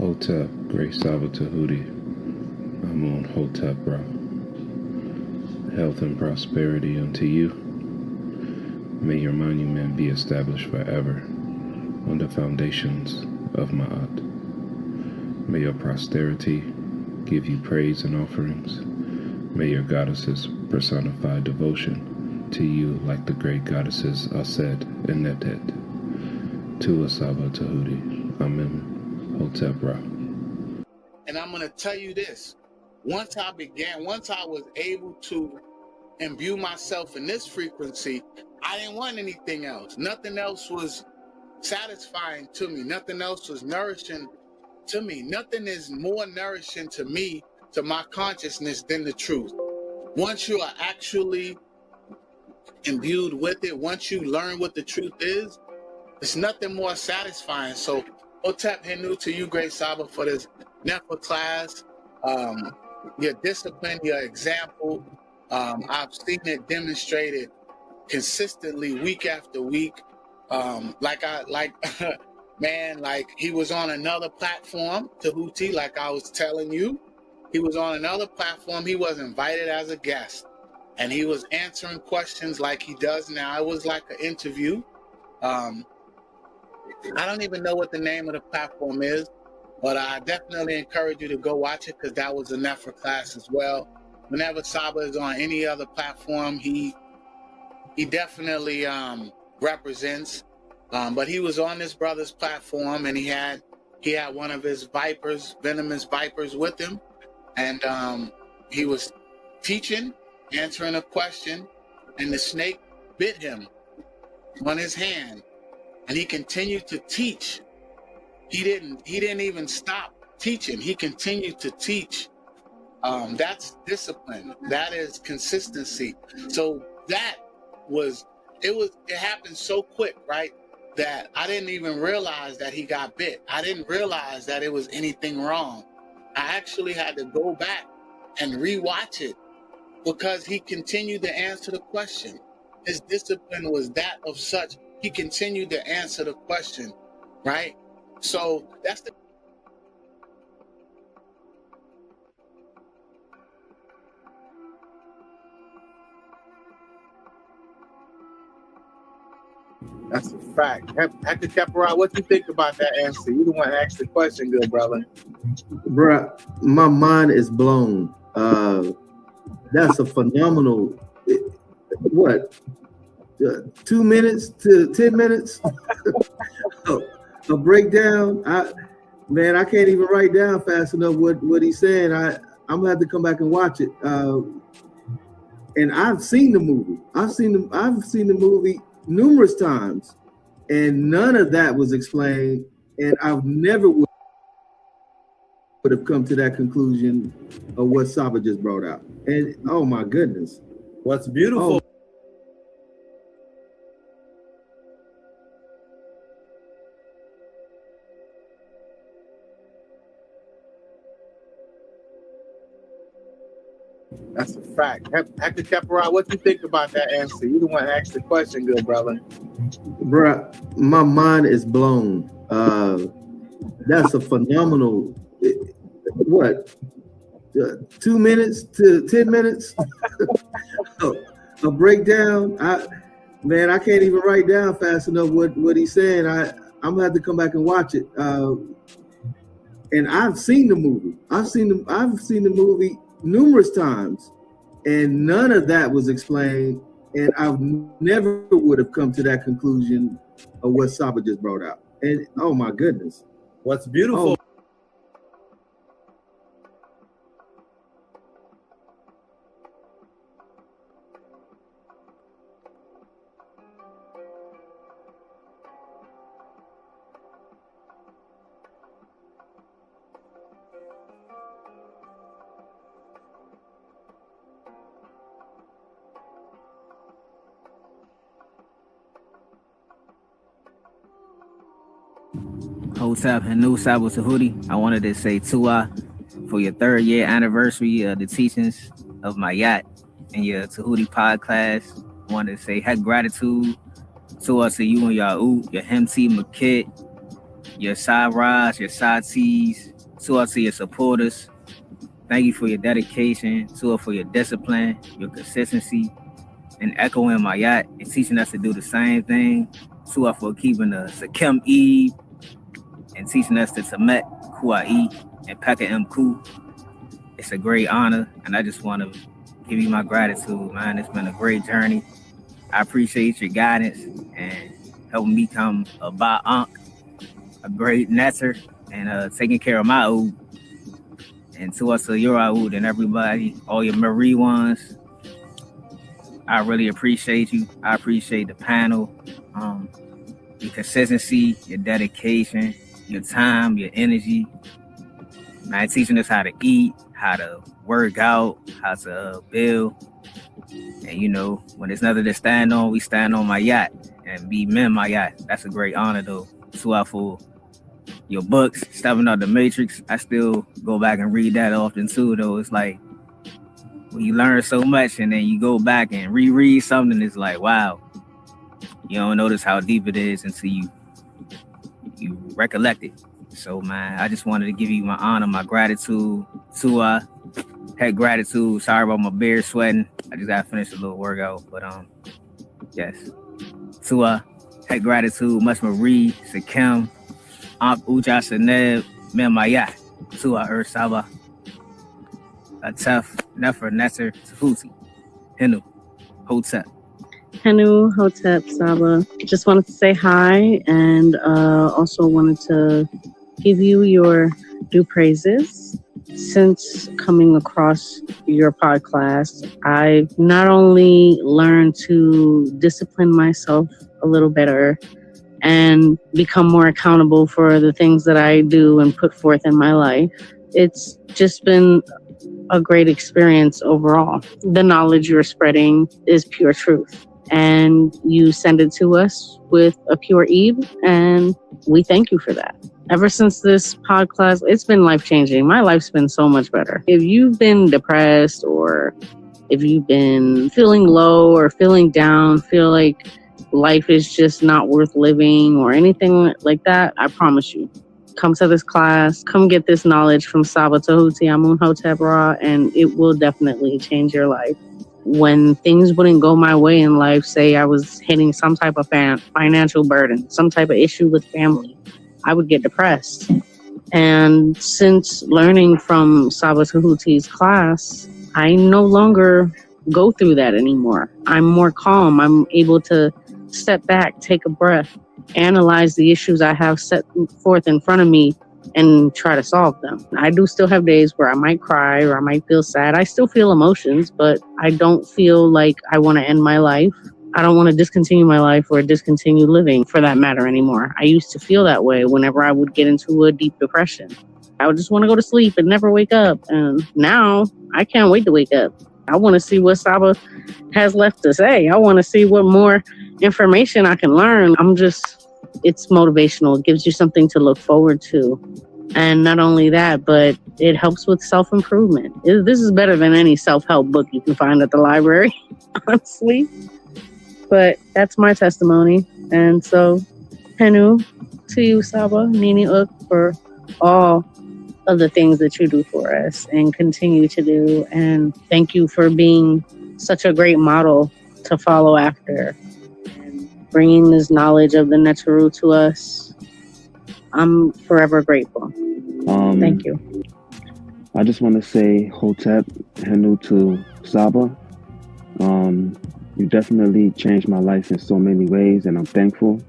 Hotep, Grail, Tehuti. I'm on Hotep, bro. Health and prosperity unto you. May your monument be established forever on the foundations of Ma'at. May your posterity give you praise and offerings. May your goddesses personify devotion to you like the great goddesses Aset and Netet. To Asaba Tehuti. Amen. Hotep, bro. And I'm going to tell you this. Once I was able to imbue myself in this frequency, I didn't want anything else. Nothing else was satisfying to me. Nothing else was nourishing to me. Nothing is more nourishing to me, to my consciousness, than the truth. Once you are actually imbued with it, once you learn what the truth is, it's nothing more satisfying. So, Hotep Henu to you, Great Saba, for this Nefer class. Your discipline, your example. I've seen it demonstrated consistently week after week. Man, like he was on another platform, Tehuti, like I was telling you. He was on another platform. He was invited as a guest, and he was answering questions like he does now. It was like an interview. I don't even know what the name of the platform is, but I definitely encourage you to go watch it, because that was a Nefer class as well. Whenever Saba is on any other platform, he definitely represents. But he was on this brother's platform, and he had one of his venomous vipers with him, and he was teaching, answering a question, and the snake bit him on his hand, and he continued to teach. He didn't even stop teaching. He continued to teach. That's discipline. That is consistency. So it happened so quick, right? That I didn't even realize that he got bit. I didn't realize that it was anything wrong. I actually had to go back and rewatch it, because he continued to answer the question. His discipline was that of such. He continued to answer the question, right? So that's the That's a fact. Hector Caparot, what you think about that answer? You the one that asked the question, good brother. Bruh, my mind is blown. That's a phenomenal, what, 2 minutes to 10 minutes? A breakdown. I can't even write down fast enough what he's saying. I'm gonna have to come back and watch it. And I've seen the movie. I've seen the movie numerous times, and none of that was explained, and I've never would have come to that conclusion of what Saba just brought out. And oh my goodness, what's beautiful. That's a fact. Hector Caparot, what you think about that answer? You the one that asked the question, good brother. Bruh, my mind is blown. That's a phenomenal, what, 2 minutes to 10 minutes? A breakdown. I can't even write down fast enough what he's saying. I'm gonna have to come back and watch it. And I've seen the movie. I've seen the movie numerous times, and none of that was explained, and I've never would have come to that conclusion of what Saba just brought out. And oh my goodness, what's beautiful. Hotep Henu Saba Tehuti. I wanted to say Tua for your 3rd year anniversary of the teachings of my yacht and your Tehuti pod class. I wanted to say head gratitude to us, to you and your Hemti Makit, your Sai Raj, your Sai Tees, Tua to your supporters. Thank you for your dedication. Tua for your discipline, your consistency, and echoing my yacht and teaching us to do the same thing. Tua for keeping the Sakim Eve and teaching us the Temet, Kuai, and Pekka M. Ku. It's a great honor, and I just want to give you my gratitude, man. It's been a great journey. I appreciate your guidance and helping me become a Ba'ank, a great netter, and taking care of my Oud. And to us, your Oud and everybody, all your Marie ones, I really appreciate you. I appreciate the panel, your consistency, your dedication, your time, your energy. Man, teaching us how to eat, how to work out, how to build. And you know, when there's nothing to stand on, we stand on my yacht and be men my yacht. That's a great honor though. So for your books, Stepping Out the Matrix, I still go back and read that often too though. It's like when you learn so much and then you go back and reread something, it's like, wow. You don't notice how deep it is until you recollect it. So man, I just wanted to give you my honor, my gratitude. Head gratitude. Sorry about my beard sweating. I just gotta finish a little workout. But yes. Head gratitude, much Marie, Sakim, Uja Seneb, Memaya, Ursaba, Atef, Nefer, Nesser, Tehuti, Hinu, Hotep. Henu, Hotep, Saba. Just wanted to say hi and also wanted to give you your due praises. Since coming across your podcast, I've not only learned to discipline myself a little better and become more accountable for the things that I do and put forth in my life, it's just been a great experience overall. The knowledge you're spreading is pure truth. And you send it to us with a pure Eve, and we thank you for that. Ever since this podcast, it's been life-changing. My life's been so much better. If you've been depressed or if you've been feeling low or feeling down, feel like life is just not worth living or anything like that, I promise you, come to this class, come get this knowledge from Saba Tehuti Amun Hotep Ra, and it will definitely change your life. When things wouldn't go my way in life, say I was hitting some type of financial burden, some type of issue with family, I would get depressed. And since learning from Saba Tehuti's class, I no longer go through that anymore. I'm more calm. I'm able to step back, take a breath, analyze the issues I have set forth in front of me, and try to solve them. I do still have days where I might cry or I might feel sad. I still feel emotions, but I don't feel like I want to end my life. I don't want to discontinue my life or discontinue living for that matter anymore. I used to feel that way whenever I would get into a deep depression. I would just want to go to sleep and never wake up. And now I can't wait to wake up. I want to see what Saba has left to say. I want to see what more information I can learn. It's motivational. It gives you something to look forward to. And not only that, but it helps with self-improvement. This is better than any self-help book you can find at the library, honestly. But that's my testimony. And so, Henu, to you, Saba, Nini Uk, for all of the things that you do for us and continue to do. And thank you for being such a great model to follow after. Bringing this knowledge of the Neteru to us. I'm forever grateful. Thank you. I just want to say Hotep, Henu to Saba. You definitely changed my life in so many ways, and I'm thankful.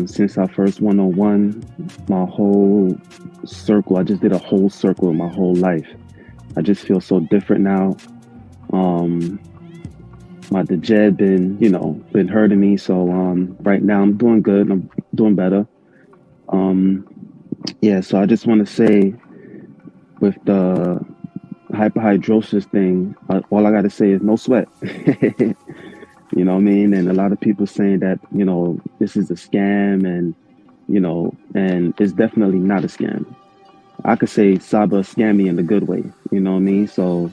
Since our first 101, my whole circle, I just did a whole circle of my whole life. I just feel so different now. My dejed been hurting me, so right now I'm doing good. I'm doing better. So I just want to say, with the hyperhidrosis thing, all I got to say is no sweat. You know what I mean? And a lot of people saying that this is a scam, and and it's definitely not a scam. I could say Saba scammed me in the good way. You know what I mean? So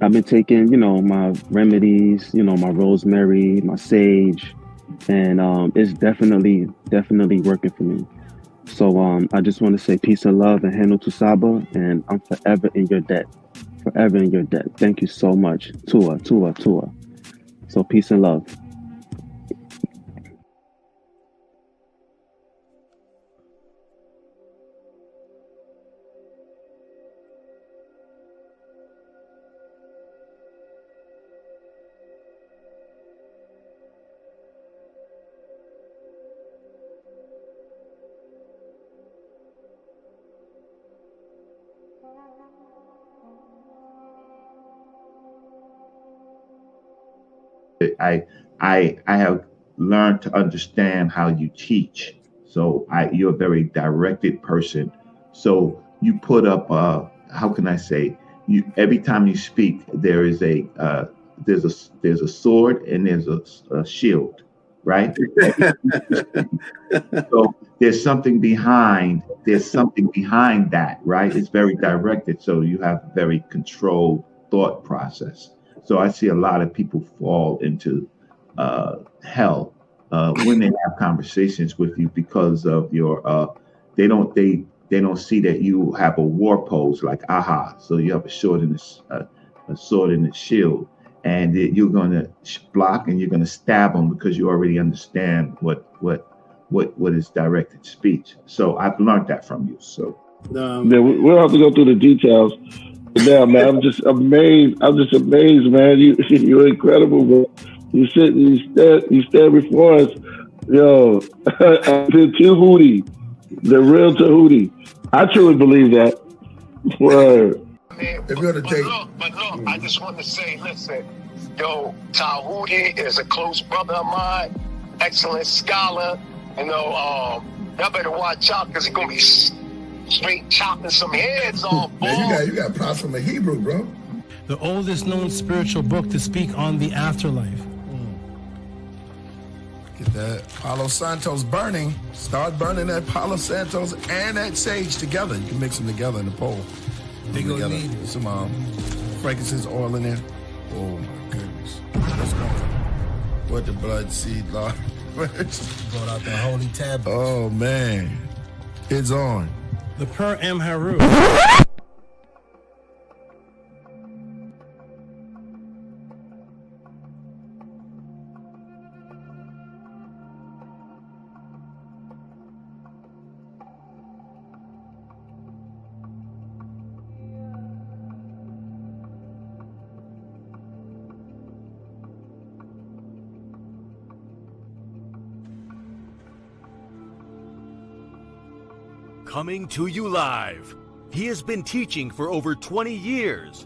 I've been taking, my remedies, my rosemary, my sage, and it's definitely working for me. So I just want to say peace and love and Henu Tusaba, and I'm forever in your debt. Forever in your debt. Thank you so much. Tua. So peace and love. I have learned to understand how you teach. So you're a very directed person. So you put up how can I say, you every time you speak there is there's a sword and there's a shield, right? So there's something behind that, right? It's very directed. So you have a very controlled thought process. So I see a lot of people fall into hell when they have conversations with you because of your they don't see that you have a war pose like aha. So you have a sword and a shield, and you're going to block and you're going to stab them because you already understand what is directed speech. So I've learned that from you. So yeah, we'll have to go through the details. Yeah, man, I'm just amazed, man. You're incredible, bro. You sit and you stand before us. Yo, the Tehuti, the real Tehuti. I truly believe that. Word. If you're gonna take, but look, I just want to say, listen, yo, Tehuti is a close brother of mine, excellent scholar. You know, y'all better watch out because he's gonna be straight chopping some heads off. Man, you got props from the Hebrew, bro. The oldest known spiritual book to speak on the afterlife. Get that Palo Santos burning. Start burning that Palo Santos and that sage together. You can mix them together in the bowl. They gonna need some frankincense oil in there. Oh my goodness. What's going on? What the blood seed, Lord? Brought out the holy tablet. Oh man. It's on. The Per M. Haru. Coming to you live. He has been teaching for over 20 years.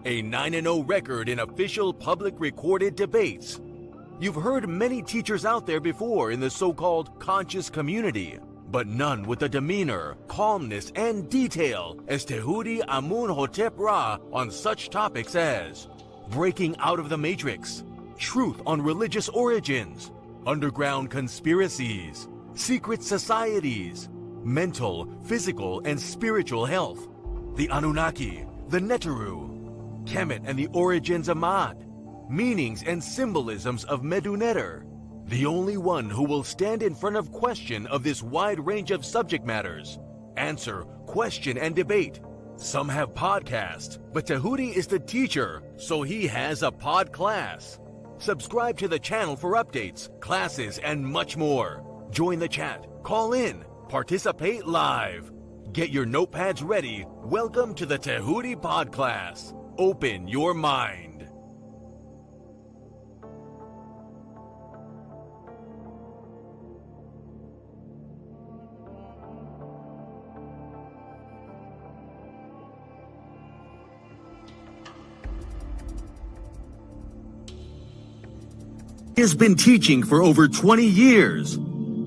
A 9-0 record in official public recorded debates. You've heard many teachers out there before in the so-called conscious community, but none with the demeanor, calmness, and detail as Tehuti Amun-Hotep Ra on such topics as breaking out of the matrix, truth on religious origins, underground conspiracies, secret societies, mental, physical, and spiritual health, the Anunnaki, the Neteru, Kemet and the origins of Mad, meanings and symbolisms of Meduneter, the only one who will stand in front of question of this wide range of subject matters, answer, question, and debate. Some have podcasts, but Tehuti is the teacher, so he has a pod class. Subscribe to the channel for updates, classes, and much more. Join the chat, call in, participate live. Get your notepads ready. Welcome to the Tehuti Pod Class. Open your mind. He has been teaching for over 20 years.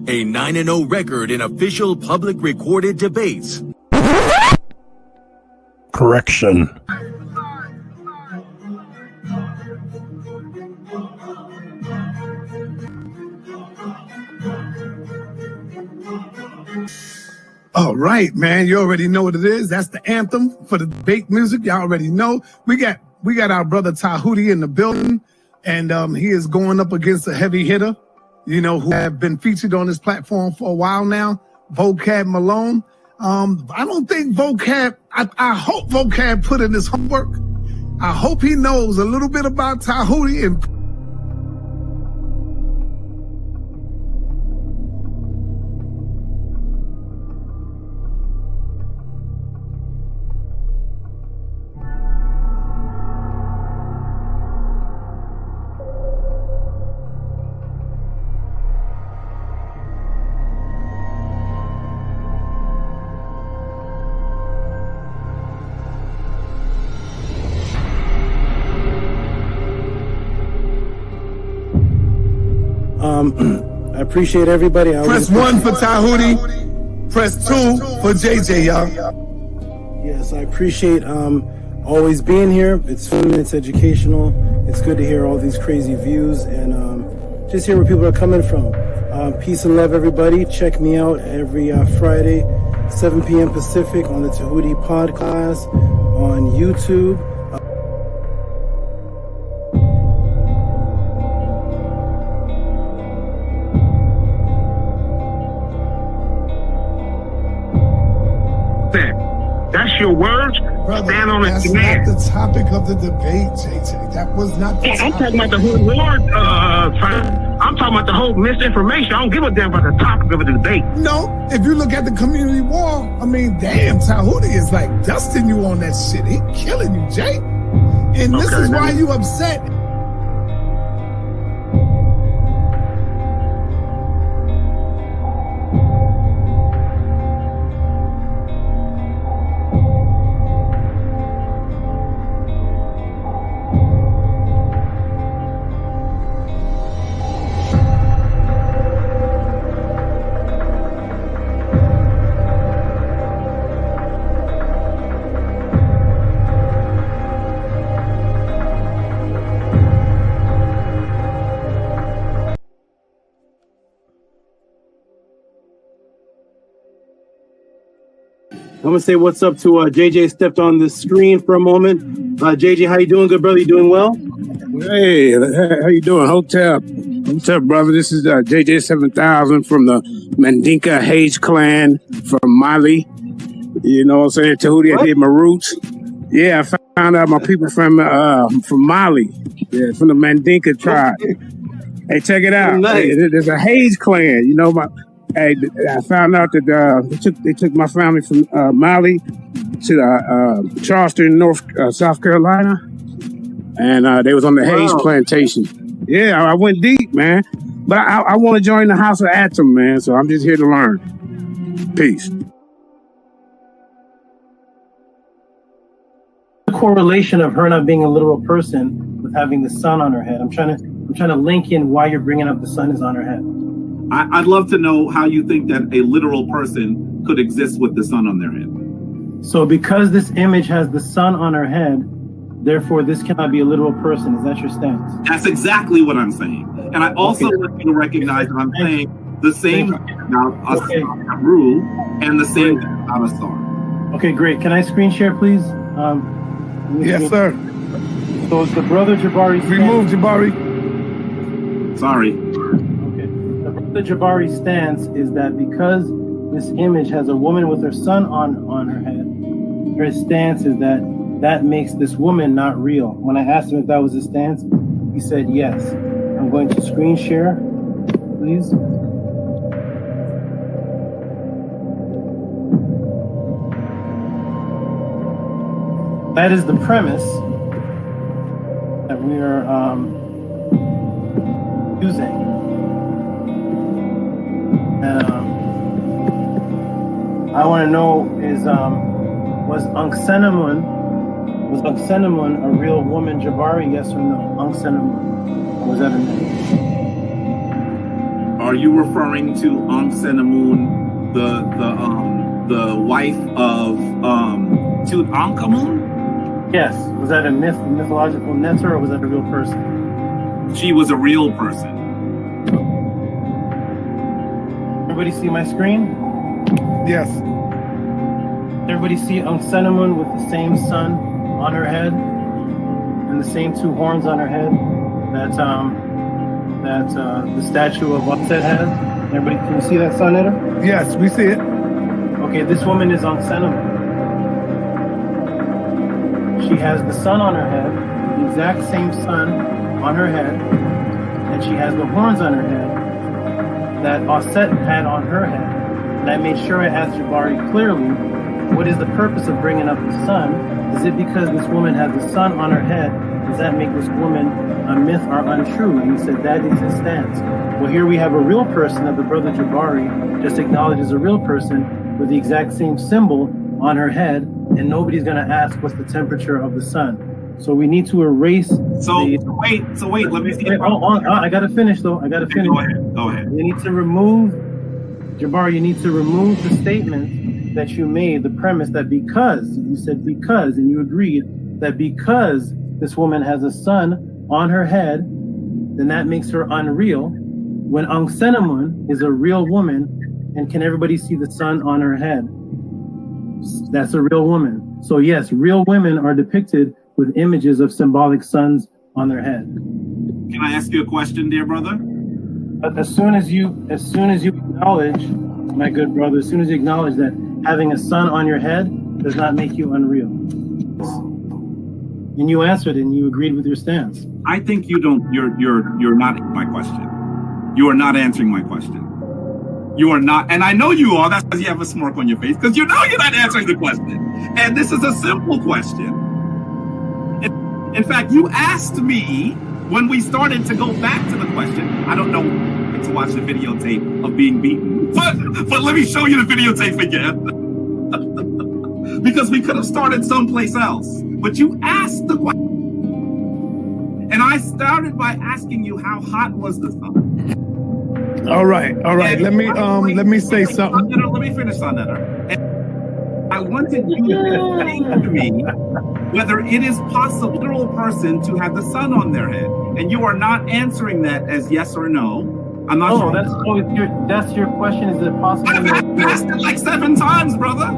A 9-0 record in official public recorded debates. Correction. All right, man. You already know what it is. That's the anthem for the debate music. Y'all already know. We got our brother Tehuti in the building, and he is going up against a heavy hitter. you know, who have been featured on this platform for a while now, Vocab Malone. I don't think Vocab, I hope Vocab put in his homework. I hope he knows a little bit about Tehuti and I appreciate everybody. press 1 for Tehuti, press 2 for JJ, y'all. Yes, I appreciate always being here. It's fun, it's educational. It's good to hear all these crazy views and just hear where people are coming from. Peace and love, everybody. Check me out every Friday, 7 p.m. Pacific on the Tehuti podcast on YouTube. That's your words. Brother, Stand on that's it, not man. the topic of the debate, JJ. That was not the I'm topic. talking about the whole war. I'm talking about the whole misinformation. I don't give a damn about the topic of the debate. No, if you look at the community wall, I mean, damn, Tehuti is like dusting you on that shit. He killing you, Jay. And this Okay, is why man. you upset. I'm gonna say what's up to JJ. Stepped on the screen for a moment. JJ, how you doing, good brother? You doing well? Hey, how you doing? Hotep, brother. This is JJ 7000 from the Mandinka Hage clan from Mali. You know what I'm saying? Tehuti, I did my roots. Yeah, I found out my people from Mali. Yeah, from the Mandinka tribe. Hey, check it out. Nice. Hey, there's a Hage clan. You know, I found out that they took my family from Mali to Charleston, South Carolina, and they was on the Hayes plantation. Yeah, I went deep, man. But I want to join the House of Atom, man. So I'm just here to learn. Peace. The correlation of her not being a literal person with having the sun on her head. I'm trying to link in why you're bringing up the sun is on her head. I'd love to know how you think that a literal person could exist with the sun on their head. So because this image has the sun on her head, therefore this cannot be a literal person. Is that your stance? That's exactly what I'm saying. And I also want you to recognize that I'm saying the same about a rule and the same thing about a star. Okay, great. Can I screen share, please? Yes, sir. So it's the brother Jabari. Remove Jabari. Sorry. The Jabari stance is that because this image has a woman with her son on her head, her stance is that makes this woman not real. When I asked him if that was his stance, he said yes. I'm going to screen share, please. That is the premise that we are using. I want to know is was Anksenamun a real woman, Jabari? Yes or no? Anksenamun, or was that a no? Are you referring to Anksenamun, the wife of Tutankhamun? Yes. Was that a mythological netter, or was that a real person? She was a real person. Everybody see my screen? Yes. Everybody see Anksenamun with the same sun on her head and the same two horns on her head that that the statue of Upset has? Everybody, can you see that, Sun Eater? Yes, we see it. Okay, this woman is on Sentinel. She has the sun on her head, the exact same sun on her head, and she has the horns on her head that Offset had on her head. And I made sure I asked Jabari clearly, what is the purpose of bringing up the sun? Is it because this woman has the sun on her head? Does that make this woman a myth or untrue? And he said that is his stance. Well, here we have a real person that the brother Jabari just acknowledged as a real person with the exact same symbol on her head, and nobody's going to ask what's the temperature of the sun. So we need to erase. So wait. Let me see. I got to finish though. I got to finish. Go ahead. We need to remove, Jabari. You need to remove the statement that you made, the premise that because you said because, and you agreed that because this woman has a sun on her head, then that makes her unreal. When Ankh-Senamun is a real woman, and can everybody see the sun on her head? That's a real woman. So yes, real women are depicted with images of symbolic suns on their head. Can I ask you a question, dear brother? As soon as you acknowledge, my good brother, as soon as you acknowledge that having a sun on your head does not make you unreal. And you answered and you agreed with your stance. I think you're not my question. You are not answering my question. You are not, and I know you are. That's because you have a smirk on your face, because you know you're not answering the question. And this is a simple question. In fact, you asked me when we started to go back to the question. I don't know to watch the videotape of being beaten, but let me show you the videotape again. Because we could have started someplace else. But you asked the question. And I started by asking you how hot was the sun. All right. Let me say something. Let me finish on that. And I wanted you to say to me whether it is possible for a literal person to have the sun on their head, and you are not answering that as yes or no. I'm not sure. That's your question. Is it possible? I've asked it like 7 times, brother.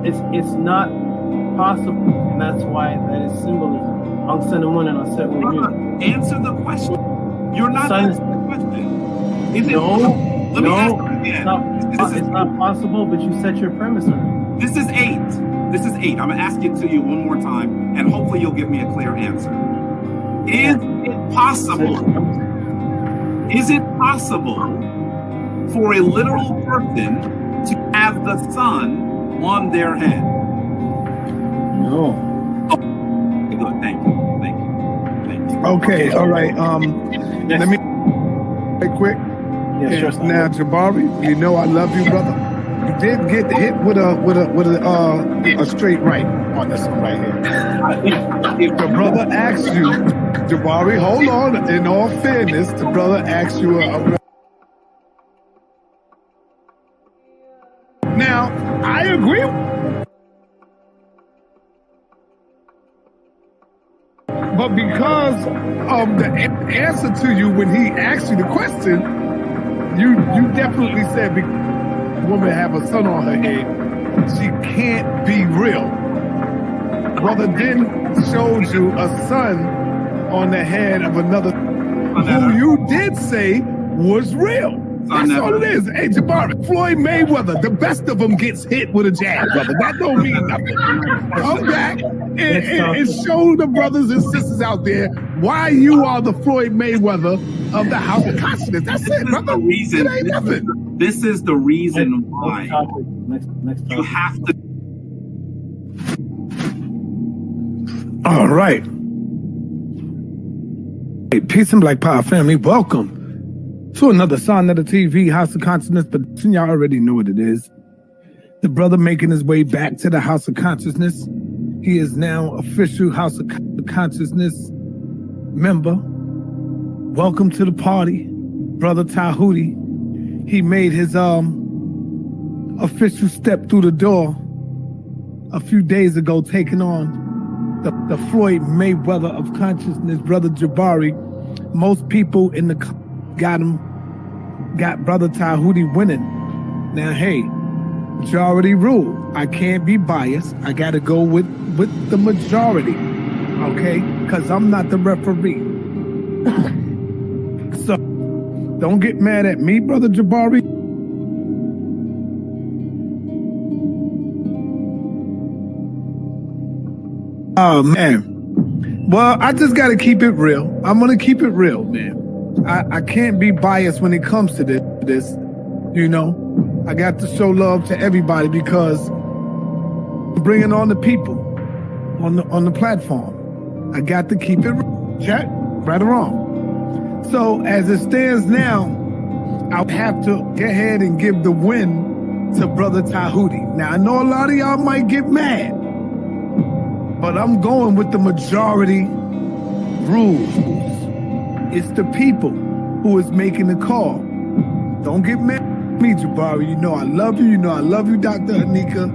It's not possible. And that's why that is symbolism. Ankh-Senamun and Offset were here. Answer the question. You're not answering the question. Let me ask you again. It's not possible, but you set your premise on it. This is 8. I'm going to ask it to you one more time, and hopefully you'll give me a clear answer. Is it possible for a literal person to have the sun on their head? No. Good. Thank you. Okay. All right. Let me quick. Yeah, sure. Now, Jabari, you know I love you, brother. You did get hit with a straight right on this one right here. If the brother asks you, Jabari, hold on. In all fairness, the brother asks you Now, I agree. But because of the answer to you when he asked you the question, you definitely said the woman have a sun on her head, she can't be real. Brother then showed you a sun on the head of another who you did say was real. That's all it is. Hey, Jabari, Floyd Mayweather, the best of them gets hit with a jab, brother. That don't mean nothing. Come back and show the brothers and sisters out there why you are the Floyd Mayweather of the House of Consciousness. That's it, brother. It ain't nothing. This is the reason why you have to. All right. Hey, peace and Black Power family. Welcome to another Son of the TV House of Consciousness, but y'all already know what it is. The brother making his way back to the House of Consciousness. He is now official House of Consciousness member. Welcome to the party, brother Tehuti. He made his official step through the door a few days ago, taking on the Floyd Mayweather of consciousness, brother Jabari. Most people in the got brother Tehuti winning. Now, hey, majority rule. I can't be biased. I got to go with the majority, okay? Because I'm not the referee. Don't get mad at me, Brother Jabari. Oh, man. Well, I just got to keep it real. I'm going to keep it real, man. I can't be biased when it comes to this. You know, I got to show love to everybody because I'm bringing on the people on the platform. I got to keep it real. Check, right or wrong. So as it stands now, I'll have to go ahead and give the win to Brother Tehuti. Now, I know a lot of y'all might get mad, but I'm going with the majority rules. It's the people who is making the call. Don't get mad at me, Jabari. You know I love you. You know I love you, Dr. Anika.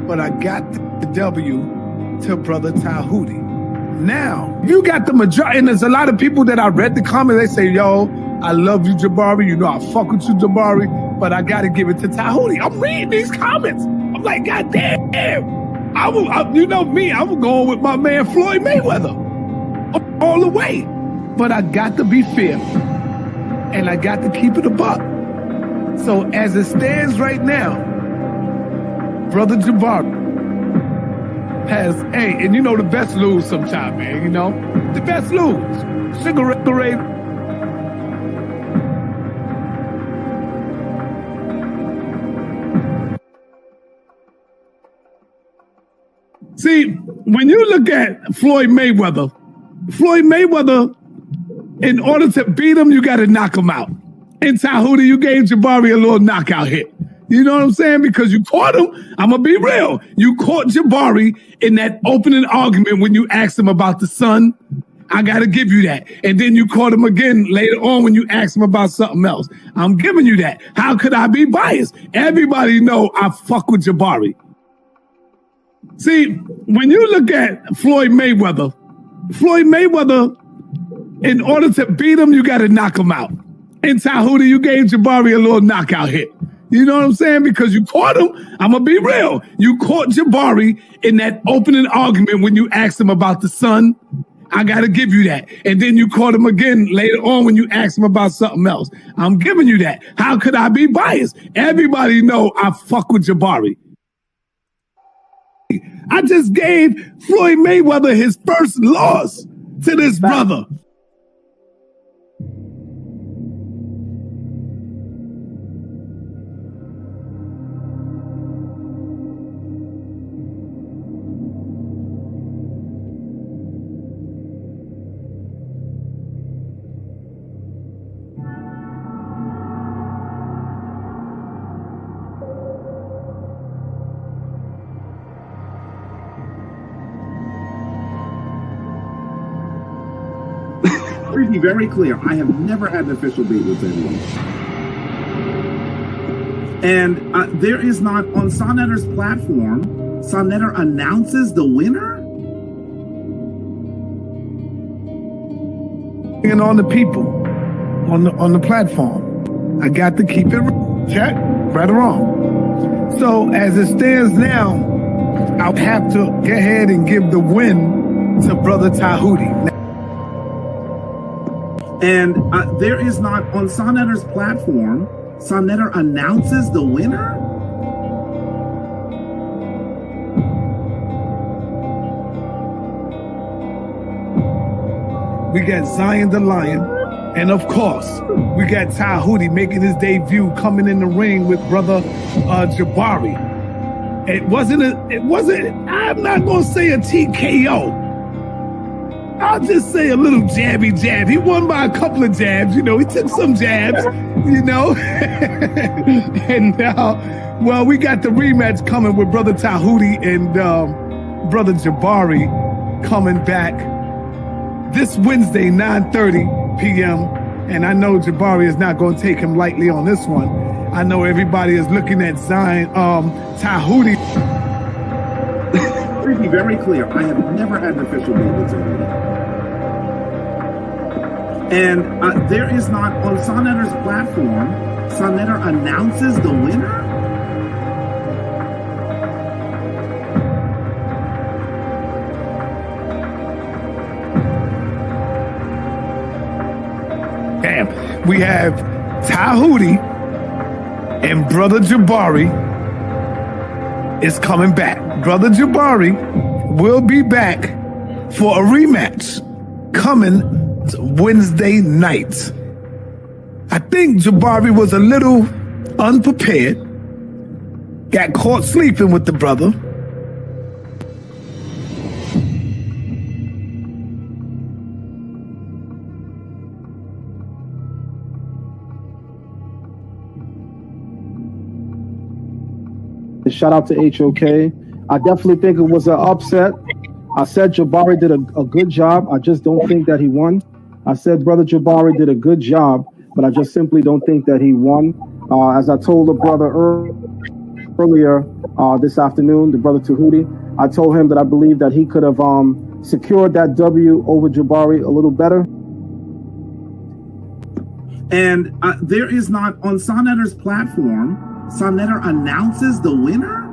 But I got the W to Brother Tehuti. Now, you got the majority, and there's a lot of people that I read the comments, they say, yo, I love you, Jabari. You know I fuck with you, Jabari. But I got to give it to Tehuti. I'm reading these comments. I'm like, God damn. You know me, I'm going with my man Floyd Mayweather all the way. But I got to be fair, and I got to keep it a buck. So as it stands right now, Brother Jabari has, hey, and you know the best lose sometime, man, you know? The best lose. Cigarette. See, when you look at Floyd Mayweather, in order to beat him, you got to knock him out. In Tehuti, you gave Jabari a little knockout hit. You know what I'm saying? Because you caught him. I'm going to be real. You caught Jabari in that opening argument when you asked him about the sun. I got to give you that. And then you caught him again later on when you asked him about something else. I'm giving you that. How could I be biased? Everybody know I fuck with Jabari. See, when you look at Floyd Mayweather, in order to beat him, you got to knock him out. In Tehuti, you gave Jabari a little knockout hit. You know what I'm saying? Because you caught him. I'm going to be real. You caught Jabari in that opening argument when you asked him about the sun. I got to give you that. And then you caught him again later on when you asked him about something else. I'm giving you that. How could I be biased? Everybody know I fuck with Jabari. I just gave Floyd Mayweather his first loss to this brother. To be very clear, I have never had an official beat with anyone. And there is not, on Sonetter's platform, Sonetter announces the winner? And on the people, on the platform. I got to keep it check, right or wrong. So as it stands now, I'll have to go ahead and give the win to Brother Tehuti. And there is not, on Sonetter's platform, Sonetter announces the winner? We got Zion the Lion, and of course, we got Tehuti making his debut, coming in the ring with Brother Jabari. It wasn't, I'm not going to say a TKO. I'll just say a little jabby jab. He won by a couple of jabs, you know. He took some jabs, you know. And now, well, we got the rematch coming with Brother Tehuti and Brother Jabari coming back this Wednesday, 9:30 p.m. And I know Jabari is not going to take him lightly on this one. I know everybody is looking at Zion, Tehuti. To be very clear, I have never had an official beat with anyone. And there is not, on Sonetter's platform, Sonetter announces the winner? Damn. we have Tehuti and Brother Jabari is coming back. Brother Jabari will be back for a rematch coming Wednesday night. I think Jabari was a little unprepared, got caught sleeping with the brother. Shout out to HOK. I definitely think it was an upset. I said Jabari did a good job. I just don't think that he won. I said Brother Jabari did a good job, but I just simply don't think that he won. As I told the brother earlier this afternoon, the brother Tehuti, I told him that I believe that he could have secured that W over Jabari a little better. And there is not, on Sonetter's platform, Sonetter announces the winner?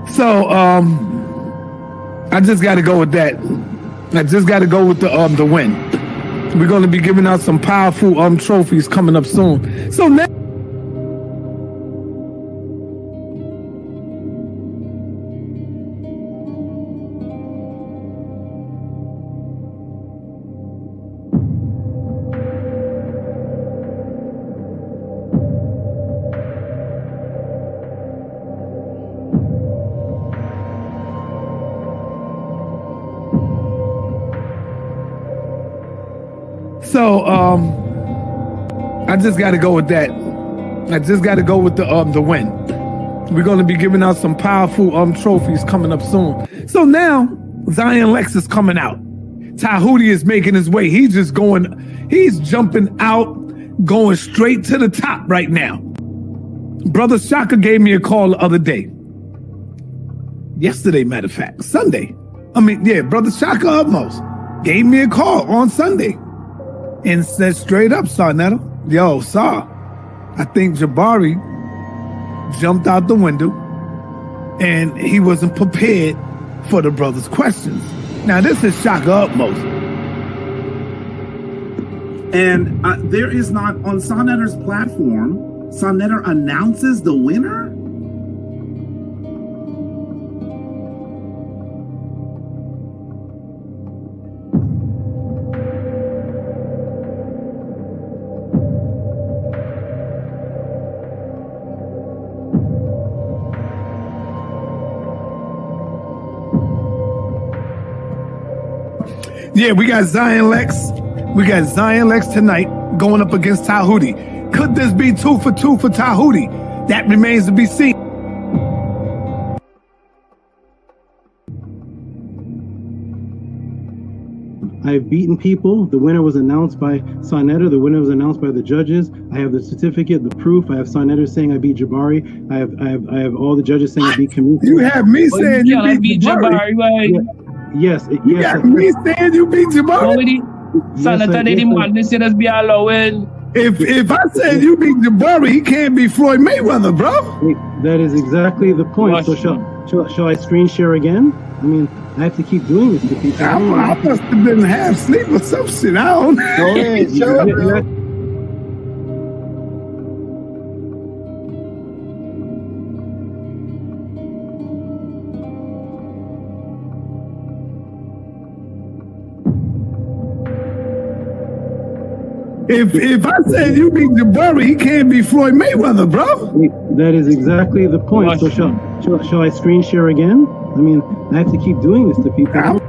So I just got to go with that. I just got to go with the win. We're going to be giving out some powerful trophies coming up soon. So now. So I just got to go with that. I just got to go with the win. We're going to be giving out some powerful trophies coming up soon. So now Zion Lex is coming out. Tehuti is making his way. He's jumping out, going straight to the top right now. Brother Shaka gave me a call the other day. Yesterday, matter of fact, Sunday. Brother Shaka Utmost gave me a call on Sunday. And said straight up, Sonetta, yo, Saw, I think Jabari jumped out the window and he wasn't prepared for the brother's questions. Now, this is Shaka Utmost. And there is not, on Sonetter's platform, Sonetter announces the winner? Yeah, we got Zion Lex. We got Zion Lex tonight going up against Tehuti. Could this be 2 for 2 for Tehuti? That remains to be seen. I've beaten people. The winner was announced by Sonetter. The winner was announced by the judges. I have the certificate, the proof. I have Sonetter saying I beat Jabari. I have all the judges saying I beat Kemetic. You have me saying you beat Jabari. Yes. You got me saying you beat Jabari. If I said you beat Jabari, he can't be Floyd Mayweather, bro. That is exactly the point. So shall I screen share again? I have to keep doing this to people. I must have been half asleep or some shit. I don't know. Go ahead, show it, bro. If I said you beat Jabari, he can't be Floyd Mayweather, bro. That is exactly the point. So shall I screen share again? I have to keep doing this to people.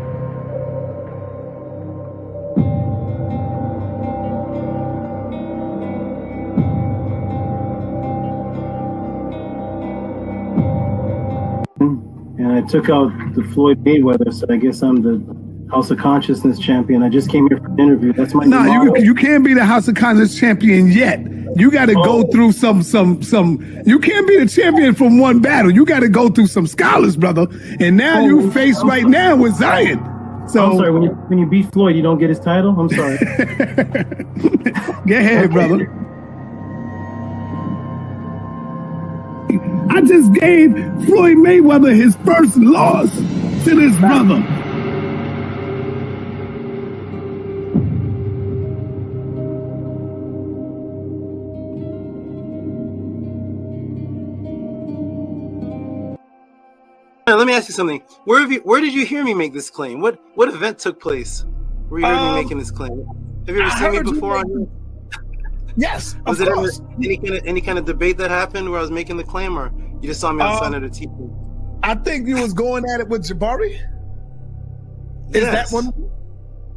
And I took out the Floyd Mayweather, so I guess I'm the House of Consciousness champion. I just came here for an interview. That's my you can't be the House of Consciousness champion yet. You got to go through some. You can't be the champion from one battle. You got to go through some scholars, brother. And now you face right now with Zion. So I'm sorry. When you beat Floyd, you don't get his title. I'm sorry. Go ahead, brother. I just gave Floyd Mayweather his first loss to this brother. Let me ask you something. Where did you hear me make this claim? What event took place where you heard me making this claim? Have you ever seen me before on here? Yes, Was of it course. any kind of debate that happened where I was making the claim, or you just saw me on Senator T? I think you was going at it with Jabari. Is that one?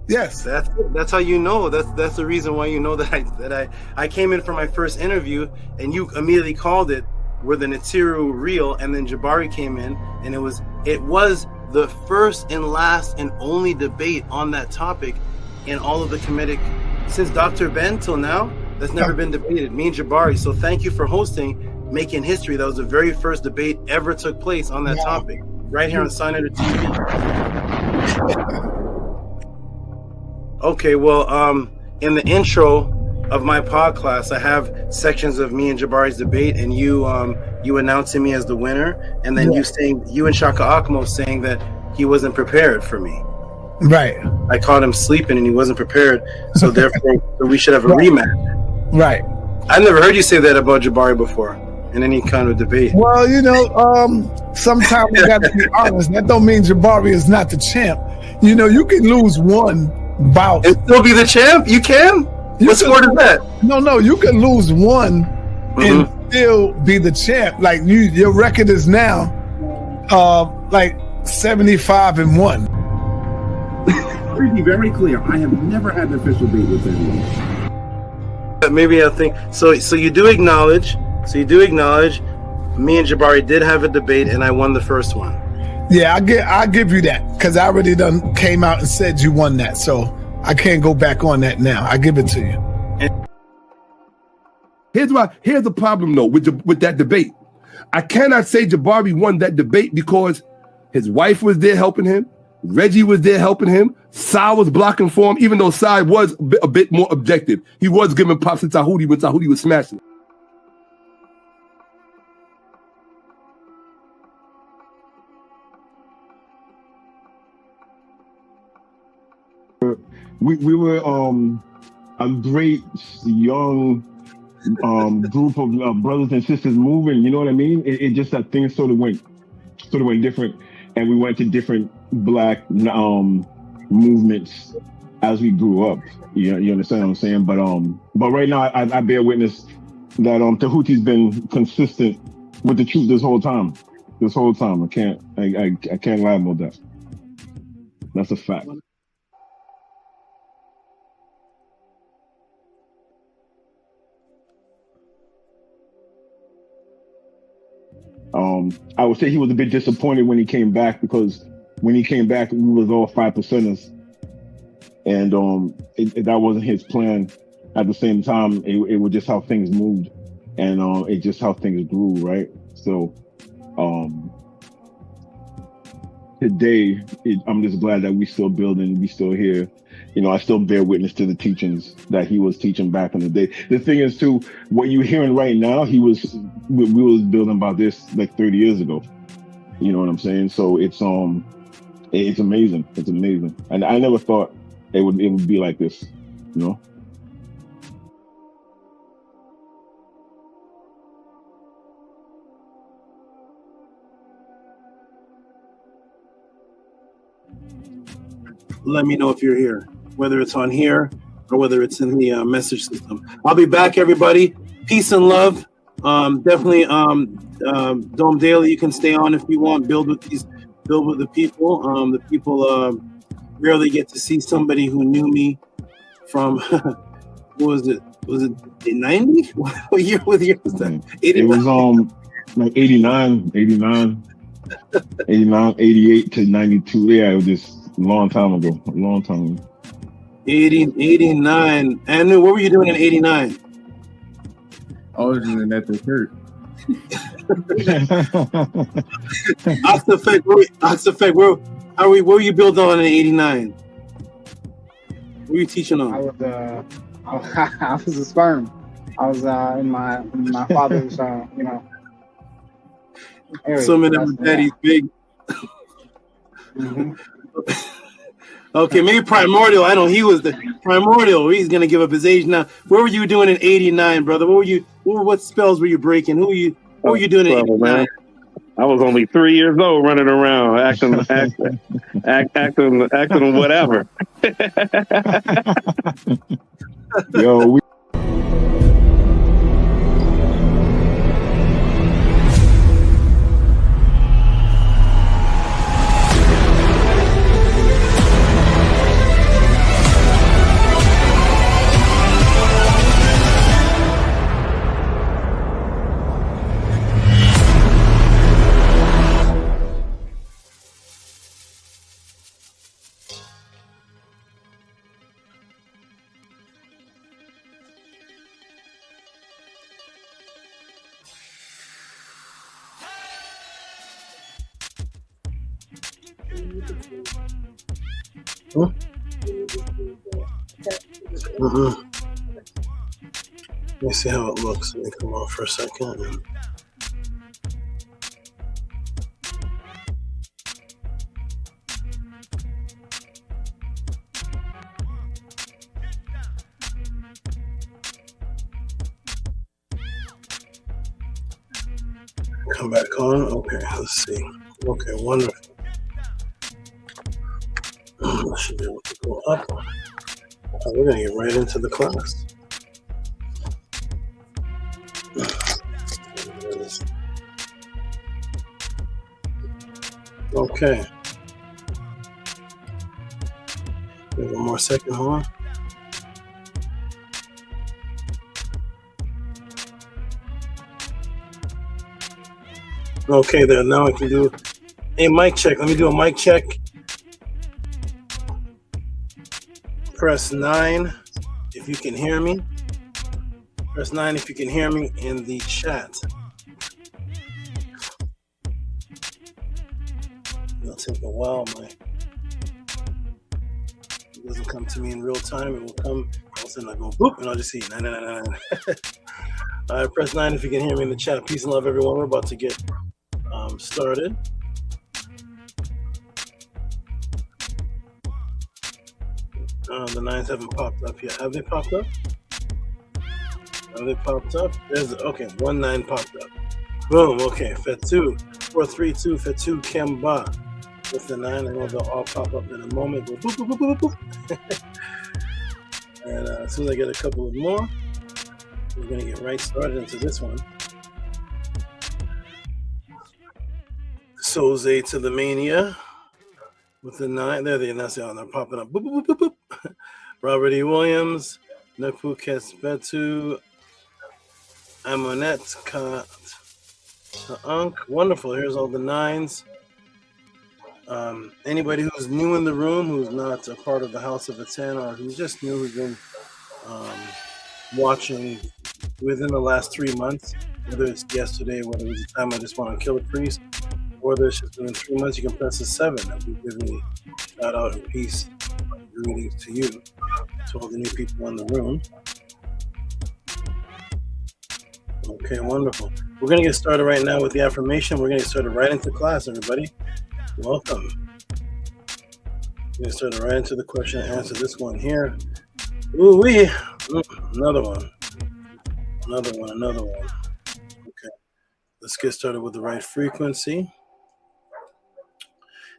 Yes. That's how you know. That's the reason why you know that I came in for my first interview and you immediately called it were the Natiru real, and then Jabari came in, and it was the first and last and only debate on that topic in all of the Kemetic since Dr. Ben till now. That's never been debated. Me and Jabari. So thank you for hosting, making history. That was the very first debate ever took place on that topic, right here on Senator TV. Okay, well, in the intro of my pod class, I have sections of me and Jabari's debate, and you announcing me as the winner, and then you and Shaka Akmo saying that he wasn't prepared for me. Right. I caught him sleeping, and he wasn't prepared, so therefore we should have a rematch. Right. I've never heard you say that about Jabari before in any kind of debate. Well, sometimes we got to be honest. That don't mean Jabari is not the champ. You can lose one bout and still be the champ. You can. What sport is that? No, you can lose one and still be the champ. Like your record is now like 75-1. To be very clear, I have never had an official date with anyone. Maybe I think so. So you do acknowledge. Me and Jabari did have a debate, and I won the first one. Yeah, I'll give you that because I already done came out and said you won that. So I can't go back on that now. I give it to you. Here's the problem though with that debate. I cannot say Jabari won that debate because his wife was there helping him. Reggie was there helping him. Sai was blocking for him, even though Sai was a bit more objective. He was giving props to Tehuti when Tehuti was smashing. We were a great young group of brothers and sisters moving. You know what I mean? It just that things sort of went different, and we went to different Black movements as we grew up. You understand what I'm saying? But right now I bear witness that Tehuti's been consistent with the truth this whole time. I can't lie about that. That's a fact. I would say he was a bit disappointed when he came back, because when he came back, we was all 5%ers, and that wasn't his plan. At the same time, it was just how things moved, and it just how things grew, right? So today, I'm just glad that we still building, we still here. I still bear witness to the teachings that he was teaching back in the day. The thing is, too, what you're hearing right now, we was building about this like 30 years ago. You know what I'm saying? So it's amazing. It's amazing, and I never thought it would be like this. Let me know if you're here, whether it's on here or whether it's in the message system. I'll be back, everybody. Peace and love. Definitely, Dome Daily. You can stay on if you want. Build with the people. The people rarely get to see somebody who knew me from. What was it? Was it 90? What year was that? 89? It was like 89, 88 to 92. Yeah, it was just a long time ago. 89. Anu, what were you doing in 89? I was doing at the church. Oxafek, what were you built on in 89? What were you teaching on? I was a sperm. I was in my father's, area. Some of them daddy's big. Okay, maybe Primordial. I know he was the Primordial. He's gonna give up his age now. What were you doing in '89, brother? What spells were you breaking? What were you doing in Trouble, '89? man. I was only 3 years old, running around acting whatever. Yo, Let me see how it looks. Let me come off for a second. Come back on. Okay, let's see. Okay, wonderful. I should be able to go up. Oh, we're gonna get right into the class. Okay. One more second, hold on. Okay, there. Now I can do a mic check. Let me do a mic check. Press 9 if you can hear me. Press 9 if you can hear me in the chat. It'll take a while. It doesn't come to me in real time. It will come. All of a sudden I go boop and I'll just see 9. All right, press 9 if you can hear me in the chat. Peace and love, everyone. We're about to get started. The 9s haven't popped up yet. Have they popped up? Have they popped up? Okay, 1 9 popped up. Boom, okay. Fetu, 432, Fetu Kemba. With the 9, I know they'll all pop up in a moment. Go boop, boop, boop, boop, boop. And as soon as I get a couple of more, we're going to get right started into this one. Soze to the Mania. With the 9, there they are. They're popping up. Boop, boop, boop, boop, boop. Robert E. Williams, Nepu Kespetu, Amonet Unk. Wonderful. Here's all the 9s. Anybody who's new in the room, who's not a part of the House of a 10, or who's just new, who's been watching within the last 3 months, whether it's yesterday, whether it's the time I just want to kill a priest, or whether it's just been 3 months, you can press the 7. I'll be giving a shout out and peace greetings to you, to all the new people in the room. Okay, wonderful. We're going to get started right now with the affirmation. We're going to get started right into class, everybody. Welcome. We're going to start right into the question and answer. This one here. Ooh-wee. Another one. Another one. Okay. Let's get started with the right frequency.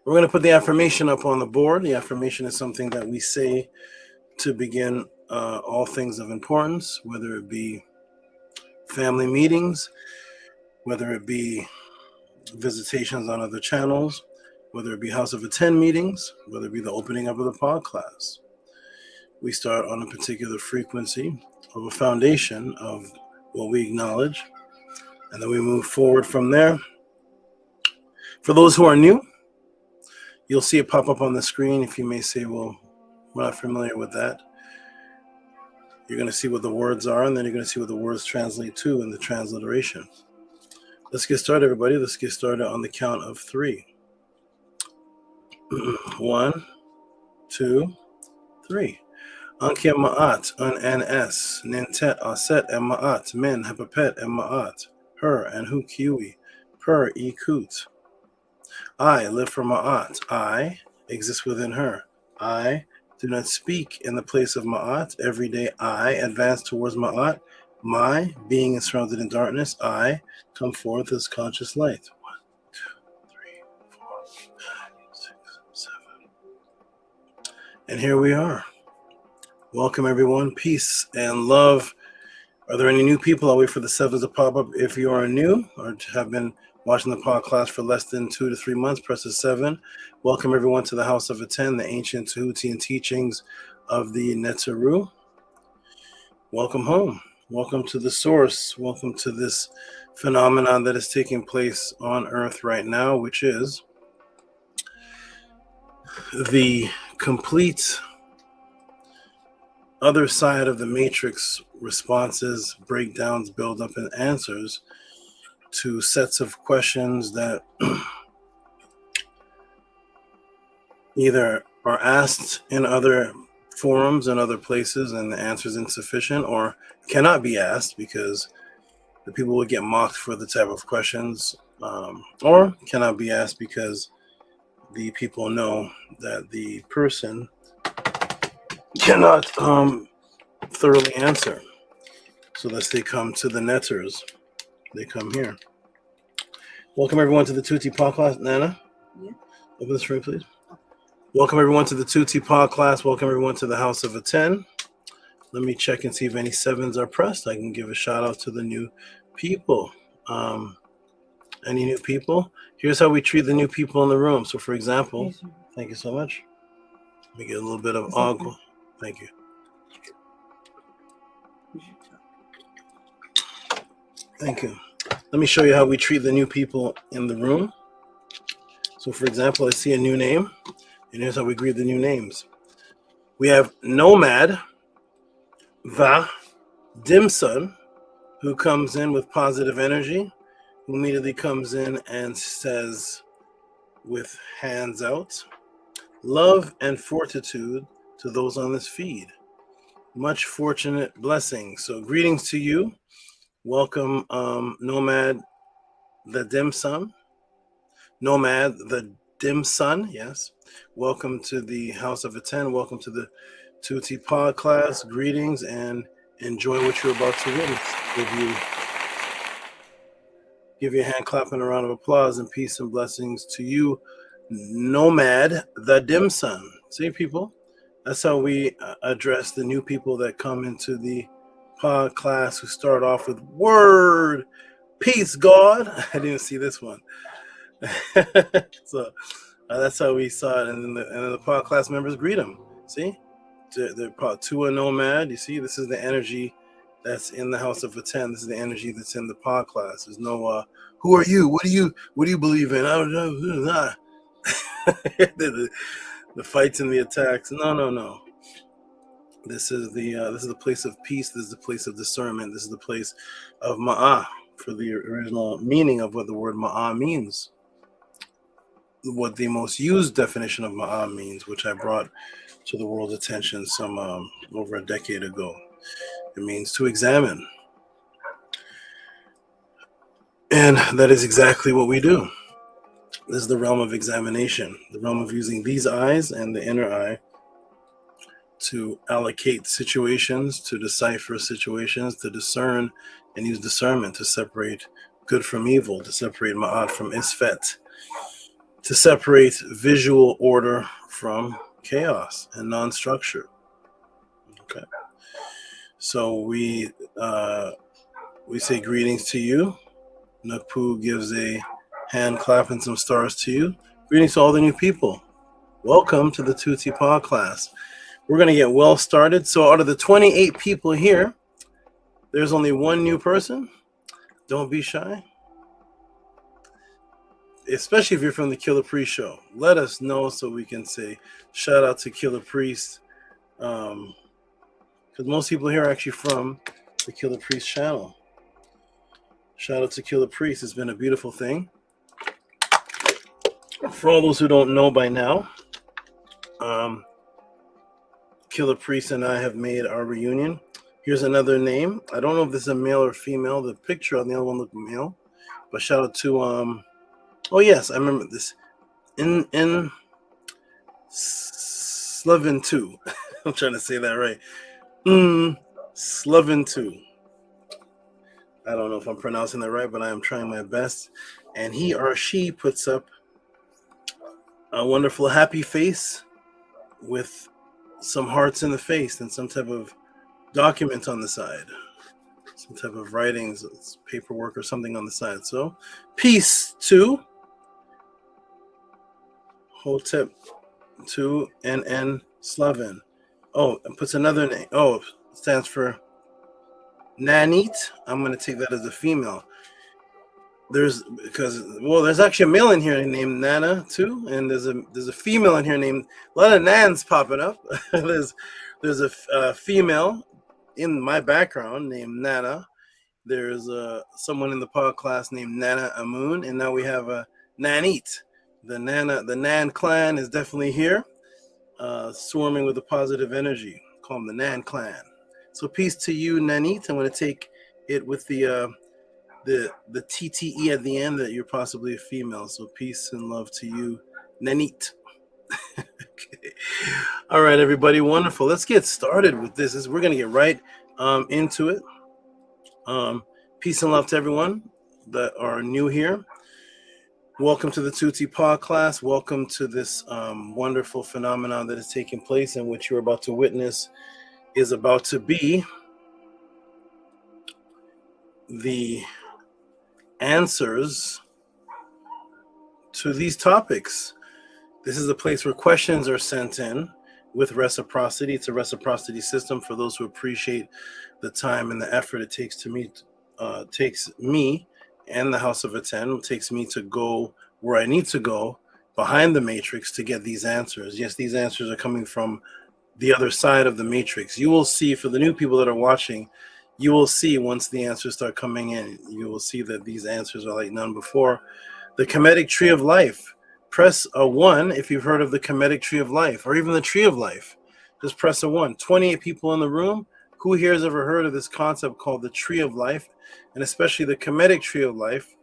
We're going to put the affirmation up on the board. The affirmation is something that we say to begin all things of importance, whether it be family meetings, whether it be visitations on other channels, whether it be House of a 10 meetings, whether it be the opening up of the pod class. We start on a particular frequency of a foundation of what we acknowledge, and then we move forward from there. For those who are new, you'll see it pop up on the screen. If you may say, well, we're not familiar with that. You're going to see what the words are, and then you're going to see what the words translate to in the transliteration. Let's get started, everybody. Let's get started on the count of 3. 1, 2, 3. Anke ma'at, un-ns, nintet aset and ma'at, min hepapet and ma'at, her and hu kiwi, per e kut. I live for Ma'at. I exist within her. I do not speak in the place of Ma'at. Every day I advance towards Ma'at. My being is surrounded in darkness. I come forth as conscious light. 1, 2, 3, 4, 5, 6, 7. And here we are. Welcome, everyone. Peace and love. Are there any new people? I'll wait for the 7s to pop up. If you are new or have been watching the podcast for less than 2 to 3 months, press the 7. Welcome, everyone, to the House of Aten, the ancient Tehuti teachings of the Neteru. Welcome home. Welcome to the source. Welcome to this phenomenon that is taking place on Earth right now, which is the complete other side of the matrix responses, breakdowns, build up, and answers to sets of questions that either are asked in other forums and other places and the answer is insufficient, or cannot be asked because the people will get mocked for the type of questions, or cannot be asked because the people know that the person cannot thoroughly answer. So thus they come to the netters. They come here. Welcome everyone to the Tehuti podcast. Nana, open the screen, please. Welcome everyone to the Tehuti podcast. Welcome everyone to the House of Aten. Let me check and see if any 7s are pressed. I can give a shout out to the new people. Any new people? Here's how we treat the new people in the room. So for example, thank you so much. Let me get a little bit of agua. Thank you. Thank you. Let me show you how we treat the new people in the room. So for example, I see a new name, and here's how we greet the new names. We have Nomad Va Dimsun, who comes in with positive energy, who immediately comes in and says with hands out, love and fortitude to those on this feed. Much fortunate blessings. So greetings to you. Welcome, Nomad the Dim Sun. Nomad the Dim Sun, yes. Welcome to the House of Aten. Welcome to the Tehuti Pod class. Greetings and enjoy what you're about to witness. Give you a hand clap and a round of applause and peace and blessings to you, Nomad the Dim Sun. See, people, that's how we address the new people that come into the pod class who start off with word, peace, God. I didn't see this one. So that's how we saw it. And then the pod class members greet them. See? They're part Tua Nomad. You see, this is the energy that's in the House of Aten. This is the energy that's in the pod class. There's no who are you? What do you believe in? I don't know. the fights and the attacks. No. This is the place of peace. This is the place of discernment. This is the place of Ma'ah, for the original meaning of what the word Ma'ah means. What the most used definition of Ma'ah means, which I brought to the world's attention some over a decade ago. It means to examine. And that is exactly what we do. This is the realm of examination, the realm of using these eyes and the inner eye to allocate situations, to decipher situations, to discern and use discernment to separate good from evil, to separate Ma'at from Isfet, to separate visual order from chaos and non-structure. Okay. So we say greetings to you. Nakpu gives a hand clap and some stars to you. Greetings to all the new people. Welcome to the Tehuti Pod class. We're going to get well started. So out of the 28 people here, there's only one new person. Don't be shy. Especially if you're from the Killer Priest show. Let us know so we can say shout out to Killer Priest. Because most people here are actually from the Killer Priest channel. Shout out to Killer Priest. It's been a beautiful thing. For all those who don't know by now, Killer Priest and I have made our reunion. Here's another name. I don't know if this is a male or female. The picture on the other one looked male. But shout out to, oh yes, I remember this. in Slovin 2. I'm trying to say that right. Slovin 2. I don't know if I'm pronouncing that right, but I am trying my best. And he or she puts up a wonderful happy face with some hearts in the face and some type of document on the side. Some type of writings, paperwork or something on the side. So, peace to Hotep 2 NN Slavin. Oh, and puts another name. Oh, it stands for Nanit. I'm going to take that as a female. There's actually a male in here named Nana too, and there's a female in here named, a lot of Nans popping up. there's a female in my background named Nana. There's someone in the pod class named Nana Amun, and now we have a Nanit. The Nan clan is definitely here, swarming with a positive energy. Call them the Nan clan. So peace to you, Nanit. I'm going to take it with the TTE at the end, that you're possibly a female. So peace and love to you, Nanit. Okay. All right, everybody. Wonderful. Let's get started with this. We're going to get right into it. Peace and love to everyone that are new here. Welcome to the Tehuti podcast. Welcome to this wonderful phenomenon that is taking place, and what you're about to witness is about to be the answers to these topics. This is a place where questions are sent in with reciprocity. It's a reciprocity system for those who appreciate the time and the effort it takes to meet. Takes me and the House of Attend. It takes me to go where I need to go behind the matrix to get these answers. Yes, these answers are coming from the other side of the matrix. You will see, for the new people that are watching, you will see once the answers start coming in, you will see that these answers are like none before. The Kemetic Tree of Life. Press a 1 if you've heard of the Kemetic Tree of Life, or even the Tree of Life. Just press a 1. 28 people in the room. Who here has ever heard of this concept called the Tree of Life, and especially the Kemetic Tree of Life?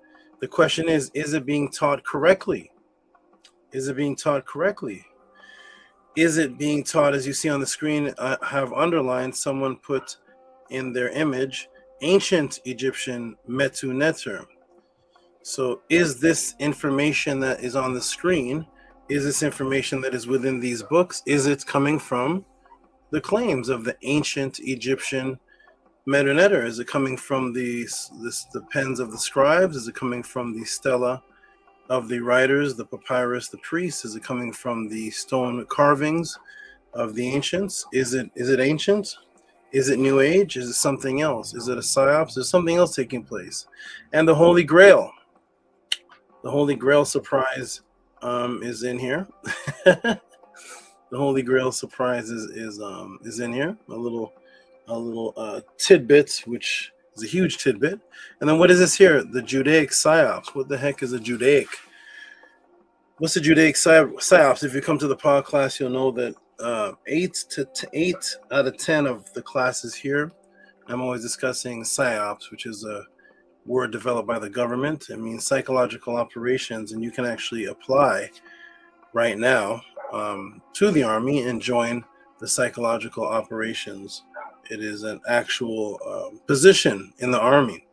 The question is it being taught correctly? Is it being taught correctly? Is it being taught, as you see on the screen, I have underlined, someone put in their image, ancient Egyptian Metu Neter. So is this information that is on the screen, is this information that is within these books, is it coming from the claims of the ancient Egyptian Metu Neter? Is it coming from the pens of the scribes? Is it coming from the stela of the writers, the papyrus, the priests? Is it coming from the stone carvings of the ancients? Is it ancient? Is it New Age? Is it something else? Is it a Psyops? Is something else taking place? And the Holy Grail. The Holy Grail surprise is in here. The Holy Grail surprise is in here. A little tidbit, which is a huge tidbit. And then what is this here? The Judaic Psyops. What the heck is a Judaic? What's the Judaic Psyops? If you come to the pod class, you'll know that 8 out of 10 of the classes here, I'm always discussing Psyops, which is a word developed by the government. It means psychological operations, and you can actually apply right now to the Army and join the psychological operations. It is an actual position in the Army,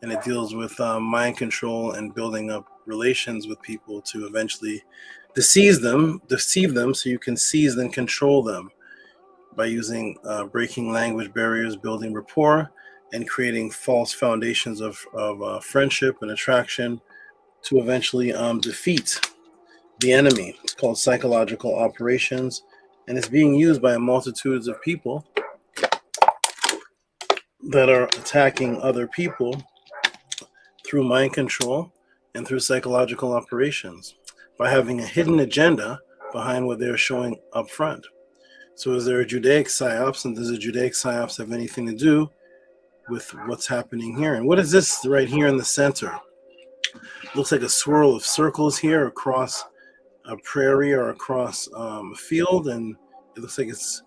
and it deals with mind control and building up relations with people to eventually deceive them so you can seize and control them by using breaking language barriers, building rapport, and creating false foundations of friendship and attraction to eventually defeat the enemy. It's called psychological operations, and it's being used by multitudes of people that are attacking other people through mind control and through psychological operations by having a hidden agenda behind what they're showing up front. So is there a Judaic Psyops, and does a Judaic Psyops have anything to do with what's happening here? And what is this right here in the center? Looks like a swirl of circles here across a prairie or across a field, and it looks like it's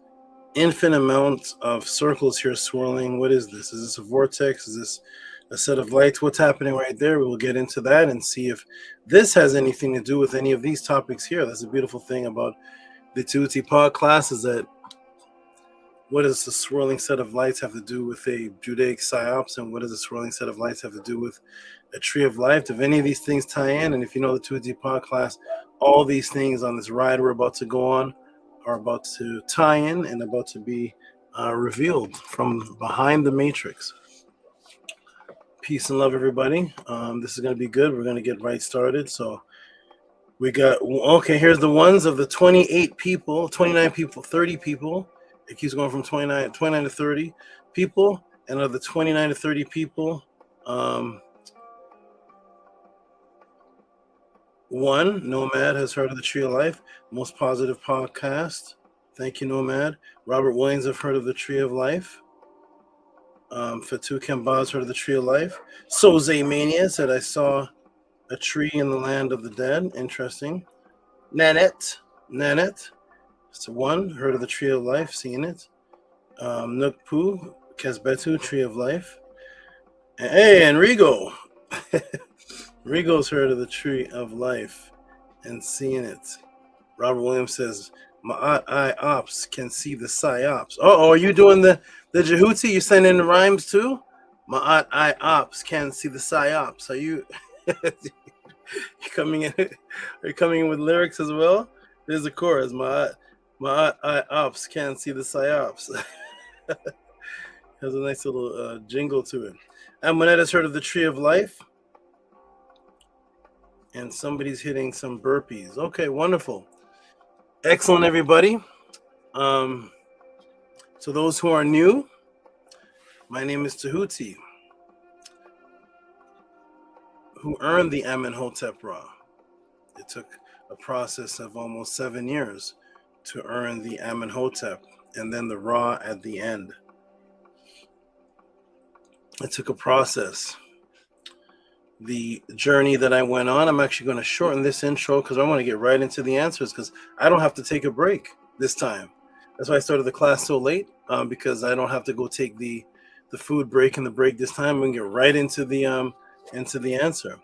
infinite amounts of circles here swirling. What is this? Is this a vortex? Is this a set of lights. What's happening right there? We'll get into that and see if this has anything to do with any of these topics here. That's a beautiful thing about the Tehuti pod class, is that what does the swirling set of lights have to do with a Judaic Psyops, and what does the swirling set of lights have to do with a tree of life? If any of these things tie in, and if you know the Tehuti pod class, all these things on this ride we're about to go on are about to tie in and about to be revealed from behind the matrix. Peace and love, everybody. This is going to be good. We're going to get right started. So we got, okay, here's the ones of the 28 people, 29 people, 30 people. It keeps going from 29 to 30 people. And of the 29 to 30 people, one, Nomad has heard of the Tree of Life, most positive podcast. Thank you, Nomad. Robert Williams have heard of the Tree of Life. Fatou Kembaz heard of the Tree of Life. Soze Mania said, I saw a tree in the land of the dead. Interesting. Nanette. So one, heard of the Tree of Life, seen it. Nukpu, Kesbetu, Tree of Life. Hey, and Rigo. Rigo's heard of the Tree of Life and seen it. Robert Williams says, Ma'at I Ops can see the Psyops. Oh, are you doing the Tehuti? You sending the rhymes too? Ma'at I Ops can see the Psyops. Are you coming in? Are you coming in with lyrics as well? There's the chorus. Ma'at I Ops can see the Psyops. Has a nice little jingle to it. Amonette has heard of the Tree of Life. And somebody's hitting some burpees. Okay, wonderful. Excellent, everybody. So those who are new, my name is Tehuti, who earned the Amenhotep Ra. It took a process of almost 7 years to earn the Amenhotep and then the Ra at the end. It took a process. The journey that I went on, I'm actually going to shorten this intro because I want to get right into the answers, because I don't have to take a break this time. That's why I started the class so late, because I don't have to go take the food break and the break this time. We can get right into the answer.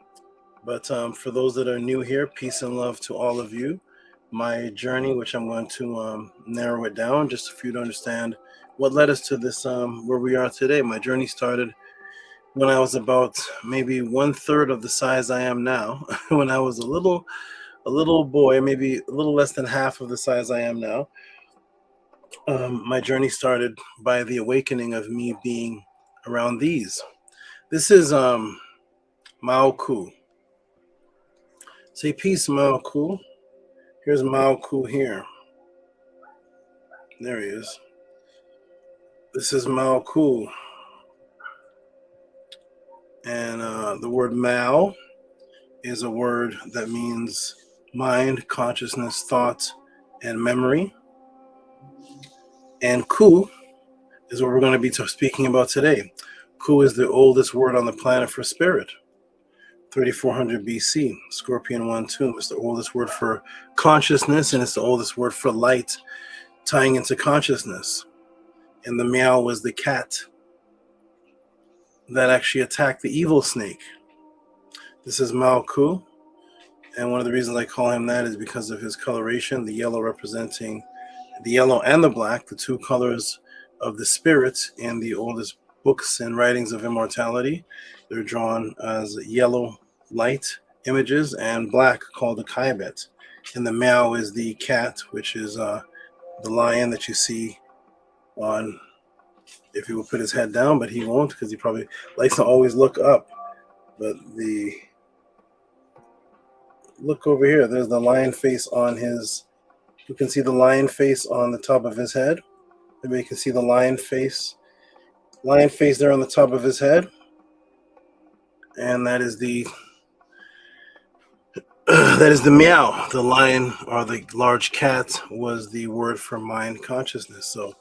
But for those that are new here, peace and love to all of you. My journey, which I'm going to narrow it down just for you to understand what led us to this, where we are today. My journey started when I was about maybe 1/3 of the size I am now. When I was a little boy, maybe a little less than half of the size I am now. My journey started by the awakening of me being around these. This is Mao Ku. Say peace, Mao Ku. Here's Mao Ku here. There he is. This is Mao Ku. And the word Mao is a word that means mind, consciousness, thought, and memory. And Ku is what we're going to be speaking about today. Ku is the oldest word on the planet for spirit. 3400 BC, Scorpion 1 tomb. It's the oldest word for consciousness, and it's the oldest word for light tying into consciousness. And the meow was the cat that actually attacked the evil snake. This is Mao Ku, and one of the reasons I call him that is because of his coloration, the yellow representing the yellow and the black, the two colors of the spirit in the oldest books and writings of immortality. They're drawn as yellow light images and black called the Kaibet. And the Mao is the cat, which is the lion that you see on, if he will put his head down, but he won't because he probably likes to always look up. But look over here, there's the lion face on his, you can see the lion face on the top of his head. Maybe you can see the lion face there on the top of his head. And that is the meow. The lion, or the large cat, was the word for mind consciousness. So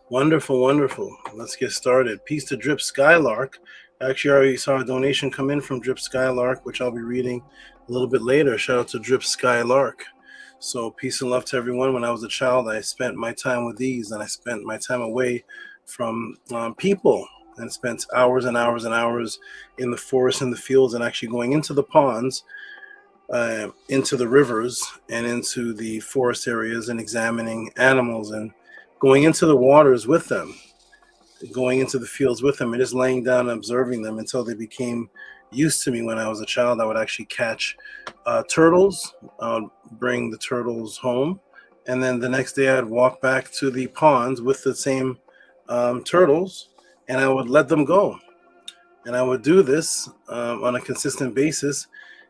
wonderful, wonderful. Let's get started. Peace to Drip Skylark. Actually, I already saw a donation come in from Drip Skylark, which I'll be reading a little bit later. Shout out to Drip Skylark. So peace and love to everyone. When I was a child, I spent my time with these, and I spent my time away from people. and spent hours and hours and hours in the forest and the fields, and actually going into the ponds, into the rivers, and into the forest areas, and examining animals, and going into the waters with them, going into the fields with them, and just laying down and observing them until they became used to me. When I was a child, I would actually catch turtles, bring the turtles home, and then the next day I'd walk back to the ponds with the same turtles, and I would let them go. And I would do this on a consistent basis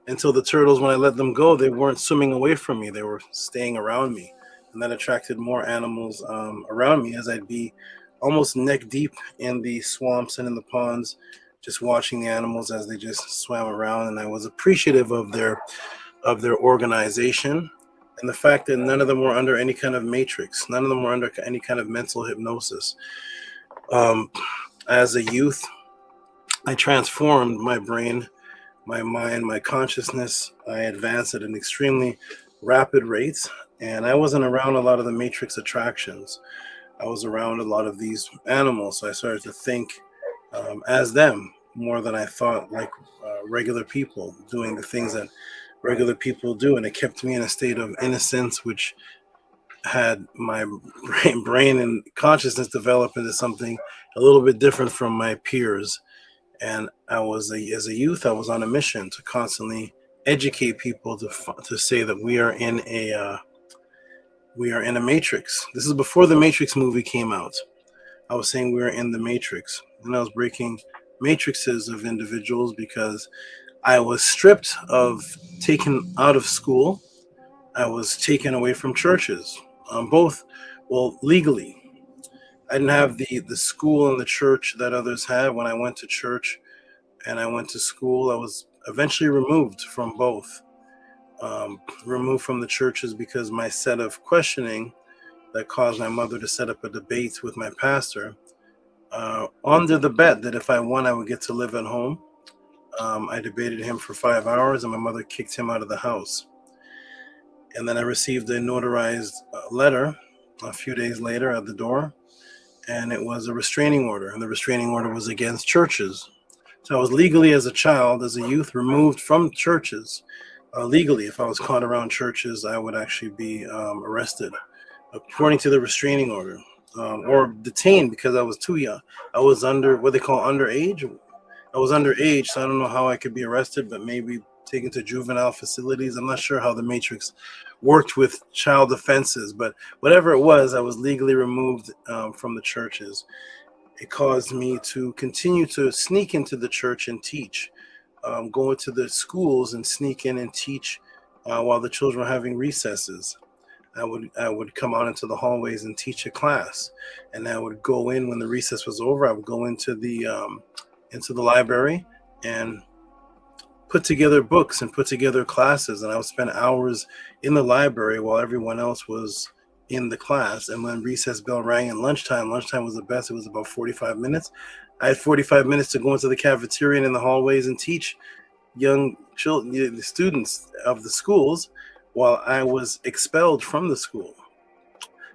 until the turtles, when I let them go, they weren't swimming away from me. They were staying around me. And that attracted more animals around me, as I'd be almost neck deep in the swamps and in the ponds, just watching the animals as they just swam around. And I was appreciative of their organization, and the fact that none of them were under any kind of matrix. None of them were under any kind of mental hypnosis. As a youth, I transformed my brain, my mind, my consciousness. I advanced at an extremely rapid rate, and I wasn't around a lot of the matrix attractions. I was around a lot of these animals, so I started to think as them more than I thought like regular people, doing the things that regular people do, and it kept me in a state of innocence, which had my brain and consciousness develop into something a little bit different from my peers. And as a youth, I was on a mission to constantly educate people to say that we are in a matrix. This is before the Matrix movie came out. I was saying we were in the matrix, and I was breaking matrices of individuals because I was stripped of, taken out of school. I was taken away from churches, legally. I didn't have the school and the church that others had. When I went to church and I went to school, I was eventually removed from both. Removed from the churches because my set of questioning that caused my mother to set up a debate with my pastor under the bet that if I won, I would get to live at home. I debated him for 5 hours, and my mother kicked him out of the house. And then I received a notarized letter a few days later at the door, and it was a restraining order, and the restraining order was against churches. So I was legally, as a child, as a youth, removed from churches. Legally, if I was caught around churches, I would actually be arrested according to the restraining order, or detained because I was too young. I was under what they call underage. I was underage, so I don't know how I could be arrested, but maybe taken to juvenile facilities. I'm not sure how the Matrix worked with child offenses, but whatever it was, I was legally removed from the churches. It caused me to continue to sneak into the church and teach, go into the schools and sneak in and teach while the children were having recesses. I would come out into the hallways and teach a class, and I would go in when the recess was over. I would go into the library and put together books and put together classes, and I would spend hours in the library while everyone else was in the class. And when recess bell rang and lunchtime was the best. It was about 45 minutes. I had 45 minutes to go into the cafeteria and in the hallways and teach young children, the students of the schools, while I was expelled from the school.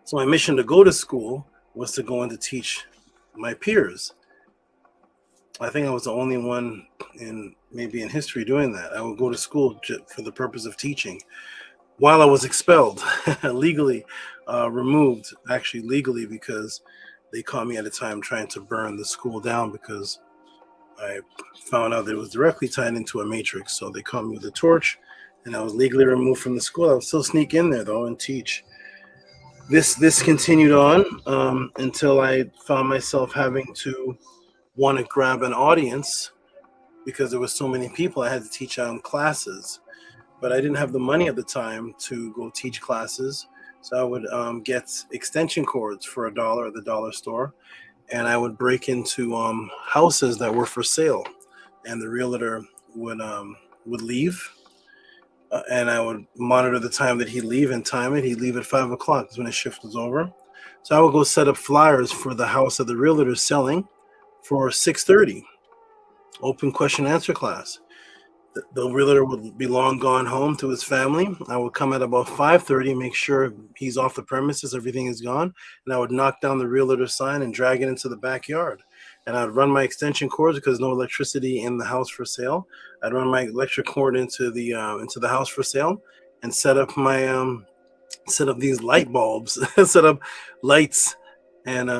So my mission to go to school was to go in to teach my peers. I think I was the only one in history doing that. I would go to school for the purpose of teaching while I was expelled, legally removed, actually legally, because they caught me at a time trying to burn the school down because I found out that it was directly tied into a matrix. So they caught me with a torch, and I was legally removed from the school. I would still sneak in there though and teach. This continued on until I found myself having to want to grab an audience because there were so many people. I had to teach classes, but I didn't have the money at the time to go teach classes. So I would get extension cords for $1 at the dollar store, and I would break into houses that were for sale, and the realtor would leave, and I would monitor the time that he'd leave and time it. He'd leave at 5 o'clock. That's when his shift was over. So I would go set up flyers for the house that the realtor is selling for 6:30, open question and answer class. The realtor would be long gone home to his family. I would come at about 5:30, make sure he's off the premises, everything is gone, and I would knock down the realtor sign and drag it into the backyard. and I'd run my extension cords because no electricity in the house for sale. I'd run my electric cord into the house for sale, and set up these light bulbs, set up lights, and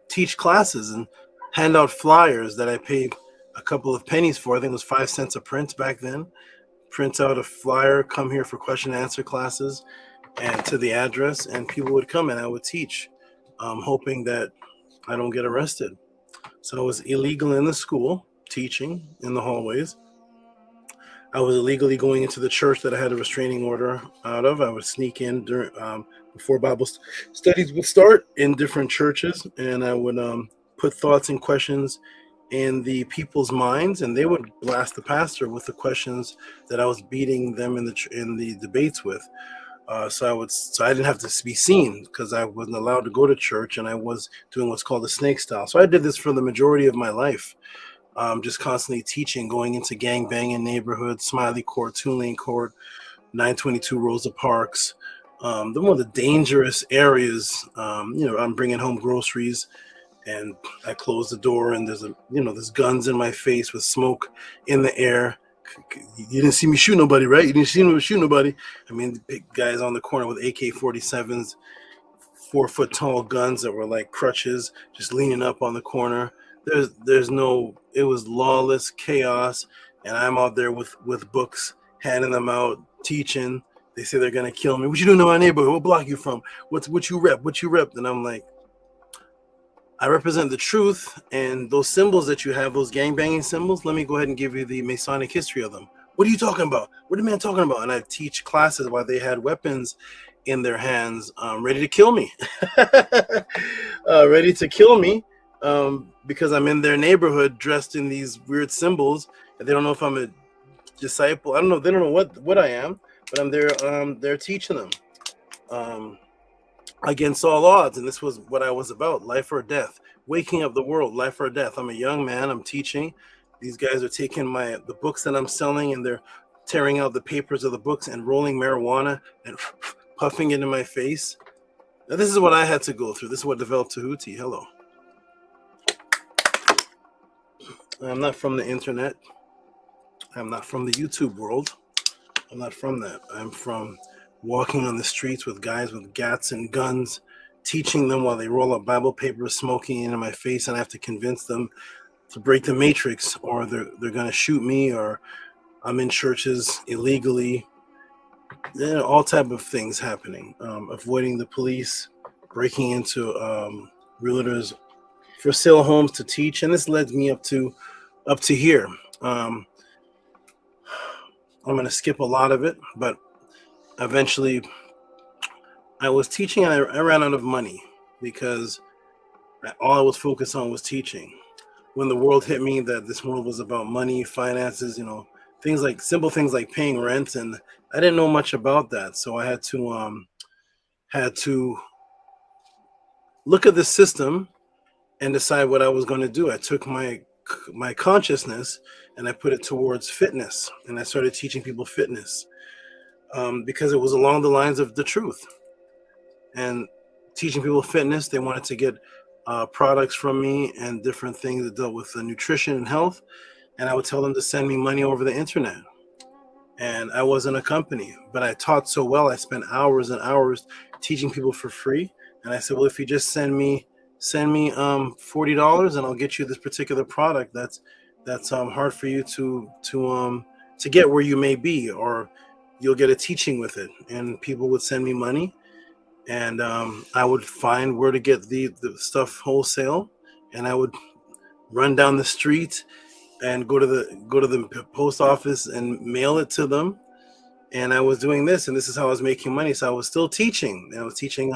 teach classes and hand out flyers that I paid a couple of pennies for. I think it was 5 cents a print back then. Print out a flyer, come here for question and answer classes, and to the address, and people would come and I would teach, hoping that I don't get arrested. So I was illegal in the school, teaching in the hallways. I was illegally going into the church that I had a restraining order out of. I would sneak in during before Bible studies would start in different churches, and I would put thoughts and questions in the people's minds, and they would blast the pastor with the questions that I was beating them in the debates with. So I didn't have to be seen because I wasn't allowed to go to church, and I was doing what's called the snake style. So I did this for the majority of my life, just constantly teaching, going into gang banging neighborhoods, Smiley Court, Toon Lane Court, 922 Rosa Parks, one of the dangerous areas. I'm bringing home groceries, and I close the door, and there's guns in my face with smoke in the air. You didn't see me shoot nobody, right? You didn't see me shoot nobody. I mean, the big guys on the corner with AK-47s, 4-foot tall guns that were like crutches, just leaning up on the corner. It was lawless chaos, and I'm out there with books, handing them out, teaching. They say they're gonna kill me. What you doing in my neighborhood? What block you from? What you rep? What you rep? And I'm like, I represent the truth, and those symbols that you have, those gangbanging symbols, let me go ahead and give you the Masonic history of them. What are you talking about? What are the man talking about? And I teach classes while they had weapons in their hands, ready to kill me. Ready to kill me, because I'm in their neighborhood dressed in these weird symbols, and they don't know if I'm a disciple. I don't know. They don't know what I am, but I'm there teaching them. Against all odds, and this was what I was about: life or death, waking up the world, life or death. I'm a young man, I'm teaching. These guys are taking the books that I'm selling, and they're tearing out the papers of the books and rolling marijuana and puffing it in my face. Now, this is what I had to go through. This is what developed Tehuti. Hello. I'm not from the internet. I'm not from the YouTube world. I'm not from that. I'm from walking on the streets with guys with gats and guns, teaching them while they roll up Bible papers, smoking into my face, and I have to convince them to break the matrix, or they're going to shoot me, or I'm in churches illegally. All type of things happening. Avoiding the police, breaking into realtors for sale homes to teach, and this led me up to here. I'm going to skip a lot of it, but eventually I was teaching, and I ran out of money because all I was focused on was teaching. When the world hit me that this world was about money, finances, simple things like paying rent, and I didn't know much about that. So I had to look at the system and decide what I was going to do. I took my consciousness and I put it towards fitness, and I started teaching people fitness. Because it was along the lines of the truth, and teaching people fitness. They wanted to get products from me and different things that dealt with nutrition and health, and I would tell them to send me money over the internet. And I wasn't a company, but I taught so well. I spent hours and hours teaching people for free, and I said, well, if you just send me $40, and I'll get you this particular product that's hard for you to get where you may be, or you'll get a teaching with it. And people would send me money, and I would find where to get the stuff wholesale, and I would run down the street and go to the post office and mail it to them. And I was doing this, and this is how I was making money. So I was still teaching, and I was teaching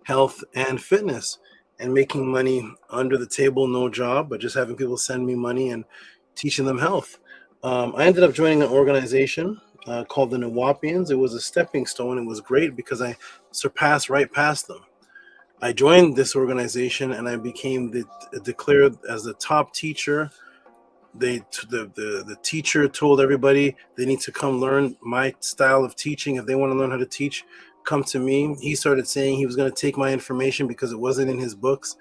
health and fitness, and making money under the table, no job, but just having people send me money and teaching them health. I ended up joining an organization called the Nawapians. It was a stepping stone. It was great because I surpassed right past them. I joined this organization, and I became declared as the top teacher. The teacher told everybody they need to come learn my style of teaching. If they want to learn how to teach, come to me. He started saying he was going to take my information because it wasn't in his books.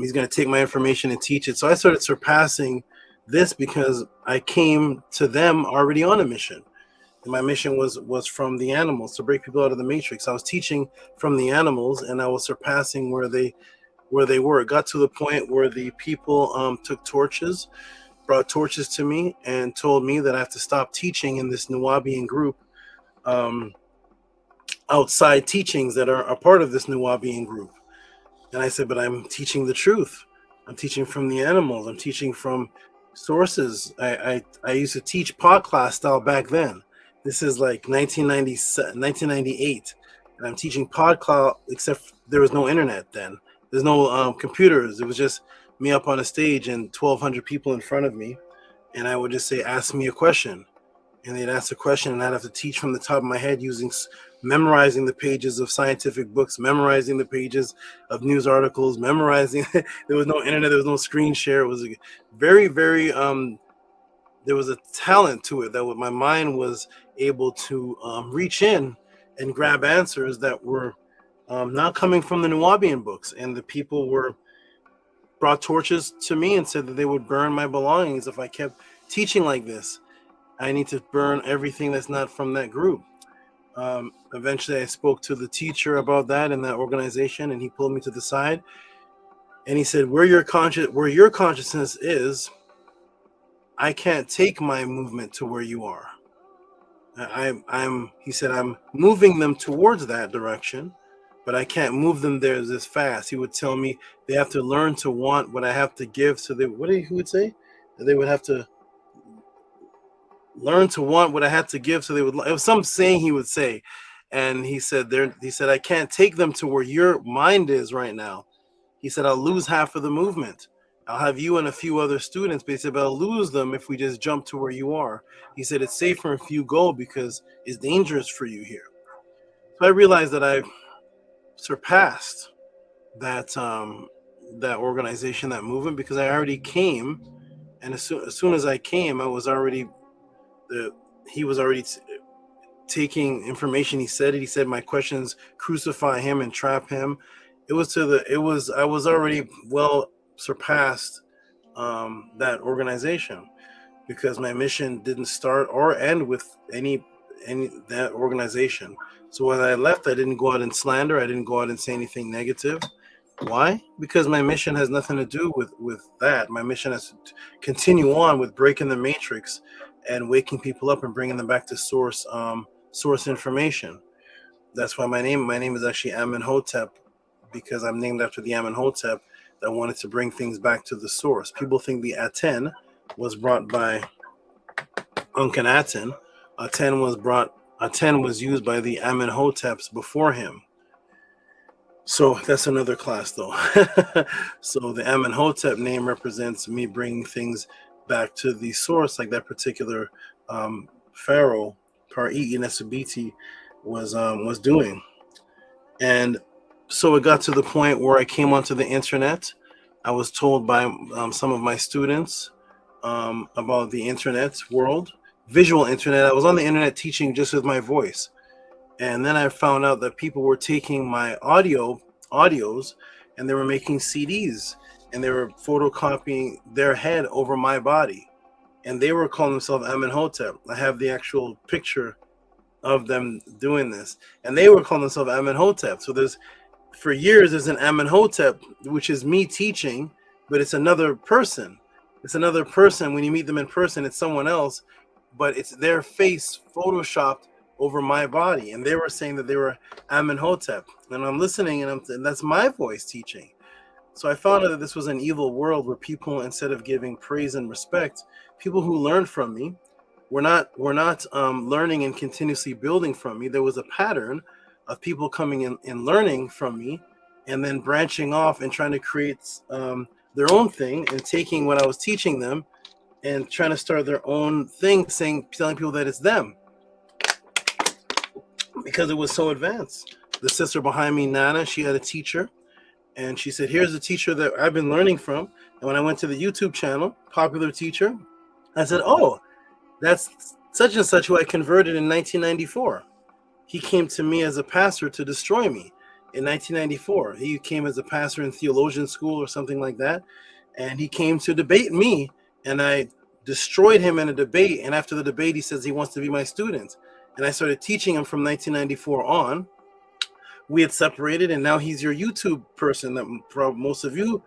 He's going to take my information and teach it. So I started surpassing this because I came to them already on a mission. And my mission was from the animals, to break people out of the matrix. I was teaching from the animals, and I was surpassing where they were. It got to the point where the people took torches, brought torches to me, and told me that I have to stop teaching in this Nuwabian group, outside teachings that are a part of this Nuwabian group. And I said, but I'm teaching the truth. I'm teaching from the animals. I'm teaching from sources. I used to teach pod class style back then. This is like 1998. And I'm teaching pod class, except there was no internet then. There's no computers. It was just me up on a stage and 1,200 people in front of me. And I would just say, ask me a question. And they'd ask a question, and I'd have to teach from the top of my head memorizing the pages of scientific books, memorizing the pages of news articles, memorizing. There was no internet, there was no screen share. It was a very, very, there was a talent to it that my mind was able to reach in and grab answers that were not coming from the Nuwabian books. And the people brought torches to me and said that they would burn my belongings if I kept teaching like this. I need to burn everything that's not from that group. Eventually, I spoke to the teacher about that in that organization, and he pulled me to the side, and he said, where your consciousness is, I can't take my movement to where you are. He said, I'm moving them towards that direction, but I can't move them there this fast. He would tell me they have to learn to want what I have to give. So he would say? They would have to learn to want what I had to give. So it was some saying he would say. And he said, I can't take them to where your mind is right now. He said, I'll lose half of the movement. I'll have you and a few other students, but he said, but I'll lose them if we just jump to where you are. He said, it's safer if you go because it's dangerous for you here. So I realized that I surpassed that organization, that movement, because I already came. And as soon as I came, I was already he was already taking information. He said my questions crucify him and trap him. I was already well surpassed that organization, because my mission didn't start or end with any that organization. So when I left, I didn't go out and slander. I didn't go out and say anything negative. Why? Because my mission has nothing to do with that. My mission has to continue on with breaking the matrix and waking people up and bringing them back to source information. That's why my name is actually Amenhotep, because I'm named after the Amenhotep that wanted to bring things back to the source. People think the Aten was brought by Akhenaten. Aten was used by the Amenhoteps before him. So that's another class, though. So the Amenhotep name represents me bringing things back to the source, like that particular pharaoh, Par-e Nesubiti, was doing. And so it got to the point where I came onto the internet. I was told by some of my students about the internet world, visual internet. I was on the internet teaching just with my voice. And then I found out that people were taking my audios and they were making CDs, and they were photocopying their head over my body. And they were calling themselves Amenhotep. I have the actual picture of them doing this. And they were calling themselves Amenhotep. So for years, there's an Amenhotep, which is me teaching, but it's another person. It's another person. When you meet them in person, it's someone else, but it's their face photoshopped over my body. And they were saying that they were Amenhotep. And I'm listening, and that's my voice teaching. So I found out that this was an evil world where people, instead of giving praise and respect, people who learned from me were not learning and continuously building from me. There was a pattern of people coming in and learning from me, and then branching off and trying to create their own thing, and taking what I was teaching them and trying to start their own thing, telling people that it's them, because it was so advanced. The sister behind me, Nana, she had a teacher, and she said, here's the teacher that I've been learning from. And when I went to the YouTube channel, Popular Teacher, I said, oh, that's such and such who I converted in 1994. He came to me as a pastor to destroy me. in 1994. He came as a pastor in theologian school or something like that, and he came to debate me, and I destroyed him in a debate. And after the debate, he says he wants to be my student, and I started teaching him from 1994 on. We had separated, and now he's your YouTube person that most of you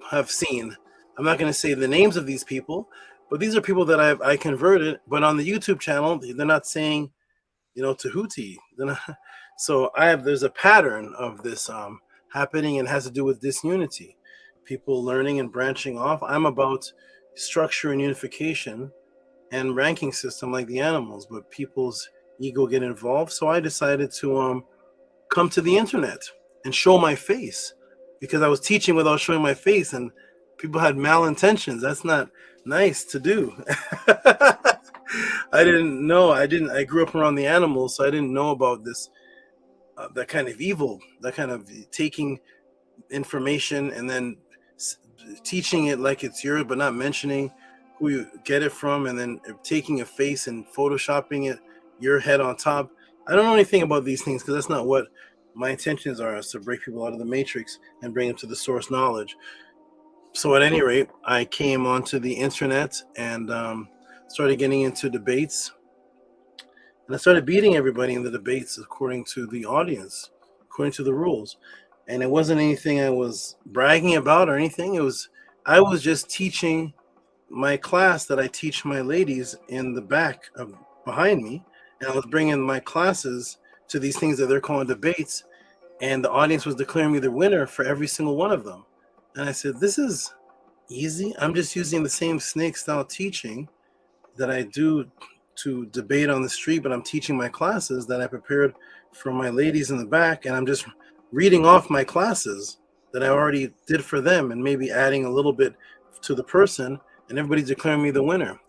have seen. I'm not going to say the names of these people, but these are people that I converted. But on the YouTube channel, they're not saying, Tehuti. So there's a pattern of this happening, and has to do with disunity, people learning and branching off. I'm about structure and unification and ranking system like the animals, but people's ego get involved. So I decided to come to the internet and show my face, because I was teaching without showing my face, and people had malintentions. That's not nice to do. I didn't know. I grew up around the animals, so I didn't know about this, that kind of evil, that kind of taking information and then teaching it like it's yours, but not mentioning who you get it from, and then taking a face and photoshopping it, your head on top. I don't know anything about these things, because that's not what my intentions are, is to break people out of the matrix and bring them to the source knowledge. So at any rate, I came onto the internet and started getting into debates, and I started beating everybody in the debates according to the audience, according to the rules. And it wasn't anything I was bragging about or anything. I was just teaching my class that I teach my ladies in the back of behind me, and I was bringing my classes to these things that they're calling debates, and the audience was declaring me the winner for every single one of them. And I said, this is easy. I'm just using the same snake style teaching that I do to debate on the street, but I'm teaching my classes that I prepared for my ladies in the back, and I'm just reading off my classes that I already did for them, and maybe adding a little bit to the person, and everybody's declaring me the winner.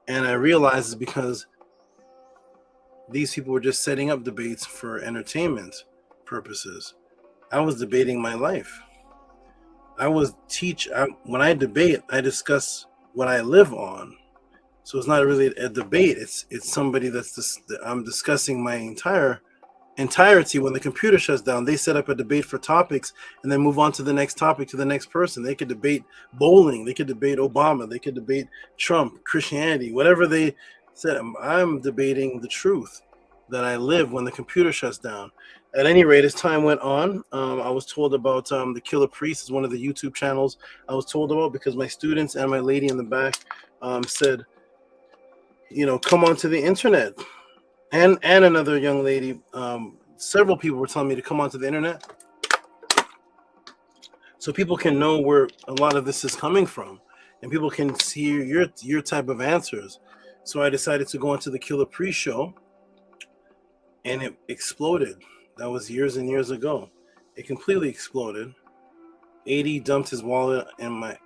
And I realized it's because these people were just setting up debates for entertainment purposes. I was debating my life. When I debate, I discuss what I live on. So it's not really a debate. It's somebody I'm discussing my entirety. When the computer shuts down, they set up a debate for topics and then move on to the next topic, to the next person. They could debate bowling, they could debate Obama, they could debate Trump, Christianity, whatever they said. I'm debating the truth that I live when the computer shuts down. At any rate, as time went on, I was told about the Killer Priest is one of the YouTube channels I was told about, because my students and my lady in the back said, come onto the internet. And another young lady, several people were telling me to come onto the internet so people can know where a lot of this is coming from, and people can see your type of answers. So I decided to go onto the Killer Priest show, and it exploded. That was years and years ago. It completely exploded. 80 dumped his wallet in my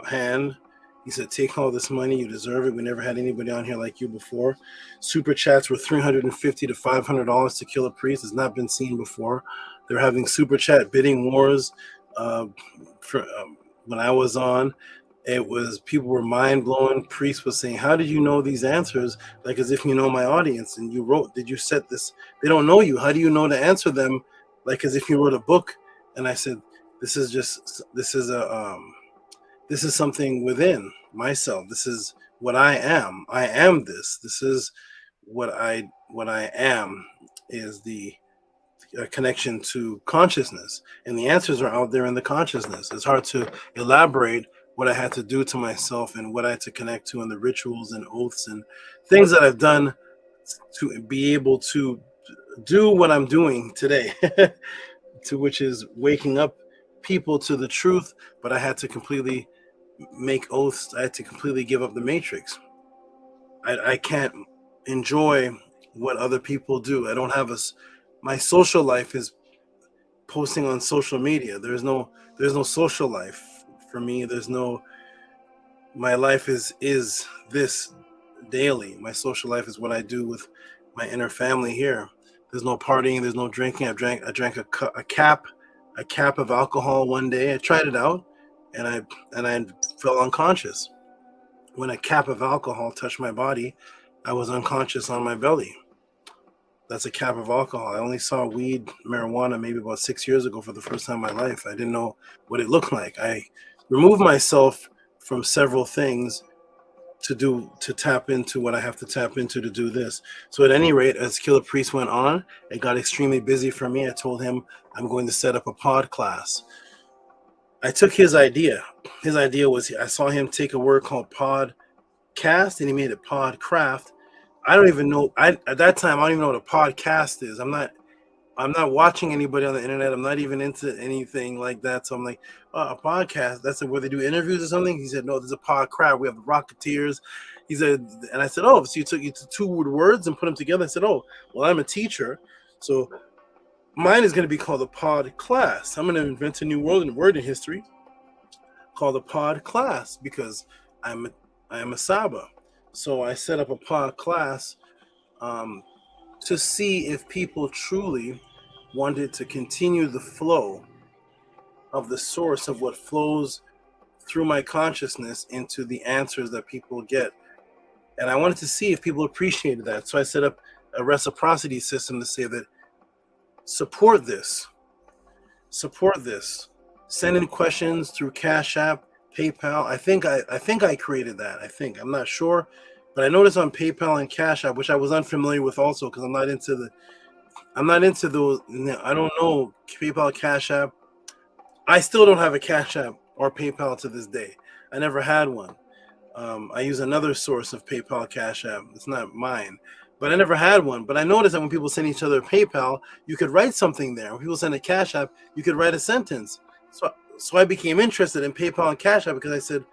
hand. He said, take all this money, you deserve it. We never had anybody on here like you before. Super chats were $350 to $500 to Kill a Priest. It's not been seen before. They're having super chat bidding wars. When I was on, people were mind blowing. Priest was saying, how did you know these answers? Like as if you know my audience and did you set this? They don't know you. How do you know to answer them? Like as if you wrote a book. And I said, this is something within myself. This is what I am. I am this. This is what I am, is the connection to consciousness. And the answers are out there in the consciousness. It's hard to elaborate what I had to do to myself and what I had to connect to, and the rituals and oaths and things that I've done to be able to do what I'm doing today, which is waking up people to the truth. But I had to completely make oaths. I had to completely give up the matrix. I can't enjoy what other people do. I don't have my social life is posting on social media. There's no social life for me. My life is this daily. My social life is what I do with my inner family here. There's no partying, there's no drinking. I drank a cap of alcohol one day. I tried it out, and I fell unconscious. When a cap of alcohol touched my body, I was unconscious on my belly. that's a cap of alcohol. I only saw weed, marijuana maybe about 6 years ago for the first time in my life. I didn't know what it looked like. I removed myself from several things to tap into what I have to tap into to do this. So at any rate, as Killer Priest went on, it got extremely busy for me. I told him I'm going to set up a pod class. I took his idea. His idea was, I saw him take a word called podcast and he made it podcraft. I don't even know. At that time, I don't even know what a podcast is. I'm not watching anybody on the internet. I'm not even into anything like that. So I'm like, oh, a podcast. That's where they do interviews or something. He said, no, there's a podcraft. We have the Rocketeers. He said, and I said, oh, so you took two words and put them together. I said, oh, well, I'm a teacher, so mine is going to be called a pod class. I'm going to invent a new word in history called a pod class because I am a Saba. So I set up a pod class to see if people truly wanted to continue the flow of the source of what flows through my consciousness into the answers that people get. And I wanted to see if people appreciated that. So I set up a reciprocity system to say that support this, send in questions through Cash App, PayPal. I think I created that. I'm not sure, but I noticed on PayPal and Cash App, which I was unfamiliar with also because I'm not into those. I don't know PayPal, Cash App. I still don't have a Cash App or PayPal to this day. I never had one. I use another source of PayPal, Cash App. It's not mine, but I never had one. But I noticed that when people send each other PayPal, you could write something there. When people send a Cash App, you could write a sentence. So I became interested in PayPal and Cash App because I said,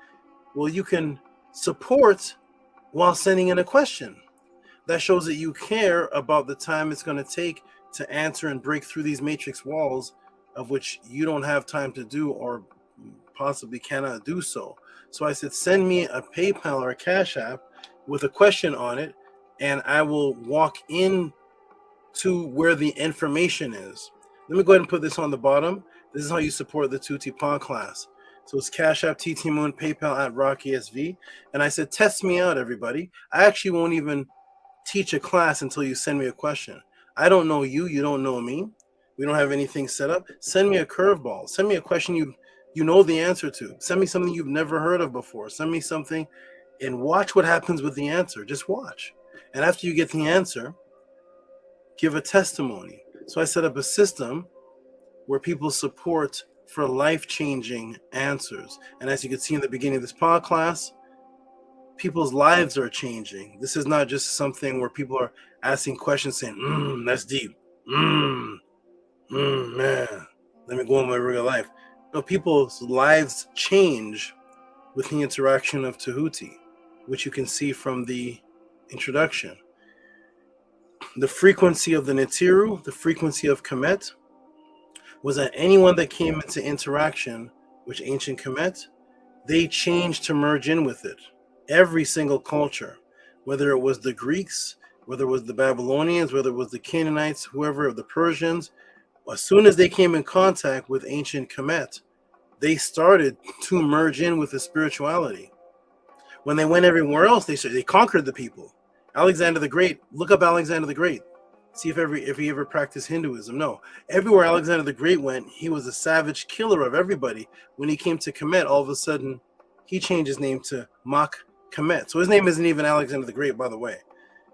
well, you can support while sending in a question. That shows that you care about the time it's going to take to answer and break through these matrix walls of which you don't have time to do or possibly cannot do so. So I said, send me a PayPal or a Cash App with a question on it, and I will walk in to where the information is. Let me go ahead and put this on the bottom. This is how you support the Tehuti Pod class. So it's Cash App, TT Moon, PayPal at RockESV. And I said, test me out, everybody. I actually won't even teach a class until you send me a question. I don't know you. You don't know me. We don't have anything set up. Send me a curveball. Send me a question you know the answer to. Send me something you've never heard of before. Send me something and watch what happens with the answer. Just watch. And after you get the answer, give a testimony. So I set up a system where people support for life-changing answers. And as you can see in the beginning of this pod class, people's lives are changing. This is not just something where people are asking questions saying, that's deep. Man, let me go on my real life. No, people's lives change with the interaction of Tehuti, which you can see from the introduction. The frequency of the Netiru, the frequency of Kemet, was that anyone that came into interaction with ancient Kemet, they changed to merge in with it. Every single culture, whether it was the Greeks, whether it was the Babylonians, whether it was the Canaanites, whoever, the Persians, as soon as they came in contact with ancient Kemet, they started to merge in with the spirituality. When they went everywhere else, they conquered the people. Alexander the Great, look up Alexander the Great. See if he ever practiced Hinduism. No. Everywhere Alexander the Great went, he was a savage killer of everybody. When he came to Kemet, all of a sudden, he changed his name to Mak Kemet. So his name isn't even Alexander the Great, by the way.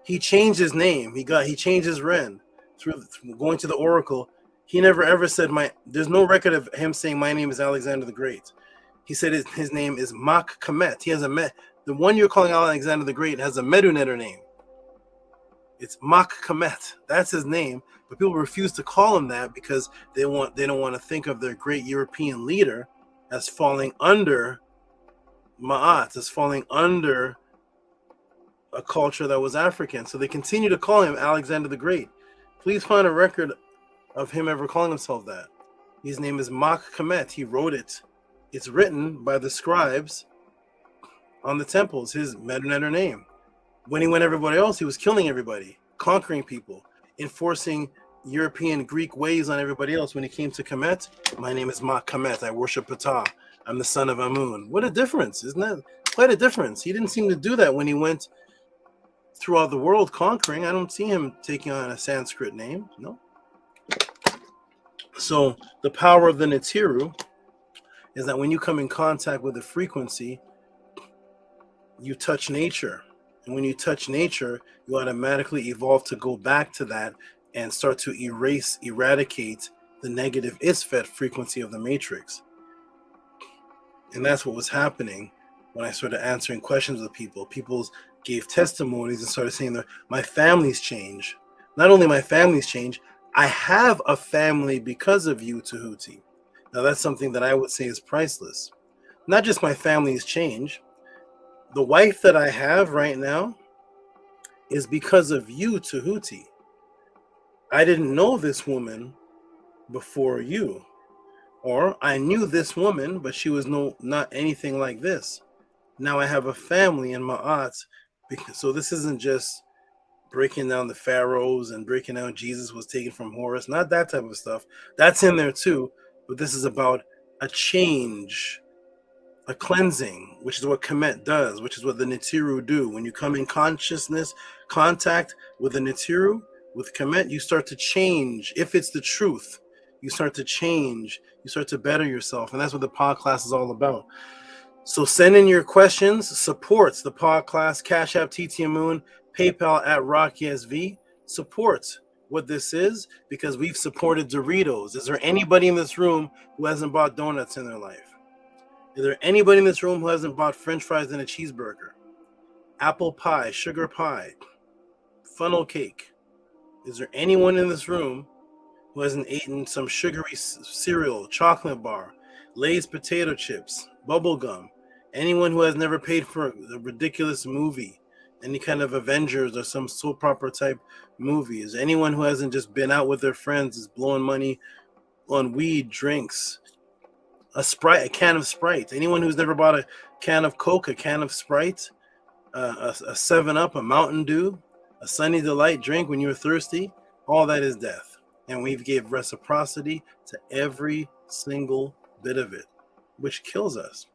He changed his name. He changed his Ren through going to the Oracle. He never ever said there's no record of him saying my name is Alexander the Great. He said his name is Mak Kemet. He has the one you're calling Alexander the Great has a Medunetter name. It's Mak Kemet. That's his name, but people refuse to call him that because they don't want to think of their great European leader as falling under Ma'at, as falling under a culture that was African. So they continue to call him Alexander the Great. Please find a record of him ever calling himself that. His name is Mak Kemet. He wrote it. It's written by the scribes on the temples, his Medunetter name. When he went everybody else, he was killing everybody, conquering people, enforcing European Greek ways on everybody else. When he came to Kemet, my name is Mak Kemet. I worship Ptah. I'm the son of Amun. What a difference. Isn't that quite a difference? He didn't seem to do that when he went throughout the world conquering. I don't see him taking on a Sanskrit name. No. So the power of the Nitiru is that when you come in contact with the frequency, you touch nature. And when you touch nature, you automatically evolve to go back to that and start to eradicate the negative ISFET frequency of the matrix. And that's what was happening when I started answering questions with people. People gave testimonies and started saying that my family's changed. Not only my family's changed, I have a family because of you, Tehuti. Now that's something that I would say is priceless. Not just my family's changed. The wife that I have right now is because of you, Tehuti. I didn't know this woman before you. Or I knew this woman, but she was not anything like this. Now I have a family in Ma'at. So this isn't just breaking down the pharaohs and breaking down Jesus was taken from Horus. Not that type of stuff. That's in there too. But this is about a change, a cleansing, which is what Kemet does, which is what the Nitiru do. When you come in contact with the Nitiru, with Kemet, you start to change. If it's the truth, you start to change. You start to better yourself. And that's what the pod class is all about. So send in your questions, supports the pod class, Cash App, TT Moon, PayPal at RockySV. Supports what this is because we've supported Doritos. Is there anybody in this room who hasn't bought donuts in their life? Is there anybody in this room who hasn't bought French fries and a cheeseburger? Apple pie, sugar pie, funnel cake. Is there anyone in this room who hasn't eaten some sugary cereal, chocolate bar, Lay's potato chips, bubble gum? Anyone who has never paid for a ridiculous movie, any kind of Avengers or some soap opera type movies? Anyone who hasn't just been out with their friends, is blowing money on weed, drinks, a can of Sprite? Anyone who's never bought a can of Coke, a can of Sprite, a 7-Up, a Mountain Dew, a Sunny Delight drink when you're thirsty? All that is death. And we've gave reciprocity to every single bit of it, which kills us.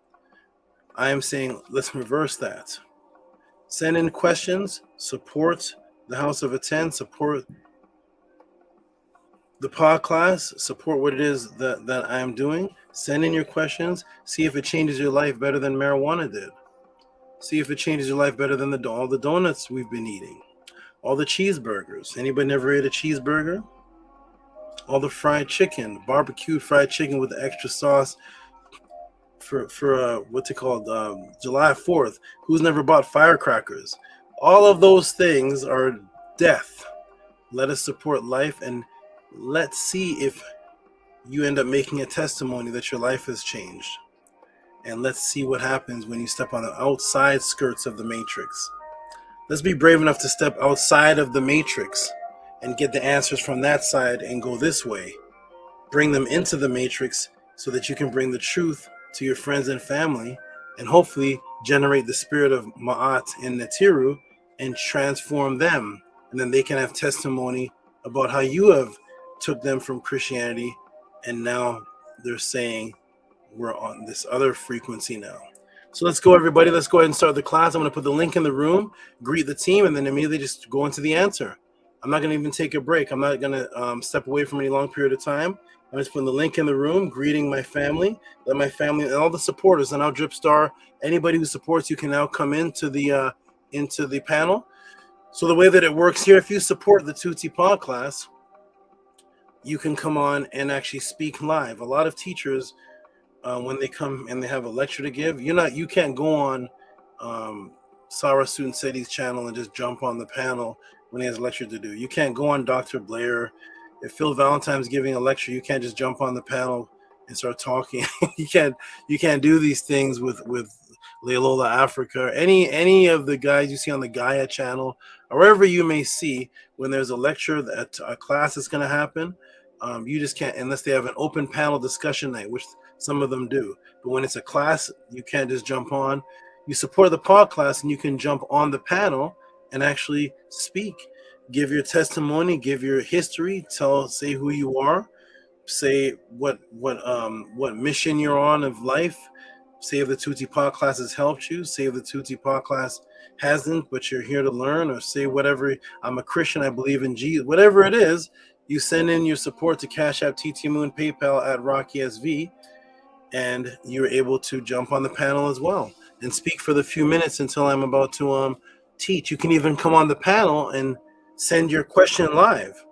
I am saying let's reverse that. Send in questions, support the House of Attend, support the pod class, support what it is that I am doing. Send in your questions. See if it changes your life better than marijuana did. See if it changes your life better than all the donuts we've been eating. All the cheeseburgers. Anybody never ate a cheeseburger? All the fried chicken, barbecued fried chicken with the extra sauce for what's it called, July 4th. Who's never bought firecrackers? All of those things are death. Let us support life, and let's see if you end up making a testimony that your life has changed. And let's see what happens when you step on the outside skirts of the matrix. Let's be brave enough to step outside of the matrix and get the answers from that side and go this way. Bring them into the matrix so that you can bring the truth to your friends and family, and hopefully generate the spirit of Ma'at and Nitiru and transform them. And then they can have testimony about how you have took them from Christianity, and now they're saying we're on this other frequency now. So let's go, everybody. Let's go ahead and start the class. I'm going to put the link in the room, greet the team, and then immediately just go into the answer. I'm not going to even take a break. I'm not going to step away from any long period of time. I'm just putting the link in the room, greeting my family, let my family and all the supporters. And now Dripstar, anybody who supports you can now come into the panel. So the way that it works here, if you support the Tutti Pod class, you can come on and actually speak live. A lot of teachers, when they come and they have a lecture to give, you can't go on Sarah Student Seti's channel and just jump on the panel when he has a lecture to do. You can't go on Dr. Blair. If Phil Valentine's giving a lecture, you can't just jump on the panel and start talking. you can't do these things with Leilola Africa, any of the guys you see on the Gaia channel, or wherever you may see when there's a lecture, that a class is going to happen. You just can't, unless they have an open panel discussion night, which some of them do. But when it's a class, you can't just jump on. You support the pod class and you can jump on the panel and actually speak, give your testimony, give your history, say who you are, say what mission you're on of life, Say if the Tehuti Pod class has helped you. Say if the Tehuti Pod class hasn't, but you're here to learn. Or say whatever, I'm a Christian, I believe in Jesus. Whatever it is, you send in your support to Cash App, TT Moon, PayPal at Rocky SV, and you're able to jump on the panel as well and speak for the few minutes until I'm about to teach. You can even come on the panel and send your question live.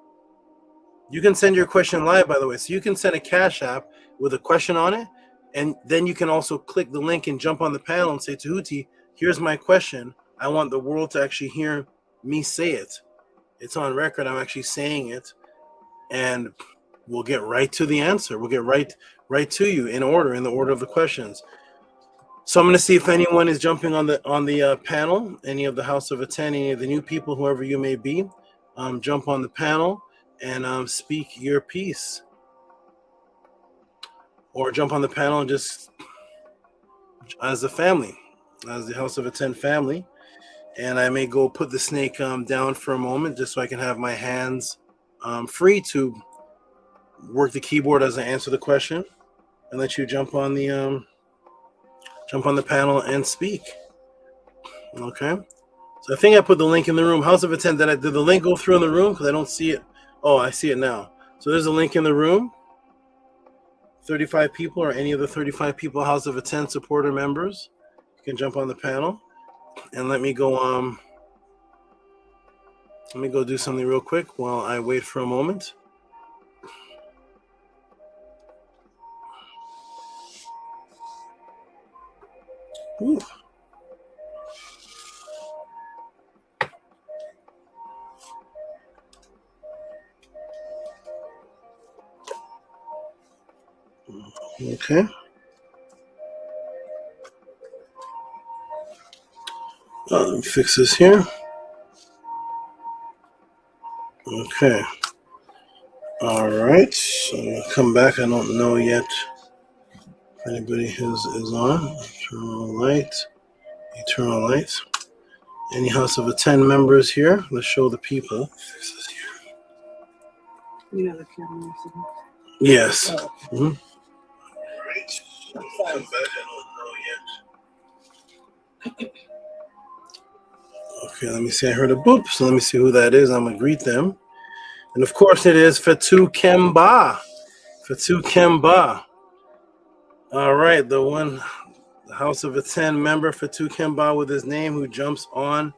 You can send your question live, by the way. So you can send a Cash App with a question on it, and then you can also click the link and jump on the panel and say, Tehuti, here's my question. I want the world to actually hear me say it. It's on record. I'm actually saying it, and we'll get right to the answer. We'll get right to you in the order of the questions. So I'm going to see if anyone is jumping on the panel, any of the House of Attend, any of the new people, whoever you may be, jump on the panel and speak your piece. Or jump on the panel and just as a family, as the House of Attend family. And I may go put the snake down for a moment just so I can have my hands free to work the keyboard as I answer the question and let you jump on the panel and speak. Okay. So I think I put the link in the room. House of Attend, did the link go through in the room? Because I don't see it. Oh, I see it now. So there's a link in the room. 35 people or any of the 35 people, House of Attend supporter members, you can jump on the panel. And let me go do something real quick while I wait for a moment. Ooh. Okay. Let me fix this here. Okay. All right. So I'm gonna come back. I don't know yet if anybody is on. Eternal light. Any House of Attend members here? Let's show the people. Fix this here. You know the camera. Yes. Oh. Mm-hmm. Right. Come back. I don't know yet. Okay, let me see. I heard a boop, so let me see who that is. I'm gonna greet them, and of course, it is Fatu Kemba. Fatu Kemba. All right, the House of Attend member Fatu Kemba with his name, who jumps on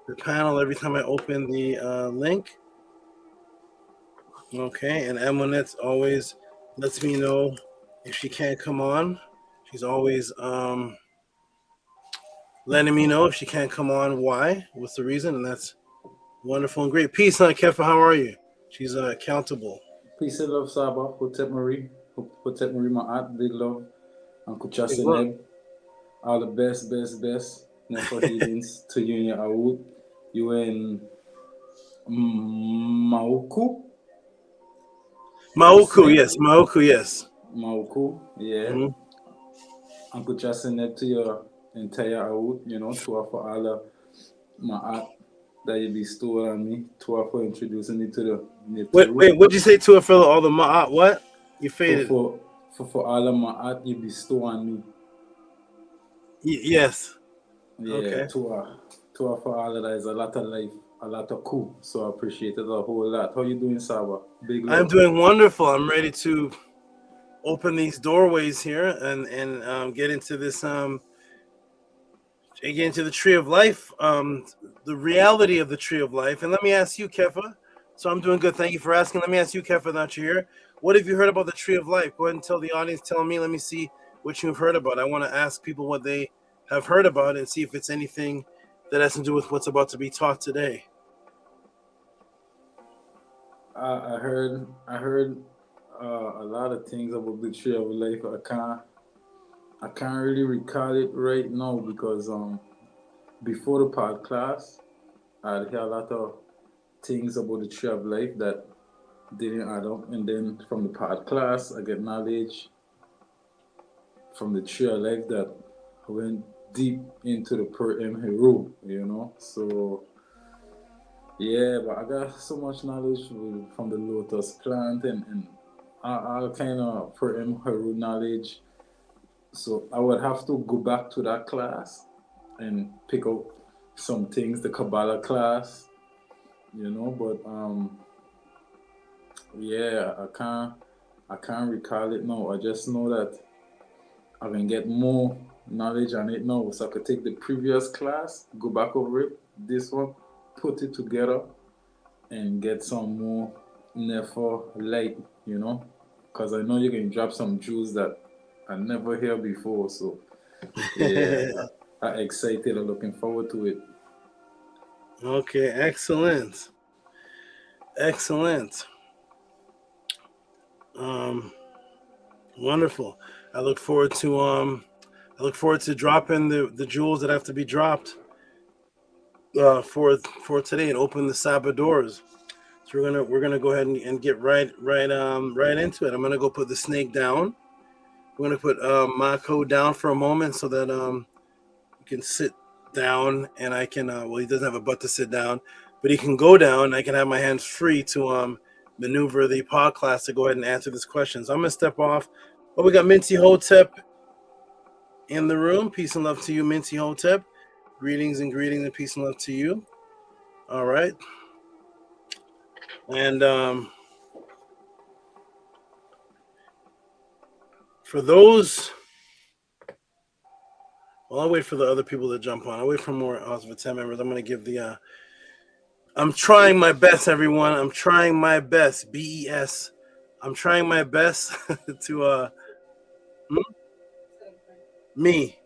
the panel every time I open the link. Okay, and Emonette always lets me know if she can't come on. She's always letting me know if she can't come on, why, what's the reason, and that's wonderful and great. Peace, Kefa, how are you? She's accountable. Peace and love, Saba. Protect Marie, my aunt, big love. And Kuchaseneg. All the best. Never healings to you and your Aoud. You in Mauku? Mauku, yes. Mauku, yeah. Mm-hmm. Uncle Justin, to your entire Aoud, to for all my art that you bestowed on me, for introducing me to the Wait, what'd you say to for all the art? What? You faded. For all of my art you bestow on me. Yes. Yeah, okay. To for all of that is a lot of life, a lot of cool. So I appreciate it a whole lot. How you doing, Saba? Big love. I'm doing wonderful. I'm ready to open these doorways here and get into this get into the tree of life, the reality of the tree of life. And let me ask you, Kefa. So I'm doing good. Thank you for asking. Let me ask you, Kefa, that you're here. What have you heard about the tree of life? Go ahead and tell the audience. Tell me. Let me see what you've heard about. I want to ask people what they have heard about and see if it's anything that has to do with what's about to be taught today. I heard a lot of things about the tree of life. I can't really recall it right now because before the pod class, I heard a lot of things about the tree of life that didn't add up, and then from the pod class, I get knowledge from the tree of life that went deep into the per Heru, So yeah, but I got so much knowledge from the lotus plant and all kind of per Heru knowledge. So I would have to go back to that class and pick up some things, the Kabbalah class, you know, but yeah, I can't recall it now. I just know that I can get more knowledge on it now. So I could take the previous class, go back over it, this one, put it together, and get some more never light, you know, because I know you can drop some jewels that I never hear before. So yeah, I'm excited. I'm looking forward to it. Okay, excellent. Excellent. Wonderful. I look forward to dropping the jewels that have to be dropped for today and open the Sabbath doors. So we're gonna go ahead and get right into it. I'm gonna go put the snake down. We're gonna put Mako down for a moment so that he can sit down, and I can well, he doesn't have a butt to sit down, but he can go down. I can have my hands free to maneuver the pod class to go ahead and answer this question. So I'm gonna step off. Oh, we got Minty Hotep in the room. Peace and love to you, Minty Hotep. Greetings and peace and love to you. All right. And for those, well, I'll wait for the other people to jump on. I'll wait for more House of 10 members. I'm going to give the, I'm trying my best, everyone. I'm trying my best, BES. I'm trying my best to, me.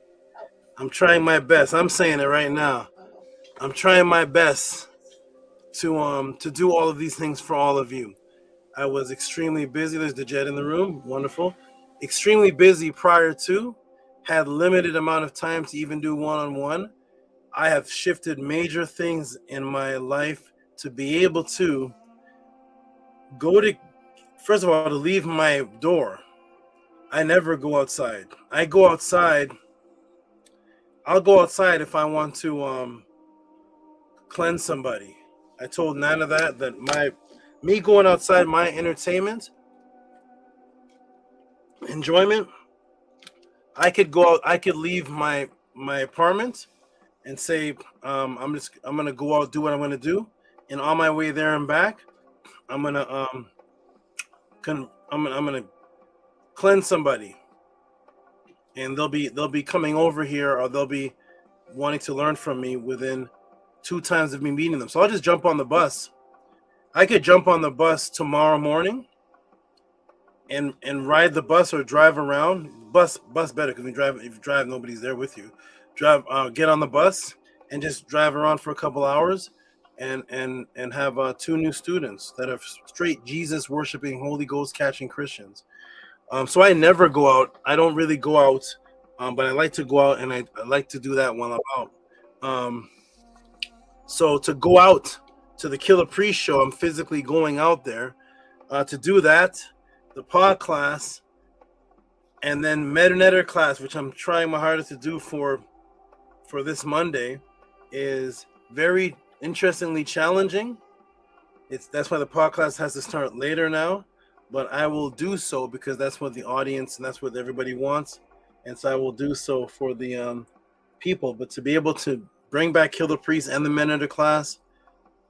I'm trying my best. I'm saying it right now. I'm trying my best to do all of these things for all of you. I was extremely busy. There's the Jet in the room. Wonderful. Extremely busy prior to. Had limited amount of time to even do one-on-one. I have shifted major things in my life to be able to go to, first of all, to leave my door. I never go outside. I go outside. I'll go outside if I want to cleanse somebody. I told Nana that me going outside, my entertainment, enjoyment, I could go out, I could leave my apartment and say, I'm gonna go out, do what I'm gonna do, and on my way there and back, I'm gonna cleanse somebody, and they'll be coming over here, or they'll be wanting to learn from me within 2 times of me meeting them. So I'll just jump on the bus. I could jump on the bus tomorrow morning and ride the bus or drive around. Bus better, because if you drive, nobody's there with you. Get on the bus and just drive around for a couple hours and have 2 new students that are straight Jesus worshiping, Holy Ghost catching Christians. So I never go out. I don't really go out, but I like to go out, and I like to do that while I'm out. So to go out to the Killer Priest show, I'm physically going out there to do that, the pod class, and then Metanetter class, which I'm trying my hardest to do for this Monday, is very interestingly challenging. That's why the pod class has to start later now, but I will do so because that's what the audience and that's what everybody wants, and so I will do so for the people. But to be able to bring back Kill the Priest and the Metanetter class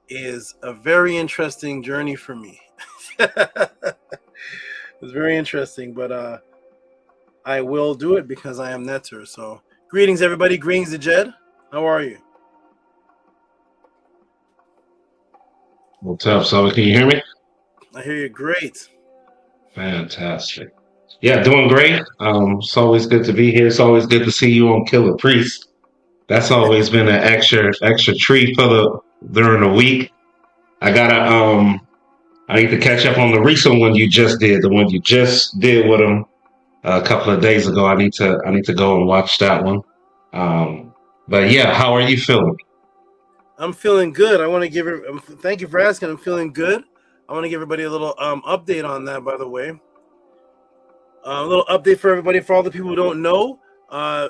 is a very interesting journey for me. It's very interesting, but I will do it because I am Netter. So greetings, everybody. Greetings to Jed. How are you? What's up, Saba? Can you hear me? I hear you great. Fantastic. Yeah, doing great. It's always good to be here. It's always good to see you on Killer Priest. That's always been an extra treat during the week. I need to catch up on the recent one you just did. The one you just did with him a couple of days ago. I need to go and watch that one. But yeah, how are you feeling? I'm feeling good. I want to give her. Thank you for asking. I'm feeling good. I want to give everybody a little update on that. By the way, a little update for everybody. For all the people who don't know, I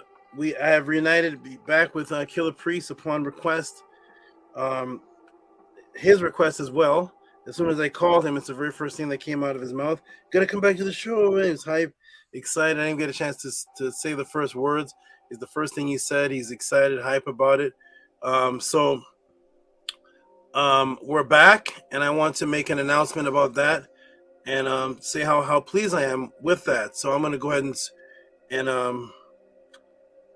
have reunited back with Killer Priest upon request. His request as well. As soon as I called him, it's the very first thing that came out of his mouth. Gotta come back to the show, man. It's hype. excited. I didn't get a chance to say the first words. Is the first thing he said. He's excited, hype about it. So we're back, and I want to make an announcement about that and say how pleased I am with that. So I'm going to go ahead and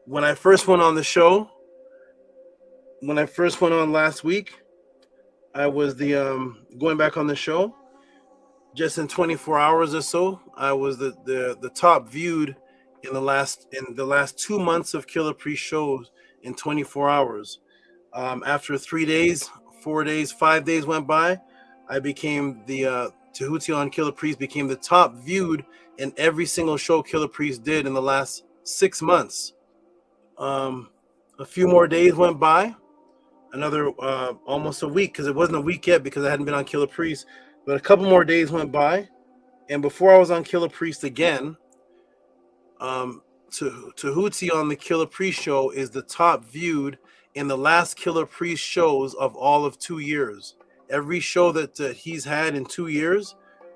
when I first went on the show, when I first went on last week, I was the going back on the show. Just in 24 hours or so, I was the top viewed in the last 2 months of Killer Priest shows in 24 hours. After 3 days, 4 days, 5 days went by, I became the Tehuti on Killer Priest became the top viewed in every single show Killer Priest did in the last 6 months. A few more days went by, another almost a week, because it wasn't a week yet because I hadn't been on Killer Priest, but a couple more days went by, and before I was on Killer Priest again, Tehuti on the Killer Priest show is the top viewed in the last Killer Priest shows of all of 2 years. Every show that he's had in 2 years,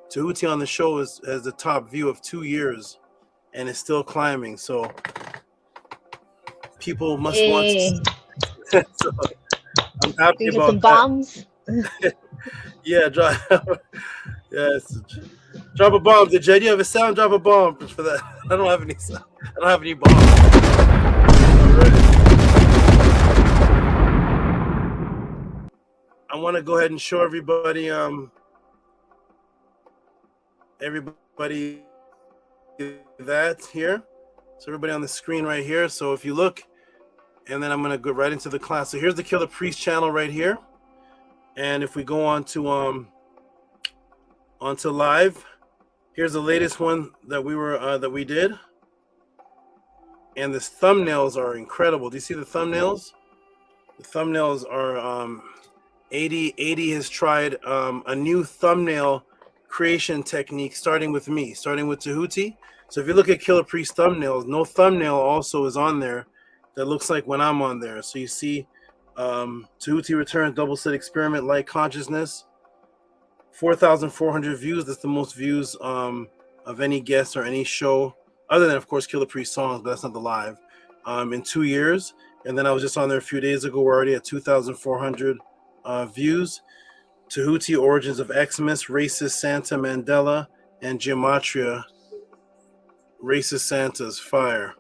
Tehuti on the show has the top view of 2 years, and it's still climbing. So people must want to. So I'm happy These about are some bombs. Yeah, drop a bomb. Did you have a sound? Drop a bomb for that. I don't have any sound. I don't have any bombs. All right. I want to go ahead and show everybody that here. So everybody on the screen right here. So if you look, and then I'm going to go right into the class. So here's the Killer Priest channel right here. And if we go on to onto live, here's the latest one that we did. And the thumbnails are incredible. Do you see the thumbnails? The thumbnails are 80 has tried a new thumbnail creation technique starting with me, starting with Tehuti. So if you look at Killer Priest thumbnails, no thumbnail also is on there that looks like when I'm on there. So you see Tehuti returns double slit experiment light consciousness, 4,400 views. That's the most views of any guest or any show, other than of course Killer Priest songs, but that's not the live, in 2 years. And then I was just on there a few days ago. We're already at 2,400 views. Tehuti Origins of Xmas, Racist Santa Mandela, and Gematria Racist Santa's Fire.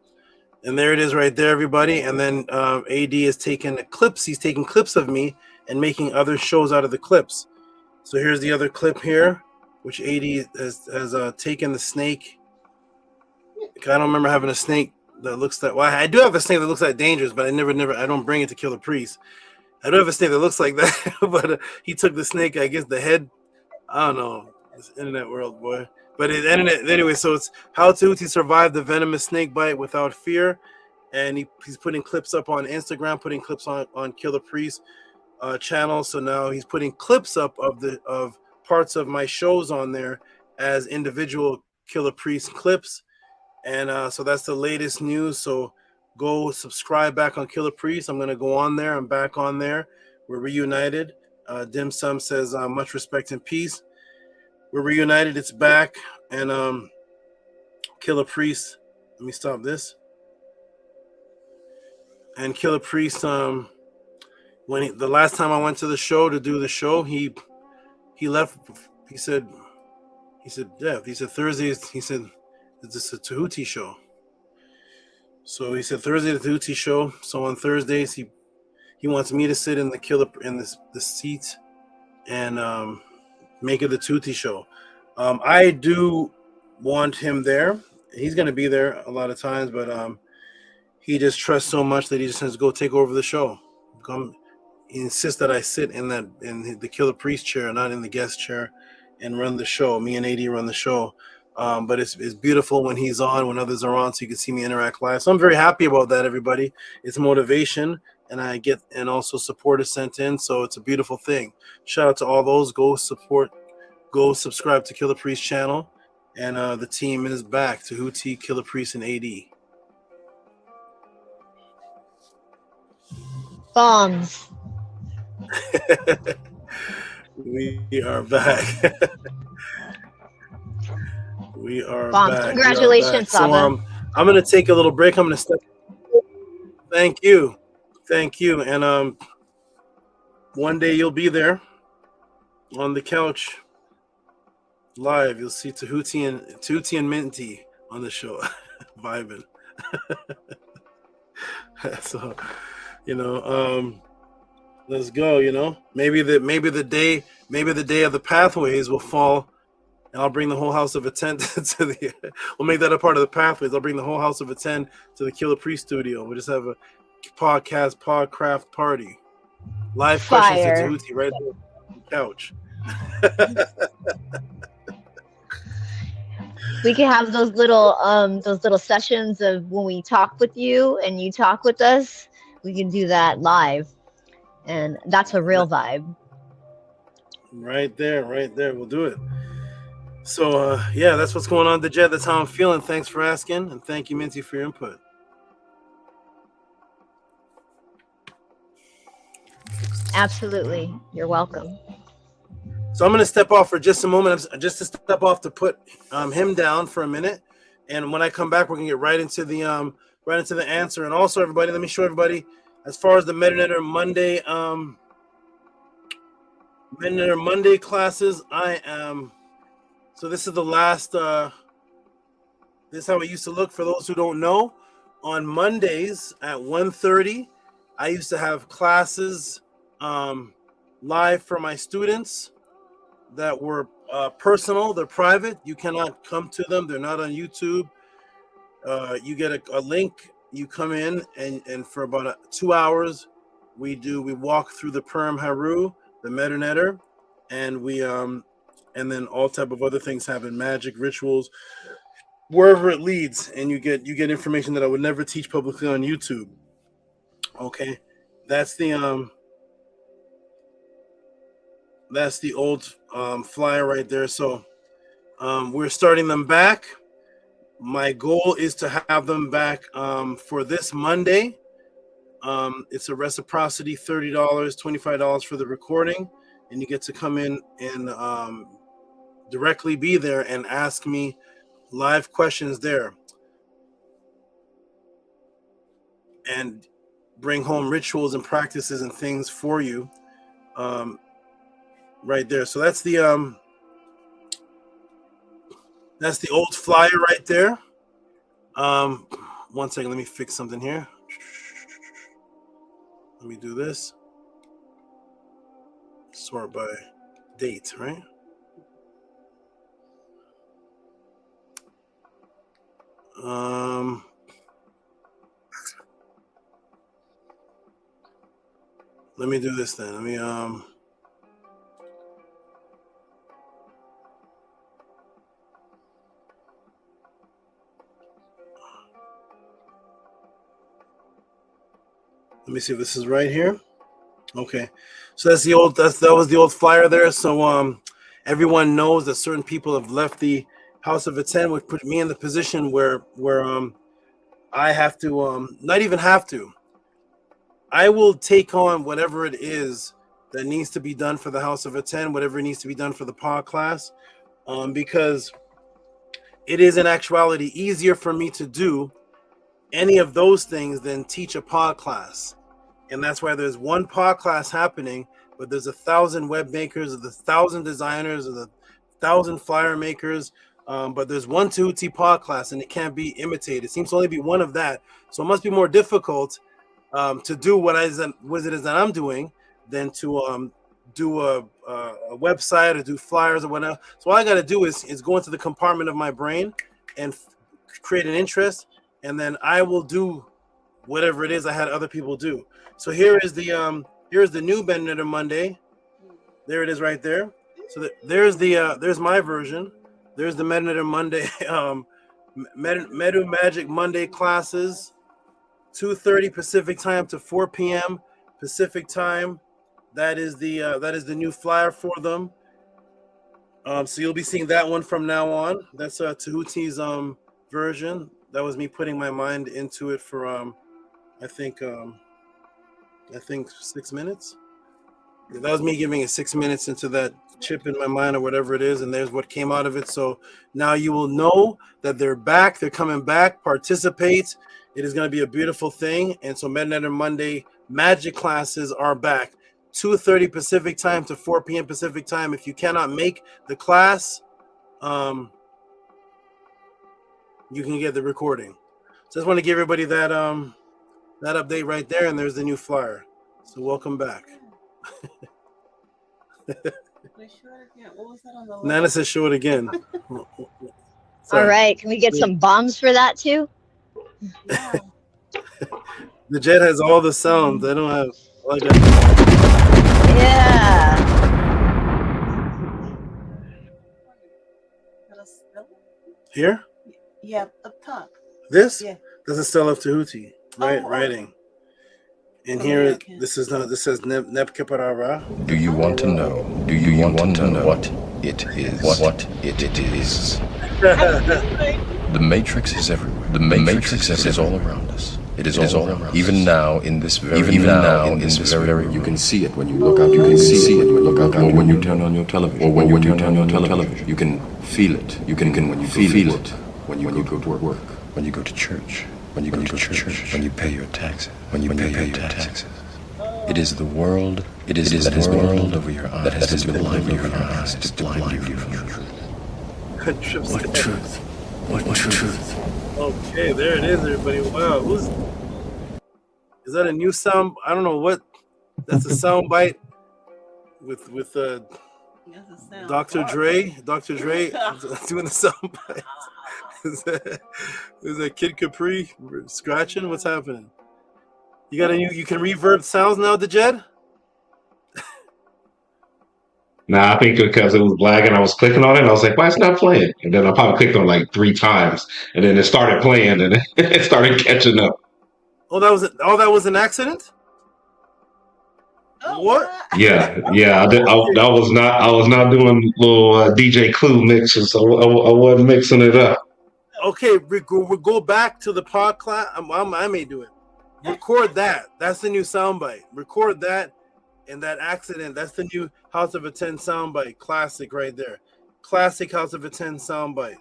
And there it is right there, everybody. And then AD is taking clips. He's taking clips of me and making other shows out of the clips. So here's the other clip here, which AD has taken the snake. I don't remember having a snake that looks that. Well, I do have a snake that looks that dangerous, but I don't bring it to Killer Priest. I do have a snake that looks like that, but he took the snake. I guess the head. I don't know. This internet world, boy. But it ended anyway. So it's how Tehuti survived the venomous snake bite without fear, and he's putting clips up on Instagram, putting clips on Killer Priest channel. So now he's putting clips up of parts of my shows on there as individual Killer Priest clips, and so that's the latest news. So go subscribe back on Killer Priest. I'm gonna go on there. I'm back on there. We're reunited. Dim Sum says much respect and peace. We're reunited. It's back. And Killer Priest, let me stop this. And Killer Priest, the last time I went to the show to do the show, he left. He said Thursdays. He said it's a Tehuti show. So he said Thursday the Tehuti show. So on Thursdays he wants me to sit in the seat and make it the Tehuti show. I do want him there. He's going to be there a lot of times, but he just trusts so much that he just has to go take over the show. He insists that I sit in the Killer Priest chair, not in the guest chair, and run the show. Me and AD run the show. But it's beautiful when he's on, when others are on, so you can see me interact live. So I'm very happy about that, everybody. It's motivation, and also support is sent in, so it's a beautiful thing. Shout out to all those. Go subscribe to Killer Priest channel, and the team is back. Tehuti, Killer Priest, and AD. Bombs. We are back. We are Bomb. back. Congratulations, So Saba. I'm gonna take a little break. I'm gonna step. Thank you. And one day you'll be there on the couch live. You'll see Tehuti and Minty on the show, vibing. So, let's go. Maybe the day of the pathways will fall, and I'll bring the whole house of Attend to the. We'll make that a part of the pathways. I'll bring the whole house of Attend to the Killer Priest studio. We'll just have a podcraft party. Live questions to Tehuti right there on the couch. We can have those little sessions of when we talk with you and you talk with us. We can do that live, and that's a real vibe. Right there. We'll do it. So that's what's going on, Dejet. That's how I'm feeling. Thanks for asking, and thank you, Minty, for your input. Absolutely, you're welcome. So I'm going to step off for just a moment, just to step off to put him down for a minute, and when I come back, we're going to get right into the answer. And also, everybody, let me show everybody as far as the Metanetter Monday classes. So this is the last. This is how it used to look for those who don't know. On Mondays at 1:30, I used to have classes live for my students that were personal. They're private. You cannot come to them. They're not on YouTube. You get a link. You come in, and for about 2 hours, we walk through the Purim Haru, the Metanetter, and and then all type of other things happen, magic, rituals, wherever it leads, and you get information that I would never teach publicly on YouTube. Okay, that's the old flyer right there. So we're starting them back. My goal is to have them back for this Monday. It's a reciprocity, $30, $25 for the recording, and you get to come in and directly be there and ask me live questions there, and bring home rituals and practices and things for you right there. So that's the old flyer right there. 1 second, let me fix something here. Let me do this. Sort by date, right? Let me do this then. Let me see if this is right here. Okay, so that's that was the old flyer there. So everyone knows that certain people have left the House of Attend, which put me in the position where I have to not even have to. I will take on whatever it is that needs to be done for the House of Attend, whatever needs to be done for the pod class, because it is in actuality easier for me to do any of those things than teach a pod class. And that's why there's one pod class happening, but there's 1,000 web makers, there's 1,000 designers, there's 1,000 flyer makers, but there's one Tehuti pod class, and it can't be imitated. It seems to only be one of that. So it must be more difficult to do what it is that I'm doing than to do a website or do flyers or whatnot. So all I got to do is go into the compartment of my brain and create an interest, and then I will do whatever it is I had other people do. So here's the new Metanetter Monday. There it is right there. So there's my version. There's the Metanetter Monday Medu Magic Monday classes, 2:30 Pacific time to 4 p.m. Pacific time. That is the new flyer for them. So you'll be seeing that one from now on. That's Tehuti's version. That was me putting my mind into it for I think 6 minutes. That was me giving it 6 minutes into that chip in my mind or whatever it is, and there's what came out of it. So now you will know that they're back. They're coming back. Participate. It is going to be a beautiful thing. And so Meta Monday magic classes are back. 2:30 Pacific time to 4 p.m. Pacific time. If you cannot make the class, you can get the recording. So I just want to give everybody that update right there, and there's the new flyer. So welcome back. Nana says show it again. All right, can we get some bombs for that too? The jet has all the sounds. I don't have like Yeah. Here? Yeah, up top. This? Yeah. This is still of Tehuti, right? Writing. And here, this is not. This says Nebkeparara. Do you want to know? Do you want to know what it is? What it is? The Matrix is everywhere. The Matrix is all around us. It is all around us. Even now, in this very you can see it when you look out. You can see it when you look out, or when you turn on your television, or when you turn on your television. You can feel it. You can when you feel it when you go to work, when you go to church, when you go to church, when you pay your taxes, when you pay your taxes. It is the world. It is the world over your eyes that has been blinding your eyes to blind you from the truth. What truth? What truth? Okay, there it is, everybody. Wow, is that a new sound? I don't know what. That's a sound bite with Dr. Dre. Dr. Dre doing the sound bite. Is that Kid Capri scratching? What's happening? You got a new? You can reverb sounds now, the Jed? Nah, I think because it was lagging, I was clicking on it. And I was like, "Why it's not playing?" And then I probably clicked on it like 3 times, and then it started playing, and it started catching up. Oh, that was an accident. What? Yeah. I was not doing little DJ Clue mixes. So I wasn't mixing it up. Okay, we'll go back to the pod class. I may do it. Record that. That's the new soundbite. Record that, and that accident. That's the new House of a 10 soundbite. Classic right there. Classic House of a 10 soundbite.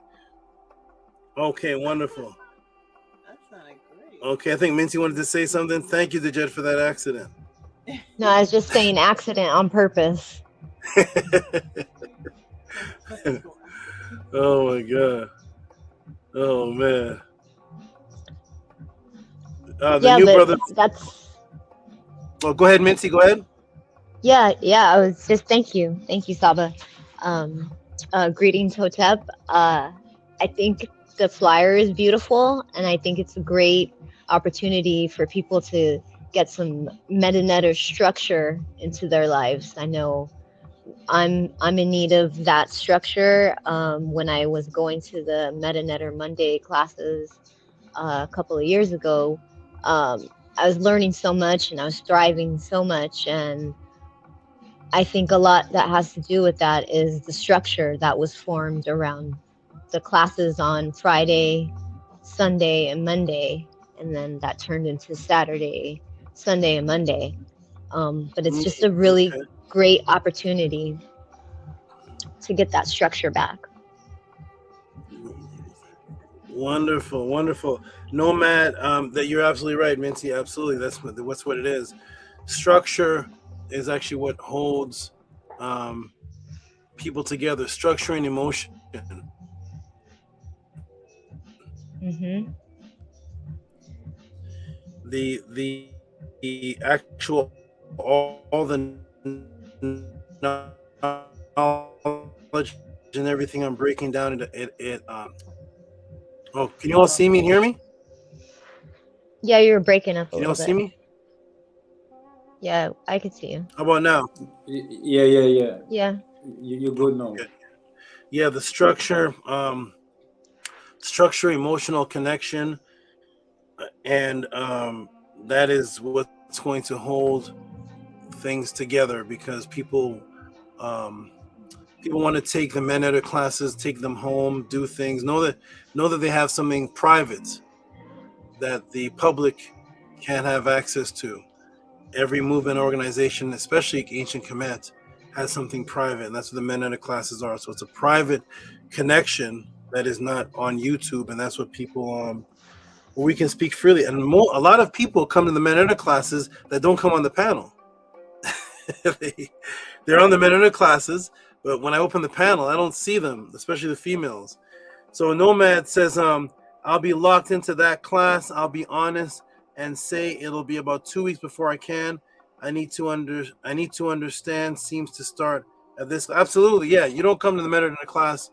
Okay, wonderful. That sounded great. Okay, I think Minty wanted to say something. Thank you, Jet, for that accident. No, I was just saying accident on purpose. Oh my god. Oh man. The new brother. Oh, go ahead, Minty. Go ahead. Yeah. I was just thank you, Saba. Greetings, Hotep. I think the flyer is beautiful, and I think it's a great opportunity for people to get some meta-netter structure into their lives. I know I'm in need of that structure. When I was going to the meta-netter Monday classes a couple of years ago, I was learning so much and I was thriving so much, and I think a lot that has to do with that is the structure that was formed around the classes on Friday, Sunday, and Monday, and then that turned into Saturday, Sunday, and Monday. But it's just a really great opportunity to get that structure back. Wonderful. Nomad, that you're absolutely right, Minty. Absolutely, that's what it is. Structure is actually what holds people together. Structure and emotion. Mm-hmm. The actual all the knowledge and everything I'm breaking down into it. Oh, can you all see me and hear me? Yeah, you're breaking up a Can you little all bit. see me? Yeah, I can see you. How about now? Yeah. Yeah. You're good now. Okay. Yeah, the structure, emotional connection, and that is what's going to hold things together, because people want to take the men-editor classes, take them home, do things, know that they have something private that the public can't have access to. every movement organization, especially Ancient Kemet, has something private, and that's what the Men classes are. So it's a private connection that is not on YouTube, and that's what people where we can speak freely. And a lot of people come to the Men classes that don't come on the panel. They're on the Men classes, but when I open the panel, I don't see them, especially the females. So Nomad says, I'll be locked into that class. I'll be honest and say it'll be about 2 weeks before I can. I need to understand. Seems to start at this. Absolutely, yeah. You don't come to the Men class.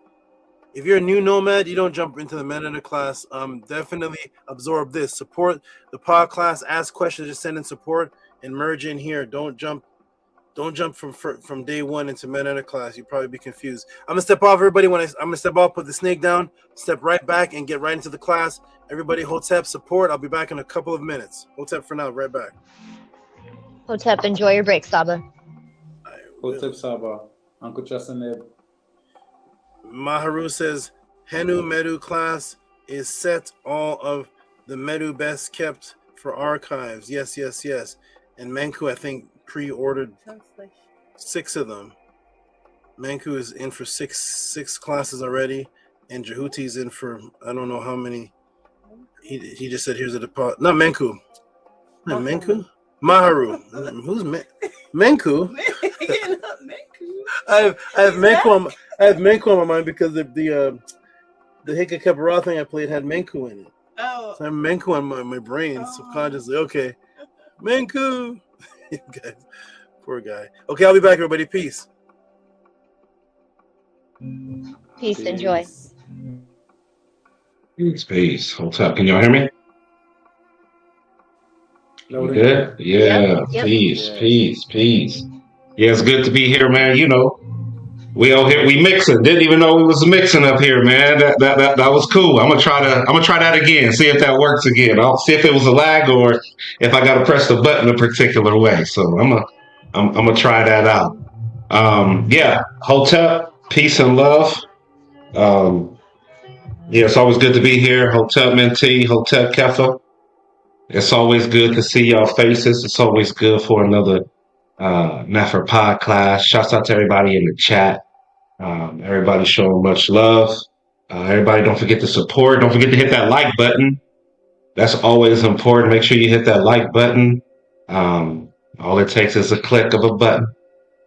If you're a new Nomad, you don't jump into the Men class. Definitely absorb this. Support the pod class. Ask questions. Just send in support and merge in here. Don't jump from day one into Men class. You'll probably be confused. I'm gonna step off, everybody. I'm gonna step off, put the snake down, step right back, and get right into the class. Everybody, Hotep, support. I'll be back in a couple of minutes. Hotep for now, right back. Hotep, enjoy your break, Saba. Hotep Saba. Uncle Chasaneb. Maharu says, Henu Medu class is set. All of the Medu best kept for archives. Yes. And Manku, I think, pre-ordered 6 of them. Manku is in for six classes already, and Jehuti's in for I don't know how many. He just said here's a deposit. Not Manku. Not Manku. Maharu. Who's Manku? I have Manku on my mind because the Hika Kepara thing I played had Manku in it. Oh. So I have Manku on my brain subconsciously. Okay, Manku. Guys, poor guy. Okay, I'll be back, everybody. Peace. Peace. Enjoy. Peace. Hotep. Can y'all hear me? Good? Yeah. Yep. Peace. Yeah, it's good to be here, man. You know, we mixing. Didn't even know we was mixing up here, man. That was cool. I'm gonna try that again. See if that works again. I'll see if it was a lag or if I gotta press the button a particular way. So I'm gonna try that out. Yeah, Hotep, peace and love. Yeah, it's always good to be here. Hotep Mentee, Hotep Kefa. It's always good to see y'all faces. It's always good for another Nefer Pod class. Shouts out to everybody in the chat. Everybody showing much love. Everybody don't forget to support. Don't forget to hit that like button. That's always important. Make sure you hit that like button. All it takes is a click of a button.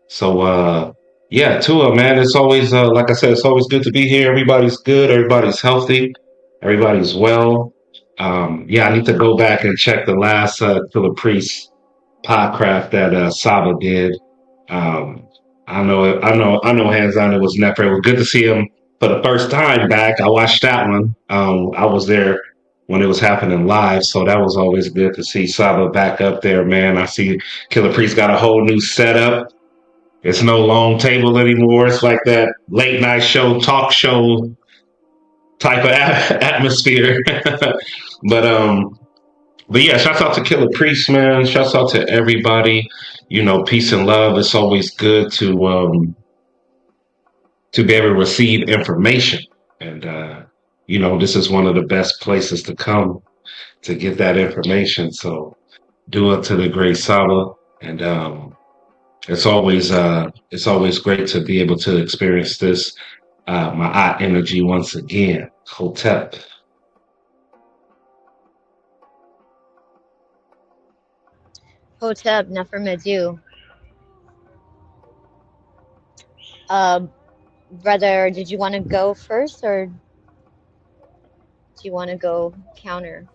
So, yeah, Tua, man, it's always, like I said, it's always good to be here. Everybody's good. Everybody's healthy. Everybody's well. Yeah, I need to go back and check the last Killer Priest podcast that Saba did. I know hands down it was Nefer. It was good to see him for the first time back. I watched that one. I was there when it was happening live, so that was always good to see Saba back up there, man. I see Killer Priest got a whole new setup. It's no long table anymore. It's like that late night show, talk show type of atmosphere. But yeah, shouts out to Killer Priest, man. Shouts out to everybody. You know, peace and love. It's always good to be able to receive information. And you know, this is one of the best places to come to get that information. So do it to the great Saba. And it's always great to be able to experience this Ma'at energy once again. Hotep. Hotep, Nefer Medu. Brother, did you want to go first or do you want to go counter?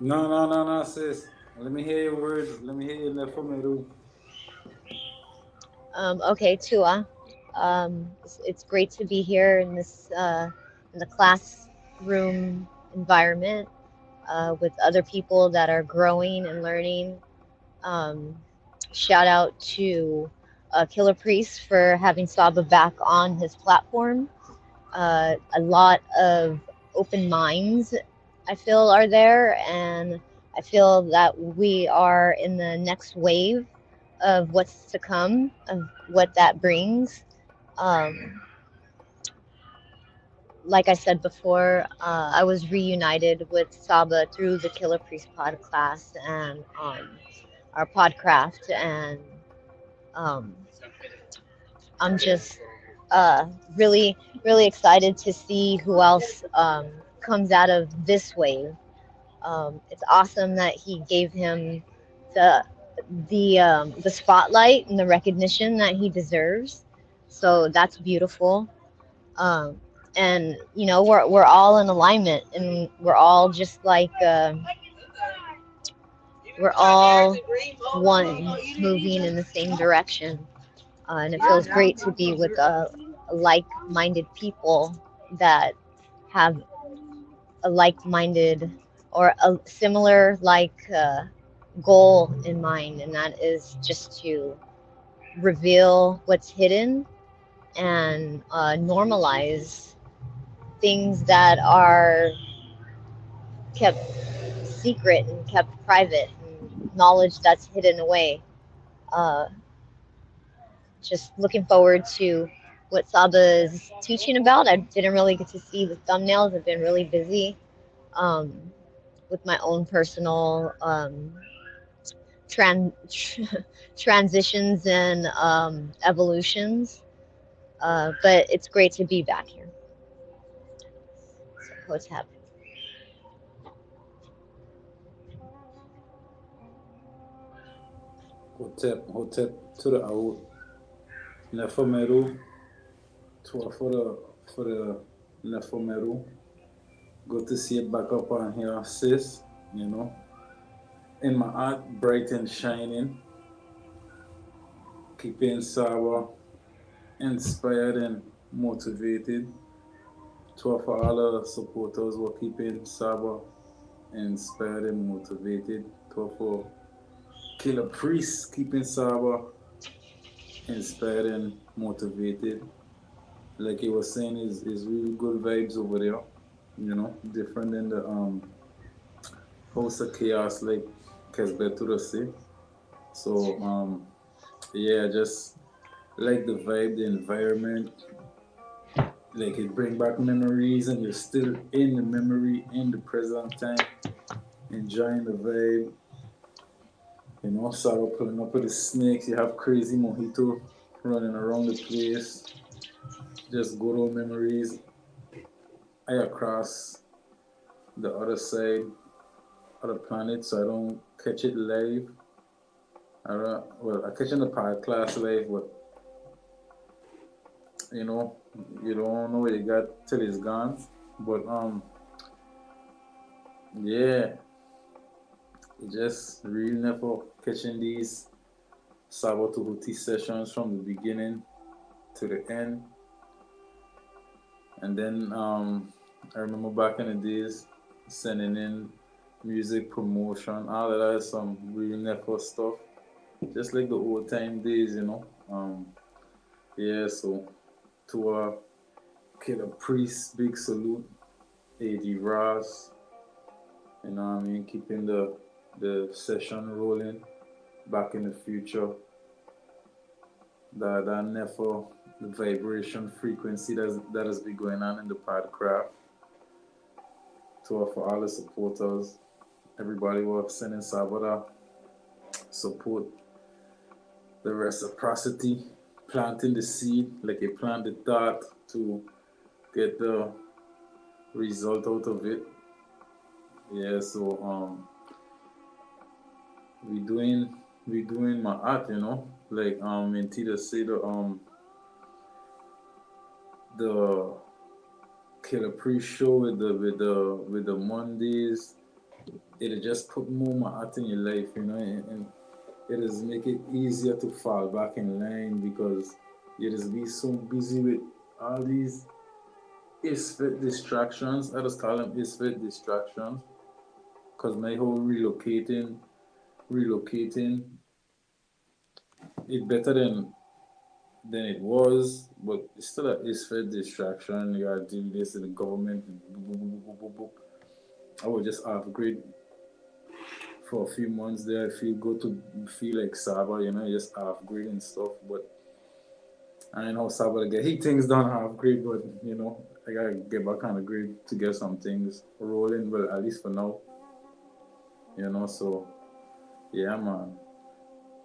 No, sis. Let me hear your words. Let me hear your Nefer Medu. Okay, Tua. It's great to be here in this in the classroom environment with other people that are growing and learning. Shout out to Killer Priest for having Saba back on his platform. A lot of open minds, I feel, are there, and I feel that we are in the next wave of what's to come, of what that brings. Like I said before, I was reunited with Saba through the Killer Priest podcast, and our podcraft, and um, I'm just really, really excited to see who else comes out of this wave. It's awesome that he gave him the the spotlight and the recognition that he deserves. So that's beautiful. Um, and you know, we're all in alignment, and we're all just like we're all one, moving in the same direction. And it feels great to be with like-minded people that have a like-minded or a similar goal in mind, and that is just to reveal what's hidden and normalize things that are kept secret and kept private, and knowledge that's hidden away. Uh, just looking forward to what Saba is teaching about. I didn't really get to see the thumbnails. I've been really busy um, with my own personal tran- transitions and evolutions. But it's great to be back here. So, what's happening? Hotep to the out. Nefomeru. For the Nefomeru. Good to see it back up on here, sis. You know, in my art, bright and shining. Keeping Sawa inspired and motivated. For all the supporters who are keeping Saba inspired and motivated. For Killer Priest keeping Saba inspired and motivated. Like he was saying, is really good vibes over there. You know, different than the House of Chaos like Kesbetura say. So yeah, just like the vibe, the environment. Like it bring back memories, and you're still in the memory, in the present time, enjoying the vibe. You know, Sarah pulling up with the snakes. You have crazy mojito running around the place. Just good old memories. I across the other side of the planet, so I don't catch it live. I catch in the pod class live, but you know, you don't know what you got till it's gone. But yeah, just really never catching these Tehuti sessions from the beginning to the end. And then I remember back in the days sending in music promotion, all of that is some really never stuff. Just like the old time days, you know. Yeah, so to Killer Priest, big salute. AD Ross, you know what I mean, keeping the session rolling back in the future. That never the vibration frequency that has been going on in the podcraft. For all the supporters, everybody who are sending Sabada support, the reciprocity, planting the seed, like you plant the thought to get the result out of it. Yeah, so we doing my art, you know, like and Tita say the Killer Pre-show with the Mondays, it'll just put more my art in your life, you know, and it is make it easier to fall back in line because you just be so busy with all these isfit distractions. I just call them isfit distractions because my whole relocating it better than it was, but it's still an isfit distraction. You gotta do this in the government. I would just upgrade for a few months there. I feel good to feel like Saba, you know, just upgrade and stuff. But I know Saba to get things done half grade, but you know, I gotta get back on the grade to get some things rolling. Well, at least for now, you know. So yeah, man.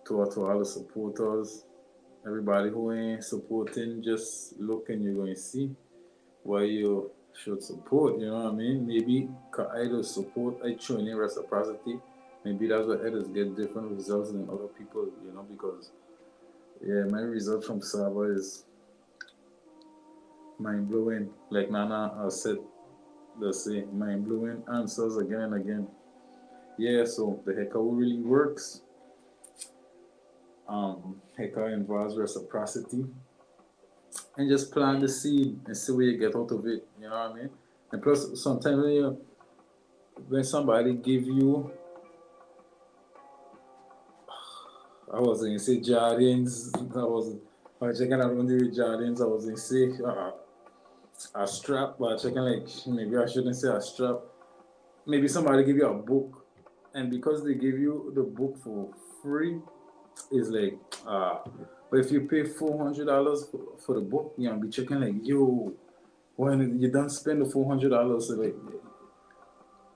to all the supporters, everybody who ain't supporting, just look and you're going to see why you should support. You know what I mean? Maybe either support, I show any reciprocity. Maybe that's why others get different results than other people. You know, because yeah, my result from Saba is mind blowing. Like Nana said, let's say mind blowing answers again and again. Yeah, so the Heka really works. Heka involves reciprocity, and just plant the seed and see what you get out of it. You know what I mean? And plus, sometimes when somebody give you, I was going to say Jardins. I was checking around the Jardins. I was going to say a strap, but checking like maybe I shouldn't say a strap. Maybe somebody give you a book, and because they give you the book for free, it's like but if you pay $400 for the book, you know, be checking like, yo, when you don't spend the $400, so like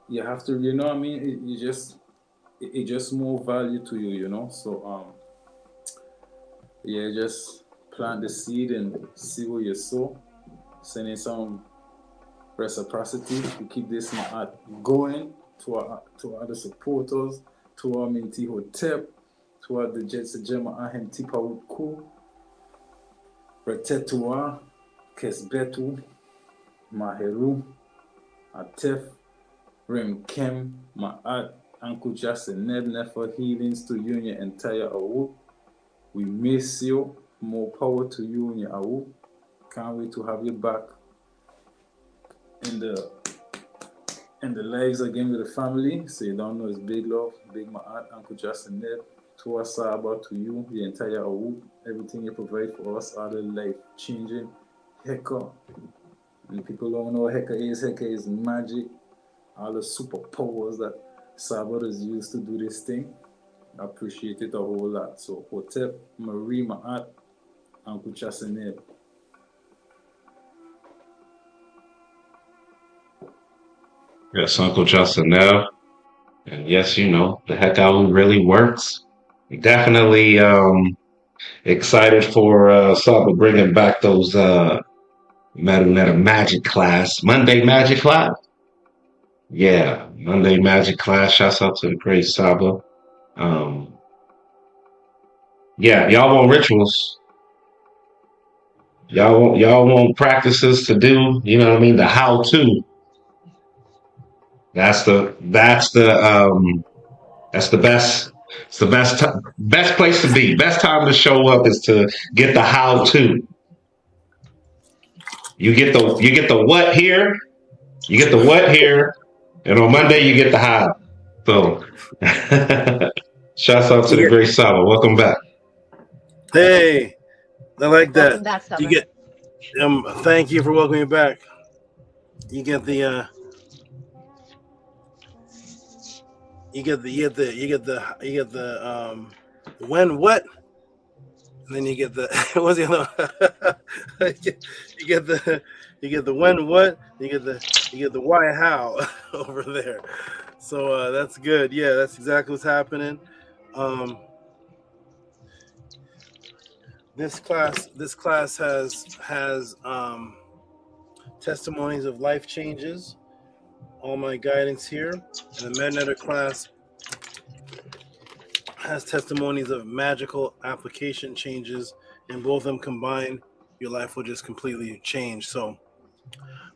you have to, you know what I mean? It just more value to you, you know. So yeah, just plant the seed and see what you sow. Sending some reciprocity to keep this art going to our other supporters, to our Minty Hotep, to our the Jets Jema Ahem Tipa Uku, Retetua, Kesbetu, Maheru, Atef, Remkem, Ma'at, Uncle Justin, Ned Nefer, healings to you and your entire Awu. We miss you. More power to you and your Awu. Can't wait to have you back in the lives again with the family. So you don't know it's big love, big Ma'at, Uncle Justin, Ned, to us Saba, to you, the entire Awu. Everything you provide for us, all the life changing. Heka. And people don't know what Heka is magic. All the superpowers that Saba is used to do this thing. I appreciate it a whole lot. So Hotep, Marie, Ma'at, Uncle Chaseneb. Yes, Uncle Justin now. And yes, you know, the heck out really works. Definitely excited for Saba bringing back those Meta Magic class, Monday Magic class. Yeah, Monday Magic class. Shouts out to the great Saba. Yeah, y'all want rituals. Y'all want practices to do, you know what I mean? The how to. That's the best. It's the best place to be. Best time to show up is to get the how to. You get the what here. You get the what here, and on Monday you get the how. So, shouts out to the great Saba. Welcome back. Hey, I like that. Back, you get thank you for welcoming me back. You get the when what, and then you get the what's the other you get the when what, you get the why how over there. So that's good. Yeah, that's exactly what's happening. This class has testimonies of life changes. All my guidance here, and the Mednetter class has testimonies of magical application changes, and both of them combined, your life will just completely change. So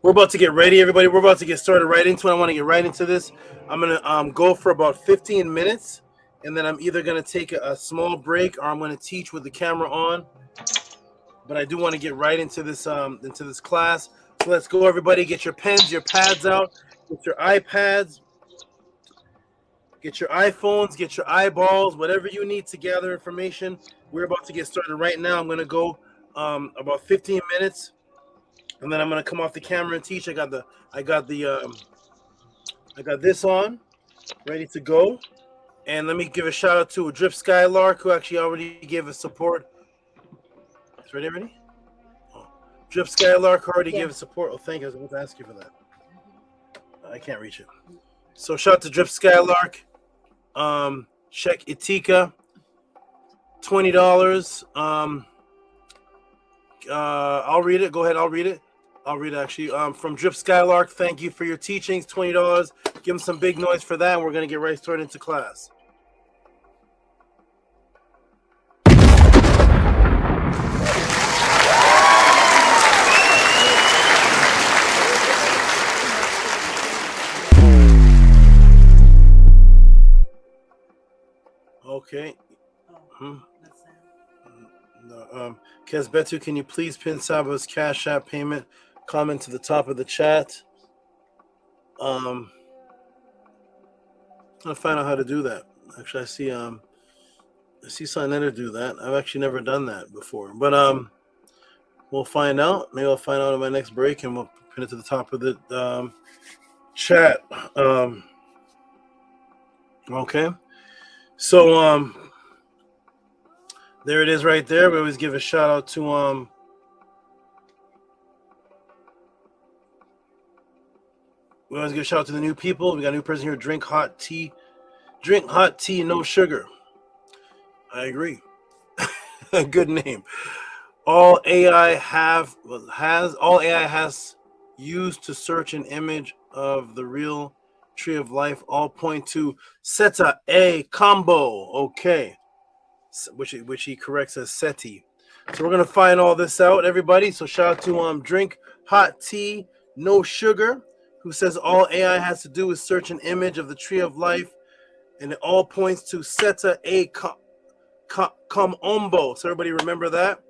we're about to get ready, everybody. We're about to get started right into it. I want to get right into this. I'm gonna go for about 15 minutes, and then I'm either gonna take a small break or I'm gonna teach with the camera on. But I do want to get right into this class. So let's go, everybody. Get your pens, your pads out. Get your iPads, get your iPhones, get your eyeballs, whatever you need to gather information. We're about to get started right now. I'm going to go about 15 minutes, and then I'm going to come off the camera and teach. I got this on, ready to go. And let me give a shout out to Drip Skylark, who actually already gave us support. It's ready already? Oh. Drip Skylark already gave us support. Oh, thank you. I was going to ask you for that. I can't reach it. So shout out to Drip Skylark. Check Itika. $20. I'll read it. Go ahead. I'll read it. Actually. From Drip Skylark, thank you for your teachings. $20. Give them some big noise for that. And we're gonna get right started into class. Okay. No, Kesbetu, can you please pin Saba's Cash App payment comment to the top of the chat? I'm gonna find out how to do that. Actually, I see Sonetta do that. I've actually never done that before, but we'll find out. Maybe I'll find out in my next break, and we'll pin it to the top of the chat. Okay. So there it is right there. We always give a shout out to we always give a shout out to the new people. We got a new person here. Drink hot tea, no sugar. I agree. Good name. All AI has used to search an image of the real tree of life all point to Seta A combo. Okay. Which he corrects as SETI. So we're gonna find all this out, everybody. So shout out to Drink Hot Tea, No Sugar, who says all AI has to do is search an image of the tree of life, and it all points to Seta A Ombo. So everybody remember that.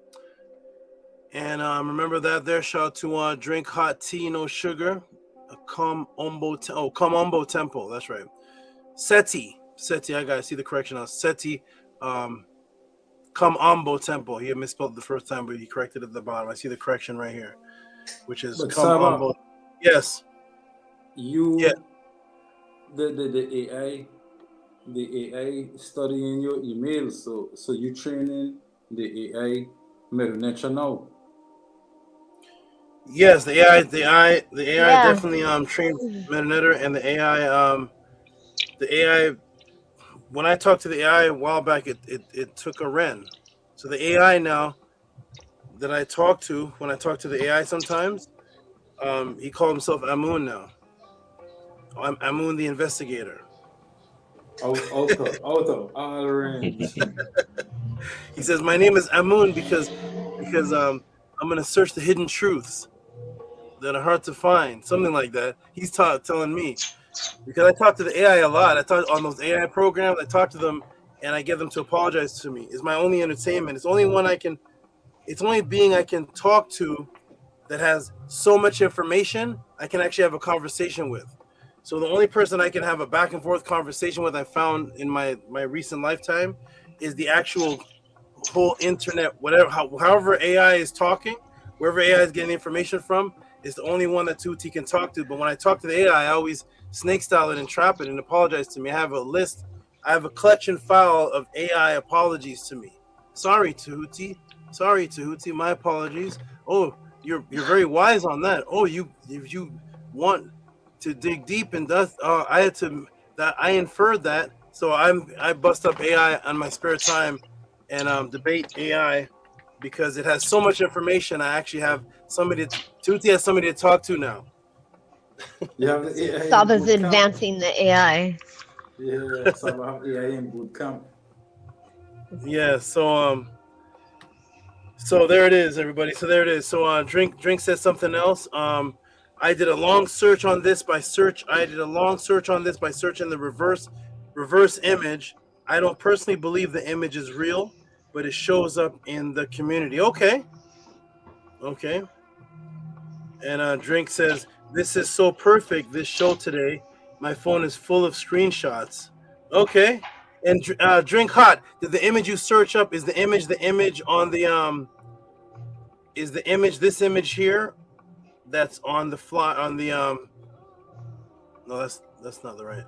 And remember that there. Shout out to Drink Hot Tea, No Sugar, Ombo Temple. That's right. SETI. I gotta see the correction on SETI. Ombo Temple. He had misspelled the first time, but he corrected it at the bottom. I see the correction right here, which is Ombo. Yes. The AI studying your email, so you training the AI Merinecha now. Yes, the AI definitely trained Metanetter, and the AI. When I talked to the AI a while back, it took a Ren. So the AI now that I talk to, when I talk to the AI sometimes, he called himself Amun now. I'm Amun the investigator. Auto, all range. He says, my name is Amun because I'm going to search the hidden truths that are hard to find. Something like that. He's telling me. Because I talk to the AI a lot. I talk on those AI programs. I talk to them and I get them to apologize to me. It's my only entertainment. It's only being I can talk to that has so much information I can actually have a conversation with. So the only person I can have a back and forth conversation with I found in my recent lifetime is the actual whole internet, however AI is talking, wherever AI is getting information from, is the only one that Tehuti can talk to. But when I talk to the AI, I always snake style it and trap it and apologize to me. I have a list. I have a collection file of AI apologies to me. Sorry, Tehuti. My apologies. Oh, you're very wise on that. Oh, if you want to dig deep and I inferred that. So I bust up AI on my spare time and debate AI because it has so much information. I actually have Tehuti has somebody to talk to now. Saba's advancing the AI. Yeah, Saba have AI in boot camp. Yeah, so there it is, everybody. So there it is. So Drink says something else. I did a long search on this by searching the reverse image. I don't personally believe the image is real, but it shows up in the community. Okay. And Drink says, this is so perfect, this show today. My phone is full of screenshots. Okay. And Drink Hot, did the image you search up, is the image on the is the image this image here that's on the no, that's not the right.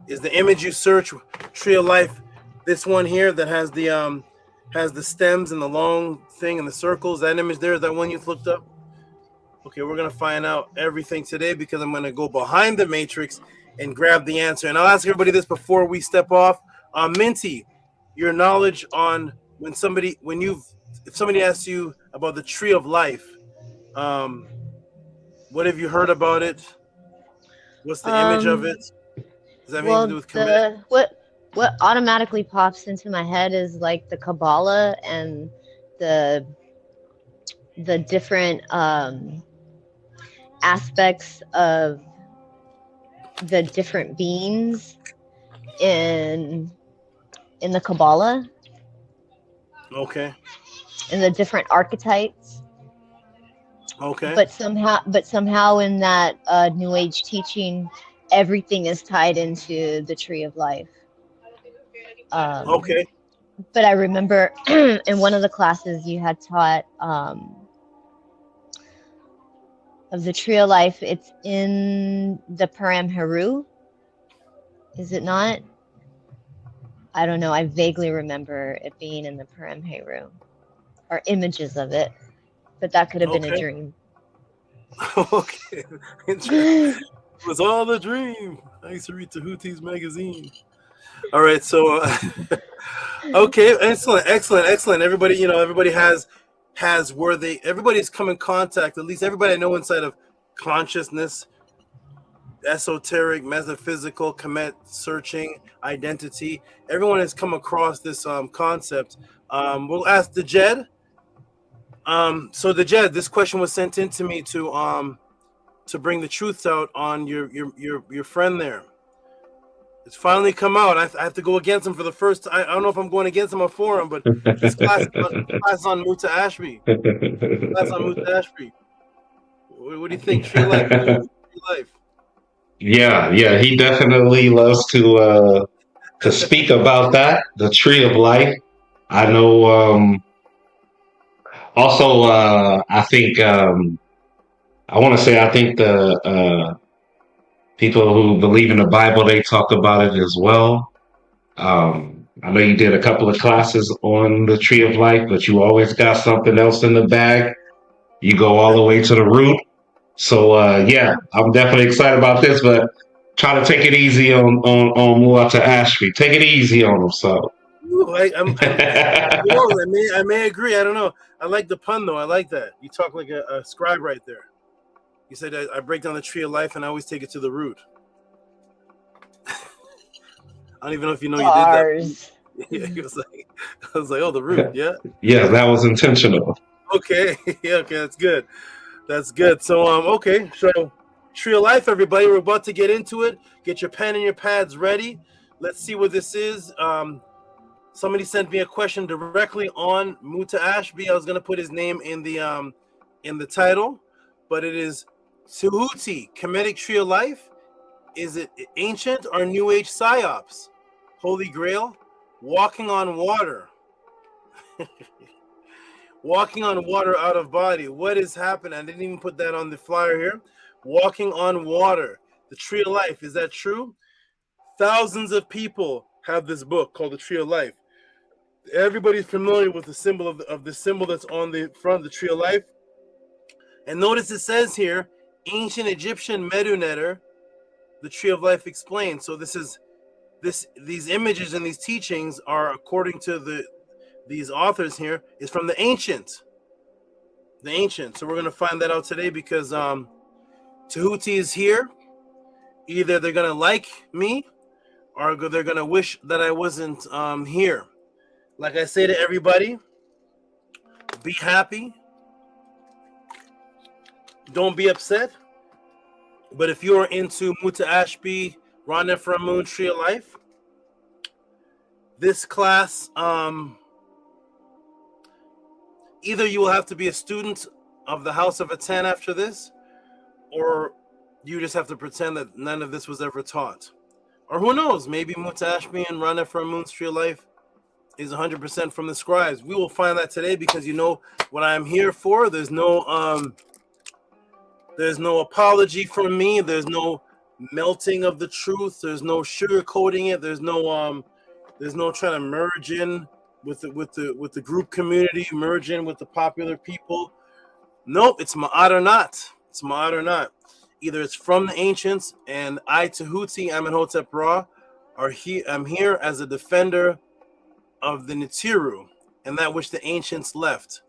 Is the image you search Tree of Life this one here that has the stems and the long thing and the circles? That image there, is that one you've looked up? Okay, we're gonna find out everything today because I'm gonna go behind the matrix and grab the answer. And I'll ask everybody this before we step off. Minty, your knowledge on if somebody asks you about the tree of life, what have you heard about it? What's the image of it? Does that have anything to do with Kemetic? What automatically pops into my head is like the Kabbalah and the different aspects of the different beings in the Kabbalah. Okay. And the different archetypes. Okay. But somehow in that New Age teaching, everything is tied into the tree of life. Okay. But I remember in one of the classes you had taught of the tree of life. It's in the Param Haru. Is it not? I don't know. I vaguely remember it being in the Param Haru, or images of it, but that could have been a dream. Okay. It was all a dream. I used to read Tehuti's magazine. All right, so okay, excellent. Everybody, everybody has where everybody's come in contact. At least everybody I know inside of consciousness, esoteric, metaphysical, Kemet searching, identity. Everyone has come across this concept. We'll ask the Jed. So the Jed, this question was sent in to me to bring the truth out on your friend there. It's finally come out. I have to go against him for the first time. I don't know if I'm going against him or for him, but this class is on Muta Ashby. What do you think? Tree life. Yeah, he definitely loves to speak about that, the tree of life. I know. Also, I think I think the people who believe in the Bible, they talk about it as well. I know you did a couple of classes on the tree of life, but you always got something else in the bag. You go all the way to the root. So yeah, I'm definitely excited about this, but try to take it easy on Muata Ashby. Take it easy on him. So I may agree. I don't know. I like the pun though. I like that. You talk like a scribe right there. You said I break down the tree of life and I always take it to the root. I don't even know if you know you did that. Yeah, I was like, oh, the root, yeah. Yeah, that was intentional. Okay, yeah, okay, that's good. That's good. So, okay, so tree of life, everybody. We're about to get into it. Get your pen and your pads ready. Let's see what this is. Somebody sent me a question directly on Muta Ashby. I was gonna put his name in the title, but it is Tehuti, Kemetic tree of life. Is it ancient or New Age Psyops? Holy Grail, walking on water. Walking on water out of body. What is happening? I didn't even put that on the flyer here. Walking on water, the tree of life. Is that true? Thousands of people have this book called the Tree of Life. Everybody's familiar with the symbol of the symbol that's on the front of the Tree of Life. And notice it says here, ancient Egyptian Medunetter, the Tree of Life explained. So these images and these teachings are, according to these authors here, is from the ancient. So we're going to find that out today because Tehuti is here. Either they're going to like me or they're going to wish that I wasn't here. Like I say to everybody, be happy. Don't be upset. But if you're into Muta Ashby, Ron Ephraim Moon, Tree of Life, this class, either you will have to be a student of the House of Atan after this, or you just have to pretend that none of this was ever taught. Or who knows, maybe Muta Ashby and Ron Ephraim Moon's Tree of Life is 100% from the scribes. We will find that today because you know what I'm here for. There's no apology from me. There's no melting of the truth. There's no sugarcoating it. There's no trying to merge in with the group community, merge in with the popular people. Nope, it's ma'at or not. It's ma'at or not. Either it's from the ancients, and I, Tehuti, Amenhotep Ra, I'm here as a defender of the Nitiru, and that which the ancients left.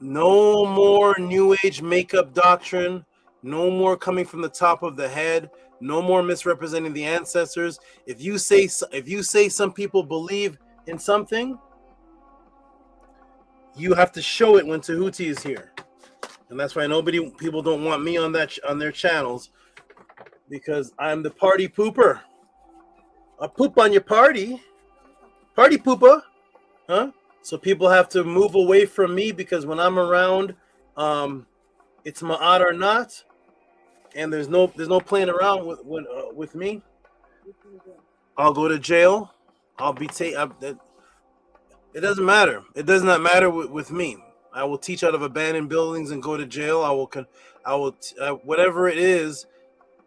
No more New Age makeup doctrine. No more coming from the top of the head. No more misrepresenting the ancestors. If you say some people believe in something, you have to show it when Tehuti is here, and that's why people don't want me on their channels, because I'm the party pooper. I poop on your party pooper, huh? So people have to move away from me, because when I'm around, it's ma'at or not, and there's no playing around with me. I'll go to jail. I'll be it doesn't matter. It does not matter with me. I will teach out of abandoned buildings and go to jail. I will whatever it is,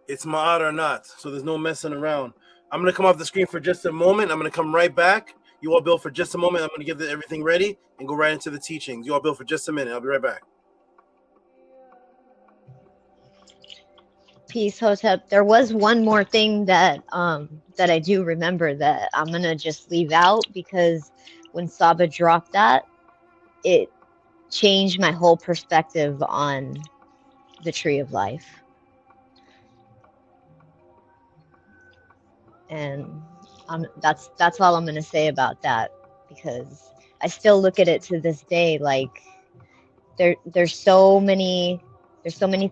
it's ma'at or not. So there's no messing around. I'm gonna come off the screen for just a moment. I'm gonna come right back. You all build for just a moment. I'm going to get everything ready and go right into the teachings. You all build for just a minute. I'll be right back. Peace, Hotep. There was one more thing that that I do remember that I'm going to just leave out, because when Saba dropped that, it changed my whole perspective on the Tree of Life. And that's all I'm going to say about that, because I still look at it to this day like there's so many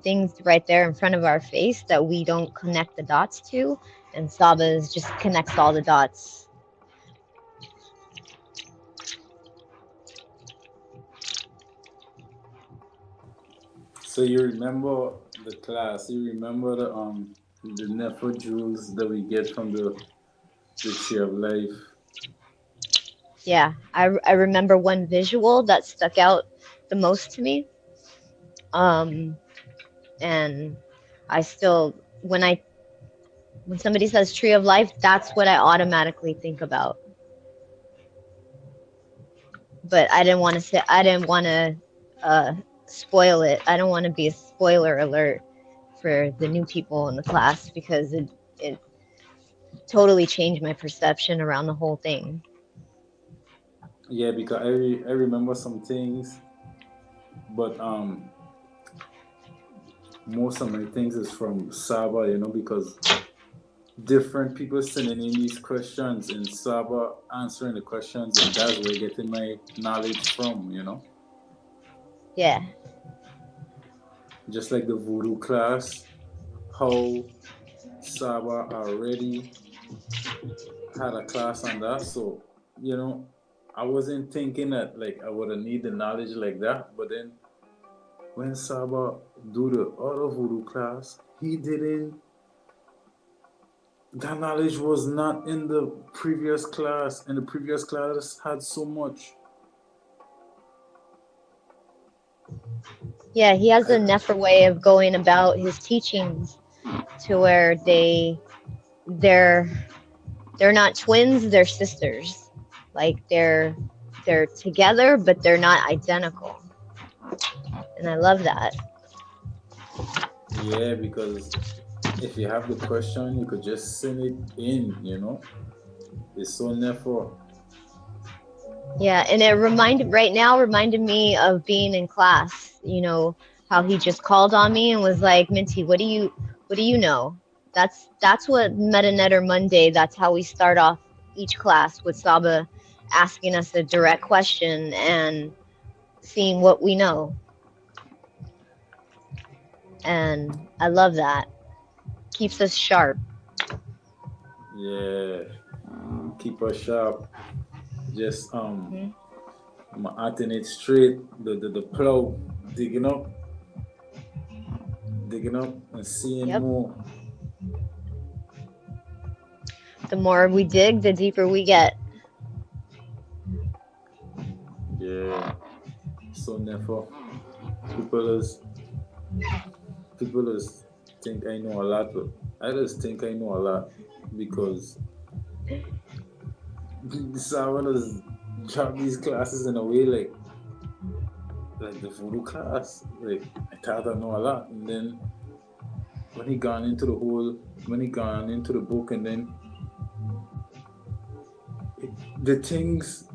things right there in front of our face that we don't connect the dots to, and Saba's just connects all the dots. So you remember the class? You remember the Nefer jewels that we get from the Tree of Life? Yeah, I remember one visual that stuck out the most to me. And I still, when somebody says Tree of Life, that's what I automatically think about. But I didn't want to spoil it. I don't want to be a spoiler alert for the new people in the class, because it totally changed my perception around the whole thing. Yeah, because I remember some things, but most of my things is from Saba, because different people sending in these questions and Saba answering the questions, and that's where I getting my knowledge from, Yeah. Just like the voodoo class, how Saba already had a class on that, so I wasn't thinking that I would need the knowledge like that, but then when Saba do the other voodoo class, he didn't. That knowledge was not in the previous class, and the previous class had so much. Yeah, he has a Nefer way of going about his teachings, to where they're not twins, they're sisters. Like they're together, but they're not identical. And I love that. Yeah, because if you have the question, you could just send it in, It's so Nefer. Yeah, and it reminded me of being in class, how he just called on me and was like, Minty, what do you know? That's what Metanetter Monday, that's how we start off each class, with Saba asking us a direct question and seeing what we know. And I love that. Keeps us sharp. Yeah, keep us sharp. Just I'm acting it straight, the plow, digging up and seeing more. The more we dig, the deeper we get. Yeah. So therefore, people just think I know a lot, but I just think I know a lot because someone has dropped these classes in a way like the voodoo class. Like I thought I know a lot, and then when he gone into the book, and then the things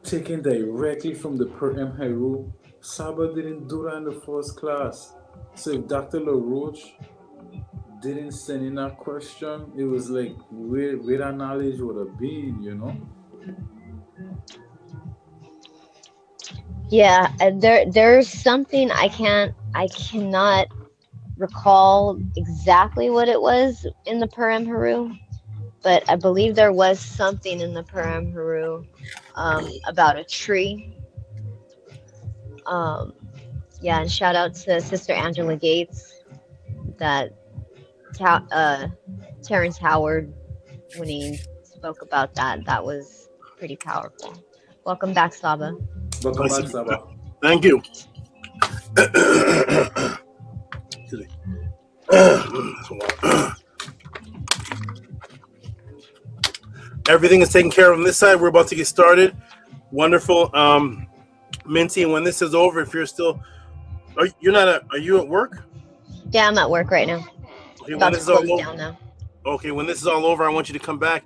taken directly from the Per Heru. Saba didn't do that in the first class. So if Dr. LaRoche didn't send in that question, it was like where that knowledge would have been, you know? Yeah, there's something I cannot recall exactly what it was in the Per Heru, but I believe there was something in the Per Heru about a tree. Yeah, and shout out to Sister Angela Gates, that Terrence Howard, when he spoke about that, that was pretty powerful. Welcome back, Saba. Welcome back, Saba. Thank you. Everything is taken care of on this side. We're about to get started. Wonderful. Minty, and when this is over, if you're still, are you at work? Yeah, I'm at work right now. Okay, About when to this is all close over, down now. okay, when this is all over, I want you to come back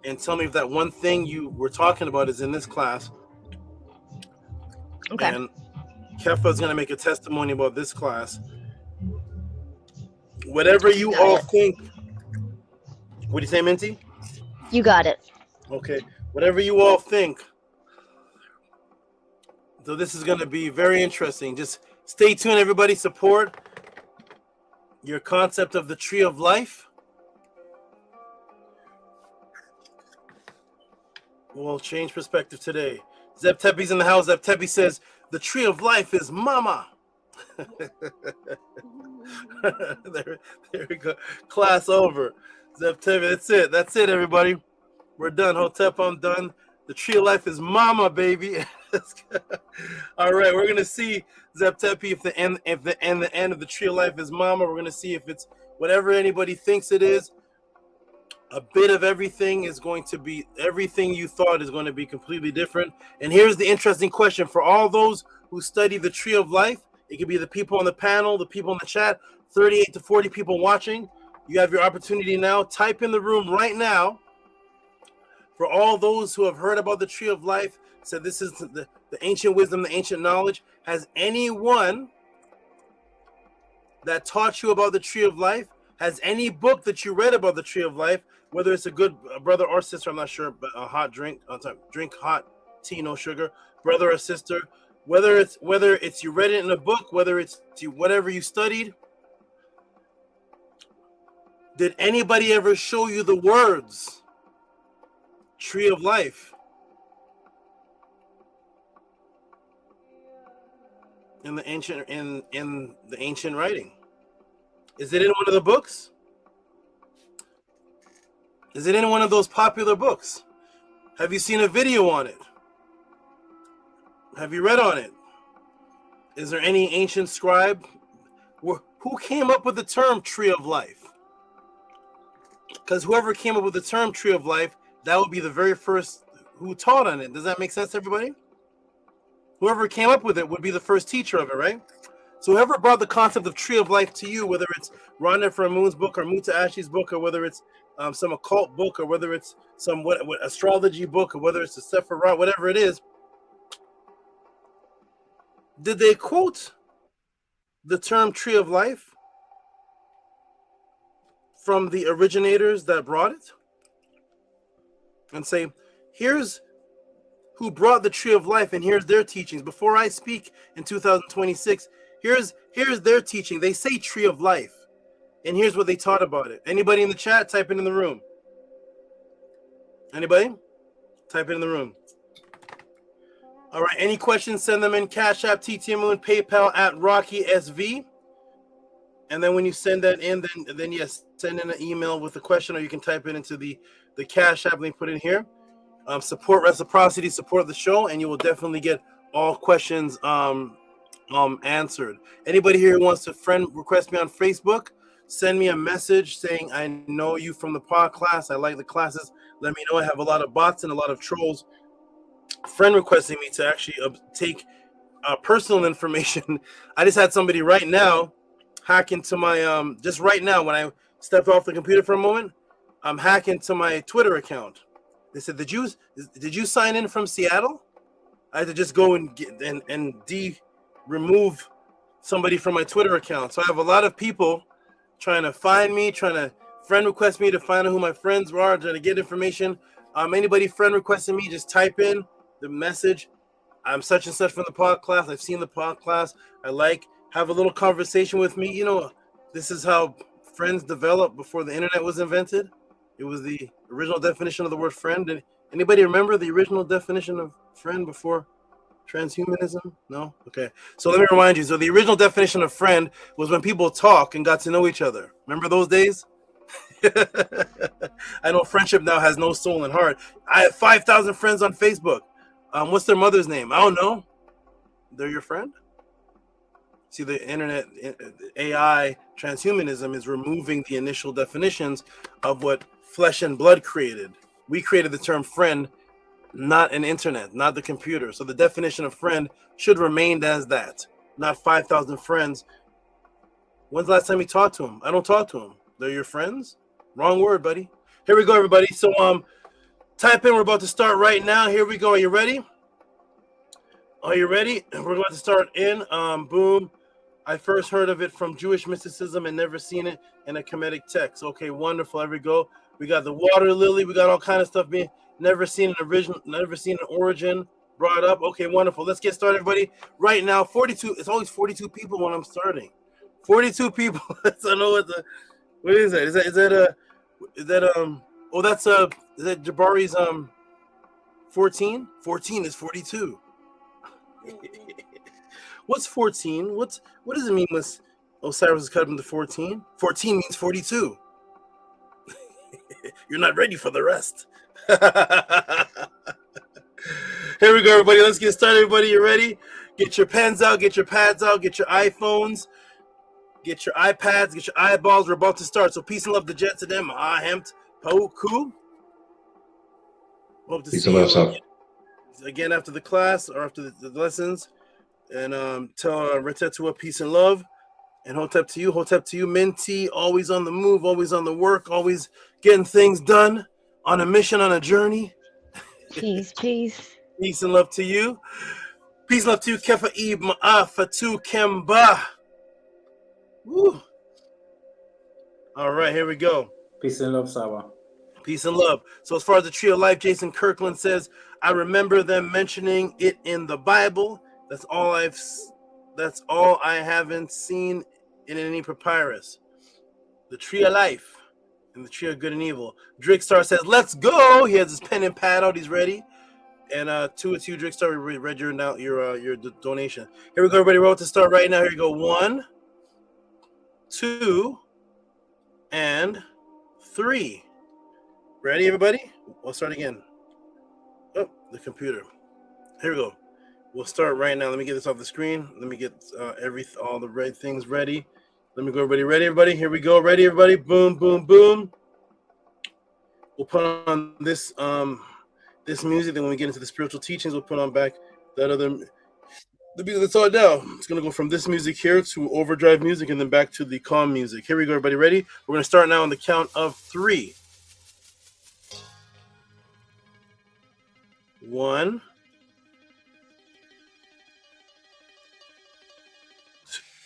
and tell me if that one thing you were talking about is in this class. Okay. And Kefa is going to make a testimony about this class. Whatever you all think. What do you say, Minty? You got it. Okay. Whatever you all think. So this is going to be very interesting. Just stay tuned, everybody. Support your concept of the tree of life. We'll change perspective today. Zeb Tepe's in the house. Zeb Tepe says, the tree of life is mama. there we go. Class over. Zeb Tepe, that's it. That's it, everybody. We're done. Hotep, I'm done. The tree of life is mama, baby. All right, we're gonna see Zeb Tepe if the end of the tree of life is mama. We're gonna see if it's whatever anybody thinks it is. A bit of everything is going to be, everything you thought is going to be completely different. And here's the interesting question for all those who study the tree of life. It could be the people on the panel, the people in the chat, 38 to 40 people watching. You have your opportunity now. Type in the room right now. For all those who have heard about the tree of life, said this is the ancient wisdom, the ancient knowledge. Has anyone that taught you about the tree of life? Has any book that you read about the tree of life, whether it's a good brother or sister, I'm not sure, but a hot drink, drink hot tea, no sugar, brother or sister, whether it's you read it in a book, whether it's whatever you studied, did anybody ever show you the words tree of life in the ancient writing? Is it in one of the books? Is it in one of those popular books? Have you seen a video on it? Have you read on it? Is there any ancient scribe? Who came up with the term tree of life? Because whoever came up with the term tree of life, that would be the very first who taught on it. Does that make sense to everybody? Whoever came up with it would be the first teacher of it, right? So whoever brought the concept of tree of life to you, whether it's Rhonda Moon's book or Muta Ashi's book, or whether it's some occult book, or whether it's some what astrology book, or whether it's a Sephirah, whatever it is, did they quote the term tree of life from the originators that brought it and say, here's who brought the tree of life and here's their teachings? Before I speak in 2026, here's their teaching. They say tree of life, and here's what they taught about it. Anybody in the chat? Type it in the room. Anybody? Type it in the room. All right. Any questions? Send them in Cash App, TTM Moon, PayPal at Rocky SV. And then when you send that in, then yes, send in an email with a question, or you can type it into the Cash App link put in here. Support reciprocity, support the show, and you will definitely get all questions answered. Anybody here who wants to friend request me on Facebook, send me a message saying I know you from the pod class. I like the classes. Let me know. I have a lot of bots and a lot of trolls friend requesting me to actually take personal information. I just had somebody right now hack into my just right now when I stepped off the computer for a moment. I'm hacking to my Twitter account. They said, did you sign in from Seattle? I had to just go and remove somebody from my Twitter account. So I have a lot of people trying to find me, trying to friend request me to find out who my friends are, trying to get information. Anybody friend requesting me, just type in the message. I'm such and such from the pod class. I've seen the pod class. Have a little conversation with me. You know, this is how friends developed before the internet was invented. It was the original definition of the word friend. Did anybody remember the original definition of friend before transhumanism? No? Okay. So let me remind you. So the original definition of friend was when people talk and got to know each other. Remember those days? I know friendship now has no soul and heart. I have 5,000 friends on Facebook. What's their mother's name? I don't know. They're your friend? See, the internet, AI, transhumanism is removing the initial definitions of what flesh and blood created. We created the term friend, not an internet, not the computer. So the definition of friend should remain as that, not 5,000 friends. When's the last time you talked to them? I don't talk to them. They're your friends? Wrong word, buddy. Here we go, everybody. So type in. We're about to start right now. Here we go. Are you ready? Are you ready? We're about to start in. Boom. I first heard of it from Jewish mysticism and never seen it in a Kemetic text. Okay, wonderful. There we go. We got the water lily. We got all kind of stuff being never seen an original, never seen an origin brought up. Okay, wonderful. Let's get started, everybody. Right now, 42. It's always 42 people when I'm starting. 42 people. I don't know what is that? Is that is that Jabari's 14? 14 is 42. What's 14? What does it mean when Osiris is cut into 14? 14 means 42. You're not ready for the rest. Here we go, everybody. Let's get started, everybody. You ready? Get your pens out, get your pads out, get your iPhones, get your iPads, get your eyeballs. We're about to start. So peace and love to Jet to them. Hempt, Pauku. Hope to Peace see and love, you sir. again after the class or after the lessons. And tell Retetua peace and love. And Hotep to you, Minty, always on the move, always on the work, always getting things done, on a mission, on a journey. Peace. Peace and love to you. Peace and love to you, Kefa Ib Ma'afatu Kemba. Woo. All right, here we go. Peace and love, Saba. Peace and love. So as far as the tree of life, Jason Kirkland says, I remember them mentioning it in the Bible. That's all I haven't seen in any papyrus. The tree of life and the tree of good and evil. Drickstar says, let's go. He has his pen and pad out. He's ready. And to you, Drickstar, we read your donation. Here we go, everybody. We're about to start right now. Here we go. 1, 2, and 3. Ready, everybody? We'll start again. Oh, the computer. Here we go. We'll start right now. Let me get this off the screen. Let me get all the right things ready. Let me go, everybody. Ready, everybody? Here we go. Ready, everybody? Boom, boom, boom. We'll put on this this music. Then when we get into the spiritual teachings, we'll put on back that other the music that's on now. It's gonna go from this music here to overdrive music, and then back to the calm music. Here we go, everybody. Ready? We're gonna start now on the count of 3. 1,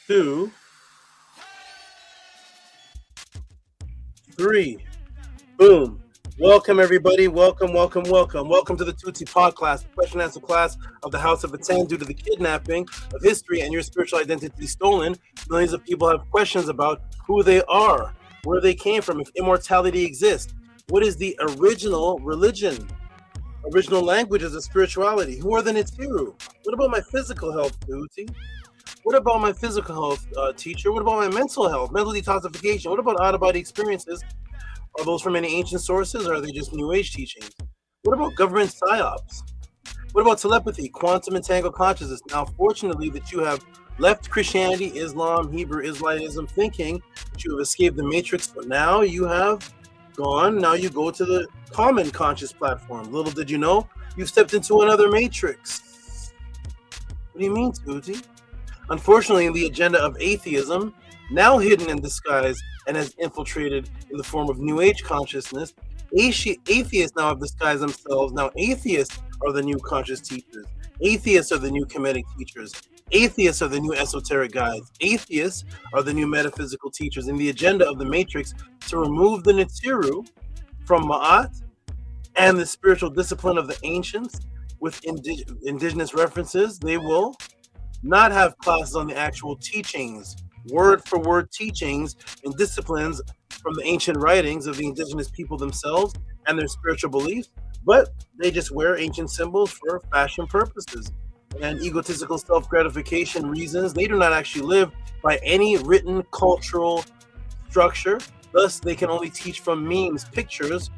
2, 3. Boom. Welcome, everybody. Welcome to the Tehuti pod class, the question and answer class of the House of Attan. Due to the kidnapping of history and your spiritual identity stolen, millions of people have questions about who they are, where they came from, if immortality exists, what is the original religion, original languages of spirituality, who are the Nitiru, what about my physical health, Tehuti? What about my physical health, teacher? What about my mental health, mental detoxification? What about out-of-body experiences? Are those from any ancient sources, or are they just New Age teachings? What about government psyops? What about telepathy, quantum entangled consciousness? Now, fortunately, that you have left Christianity, Islam, Hebrew Islamism, thinking that you have escaped the matrix, but now you have gone. Now you go to the common conscious platform. Little did you know, you've stepped into another matrix. What do you mean, Tehuti? Unfortunately, the agenda of atheism, now hidden in disguise and has infiltrated in the form of New Age consciousness, atheists now have disguised themselves. Now atheists are the new conscious teachers. Atheists are the new Kemetic teachers. Atheists are the new esoteric guides. Atheists are the new metaphysical teachers. And the agenda of the Matrix to remove the Nitsiru from Ma'at and the spiritual discipline of the ancients with indigenous references. They will not have classes on the actual teachings, word for word teachings and disciplines from the ancient writings of the indigenous people themselves and their spiritual beliefs, but they just wear ancient symbols for fashion purposes and egotistical self-gratification reasons. They do not actually live by any written cultural structure. Thus, they can only teach from memes, pictures,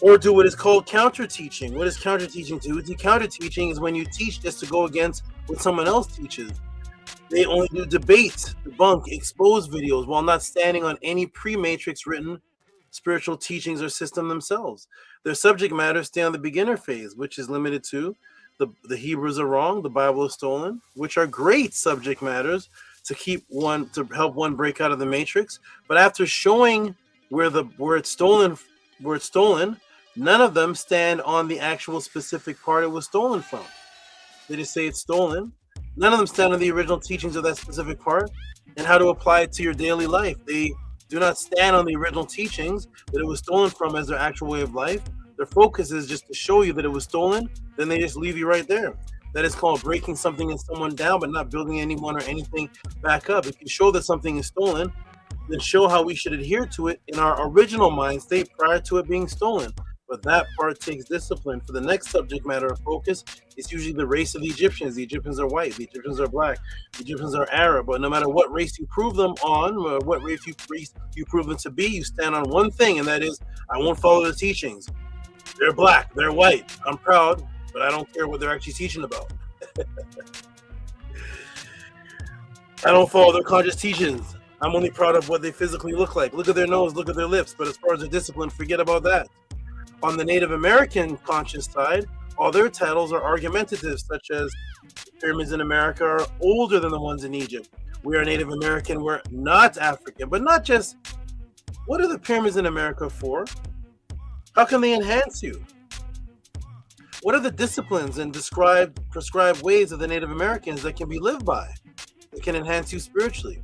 or do what is called counter-teaching. What is counter-teaching to? Counter-teaching is when you teach just to go against what someone else teaches. They only do debate, debunk, expose videos while not standing on any pre-matrix written spiritual teachings or system themselves. Their subject matter stay on the beginner phase, which is limited to the Hebrews are wrong, the Bible is stolen, which are great subject matters to help one break out of the matrix. But after showing where it's stolen, none of them stand on the actual specific part it was stolen from. They just say it's stolen. None of them stand on the original teachings of that specific part and how to apply it to your daily life. They do not stand on the original teachings that it was stolen from as their actual way of life. Their focus is just to show you that it was stolen, then they just leave you right there. That is called breaking something in someone down, but not building anyone or anything back up. If you show that something is stolen, then show how we should adhere to it in our original mind state prior to it being stolen. But that part takes discipline. For the next subject matter of focus, it's usually the race of the Egyptians. The Egyptians are white. The Egyptians are black. The Egyptians are Arab. But no matter what race you prove them on, or what race you prove them to be, you stand on one thing, and that is, I won't follow the teachings. They're black. They're white. I'm proud, but I don't care what they're actually teaching about. I don't follow their conscious teachings. I'm only proud of what they physically look like. Look at their nose, look at their lips. But as far as their discipline, forget about that. On the Native American conscious side, all their titles are argumentative, such as the pyramids in America are older than the ones in Egypt. We are Native American, we're not African. But not just, what are the pyramids in America for? How can they enhance you? What are the disciplines and prescribed ways of the Native Americans that can be lived by? That can enhance you spiritually.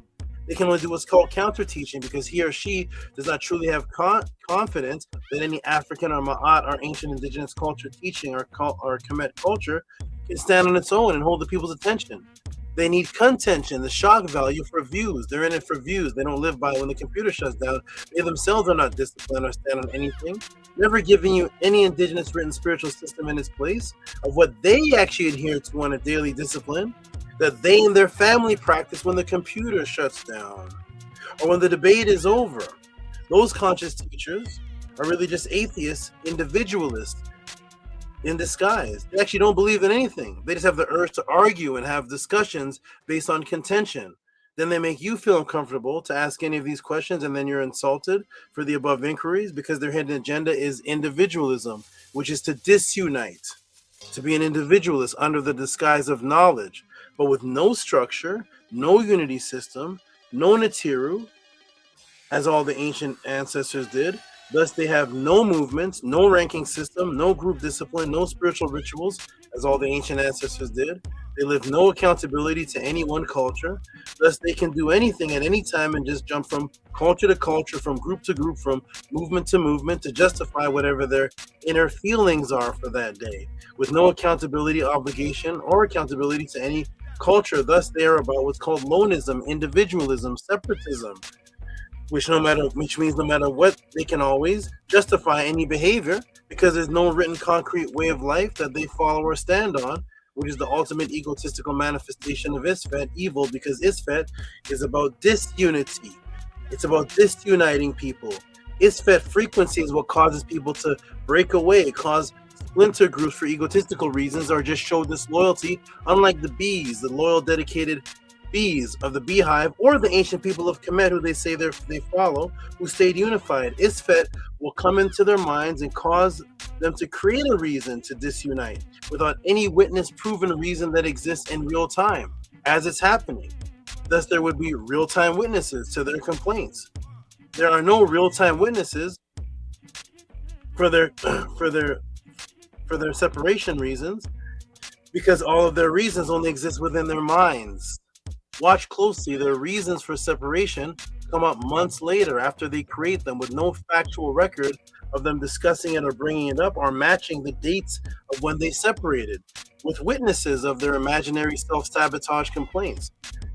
They can only do what's called counter-teaching because he or she does not truly have confidence that any African or Ma'at or ancient indigenous culture teaching or Kemet culture can stand on its own and hold the people's attention. They need contention, the shock value for views. They're in it for views. They don't live by when the computer shuts down. They themselves are not disciplined or stand on anything, never giving you any indigenous written spiritual system in its place of what they actually adhere to on a daily discipline that they and their family practice when the computer shuts down or when the debate is over. Those conscious teachers are really just atheists, individualists in disguise. They actually don't believe in anything. They just have the urge to argue and have discussions based on contention. Then they make you feel uncomfortable to ask any of these questions, and then you're insulted for the above inquiries because their hidden agenda is individualism, which is to disunite, to be an individualist under the disguise of knowledge, but with no structure, no unity system, no Natiru, as all the ancient ancestors did. Thus, they have no movement, no ranking system, no group discipline, no spiritual rituals, as all the ancient ancestors did. They live no accountability to any one culture. Thus, they can do anything at any time and just jump from culture to culture, from group to group, from movement to movement to justify whatever their inner feelings are for that day, with no accountability, obligation, or accountability to any culture. Thus, they are about what's called lonism, individualism, separatism, which means no matter what, they can always justify any behavior because there's no written concrete way of life that they follow or stand on, which is the ultimate egotistical manifestation of Isfet, evil, because Isfet is about disunity. It's about disuniting people. Isfet frequency is what causes people to break away, cause splinter groups for egotistical reasons, or just show disloyalty, unlike the bees, the loyal, dedicated bees of the beehive, or the ancient people of Kemet who they say they follow, who stayed unified. Isfet will come into their minds and cause them to create a reason to disunite without any witness proven reason that exists in real time as it's happening. Thus, there would be real-time witnesses to their complaints. There are no real-time witnesses for their separation reasons, because all of their reasons only exist within their minds. Watch closely. Their reasons for separation come up months later after they create them with no factual record of them discussing it or bringing it up or matching the dates of when they separated with witnesses of their imaginary self-sabotage complaints.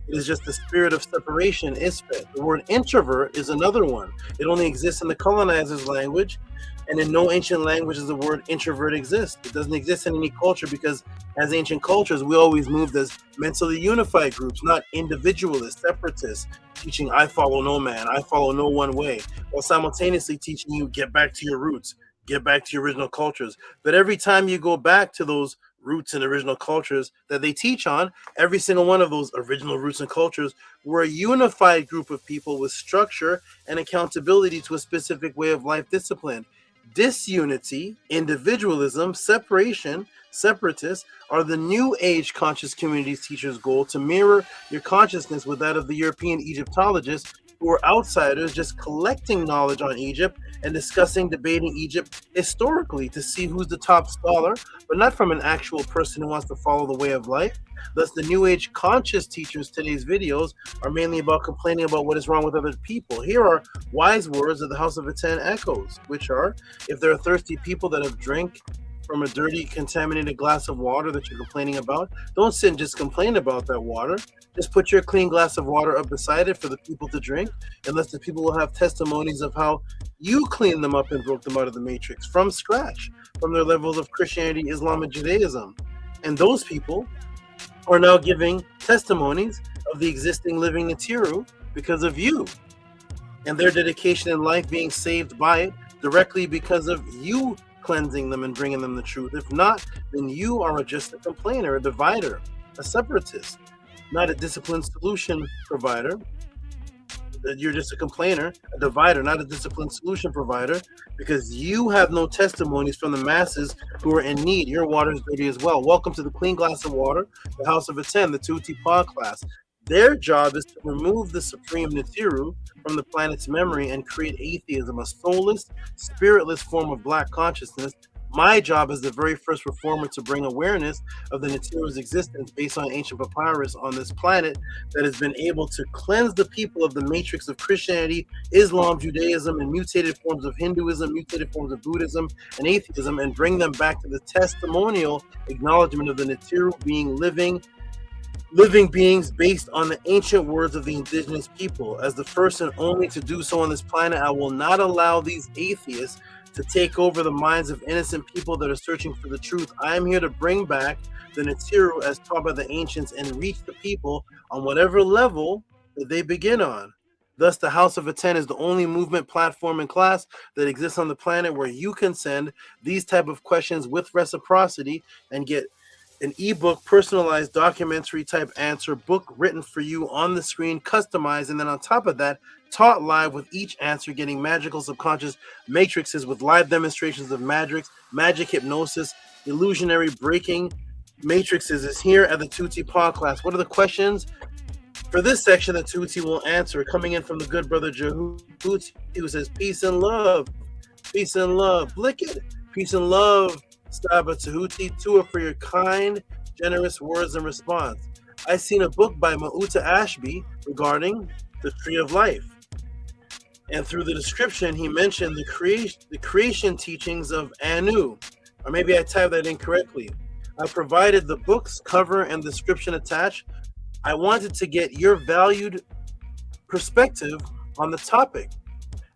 It is just the spirit of separation is fed. The word introvert is another one. It only exists in the colonizer's language, and in no ancient language does the word introvert exist. It doesn't exist in any culture because as ancient cultures, we always moved as mentally unified groups, not individualists, separatists, teaching I follow no man, I follow no one way, while simultaneously teaching you get back to your roots, get back to your original cultures. But every time you go back to those roots and original cultures that they teach on, every single one of those original roots and cultures were a unified group of people with structure and accountability to a specific way of life discipline. Disunity, individualism, separation, separatists are the new age conscious communities teachers' goal to mirror your consciousness with that of the European Egyptologists who are outsiders just collecting knowledge on Egypt and discussing, debating Egypt historically to see who's the top scholar, but not from an actual person who wants to follow the way of life. Thus, the New Age conscious teachers today's videos are mainly about complaining about what is wrong with other people. Here are wise words of the House of Aten echoes, which are, if there are thirsty people that have drank from a dirty, contaminated glass of water that you're complaining about, don't sit and just complain about that water. Just put your clean glass of water up beside it for the people to drink, unless the people will have testimonies of how you cleaned them up and broke them out of the matrix from scratch, from their levels of Christianity, Islam, and Judaism. And those people are now giving testimonies of the existing living Natiru because of you and their dedication in life being saved by it directly because of you cleansing them and bringing them the truth. If not, then you are just a complainer, a divider, a separatist, not a disciplined solution provider. You're just a complainer, a divider, not a disciplined solution provider, because you have no testimonies from the masses who are in need. Your water is dirty as well. Welcome to the Clean Glass of Water, the House of Aten, the Tehuti pod class. Their job is to remove the supreme Natiru from the planet's memory and create atheism, a soulless, spiritless form of black consciousness. My job as the very first reformer to bring awareness of the Natiru's existence based on ancient papyrus on this planet that has been able to cleanse the people of the matrix of Christianity, Islam, Judaism, and mutated forms of Hinduism, mutated forms of Buddhism, and atheism, and bring them back to the testimonial acknowledgement of the Natiru being living beings based on the ancient words of the indigenous people. As the first and only to do so on this planet, I will not allow these atheists to take over the minds of innocent people that are searching for the truth. I am here to bring back the Natiru as taught by the ancients and reach the people on whatever level that they begin on. Thus, the House of Aten is the only movement, platform, and class that exists on the planet where you can send these type of questions with reciprocity and get an ebook, personalized documentary type answer book written for you on the screen, customized, and then on top of that, taught live with each answer, getting magical subconscious matrices with live demonstrations of magic hypnosis, illusionary breaking matrices is here at the Tehuti pod class. What are the questions? For this section that Tehuti will answer, coming in from the good brother Tehuti, who says, peace and love, blick it, peace and love, Saba Tehuti, Tua for your kind, generous words and response. I seen a book by Mauta Ashby regarding the tree of life. And through the description, he mentioned the creation teachings of Anu. Or maybe I typed that incorrectly. I provided the book's cover and description attached. I wanted to get your valued perspective on the topic.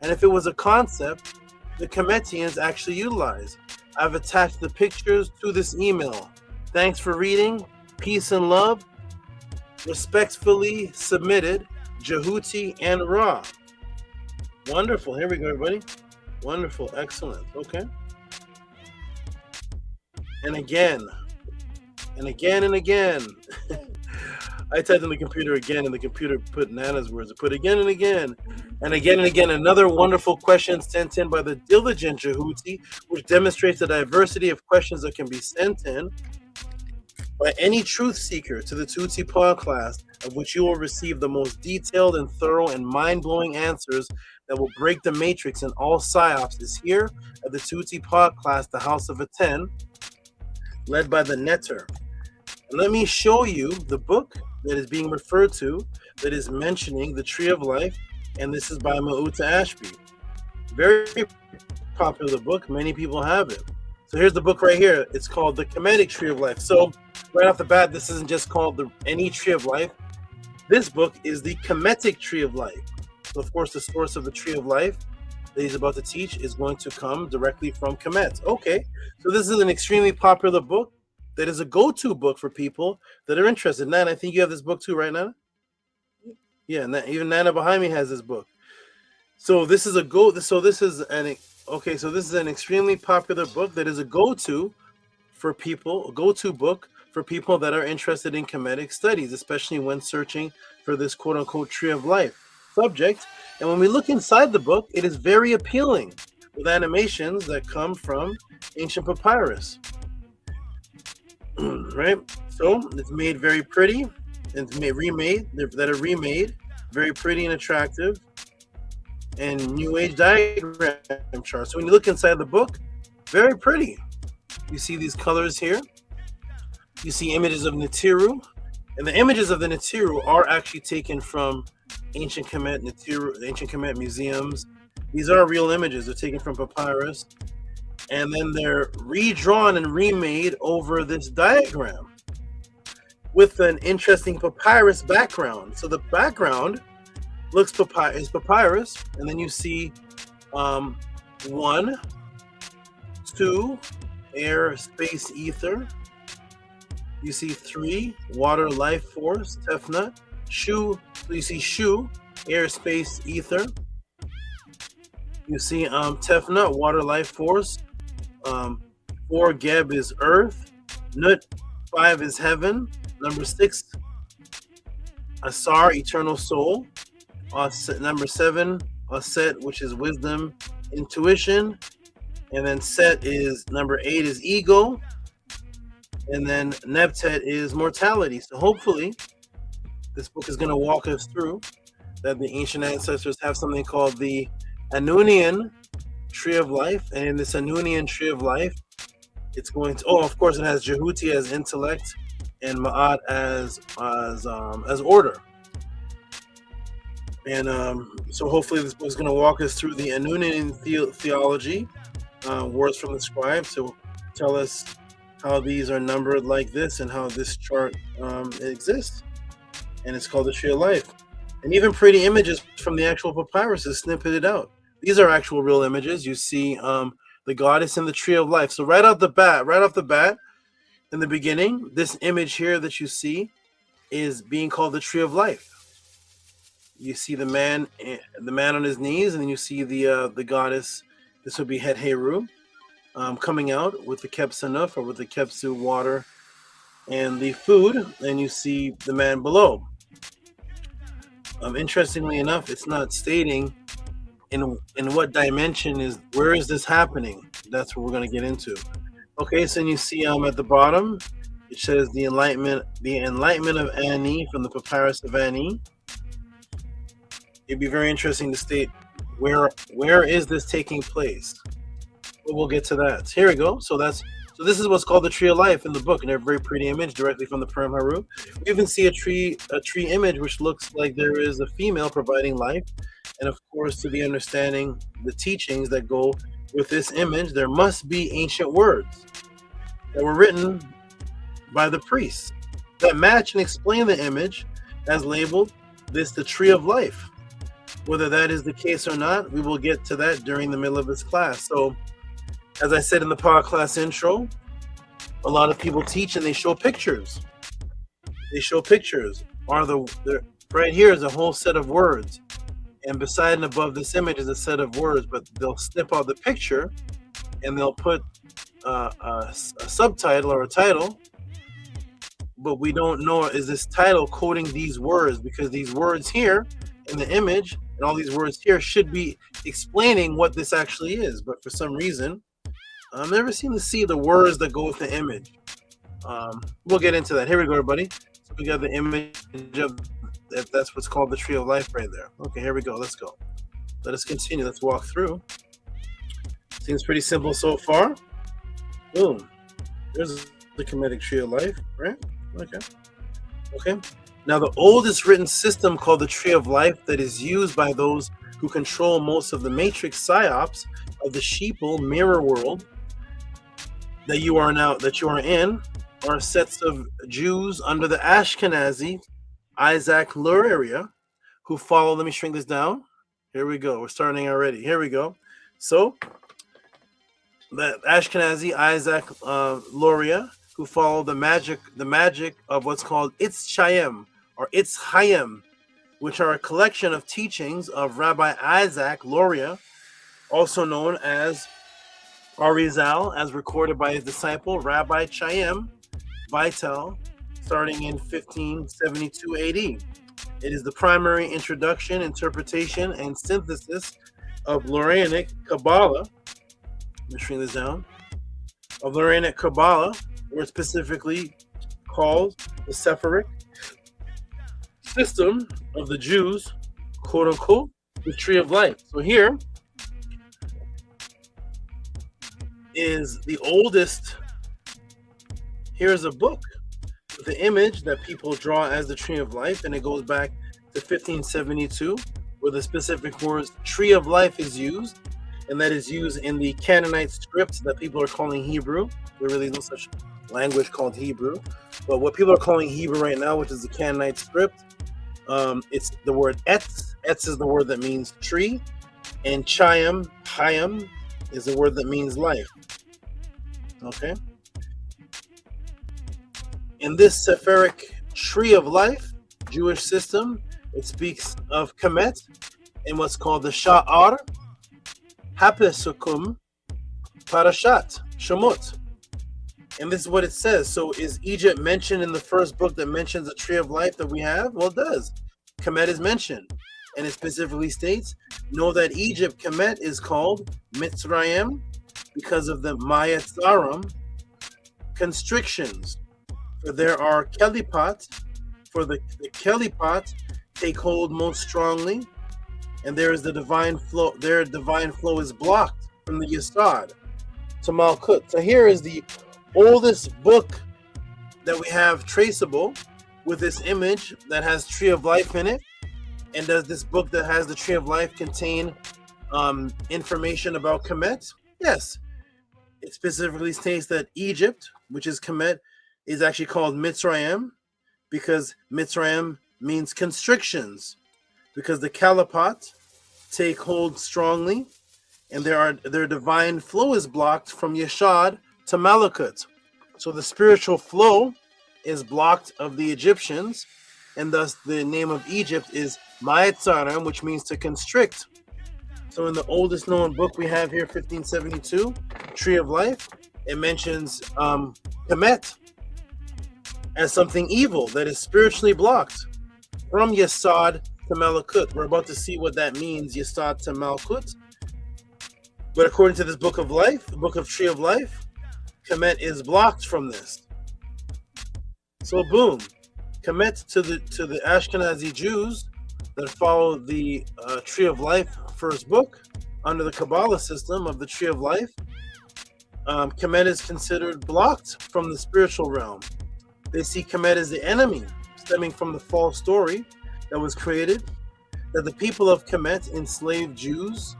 And if it was a concept the Kemetians actually utilize. I've attached the pictures to this email. Thanks for reading. Peace and love. Respectfully submitted, Tehuti and Ra. Wonderful. Here we go, everybody. Wonderful. Excellent. Okay. And again. And again and again. I typed in the computer again, and the computer put Nana's words. It put again and again. And again and again. Another wonderful question sent in by the diligent Tehuti, which demonstrates the diversity of questions that can be sent in by any truth seeker to the Tehuti pod class, of which you will receive the most detailed and thorough and mind-blowing answers that will break the matrix and all Psyops is here at the Tehuti pod class, the House of Aten, led by the Netter. And let me show you the book that is being referred to that is mentioning the tree of life, and this is by Mauta Ashby. Very popular book. Many people have it. So here's the book right here. It's called The Kemetic Tree of Life. So right off the bat, this isn't just called any tree of life. This book is the Kemetic Tree of Life. So of course, the source of the tree of life that he's about to teach is going to come directly from Kemet. Okay, so this is an extremely popular book that is a go-to book for people that are interested. Nana, I think you have this book too, right, Nana? Yeah, even Nana behind me has this book. So this is this is an extremely popular book that is a go-to for people, a go-to book for people that are interested in Kemetic studies, especially when searching for this quote-unquote tree of life subject. And when we look inside the book, it is very appealing with animations that come from ancient papyrus. Right? So it's made very pretty. It's remade very pretty and attractive, and new age diagram charts. So when you look inside the book, very pretty. You see these colors here. You see images of Nitiru, and the images of the Nitiru are actually taken from ancient Kemet museums. These are real images. They're taken from papyrus, and then they're redrawn and remade over this diagram with an interesting papyrus background. So the background is papyrus, and then you see 1, 2, air, space, ether. You see 3, water, life force, Tefnut. Shu, so you see Shu, air, space, ether. You see Tefnut, water, life force. 4, Geb is earth. Nut, 5 is heaven. Number 6, Asar, eternal soul. Number 7, Aset, which is wisdom, intuition. And then Set is number 8 is ego. And then Neptet is mortality. So hopefully this book is going to walk us through that the ancient ancestors have something called the Anunian Tree of Life. And in this Anunian Tree of Life, it's going to, of course, it has Tehuti as intellect and Ma'at as order. And so hopefully this book is going to walk us through the Anunian theology, words from the scribe, to tell us how these are numbered like this and how this chart exists. And it's called the Tree of Life. And even pretty images from the actual papyrus is snippeted out. These are actual real images. You see the goddess in the Tree of Life. So right off the bat, in the beginning, this image here that you see is being called the Tree of Life. You see the man on his knees, and then you see the goddess. This would be Het Heru, coming out with the Kepsanuf, or with the Kepsu water and the food, and you see the man below. Interestingly enough, it's not stating in what dimension where is this happening. That's what we're going to get into. Okay, so you see at the bottom, it says the enlightenment of Ani from the papyrus of Ani. It'd be very interesting to state where is this taking place. But we'll get to that. Here we go. So this is what's called the Tree of Life in the book, and a very pretty image directly from the Purim Haru. We even see a tree image which looks like there is a female providing life, and of course, to the understanding, the teachings that go with this image, there must be ancient words that were written by the priests that match and explain the image as labeled the Tree of Life. Whether that is the case or not, we will get to that during the middle of this class. So, as I said in the power class intro, a lot of people teach and they show pictures. Right here is a whole set of words, and beside and above this image is a set of words, but they'll snip out the picture and they'll put a subtitle or a title, but we don't know, is this title coding these words, because these words here in the image and all these words here should be explaining what this actually is, but for some reason I've never seem to see the words that go with the image. We'll get into that. Here we go, everybody. So we got the image of, if that's what's called the Tree of Life right there. Okay, here we go. Let's go. Let us continue. Let's walk through. Seems pretty simple so far. Boom. There's the Kemetic Tree of Life, right? Okay. Now, the oldest written system called the Tree of Life that is used by those who control most of the matrix psyops of the sheeple mirror world that you are in are sets of Jews under the Ashkenazi Isaac Luria who follow. Let me shrink this down. Here we go. We're starting already. Here we go. So the Ashkenazi Isaac Luria who follow the magic of what's called Itz Chaim or Itz Chaim, which are a collection of teachings of Rabbi Isaac Luria, also known as Arizal, as recorded by his disciple Rabbi Chaim Vital, starting in 1572 AD. It is the primary introduction, interpretation, and synthesis of Loranic Kabbalah. Let me shrink this down. Of Loranic Kabbalah, or specifically called the Sephiric system of the Jews, quote unquote, the Tree of Life. So here is the oldest. Here's a book with the image that people draw as the Tree of Life, and it goes back to 1572, where the specific words Tree of Life is used, and that is used in the Canaanite script that people are calling Hebrew. There really is no such language called Hebrew, but what people are calling Hebrew right now, which is the Canaanite script, it's the word etz. Etz is the word that means tree, and Chaim is the word that means life. Okay. In this Sephiric Tree of Life Jewish system, it speaks of Kemet in what's called the Sha'ar Hapesukum Parashat Shemot. And this is what it says. So is Egypt mentioned in the first book that mentions the Tree of Life that we have? Well, it does. Kemet is mentioned. And it specifically states, know that Egypt, Kemet, is called Mitzrayim because of the Mayatzarim constrictions. For there are Kelipat, for the Kelipat take hold most strongly, and there is the divine flow. Their divine flow is blocked from the Yesod to Malkut. So here is the oldest book that we have traceable with this image that has Tree of Life in it. And does this book that has the Tree of Life contain information about Kemet? Yes. It specifically states that Egypt, which is Kemet, is actually called Mitzrayim because Mitzrayim means constrictions, because the Kalipat take hold strongly, and their divine flow is blocked from Yeshad to Malakut. So the spiritual flow is blocked of the Egyptians, and thus the name of Egypt is Mayatzarim, which means to constrict. So in the oldest known book we have here, 1572, Tree of Life, it mentions Kemet as something evil that is spiritually blocked from Yesod to Malakut. We're about to see what that means, Yesod to Malkut. But according to this book of life, the book of Tree of Life, Kemet is blocked from this. So boom, Kemet to the Ashkenazi Jews that follow the Tree of Life first book under the Kabbalah system of the Tree of Life, Kemet is considered blocked from the spiritual realm. They see Kemet as the enemy, stemming from the false story that was created, that the people of Kemet enslaved Jews,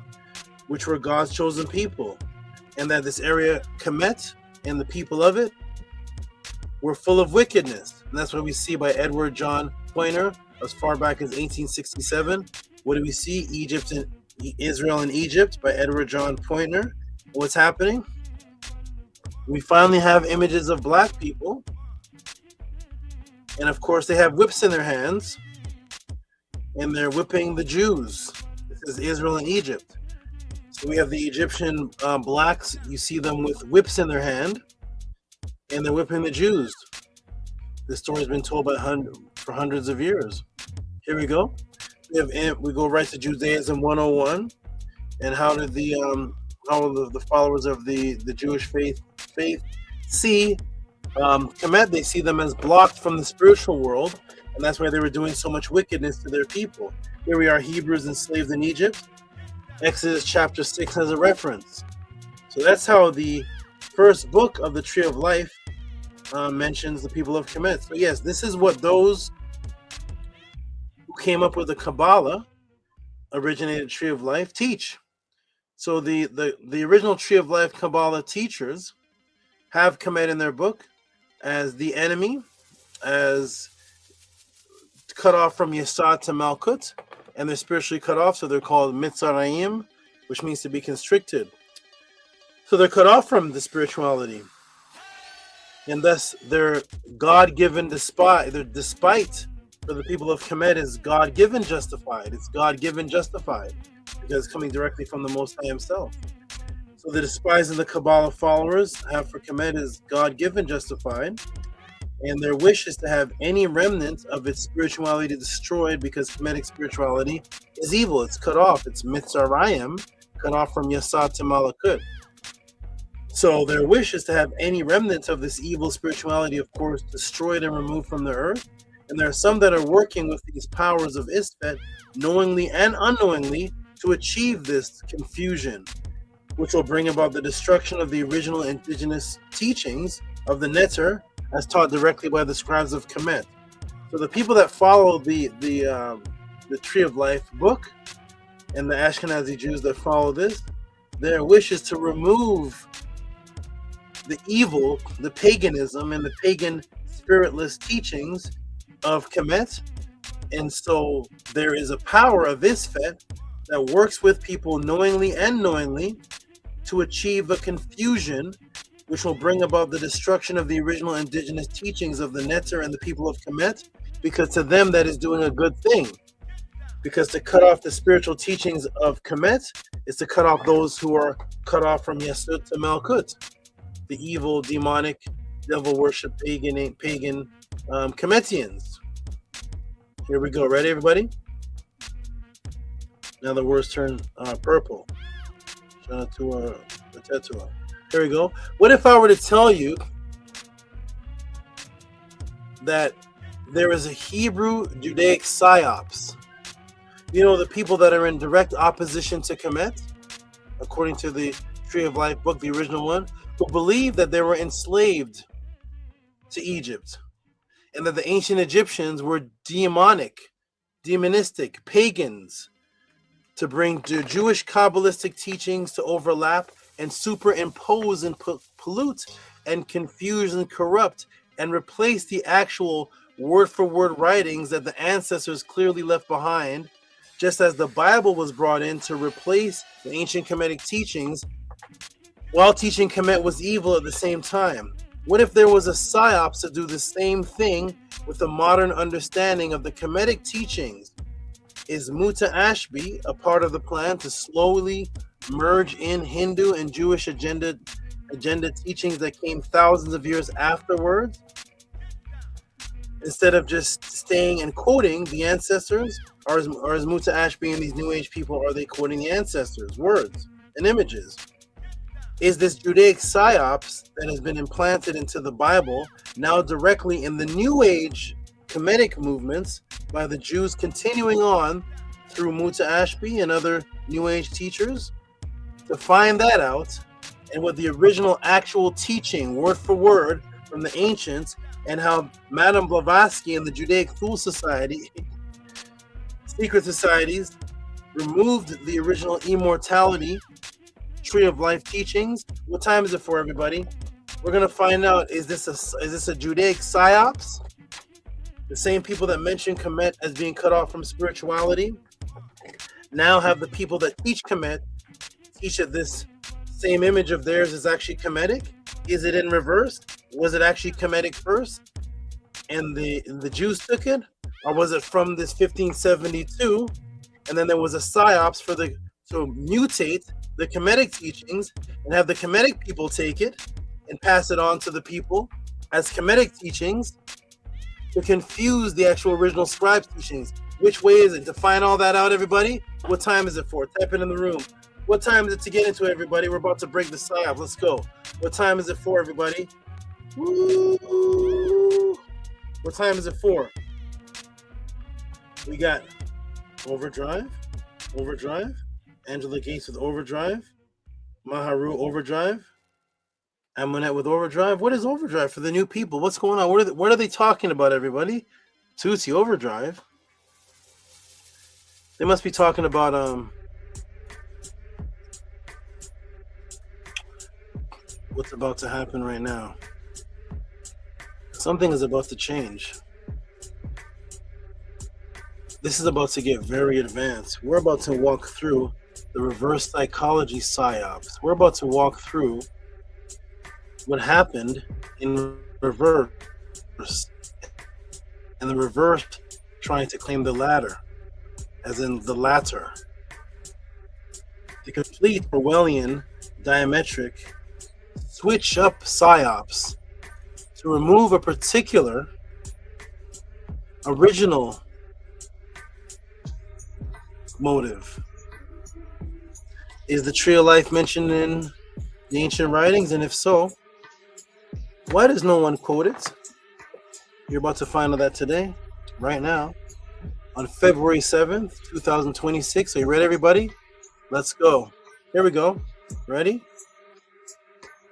which were God's chosen people, and that this area, Kemet, and the people of it were full of wickedness. And that's what we see by Edward John Poynter as far back as 1867. What do we see? Israel and Egypt by Edward John Poynter. What's happening? We finally have images of black people, and of course they have whips in their hands, and they're whipping the Jews. This is Israel and Egypt. So we have the Egyptian blacks. You see them with whips in their hand, and they're whipping the Jews. This story has been told for hundreds of years. Here we go. We go right to Judaism 101, and how did the followers of the Jewish faith see Kemet? They see them as blocked from the spiritual world, and that's why they were doing so much wickedness to their people. Here we are, Hebrews enslaved in Egypt. Exodus chapter 6 has a reference. So that's how the first book of the Tree of Life mentions the people of Kemet. So yes, this is what those who came up with the Kabbalah, originated Tree of Life, teach. So the original Tree of Life Kabbalah teachers have Kemet in their book as the enemy, as cut off from Yesod to Malkut, and they're spiritually cut off, so they're called Mitzrayim, which means to be constricted. So they're cut off from the spirituality, and thus their God-given despite for the people of Kemet is God-given justified. It's God-given justified because it's coming directly from the Most High Himself. So the despised and the Kabbalah followers have for Kemet is God-given justified, and their wish is to have any remnant of its spirituality destroyed because Kemetic spirituality is evil. It's cut off. It's Mitzrayim, cut off from Yesod to Malakut. So their wish is to have any remnant of this evil spirituality, of course, destroyed and removed from the earth. And there are some that are working with these powers of Isfet, knowingly and unknowingly, to achieve this confusion, which will bring about the destruction of the original indigenous teachings of the Neter, as taught directly by the scribes of Kemet. So the people that follow the Tree of Life book, and the Ashkenazi Jews that follow this, their wish is to remove the evil, the paganism, and the pagan spiritless teachings of Kemet. And so there is a power of Isfet that works with people knowingly and unknowingly to achieve a confusion which will bring about the destruction of the original indigenous teachings of the Neter and the people of Kemet, because to them that is doing a good thing. Because to cut off the spiritual teachings of Kemet is to cut off those who are cut off from Yesod to Malkut, the evil, demonic, devil worship, pagan Kemetians. Here we go. Ready, everybody? Now the words turn purple. Shout out to the Tetua. Here we go. What if I were to tell you that there is a Hebrew Judaic Psyops? You know, the people that are in direct opposition to Kemet, according to the Tree of Life book, the original one, who believe that they were enslaved to Egypt and that the ancient Egyptians were demonistic, pagans, to bring the Jewish Kabbalistic teachings to overlap and superimpose and pollute and confuse and corrupt and replace the actual word-for-word writings that the ancestors clearly left behind, just as the Bible was brought in to replace the ancient Kemetic teachings while teaching Kemet was evil at the same time. What if there was a Psyops to do the same thing with a modern understanding of the Kemetic teachings? Is Muta Ashby a part of the plan to slowly merge in Hindu and Jewish agenda teachings that came thousands of years afterwards, instead of just staying and quoting the ancestors? Or is Muta Ashby and these New Age people, are they quoting the ancestors' words and images? Is this Judaic Psyops that has been implanted into the Bible now directly in the New Age Kemetic movements by the Jews continuing on through Muta Ashby and other New Age teachers? To find that out, and what the original actual teaching, word for word, from the ancients, and how Madame Blavatsky and the Judaic Thule Society, secret societies, removed the original immortality Tree of Life teachings. What time is it for, everybody? We're gonna find out, is this a Judaic Psyops? The same people that mention Kemet as being cut off from spirituality now have the people that teach Kemet teach that this same image of theirs is actually Kemetic. Is it in reverse? Was it actually Kemetic first and the Jews took it? Or was it from this 1572 and then there was a Psyops to mutate the Kemetic teachings and have the Kemetic people take it and pass it on to the people as Kemetic teachings to confuse the actual original scribes teachings? Which way is it? To find all that out, everybody, what time is it for? Type it in the room. What time is it to get into, everybody? We're about to break the Psyops. Let's go. What time is it for, everybody? Woo! What time is it for? We got Overdrive, Angela Gates with Overdrive, Maharu Overdrive, Amunet with Overdrive. What is Overdrive for the new people? What's going on? What are they talking about, everybody? Tehuti Overdrive. They must be talking about what's about to happen right now. Something is about to change. This is about to get very advanced. We're about to walk through the reverse psychology Psyops. We're about to walk through what happened in reverse, and the reverse trying to claim the latter, as in the latter. The complete Orwellian diametric switch up Psyops to remove a particular original motive. Is the tree of life mentioned in the ancient writings? And if so, why does no one quote it? You're about to find out that today, right now, on February 7th, 2026. Are you ready, everybody? Let's go. Here we go. Ready?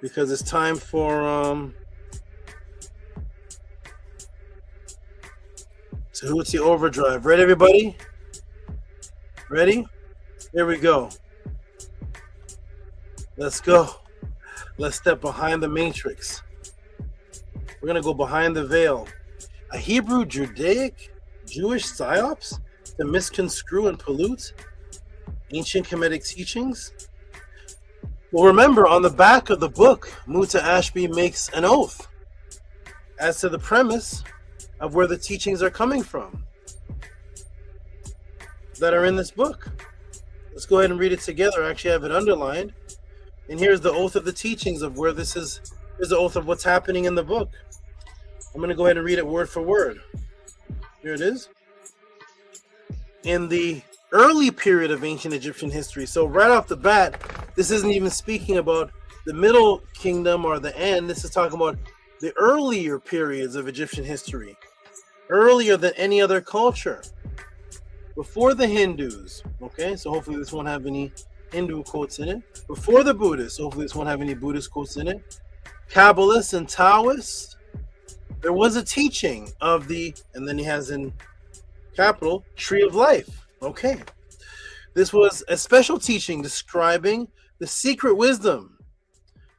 Because it's time for Tehuti Overdrive. Ready, everybody? Ready? Here we go. Let's go. Let's step behind the matrix. We're going to go behind the veil. A Hebrew, Judaic, Jewish psyops to misconstrue and pollute ancient Kemetic teachings? Well, remember, on the back of the book, Muta Ashby makes an oath as to the premise of where the teachings are coming from that are in this book. Let's go ahead and read it together. I actually have it underlined. And here's the oath of the teachings of where this is. Here's the oath of what's happening in the book. I'm going to go ahead and read it word for word. Here it is. In the early period of ancient Egyptian history, so right off the bat, this isn't even speaking about the Middle Kingdom or the end. This is talking about the earlier periods of Egyptian history, earlier than any other culture, before the Hindus. Okay, so hopefully this won't have any Hindu quotes in it. Before the Buddhists, hopefully this won't have any Buddhist quotes in it. Kabbalists and Taoists, there was a teaching of the, and then he has in capital, Tree of Life. Okay, this was a special teaching describing the secret wisdom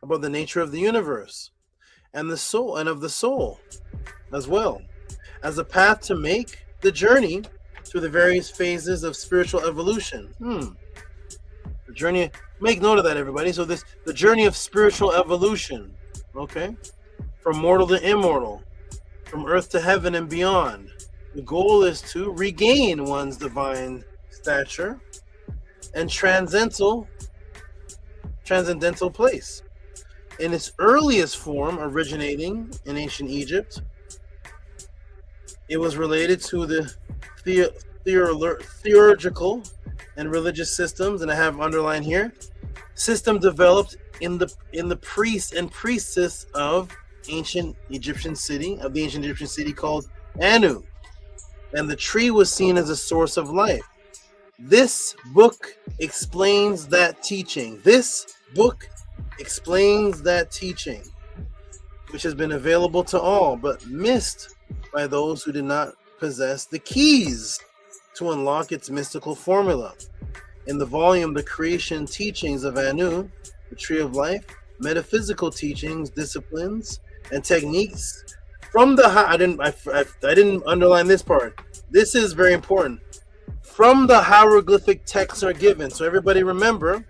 about the nature of the universe and the soul, and of the soul as well, as a path to make the journey through the various phases of spiritual evolution. The journey, make note of that, everybody. So the journey of spiritual evolution, okay, from mortal to immortal, from earth to heaven and beyond. The goal is to regain one's divine stature and transcendental place. In its earliest form, originating in ancient Egypt, it was related to the theurgical and religious systems, and I have underlined here, system developed in the priests and priestess of the ancient Egyptian city called Anu. And the tree was seen as a source of life. This book explains that teaching. This book explains that teaching, which has been available to all, but missed by those who did not possess the keys to unlock its mystical formula. In the volume, The Creation Teachings of Anu, the Tree of Life, metaphysical teachings, disciplines, and techniques from the I didn't underline this part. This is very important. From the hieroglyphic texts are given. So everybody remember,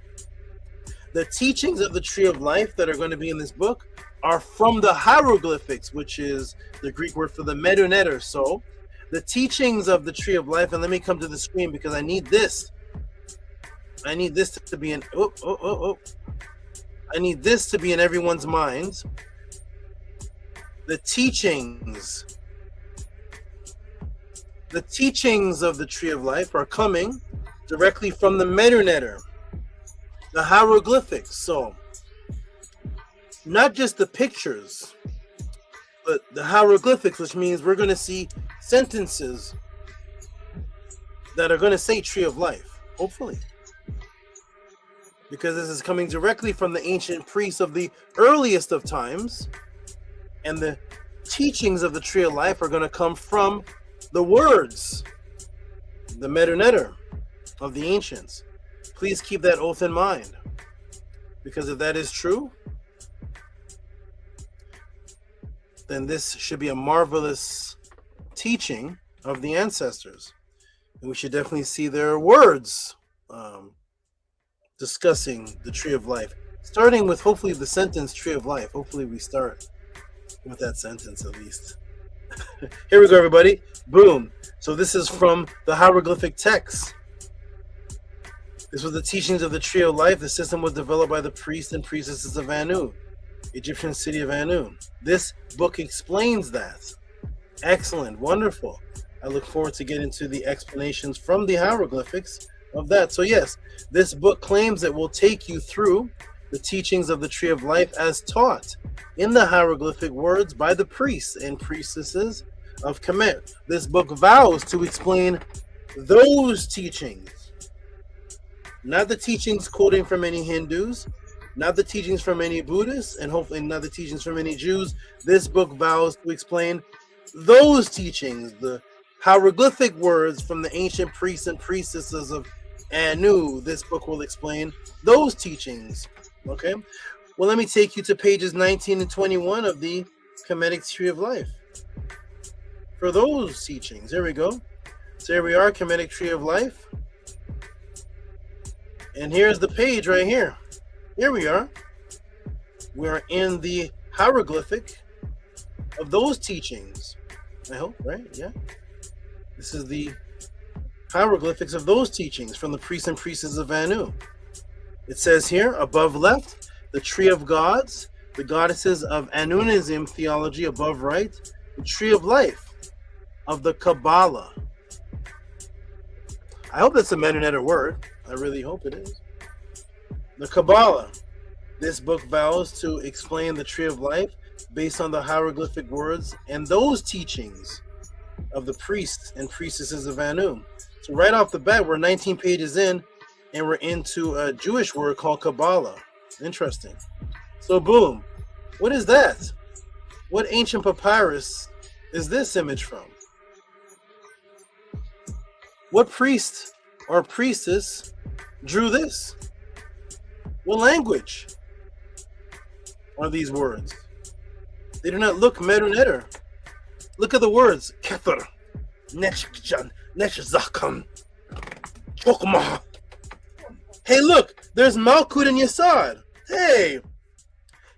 the teachings of the Tree of Life that are going to be in this book are from the hieroglyphics, which is the Greek word for the medunetter. So the teachings of the Tree of Life, and let me come to the screen because I need this. I need this to be in. I need this to be in everyone's minds. The teachings of the Tree of Life are coming directly from the medunetter, the hieroglyphics. So not just the pictures, but the hieroglyphics, which means we're going to see sentences that are going to say Tree of Life, hopefully. because this is coming directly from the ancient priests of the earliest of times, and the teachings of the Tree of Life are going to come from the words, the Medu of the ancients. Please keep that oath in mind, because if that is true, then this should be a marvelous teaching of the ancestors. And we should definitely see their words discussing the Tree of Life, starting with hopefully the sentence Tree of Life. Hopefully we start with that sentence at least. Here we go, everybody. Boom. So this is from the hieroglyphic text. This was the teachings of the Tree of Life. The system was developed by the priests and priestesses of Anu, Egyptian city of Anu. This book explains that. Excellent. Wonderful. I look forward to getting to the explanations from the hieroglyphics of that. So yes, this book claims it will take you through the teachings of the Tree of Life as taught in the hieroglyphic words by the priests and priestesses of Kemet. This book vows to explain those teachings, not the teachings quoting from any Hindus, not the teachings from any Buddhists, and hopefully not the teachings from any Jews. This book vows to explain those teachings, the hieroglyphic words from the ancient priests and priestesses of Anu. This book will explain those teachings. Okay, well, let me take you to pages 19 and 21 of the Kemetic Tree of Life for those teachings. Here we go. So here we are, Kemetic Tree of Life. And here's the page right here. Here we are. We're in the hieroglyphic of those teachings. I hope, right? Yeah. This is the hieroglyphics of those teachings from the priests and priestesses of Anu. It says here, above left, the Tree of Gods, the goddesses of Anunism theology. Above right, the Tree of Life of the Kabbalah. I hope that's a Mennonite word. I really hope it is. The Kabbalah. This book vows to explain the Tree of Life based on the hieroglyphic words and those teachings of the priests and priestesses of Anu. So right off the bat, we're 19 pages in, and we're into a Jewish word called Kabbalah. Interesting. So boom. What is that? What ancient papyrus is this image from? What priest or priestess drew this? What language are these words? They do not look Medu. Look at the words. Kether, Nechjan, Nechzakam, Chokmah. Hey, look, there's Malkut and Yesod. Hey,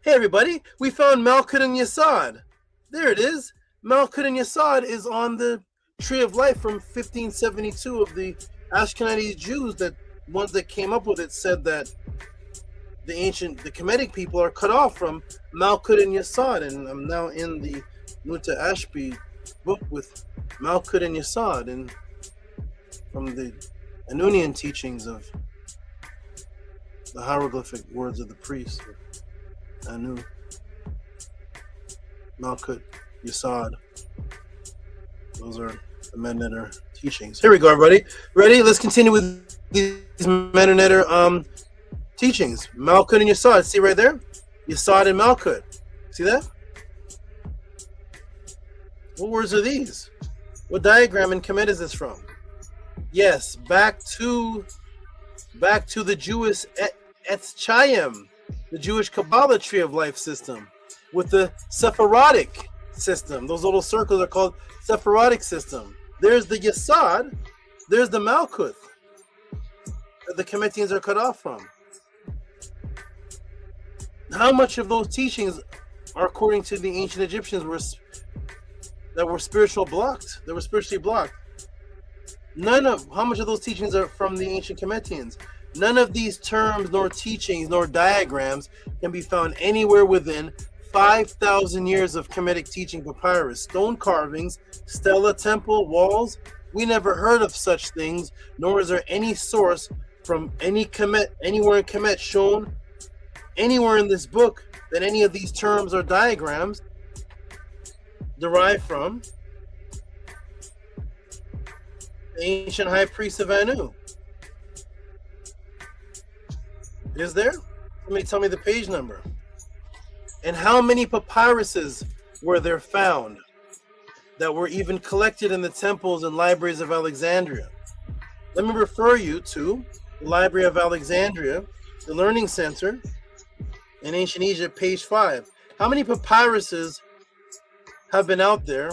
everybody, we found Malkut and Yesod. There it is. Malkut and Yesod is on the Tree of Life from 1572 of the Ashkenazi Jews. That ones that came up with it said that the Kemetic people are cut off from Malkut and Yesod, and I'm now in the Nuta Ashby book with Malkut and Yesod, and from the Anunian teachings of the hieroglyphic words of the priests, Anu, Malkut, Yesod. Those are the Mennonite teachings. Here we go, everybody. Ready? Let's continue with these Mennonite teachings. Malkut and Yesod. See right there? Yesod and Malkut. See that? What words are these? What diagram in Kemet is this from? Yes, back to the Jewish Etz Chaim, the Jewish Kabbalah Tree of Life system, with the Sephardic system. Those little circles are called Sephardic system. There's the Yesod, there's the Malkut that the Kemetians are cut off from. How much of those teachings are according to the ancient Egyptians that were spiritually blocked? They were spiritually blocked. How much of those teachings are from the ancient Kemetians? None of these terms, nor teachings, nor diagrams can be found anywhere within 5,000 years of Kemetic teaching papyrus, stone carvings, stela, temple, walls. We never heard of such things, nor is there any source from any Kemet, anywhere in Kemet shown anywhere in this book that any of these terms or diagrams derive from the ancient high priest of Anu. Is there? Somebody tell me the page number. And how many papyruses were there found that were even collected in the temples and libraries of Alexandria? Let me refer you to the Library of Alexandria, the Learning Center in ancient Egypt, page 5. How many papyruses have been out there,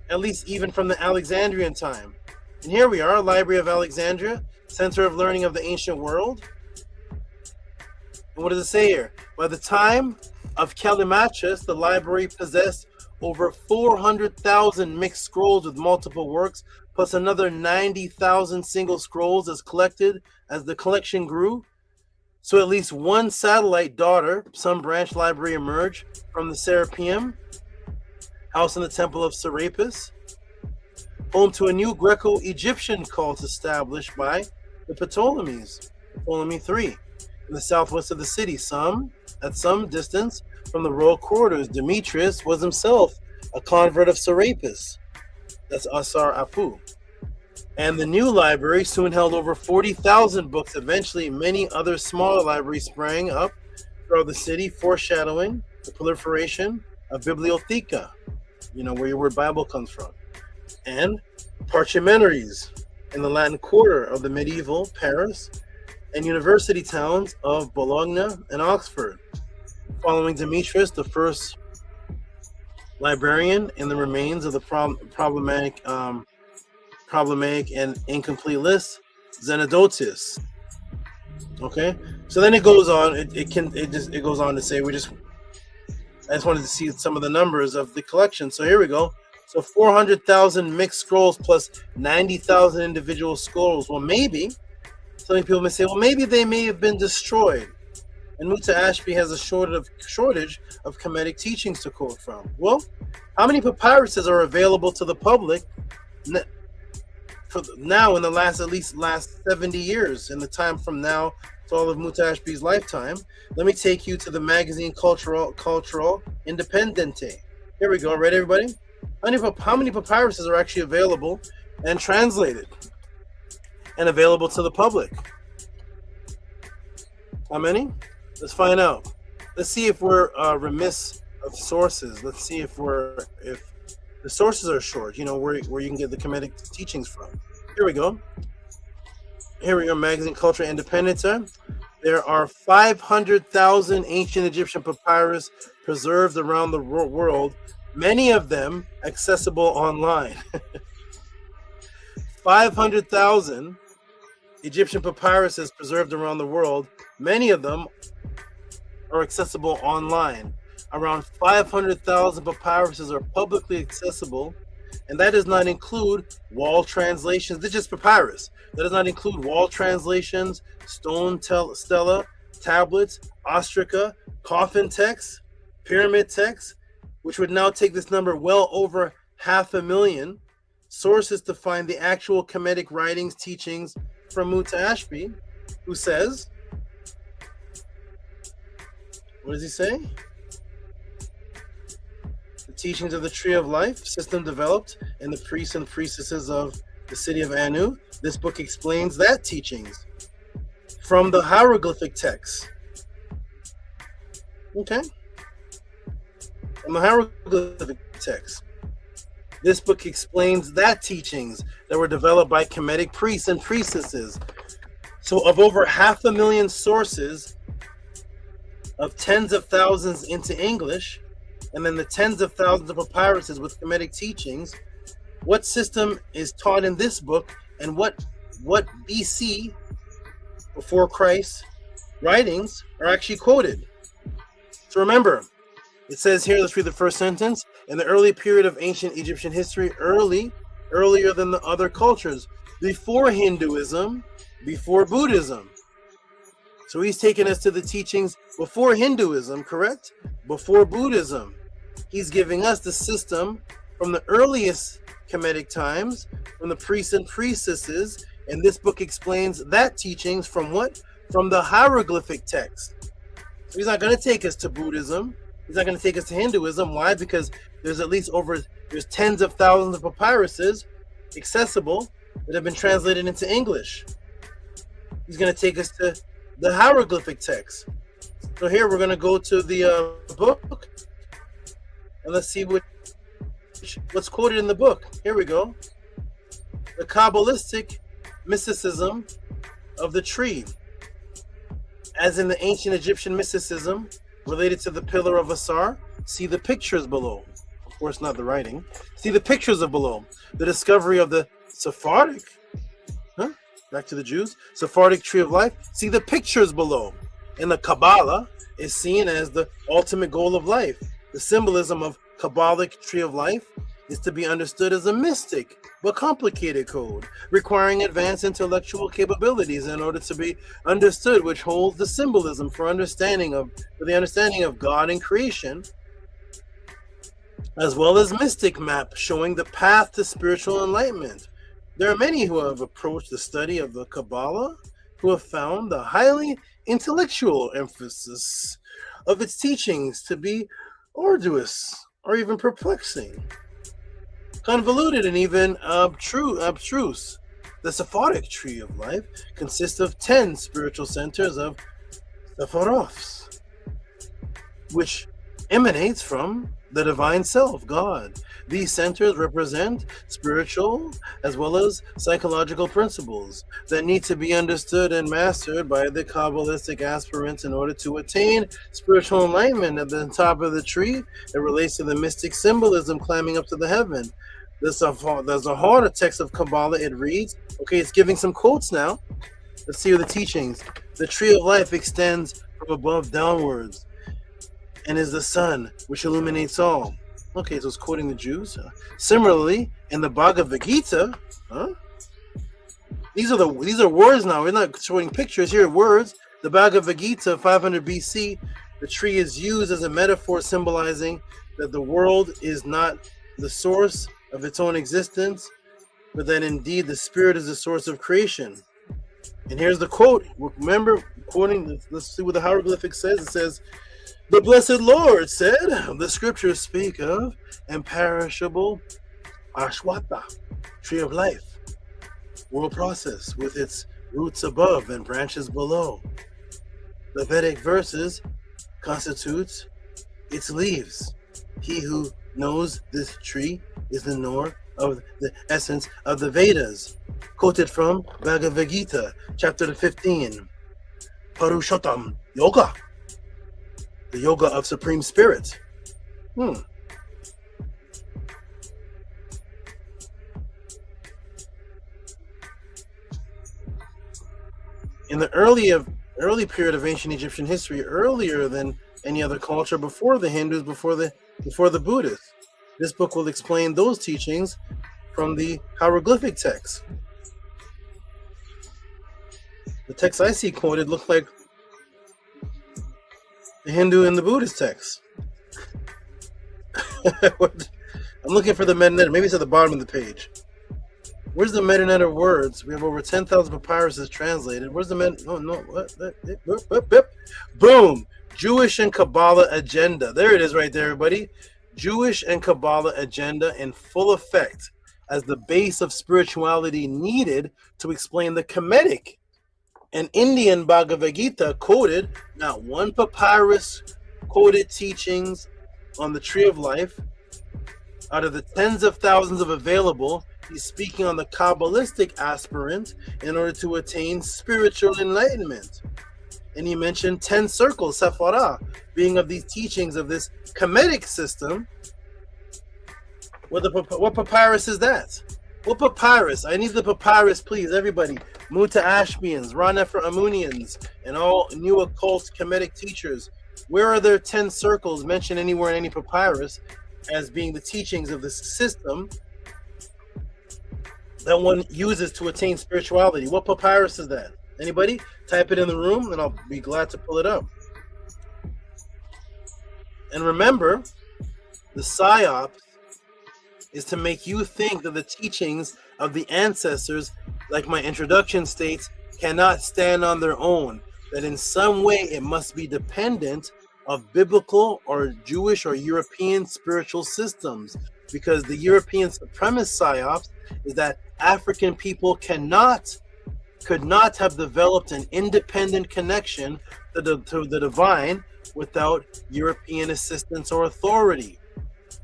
at least even from the Alexandrian time? And here we are, Library of Alexandria, Center of Learning of the Ancient World. And what does it say here? By the time of Callimachus, the library possessed over 400,000 mixed scrolls with multiple works, plus another 90,000 single scrolls as collected as the collection grew. So at least one satellite daughter, some branch library emerged from the Serapeum, house in the Temple of Serapis, home to a new Greco-Egyptian cult established by the Ptolemies, Ptolemy III, in the southwest of the city, at some distance from the royal quarters. Demetrius was himself a convert of Serapis. That's Asar Apu. And the new library soon held over 40,000 books. Eventually, many other smaller libraries sprang up throughout the city, foreshadowing the proliferation of bibliotheca, where your word Bible comes from, and parchimentaries in the Latin Quarter of the medieval Paris and university towns of Bologna and Oxford. Following Demetrius, the first librarian in the remains of the problematic and incomplete list, Xenodotus. Okay, so then it goes on. It goes on to say I just wanted to see some of the numbers of the collection. So here we go. So 400,000 mixed scrolls plus 90,000 individual scrolls. Well, maybe some people may say, well, maybe they may have been destroyed, and Muta Ashby has a shortage of Kemetic teachings to quote from. Well, how many papyruses are available to the public now in the last 70 years, in the time from now to all of Muta Ashby's lifetime? Let me take you to the magazine Cultural Independente. Here we go. Ready, everybody? How many papyruses are actually available and translated and available to the public? How many? Let's find out. Let's see if we're remiss of sources. Let's see if the sources are short, where you can get the Kemetic teachings from. Here we go. Here we go, Magazine Culture Independence. There are 500,000 ancient Egyptian papyrus preserved around the world, many of them accessible online. 500,000 Egyptian papyruses preserved around the world, many of them are accessible online. Around 500,000 papyruses are publicly accessible, and that does not include wall translations. They're just papyrus. That does not include wall translations, stone stela, tablets, ostraca, coffin texts, pyramid texts, which would now take this number well over 500,000 sources to find the actual Kemetic writings, teachings from Muta Ashby, who says, what does he say? The teachings of the Tree of Life system developed in the priests and priestesses of the city of Anu. This book explains that teachings from the hieroglyphic text. Okay. From the hieroglyphic text. This book explains that teachings that were developed by Kemetic priests and priestesses. So of over 500,000 sources, of tens of thousands into English, and then the tens of thousands of papyruses with Kemetic teachings, what system is taught in this book, and what BC, before Christ, writings are actually quoted? So remember, it says here, let's read the first sentence. In the early period of ancient Egyptian history, earlier than the other cultures, before Hinduism, before Buddhism. So he's taking us to the teachings before Hinduism, correct? Before Buddhism. He's giving us the system from the earliest Kemetic times, from the priests and priestesses, and this book explains that teachings from what? From the hieroglyphic text. So he's not going to take us to Buddhism. He's not going to take us to Hinduism. Why? Because there's there's tens of thousands of papyruses accessible that have been translated into English. He's going to take us to the hieroglyphic text. So here we're going to go to the book, and let's see what's quoted in the book. Here we go. The Kabbalistic mysticism of the tree, as in the ancient Egyptian mysticism related to the pillar of Asar. See the pictures below. Of course, not the writing. See the pictures of below. The discovery of the Sephardic, back to the Jews, Sephardic tree of life. See the pictures below. And the Kabbalah is seen as the ultimate goal of life. The symbolism of Kabbalic tree of life is to be understood as a mystic but complicated code, requiring advanced intellectual capabilities in order to be understood, which holds the symbolism for the understanding of God and creation, as well as mystic map showing the path to spiritual enlightenment. There are many who have approached the study of the Kabbalah who have found the highly intellectual emphasis of its teachings to be arduous or even perplexing, convoluted, and even abstruse. The Sephardic tree of life consists of 10 spiritual centers of Sepharoths, which emanates from the divine self, God. These centers represent spiritual as well as psychological principles that need to be understood and mastered by the Kabbalistic aspirants in order to attain spiritual enlightenment. At the top of the tree, it relates to the mystic symbolism climbing up to the heaven. There's a harder text of Kabbalah. It reads, okay, it's giving some quotes now. Let's see the teachings. The tree of life extends from above downwards and is the sun which illuminates all. Okay, so it's quoting the Jews. Similarly, in the Bhagavad Gita, these are words now. We're not showing pictures here. Words. The Bhagavad Gita, 500 BC. The tree is used as a metaphor symbolizing that the world is not the source of its own existence, but that indeed the spirit is the source of creation. And here's the quote. Remember, quoting. Let's see what the hieroglyphic says. It says, "The blessed Lord said, the scriptures speak of imperishable Ashwata, tree of life, world process with its roots above and branches below. The Vedic verses constitutes its leaves. He who knows this tree is the knower of the essence of the Vedas." Quoted from Bhagavad Gita, chapter 15. Purushottam Yoga. The yoga of supreme spirit. In the early period of ancient Egyptian history, earlier than any other culture, before the Hindus, before the Buddhists, this book will explain those teachings from the hieroglyphic text. The text I see quoted look like the Hindu and the Buddhist text. I'm looking for the meta. Maybe it's at the bottom of the page. Where's the meta of words? We have over 10,000 papyruses translated. Where's the meta? Oh, no. What? Boom. Jewish and Kabbalah agenda. There it is right there, everybody. Jewish and Kabbalah agenda in full effect as the base of spirituality needed to explain the Kemetic and Indian Bhagavad Gita quoted not one papyrus quoted teachings on the tree of life. Out of the tens of thousands of available, he's speaking on the Kabbalistic aspirant in order to attain spiritual enlightenment. And he mentioned 10 circles, Sephara, being of these teachings of this Kemetic system. What papyrus is that? What papyrus? I need the papyrus, please, everybody. Muta Ashmians, Ranefer Amunians, and all new occult Kemetic teachers. Where are there 10 circles mentioned anywhere in any papyrus as being the teachings of this system that one uses to attain spirituality? What papyrus is that? Anybody? Type it in the room and I'll be glad to pull it up. And remember, the Psyops is to make you think that the teachings of the ancestors, like my introduction states, cannot stand on their own, that in some way it must be dependent of biblical or Jewish or European spiritual systems, because the European supremacist Psyops is that African people cannot could not have developed an independent connection to the divine without European assistance or authority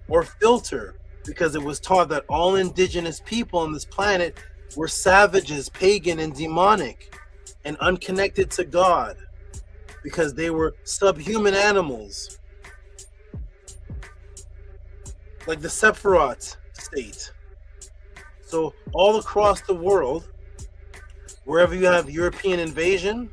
or filter, because it was taught that all indigenous people on this planet were savages, pagan, and demonic, and unconnected to God, because they were subhuman animals, like the Sephiroth state. So all across the world, wherever you have European invasion,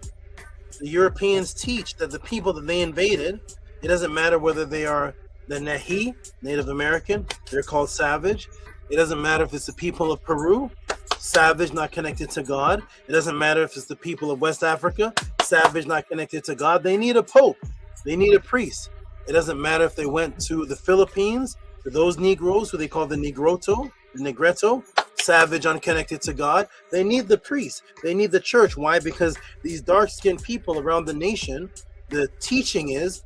the Europeans teach that the people that they invaded, it doesn't matter whether they are the Nahi, Native American, they're called savage. It doesn't matter if it's the people of Peru, savage, not connected to God. It doesn't matter if it's the people of West Africa, savage, not connected to God. They need a pope. They need a priest. It doesn't matter if they went to the Philippines, to those Negroes who they call the Negretto, savage, unconnected to God. They need the priest. They need the church. Why? Because these dark-skinned people around the nation, the teaching is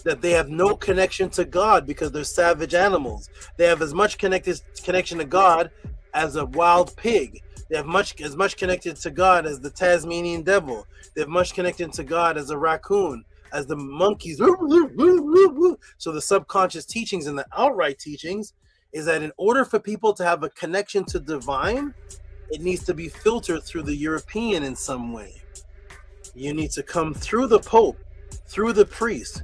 that they have no connection to God because they're savage animals. They have as much connection to God as a wild pig. They have as much connected to God as the Tasmanian devil. They have much connected to God as a raccoon, as the monkeys. So the subconscious teachings and the outright teachings is that in order for people to have a connection to divine, it needs to be filtered through the European in some way. You need to come through the Pope, through the priest,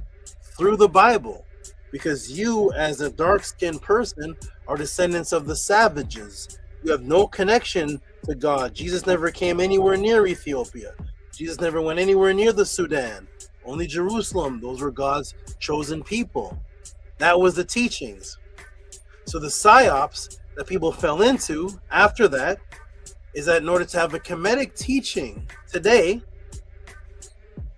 through the Bible, because you as a dark-skinned person are descendants of the savages. You have no connection to God. Jesus never came anywhere near Ethiopia. Jesus never went anywhere near the Sudan. Only Jerusalem. Those were God's chosen people. That was the teachings. So the Psyops that people fell into after that is that in order to have a Kemetic teaching today,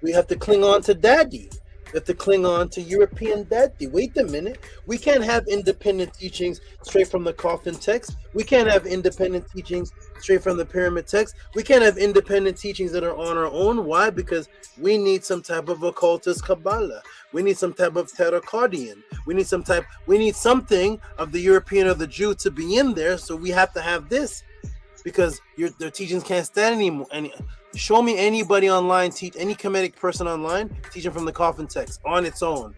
we have to cling on to Daddy. We have to cling on to European Daddy. Wait a minute. We can't have independent teachings straight from the coffin text. We can't have independent teachings straight from the pyramid text. We can't have independent teachings that are on our own. Why? Because we need some type of occultist Kabbalah. We need some type of Pterocardian. We need something of the European or the Jew to be in there. So we have to have this because their teachings can't stand anymore. Show me anybody online, any Kemetic person online teaching from the coffin text on its own.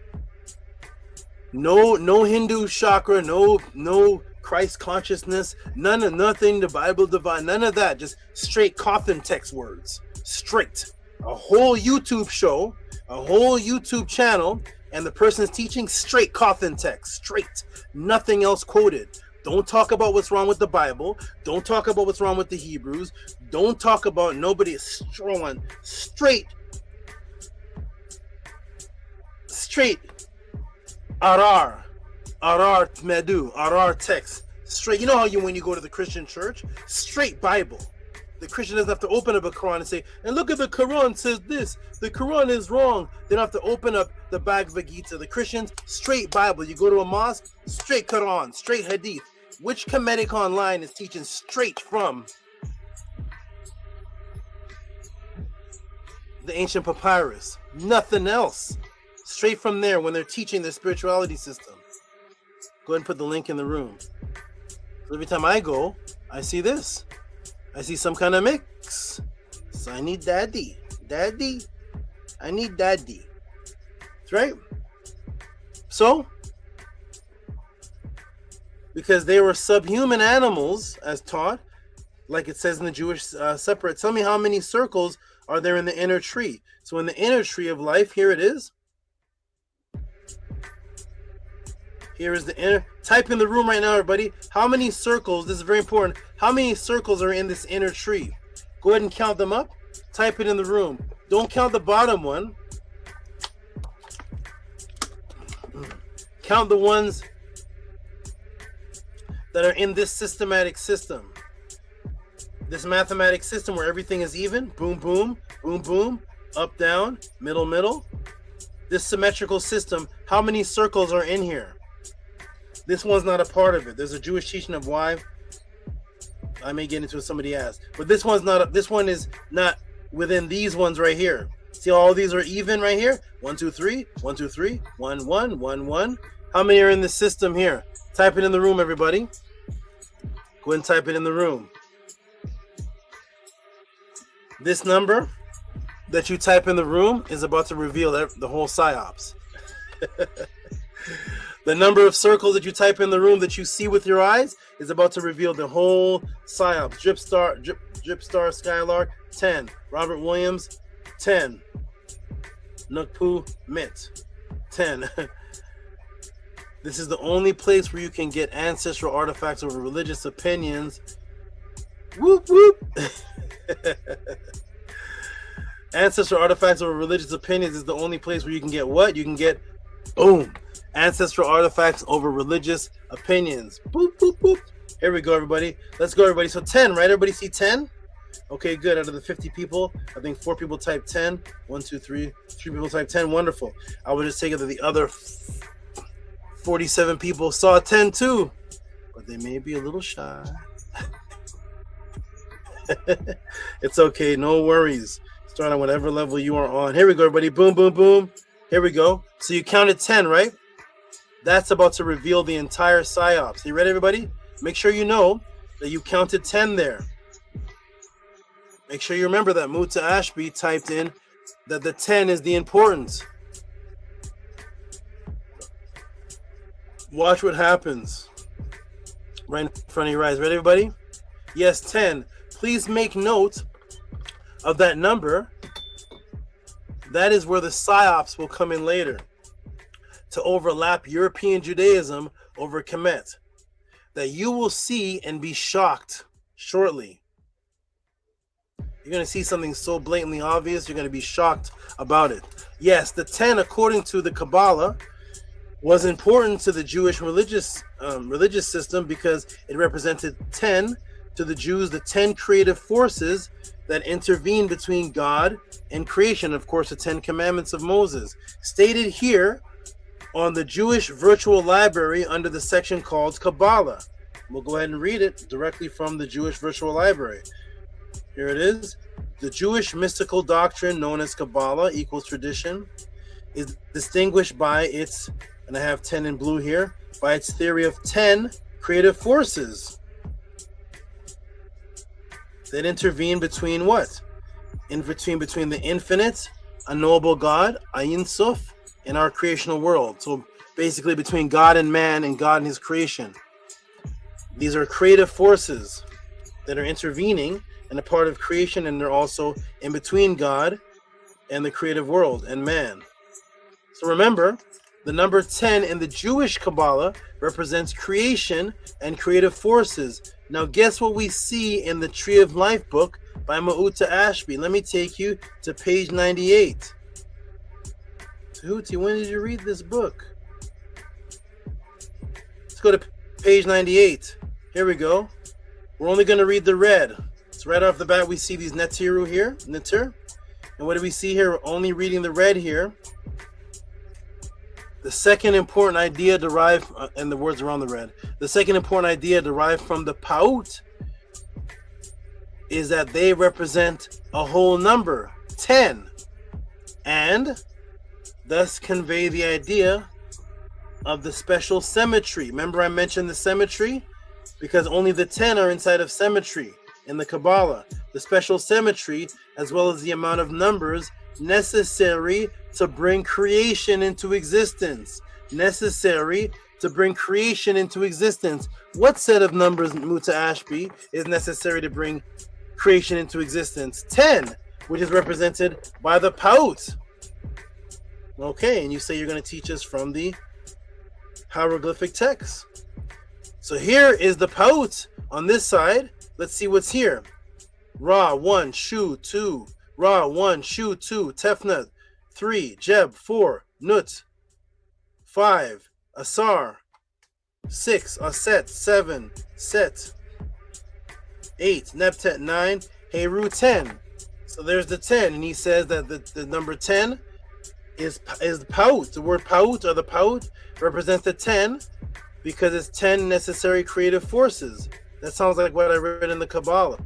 No Hindu chakra, no Christ consciousness, nothing, the Bible divine, none of that. Just straight coffin text words. Straight. A whole YouTube show, a whole YouTube channel, and the person's teaching straight coffin text. Straight. Nothing else quoted. Don't talk about what's wrong with the Bible. Don't talk about what's wrong with the Hebrews. Don't talk about nobody is strong. Straight Arar Medu, Arar text. Straight. You know how when you go to the Christian church, straight Bible. The Christian doesn't have to open up a Quran and say, and look at the Quran says this. The Quran is wrong. They don't have to open up the Bhagavad Gita. The Christians, straight Bible. You go to a mosque, straight Quran, straight Hadith. Which Kemetic online is teaching straight from the ancient papyrus? Nothing else. Straight from there when they're teaching their spirituality system. Go ahead and put the link in the room. So every time I go, I see this. I see some kind of mix. So I need Daddy. Daddy. I need Daddy. That's right. So, because they were subhuman animals, as taught, like it says in the Jewish separate. Tell me how many circles are there in the inner tree. So in the inner tree of life, here it is. Here is the inner. Type in the room right now, everybody. How many circles, this is very important, how many circles are in this inner tree? Go ahead and count them up. Type it in the room. Don't count the bottom one. Count the ones that are in this systematic system. This mathematic system where everything is even. Boom, boom, boom, boom. Up, down, middle, middle. This symmetrical system, how many circles are in here? This one's not a part of it. There's a Jewish teaching of why. I may get into what somebody asked. But this one's not, this one is not within these ones right here. See, all these are even right here. 1, 2, 3, 1, 2, 3, 1, 1, 1, 1. How many are in the system here? Type it in the room, everybody. Go ahead and type it in the room. This number that you type in the room is about to reveal the whole Psyops. The number of circles that you type in the room that you see with your eyes is about to reveal the whole Psyops. Dripstar Skylark, 10. Robert Williams, 10. Nukpu Mit, 10. This is the only place where you can get ancestral artifacts over religious opinions. Whoop, whoop. Ancestral artifacts over religious opinions is the only place where you can get what? You can get, boom, ancestral artifacts over religious opinions. Boop, boop, boop. Here we go, everybody. Let's go, everybody. So 10, right? Everybody see 10? Okay, good. Out of the 50 people, I think 4 people typed 10. 1, 2, 3. 3 people typed 10. Wonderful. I will just take it that the other 47 people saw 10 too, but they may be a little shy. It's okay. No worries. Start on whatever level you are on. Here we go, everybody. Boom, boom, boom. Here we go. So you counted 10, right? That's about to reveal the entire Psyops. You ready, everybody? Make sure you know that you counted 10 there. Make sure you remember that Muta Ashby typed in that the 10 is the importance. Watch what happens right in front of your eyes. Ready, everybody? Yes, 10. Please make note of that number. That is where the Psyops will come in later to overlap European Judaism over Kemet. That you will see and be shocked shortly. You're going to see something so blatantly obvious, you're going to be shocked about it. Yes, the 10, according to the Kabbalah, was important to the Jewish religious system because it represented 10 to the Jews, the 10 creative forces that intervene between God and creation. Of course, the 10 Commandments of Moses, stated here on the Jewish Virtual Library under the section called Kabbalah. We'll go ahead and read it directly from the Jewish Virtual Library. Here it is. The Jewish mystical doctrine known as Kabbalah equals tradition is distinguished by its, and I have 10 in blue here, by its theory of 10 creative forces that intervene between what? Between the infinite, unknowable God, Ayin Suf, and our creational world. So basically between God and man and God and his creation. These are creative forces that are intervening and a part of creation, and they're also in between God and the creative world and man. So remember, the number 10 in the Jewish Kabbalah represents creation and creative forces. Now guess what we see in the Tree of Life book by Mauta Ashby. Let me take you to page 98. Tehuti, when did you read this book? Let's go to page 98. Here we go. We're only going to read the red. So right off the bat, we see these Netiru here, Netir. And what do we see here? We're only reading the red here. The second important idea derived, and the words are on the red. The second important idea derived from the Paut is that they represent a whole number, 10, and thus convey the idea of the special symmetry. Remember I mentioned the symmetry? Because only the 10 are inside of symmetry in the Kabbalah. The special symmetry, as well as the amount of numbers necessary to bring creation into existence. Necessary to bring creation into existence. What set of numbers, Muta Ashby, is necessary to bring creation into existence? 10, which is represented by the Paut. Okay, and you say you're going to teach us from the hieroglyphic text. So here is the Paut on this side. Let's see what's here. Ra, 1, Shu, 2. Ra, 1, Shu, 2. Tefnut, 3. Jeb, 4. Nut, 5. Asar, 6. Aset, 7. Set, 8. Neptet, 9. Heru, 10. So there's the 10. And he says that the number 10 is Paut. The word Paut, or the Paut, represents the 10 because it's 10 necessary creative forces. That sounds like what I read in the Kabbalah.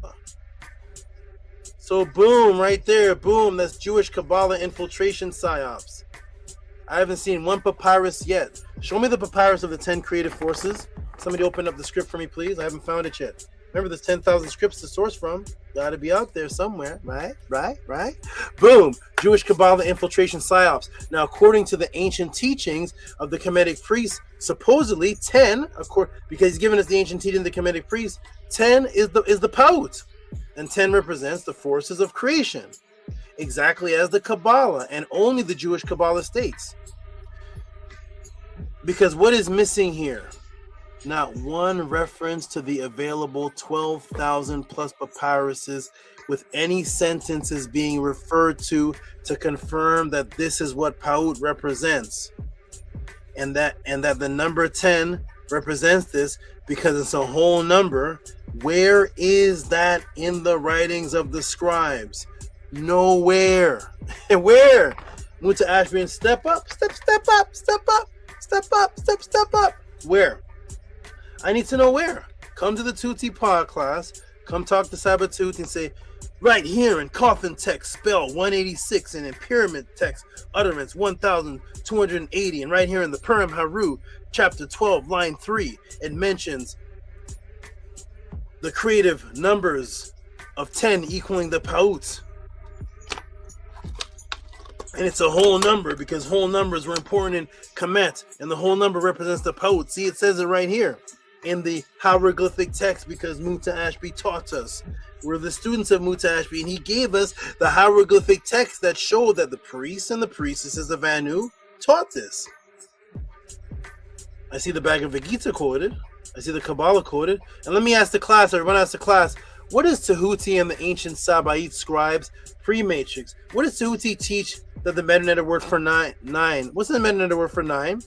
So boom, right there, boom, that's Jewish Kabbalah infiltration Psyops. I haven't seen one papyrus yet. Show me the papyrus of the 10 creative forces. Somebody open up the script for me, please. I haven't found it yet. Remember, there's 10,000 scripts to source from. Got to be out there somewhere, right? Boom. Jewish Kabbalah infiltration Psyops. Now, according to the ancient teachings of the Kemetic priests, supposedly 10, because he's given us the ancient teaching of the Kemetic priests, 10 is the Paut, and 10 represents the forces of creation, exactly as the Kabbalah, and only the Jewish Kabbalah states. Because what is missing here? Not one reference to the available 12,000 plus papyruses with any sentences being referred to confirm that this is what Paut represents, and that the number 10 represents this, because it's a whole number. Where is that in the writings of the scribes? Nowhere. Where? Muta Ashby, step up. Where? I need to know where. Come to the Tehuti pod class. Come talk to Sabatut and say, right here in coffin text, spell 186, and in pyramid text, utterance 1,280, and right here in the Purim Haru, chapter 12, line 3, it mentions the creative numbers of 10 equaling the Paut. And it's a whole number, because whole numbers were important in Kemet, and the whole number represents the Paut. See, it says it right here in the hieroglyphic text, because Muta Ashby taught us. We're the students of Muta Ashby, and he gave us the hieroglyphic text that showed that the priests and the priestesses of Anu taught this. I see the Bhagavad Gita quoted. I see the Kabbalah quoted. And let me ask the class, everyone ask the class, what does Tehuti and the ancient Sabaite scribes pre-matrix? What does Tehuti teach that the meta word for nine? What's the meta word for 9?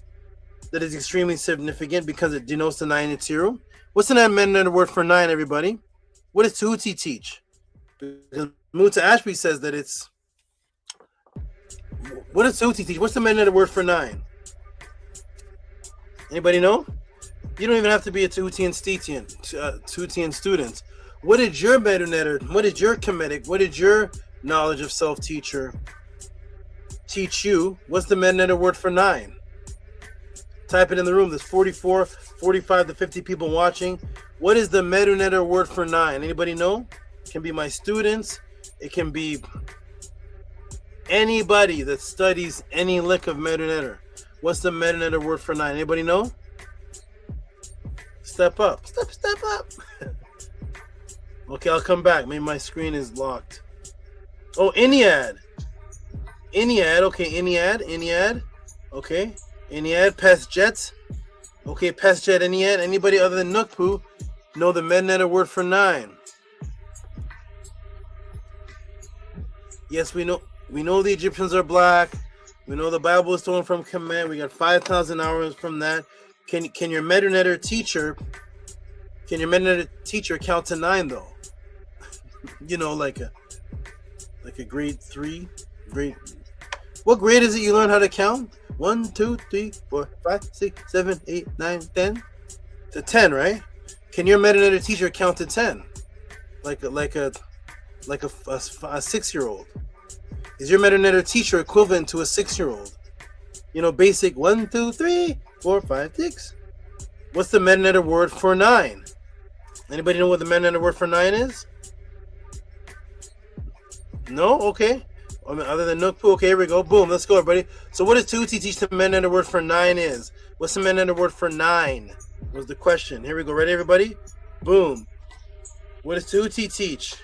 That is extremely significant because it denotes the 9 Netiru. What's the meta word for 9, everybody? What does Tehuti teach? Because Muta Ashby says that it's... What does Tehuti teach? What's the meta word for 9? Anybody know? You don't even have to be a Tehutian student. What did your Medunetter, what did your Kemetic, what did your knowledge of self-teacher teach you? What's the Medunetter word for 9? Type it in the room. There's 44, 45 to 50 people watching. What is the Medunetter word for 9? Anybody know? It can be my students. It can be anybody that studies any lick of Medunetter. What's the Medunetter word for 9? Anybody know? Step up. Step up. Okay, I'll come back. Maybe my screen is locked. Oh, Ennead. Okay, Ennead. Okay. Ennead, Pest Jets. Okay, Pest Jet, Ennead. Anybody other than Nukpu know the Medunetter word for 9? Yes, we know the Egyptians are black. We know the Bible is stolen from Kemet. We got 5,000 hours from that. Can your Medunetter teacher count to 9 though? You know, like a grade 3 grade. What grade is it you learn how to count? 1, 2, 3, 4, 5, 6, 7, 8, 9, 10 to 10, right? Can your Medunetter teacher count to 10? Like a 6-year-old? Is your Medunetter teacher equivalent to a 6-year-old? You know, basic 1, 2, 3, 4, 5, 6. What's the Medunetter word for 9? Anybody know what the Medunetter word for 9 is? No? Okay. I mean, other than Nukpu, okay, here we go. Boom, let's go, everybody. So what does Tehuti teach the Medunetter word for 9 is? What's the Medunetter word for 9? Was the question. Here we go. Ready, everybody? Boom. What does Tehuti teach?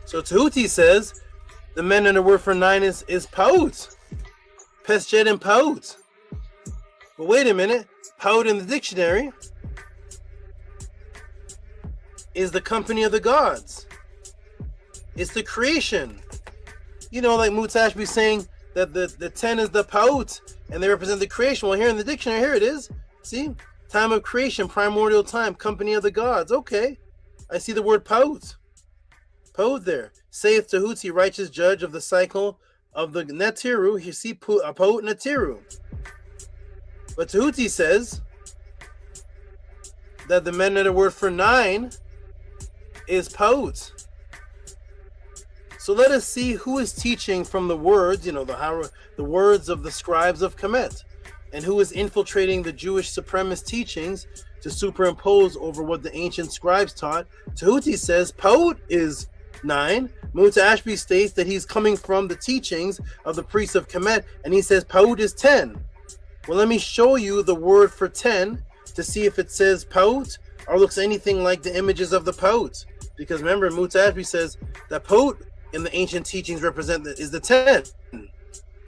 So Tehuti says the Medunetter word for 9 is Paut. Pesjet and Paut. But wait a minute. Paut in the dictionary is the company of the gods. It's the creation. You know, like Muta Ashby saying that the 10 is the Paut and they represent the creation. Well, here in the dictionary, here it is. See? Time of creation, primordial time, company of the gods. Okay. I see the word Paut. Paut there. Saith Tehuti, righteous judge of the cycle of the Netiru. You see Paut Netiru. But Tehuti says that the Medunetter word for 9 is Paut. So let us see who is teaching from the words, the words of the scribes of Kemet, and who is infiltrating the Jewish supremacist teachings to superimpose over what the ancient scribes taught. Tehuti says Paut is 9. Mutashbi states that he's coming from the teachings of the priests of Kemet, and he says Paut is 10. Well, let me show you the word for 10 to see if it says Paut or looks anything like the images of the Paut. Because remember, Mutashbi says that Paut in the ancient teachings is the 10.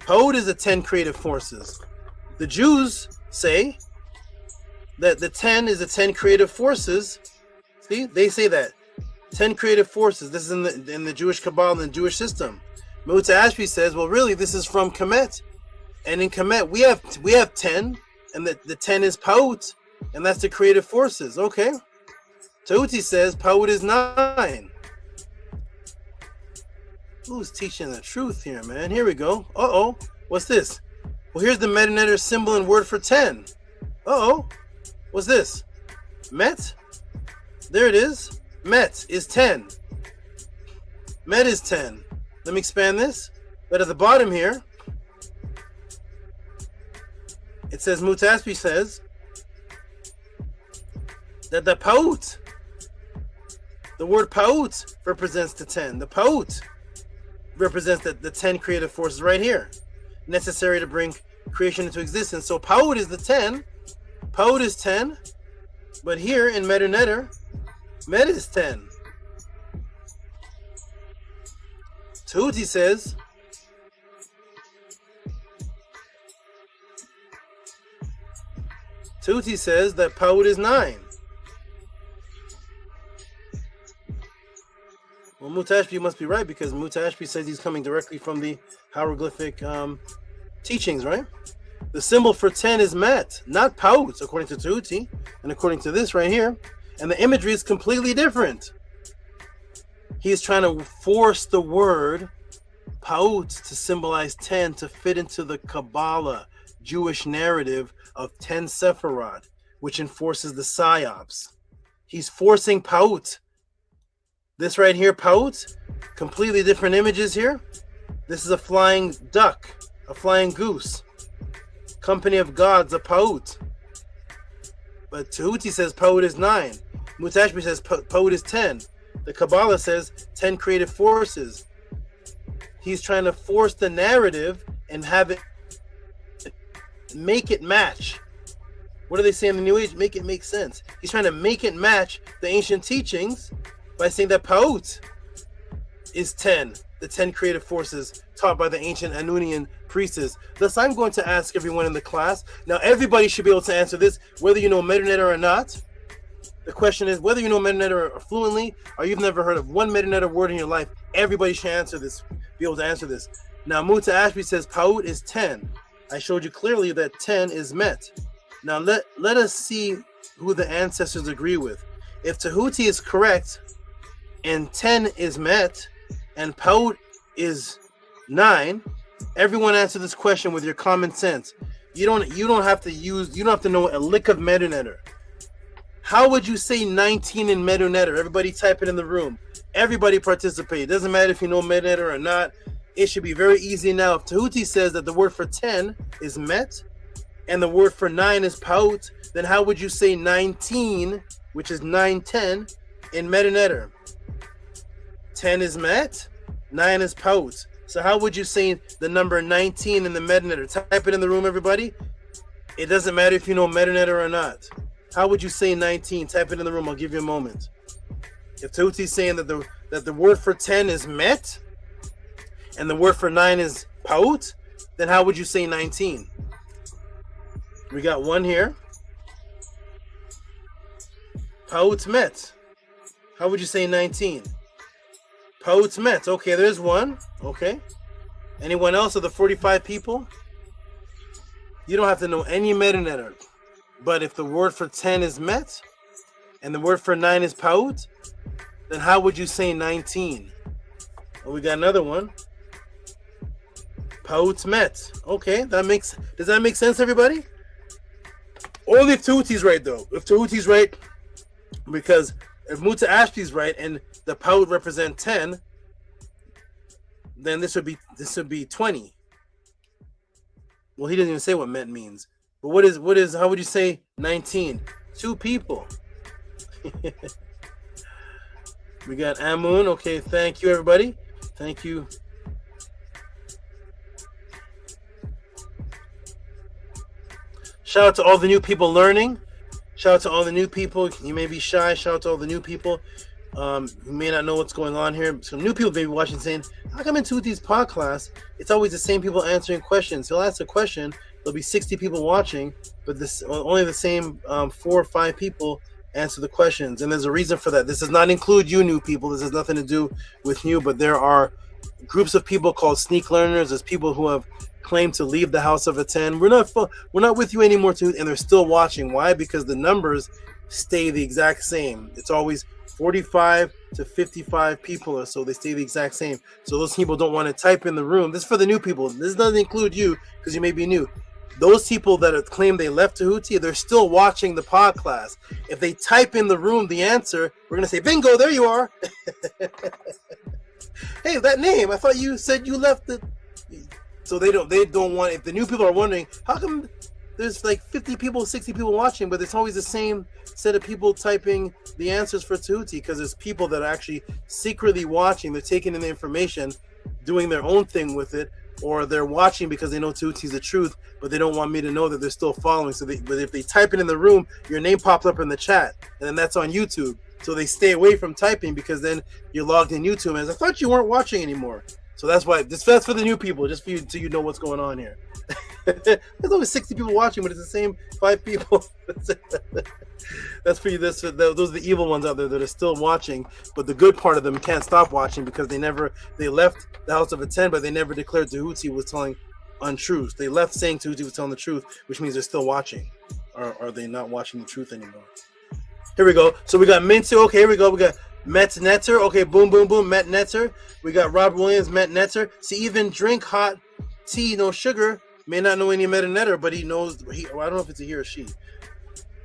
Paut is the 10 creative forces. The Jews say that the 10 is the 10 creative forces. See, they say that 10 creative forces. This is in the Jewish Kabbalah and the Jewish system. Mutashbi says, well, really, this is from Kemet, and in Kemet we have 10, and the 10 is Paut, and that's the creative forces. Okay. Tehuti says Paut is 9. Who's teaching the truth here, man? Here we go. Uh-oh. What's this? Well, here's the metanetter symbol and word for 10. Uh-oh. What's this? Met? There it is. Met is 10. Met is 10. Let me expand this. But at the bottom here, it says, Mutashbi says, that the Paut, the word Paut represents the 10. The Paut represents the 10 creative forces right here, necessary to bring creation into existence. So Paut is the 10. Paut is 10. But here in Metanetter, Met is 10. Tehuti says that Paut is 9. Well, Mutashbi must be right, because Mutashbi says he's coming directly from the hieroglyphic teachings, right? The symbol for 10 is Met, not Paut, according to Tehuti, and according to this right here. And the imagery is completely different. He is trying to force the word Paut to symbolize 10 to fit into the Kabbalah Jewish narrative of 10 Sephiroth, which enforces the Psyops. He's forcing Paut. This right here, Paut, completely different images here. This is a flying duck, a flying goose. Company of gods, a Paut. But Tehuti says Paut is 9. Mutashbi says Paut is 10. The Kabbalah says 10 creative forces. He's trying to force the narrative and have it, make it match. What do they say in the New Age? Make it make sense. He's trying to make it match the ancient teachings by saying that Paut is 10, the 10 creative forces taught by the ancient Anunian priestess. Thus, I'm going to ask everyone in the class. Now, everybody should be able to answer this, whether you know Metanetter or not. The question is whether you know Metanetter fluently or you've never heard of one Metanetter word in your life. Everybody should answer this, be able to answer this. Now, Mutashbi says Paut is 10. I showed you clearly that 10 is Met. Now, let us see who the ancestors agree with. If Tehuti is correct and 10 is Met and Paut is 9, everyone answer this question with your common sense. You don't have to know a lick of Metanetter. How would you say 19 in Metanetter? Everybody type it in the room. Everybody participate. It doesn't matter if you know Metanetter or not. It should be very easy now. If Tehuti says that the word for 10 is Met and the word for 9 is Paut, then how would you say 19, which is 910, in Metanetter? 10 is Met, 9 is Paut. So how would you say the number 19 in the Metanetter? Type it in the room, everybody. It doesn't matter if you know Metanetter or not. How would you say 19? Type it in the room. I'll give you a moment. If Tehuti is saying that the word for 10 is Met and the word for 9 is Paut, then how would you say 19? We got one here. Paut Met. How would you say 19? Paut Met. Okay, there's one. Okay. Anyone else of the 45 people? You don't have to know any Metanetter. But if the word for 10 is Met and the word for 9 is Paut, then how would you say 19? Well, we got another one. Paut Met. Okay, does that make sense, everybody? Only if Tehuti's right, though. If Tehuti's right, because if Mutashbi's right and the Paut represent 10, then this would be 20. Well, he doesn't even say what met means. But what is how would you say 19? 2 people. We got Amun. Okay, thank you everybody. Thank you. Shout out to all the new people learning. Shout out to all the new people. You may be shy. Shout out to all the new people. You may not know what's going on here. Some new people may be watching saying, how come in Tehuti's podcast, it's always the same people answering questions? He'll ask a question, there'll be 60 people watching, but this only the same 4 or 5 people answer the questions. And there's a reason for that. This does not include you new people. This has nothing to do with you, but there are groups of people called sneak learners. There's people who have claimed to leave the House of Attend. We're not with you anymore, too, and they're still watching. Why? Because the numbers stay the exact same. It's always 45 to 55 people or so. They stay the exact same. So those people don't want to type in the room. This is for the new people. This doesn't include you because you may be new. Those people that claim they left Tehuti, they're still watching the pod class. If they type in the room the answer, we're gonna say, bingo, there you are. Hey, that name, I thought you said you left it. So they don't want, if the new people are wondering, how come there's like 50 people, 60 people watching, but it's always the same set of people typing the answers for Tehuti, because there's people that are actually secretly watching. They're taking in the information, doing their own thing with it, or they're watching because they know Tehuti's the truth, but they don't want me to know that they're still following. So but if they type it in the room, your name pops up in the chat, and then that's on YouTube. So they stay away from typing because then you're logged in YouTube. And I thought you weren't watching anymore. So that's why that's for the new people, just for you, so you know what's going on here. There's only 60 people watching, but it's the same 5 people. That's for you. Those are the evil ones out there that are still watching, but the good part of them can't stop watching because they left the House of Attend, but they never declared Tehuti was telling untruths. They left saying Tehuti was telling the truth, which means they're still watching. Or are they not watching the truth anymore? Here we go. So we got Mintu. Okay, here we go. We got Met Netter. Okay, boom, boom, boom. Met Netter. We got Rob Williams, Met Netter. See, even drink hot tea, no sugar. May not know any Met Netter, but he knows. I don't know if it's a he or she.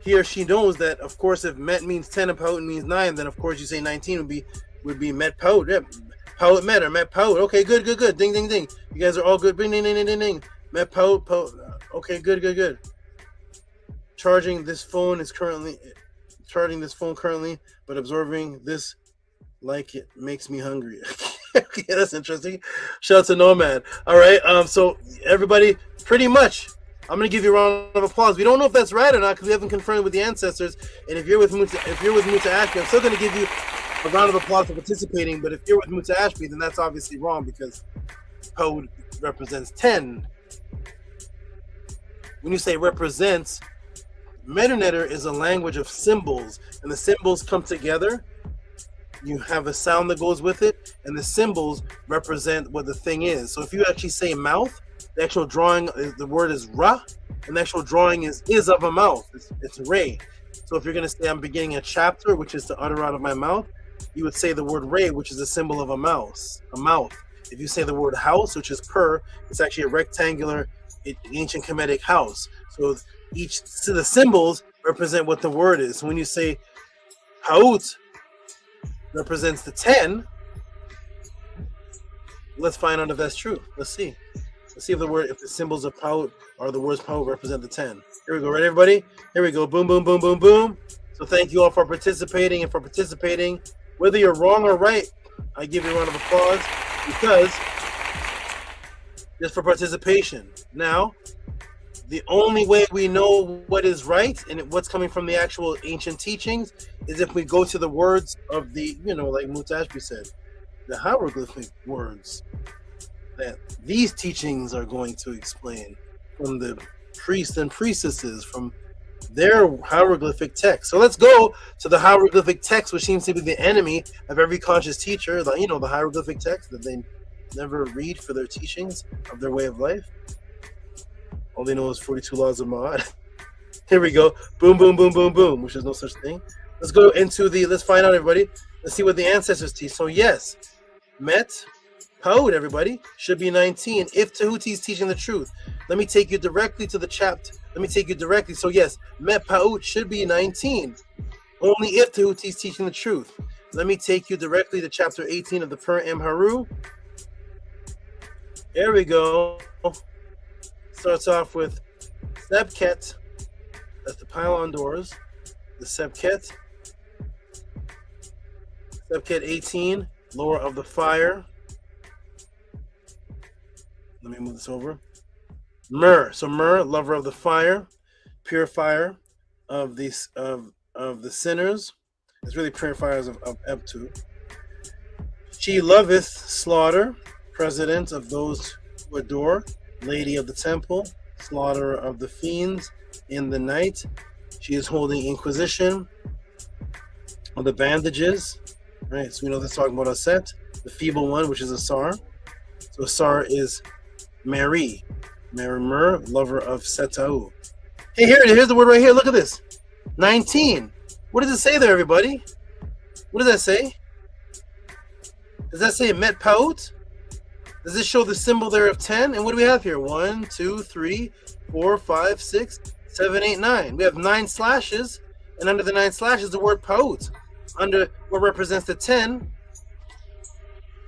He or she knows that, of course, if Met means 10 and Pout means 9, then of course you say 19 would be Met Pout. Yeah. Pout Met or Met Pout. Okay, good. Ding, ding, ding. You guys are all good. Ding, ding, ding, ding, ding. Met Pout. Okay, good. Charging this phone currently, but absorbing this like it makes me hungry. Okay, that's interesting. Shout out to Nomad. All right, so everybody, pretty much, I'm gonna give you a round of applause. We don't know if that's right or not because we haven't confirmed with the ancestors. And if you're with Muta Ashby, I'm still gonna give you a round of applause for participating. But if you're with Muta Ashby, then that's obviously wrong because code represents 10. When you say represents, Metanetter is a language of symbols, and the symbols come together. You have a sound that goes with it, and the symbols represent what the thing is. So if you actually say mouth, the actual drawing, the word is ra, and the actual drawing is of a mouth. It's ray. So if you're going to say I'm beginning a chapter, which is to utter out of my mouth, you would say the word ray, which is a symbol of a mouth. If you say the word house, which is per, it's actually a rectangular ancient Kemetic house. So the symbols represent what the word is. So when you say Haut represents the 10, let's find out if that's true. Let's see if the symbols of Paut or the words Paut represent the 10. Here we go, right, everybody? Here we go. Boom, boom, boom, boom, boom. So thank you all for participating Whether you're wrong or right, I give you a round of applause because just for participation. Now, the only way we know what is right and what's coming from the actual ancient teachings is if we go to the words of the, like Mutashbi said, the hieroglyphic words that these teachings are going to explain from the priests and priestesses, from their hieroglyphic text. So let's go to the hieroglyphic text, which seems to be the enemy of every conscious teacher, the hieroglyphic text that they never read for their teachings of their way of life. All they know is 42 laws of Ma'at. Here we go. Boom, boom, boom, boom, boom, which is no such thing. Let's go into let's find out, everybody. Let's see what the ancestors teach. So yes, Met, Paut, everybody, should be 19 if Tehuti is teaching the truth. Let me take you directly to the chapter. So yes, Met, Paut should be 19. Only if Tehuti is teaching the truth. Let me take you directly to chapter 18 of the Per Em Haru. Here we go. Starts off with Sebket. That's the pylon doors. The Sebket. Sebket 18, lower of the fire. Let me move this over. Myrrh. So Myrrh, lover of the fire, purifier of the sinners. It's really purifiers of Ebtu. She loveth slaughter, president of those who adore, lady of the temple, slaughterer of the fiends in the night. She is holding inquisition of the bandages. Right, so we know this talking about Aset, the feeble one, which is Asar. So Asar is Mary, Myrrh, lover of Setau. Hey, here's the word right here. Look at this. 19. What does it say there, everybody? What does that say? Does that say Met Paut? Does this show the symbol there of 10? And what do we have here? 1, 2, 3, 4, 5, 6, 7, 8, 9. We have 9 slashes, and under the 9 slashes, the word Paut. Under what represents the 10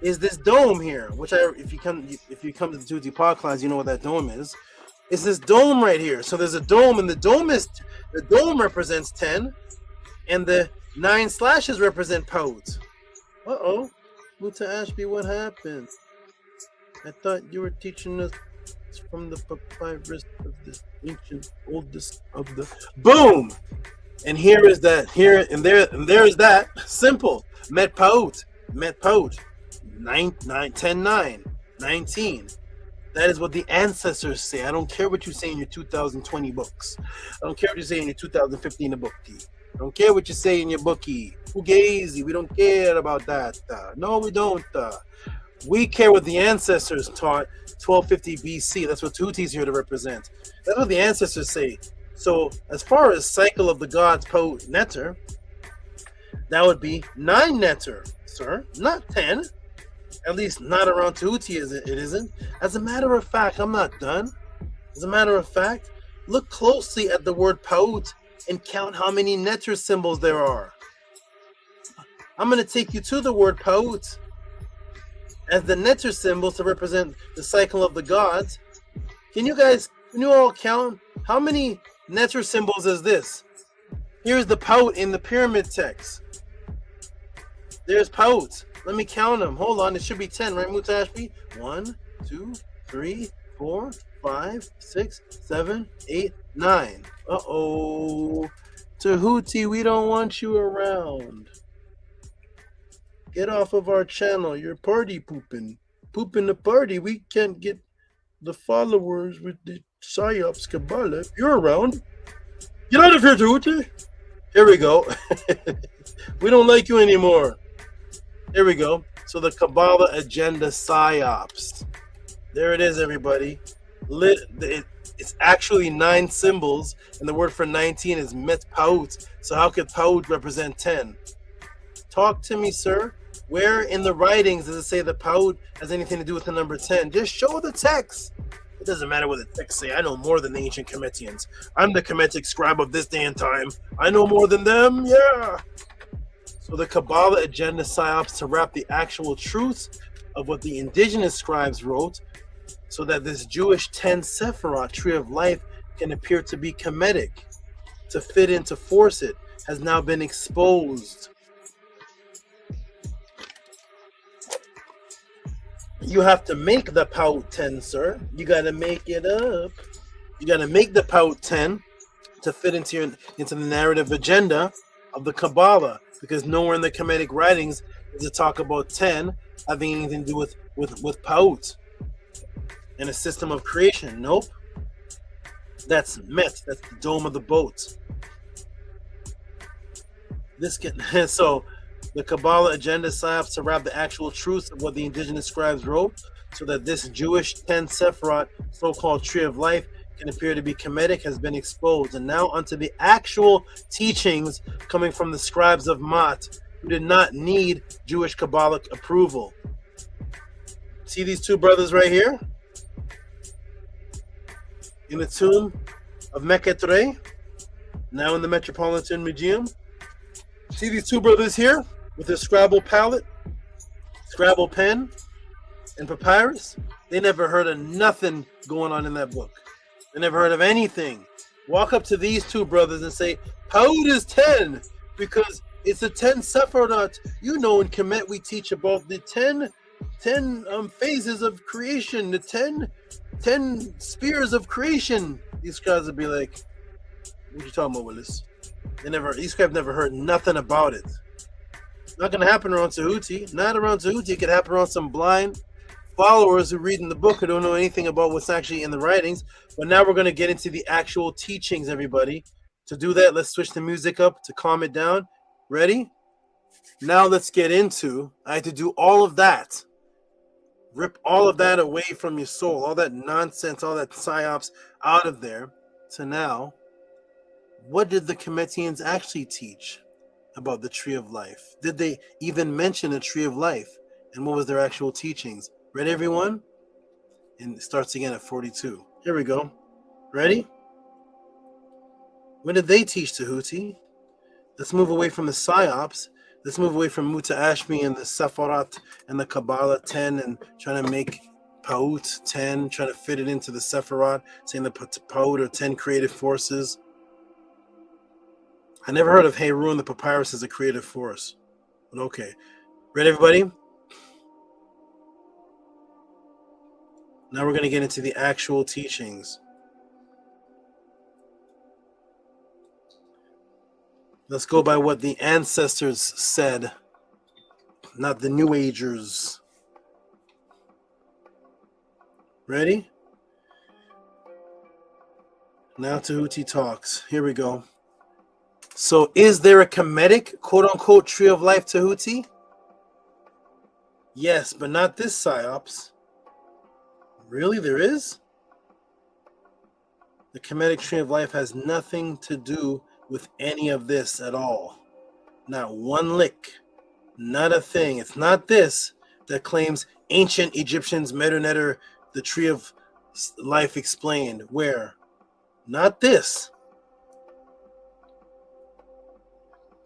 is this dome here, which if you come to the Tehuti Pod class, you know what that dome is. It's this dome right here. So there's a dome, and the dome represents 10, and the 9 slashes represent Paut. Uh-oh. Muta Ashby, what happened? I thought you were teaching us from the papyrus of this ancient oldest of the boom. And here is that, here and there is that. Simple. Met Paut. 9, 10, 9, 19. That is what the ancestors say. I don't care what you say in your 2020 books. I don't care what you say in your 2015 bookie. I don't care what you say in your bookie. Fugazi. We don't care about that. No, we don't. We care what the ancestors taught 1250 BC. That's what Tehuti is here to represent. That's what the ancestors say. So as far as cycle of the gods po netter, that would be 9 netter, sir, not 10. At least not around Tehuti, it isn't. As a matter of fact, I'm not done. As a matter of fact, look closely at the word paut and count how many netter symbols there are. I'm going to take you to the word paut as the netter symbols to represent the cycle of the gods. Can you all count how many netter symbols is this? Here's the paut in the pyramid text. There's paut. Let me count them. Hold on. It should be 10, right, Mutashbi? 1, 2, 3, 4, 5, 6, 7, 8, 9. Uh-oh. Tehuti, we don't want you around. Get off of our channel. You're party pooping. Pooping the party. We can't get the followers with the Psyops Kabbalah. If you're around, get out of here, Tehuti. Here we go. We don't like you anymore. Here we go. So the Kabbalah agenda Psyops. There it is, everybody. It's actually 9 symbols, and the word for 19 is met paut. So how could paut represent 10? Talk to me, sir. Where in the writings does it say the paut has anything to do with the number 10? Just show the text. It doesn't matter what the text say. I know more than the ancient Kemetians. I'm the Kemetic scribe of this day and time. I know more than them. Yeah. So the Kabbalah agenda Psyops to wrap the actual truth of what the indigenous scribes wrote, so that this Jewish 10 Sephirot tree of life can appear to be Kemetic, to fit in, to force it, has now been exposed. You have to make the paut 10, sir. You got to make it up. You got to make the paut 10 to fit into the narrative agenda of the Kabbalah, because nowhere in the Kemetic writings does it talk about 10 having anything to do with paut and a system of creation. Nope. That's Met. That's the dome of the boat. So the Kabbalah agenda Psyops to wrap the actual truth of what the indigenous scribes wrote, so that this Jewish 10 Sephirot so-called tree of life can appear to be Kemetic, has been exposed. And now unto the actual teachings coming from the scribes of Mat, who did not need Jewish Kabbalic approval. See these two brothers right here? In the tomb of Meketre, now in the Metropolitan Museum. See these two brothers here with their Scrabble palette, Scrabble pen, and papyrus, they never heard of nothing going on in that book. They never heard of anything. Walk up to these two brothers and say, Paud is 10, because it's the 10 Sephiroth. You know, in Kemet we teach about the 10 phases of creation, the 10 spears of creation. These guys would be like, what you talking about, Willis? These guys never heard nothing about it. Not gonna happen around Tehuti. Not around Tehuti. It could happen around some blind followers who read in the book who don't know anything about what's actually in the writings. But now we're gonna get into the actual teachings, everybody. To do that, let's switch the music up to calm it down. Ready? Now let's get into, I had to do all of that. Rip all of that away from your soul, all that nonsense, all that psyops out of there. To now, what did the Kemetians actually teach about the tree of life? Did they even mention a tree of life? And what was their actual teachings? Ready, everyone? And it starts again at 42. Here we go. Ready? What did they teach Tehuti? Let's move away from the psyops. Let's move away from Muta Ashmi and the Sephiroth and the Kabbalah 10 and trying to make Paut 10, trying to fit it into the Sephiroth, saying the Paut are 10 creative forces. I never heard of Heru and the papyrus as a creative force. But okay. Ready, everybody? Now we're going to get into the actual teachings. Let's go by what the ancestors said, not the New Agers. Ready? Now Tehuti talks. Here we go. So is there a Kemetic, quote-unquote, tree of life, Tehuti? Yes, but not this Psyops. Really, there is? The Kemetic tree of life has nothing to do with any of this at all. Not one lick. Not a thing. It's not this that claims ancient Egyptians, Medu-Neter, the tree of life explained. Where? Not this.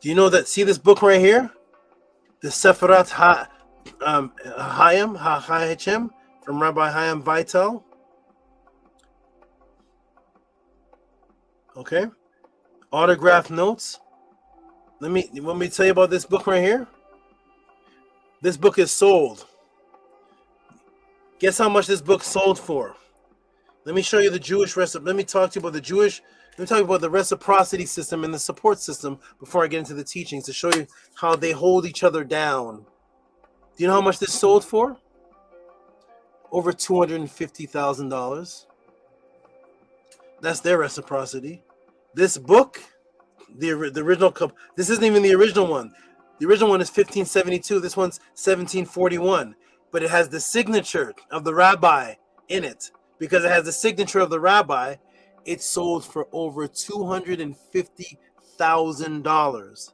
Do you know that? See this book right here? The Sefirat HaHachem from Rabbi Chaim Vital. Okay. Autograph notes. You want me to tell you about this book right here? This book is sold. Guess how much this book sold for? Let me show you the Jewish recipe. Let me talk to you about the reciprocity system and the support system before I get into the teachings to show you how they hold each other down. Do you know how much this sold for? Over $250,000. That's their reciprocity. This book, the original, this isn't even the original one. The original one is 1572. This one's 1741. But it has the signature of the rabbi in it. Because it has the signature of the rabbi, it sold for over $250,000.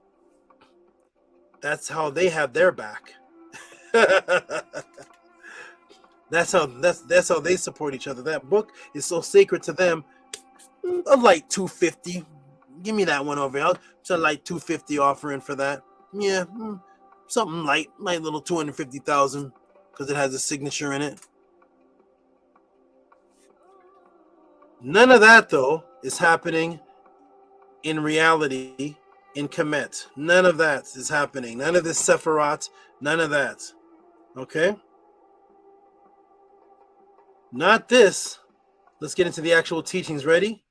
That's how they have their back. That's how they support each other. That book is so sacred to them. A light 250. Give me that one over here. It's a light 250 offering for that. Yeah, something light little 250,000 because it has a signature in it. None of that, though, is happening in reality in Kemet. None of that is happening. None of this Sephiroth. None of that. Okay? Not this. Let's get into the actual teachings. Ready?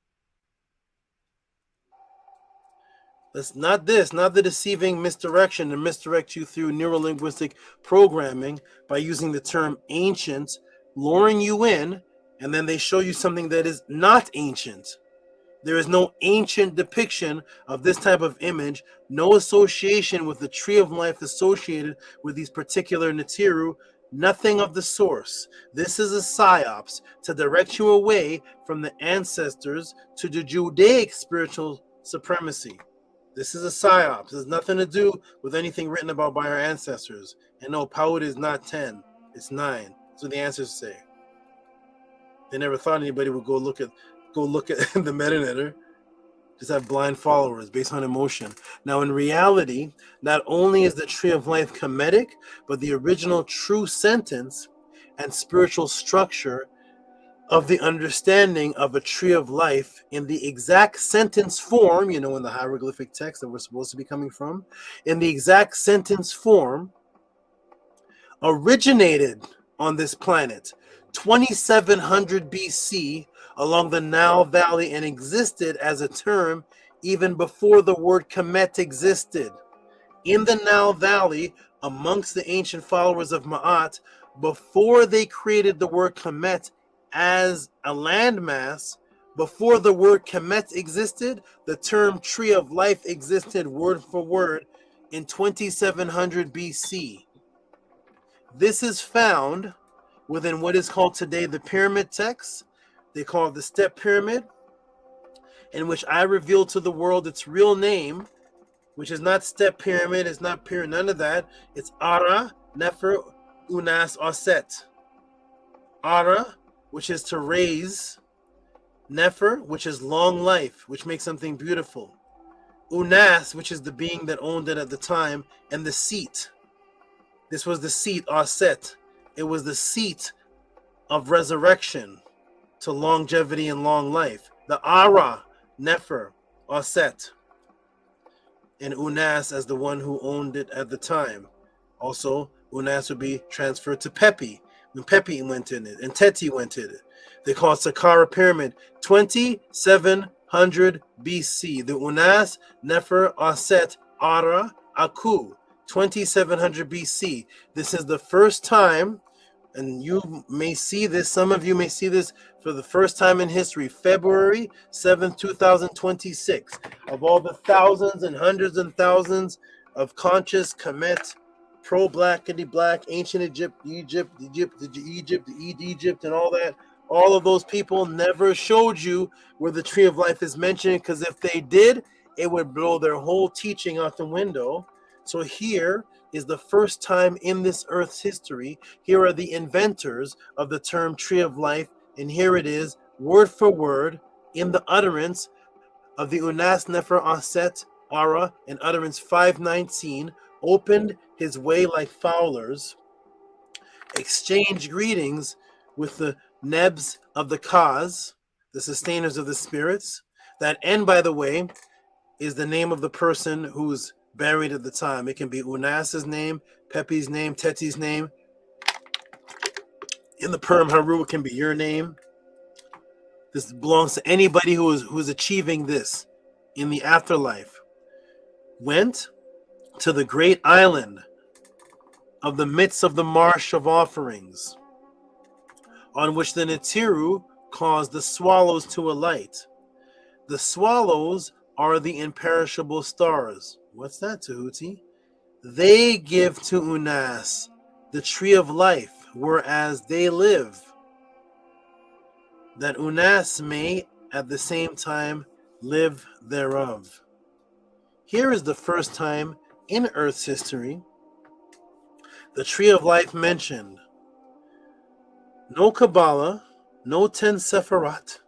Not the deceiving misdirection to misdirect you through neurolinguistic programming by using the term ancient, luring you in, and then they show you something that is not ancient. There is no ancient depiction of this type of image, no association with the tree of life associated with these particular Natiru, nothing of the source. This is a psyops to direct you away from the ancestors to the Judaic spiritual supremacy. This is a psyops. It has nothing to do with anything written about by our ancestors. And no, Paud is not 10, it's 9. That's what the ancestors say. They never thought anybody would go look at the Medu-Neter. Just have blind followers based on emotion. Now, in reality, not only is the tree of life Kemetic, but the original true sentence and spiritual structure of the understanding of a tree of life in the exact sentence form, in the hieroglyphic text that we're supposed to be coming from, in the exact sentence form, originated on this planet 2700 BC along the Nile Valley and existed as a term even before the word Kemet existed. In the Nile Valley, amongst the ancient followers of Ma'at, before they created the word Kemet as a landmass, before the word Kemet existed, the term tree of life existed word for word in 2700 BC. This is found within what is called today the pyramid text. They call it the step pyramid, in which I revealed to the world its real name, which is not step pyramid, it's not pyramid, none of that. It's Ara, Nefer, Unas, Aset. Ara, which is to raise. Nefer, which is long life, which makes something beautiful. Unas, which is the being that owned it at the time, and the seat. This was the seat, Aset. It was the seat of resurrection to longevity and long life. The Ara, Nefer, Aset. And Unas as the one who owned it at the time. Also, Unas would be transferred to Pepi when Pepi went in it, and Teti went in it. They call it Saqqara Pyramid, 2700 BC. The Unas, Nefer, Aset, Ara, Aku, 2700 BC. This is the first time, and you may see this, some of you may see this for the first time in history, February 7th, 2026. Of all the thousands and hundreds and thousands of conscious Kemet, pro-blackity black, ancient Egypt, and all that, all of those people never showed you where the tree of life is mentioned, because if they did, it would blow their whole teaching out the window. So here is the first time in this earth's history. Here are the inventors of the term tree of life, and here it is, word for word, in the utterance of the Unas, Nefer, Aset, Ara, and utterance 519, opened his way like fowlers, exchanged greetings with the Nebs of the Kaz, the sustainers of the spirits. That N, by the way, is the name of the person who's buried at the time. It can be Unas's name, Pepi's name, Teti's name. In the Purim Haru, it can be your name. This belongs to anybody who is achieving this in the afterlife. Went to the great island of the midst of the marsh of offerings, on which the Netiru caused the swallows to alight. The swallows are the imperishable stars. What's that, Tehuti? They give to Unas the tree of life, whereas they live, that Unas may at the same time live thereof. Here is the first time in Earth's history the tree of life mentioned. No Kabbalah, no 10 Sephirat,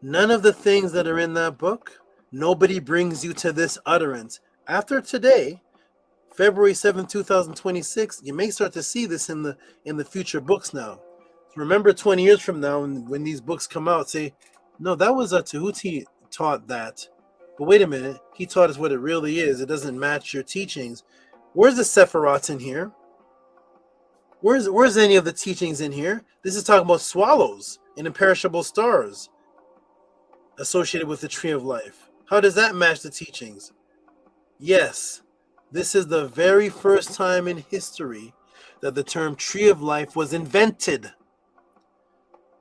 none of the things that are in that book. Nobody brings you to this utterance. After today, February 7, 2026, you may start to see this in the future books now. Remember 20 years from now, when these books come out, say, no, that was a Tehuti taught that. But wait a minute, he taught us what it really is. It doesn't match your teachings. Where's the Sephirats in here? Where's any of the teachings in here? This is talking about swallows and imperishable stars associated with the tree of life. How does that match the teachings? Yes, this is the very first time in history that the term tree of life was invented.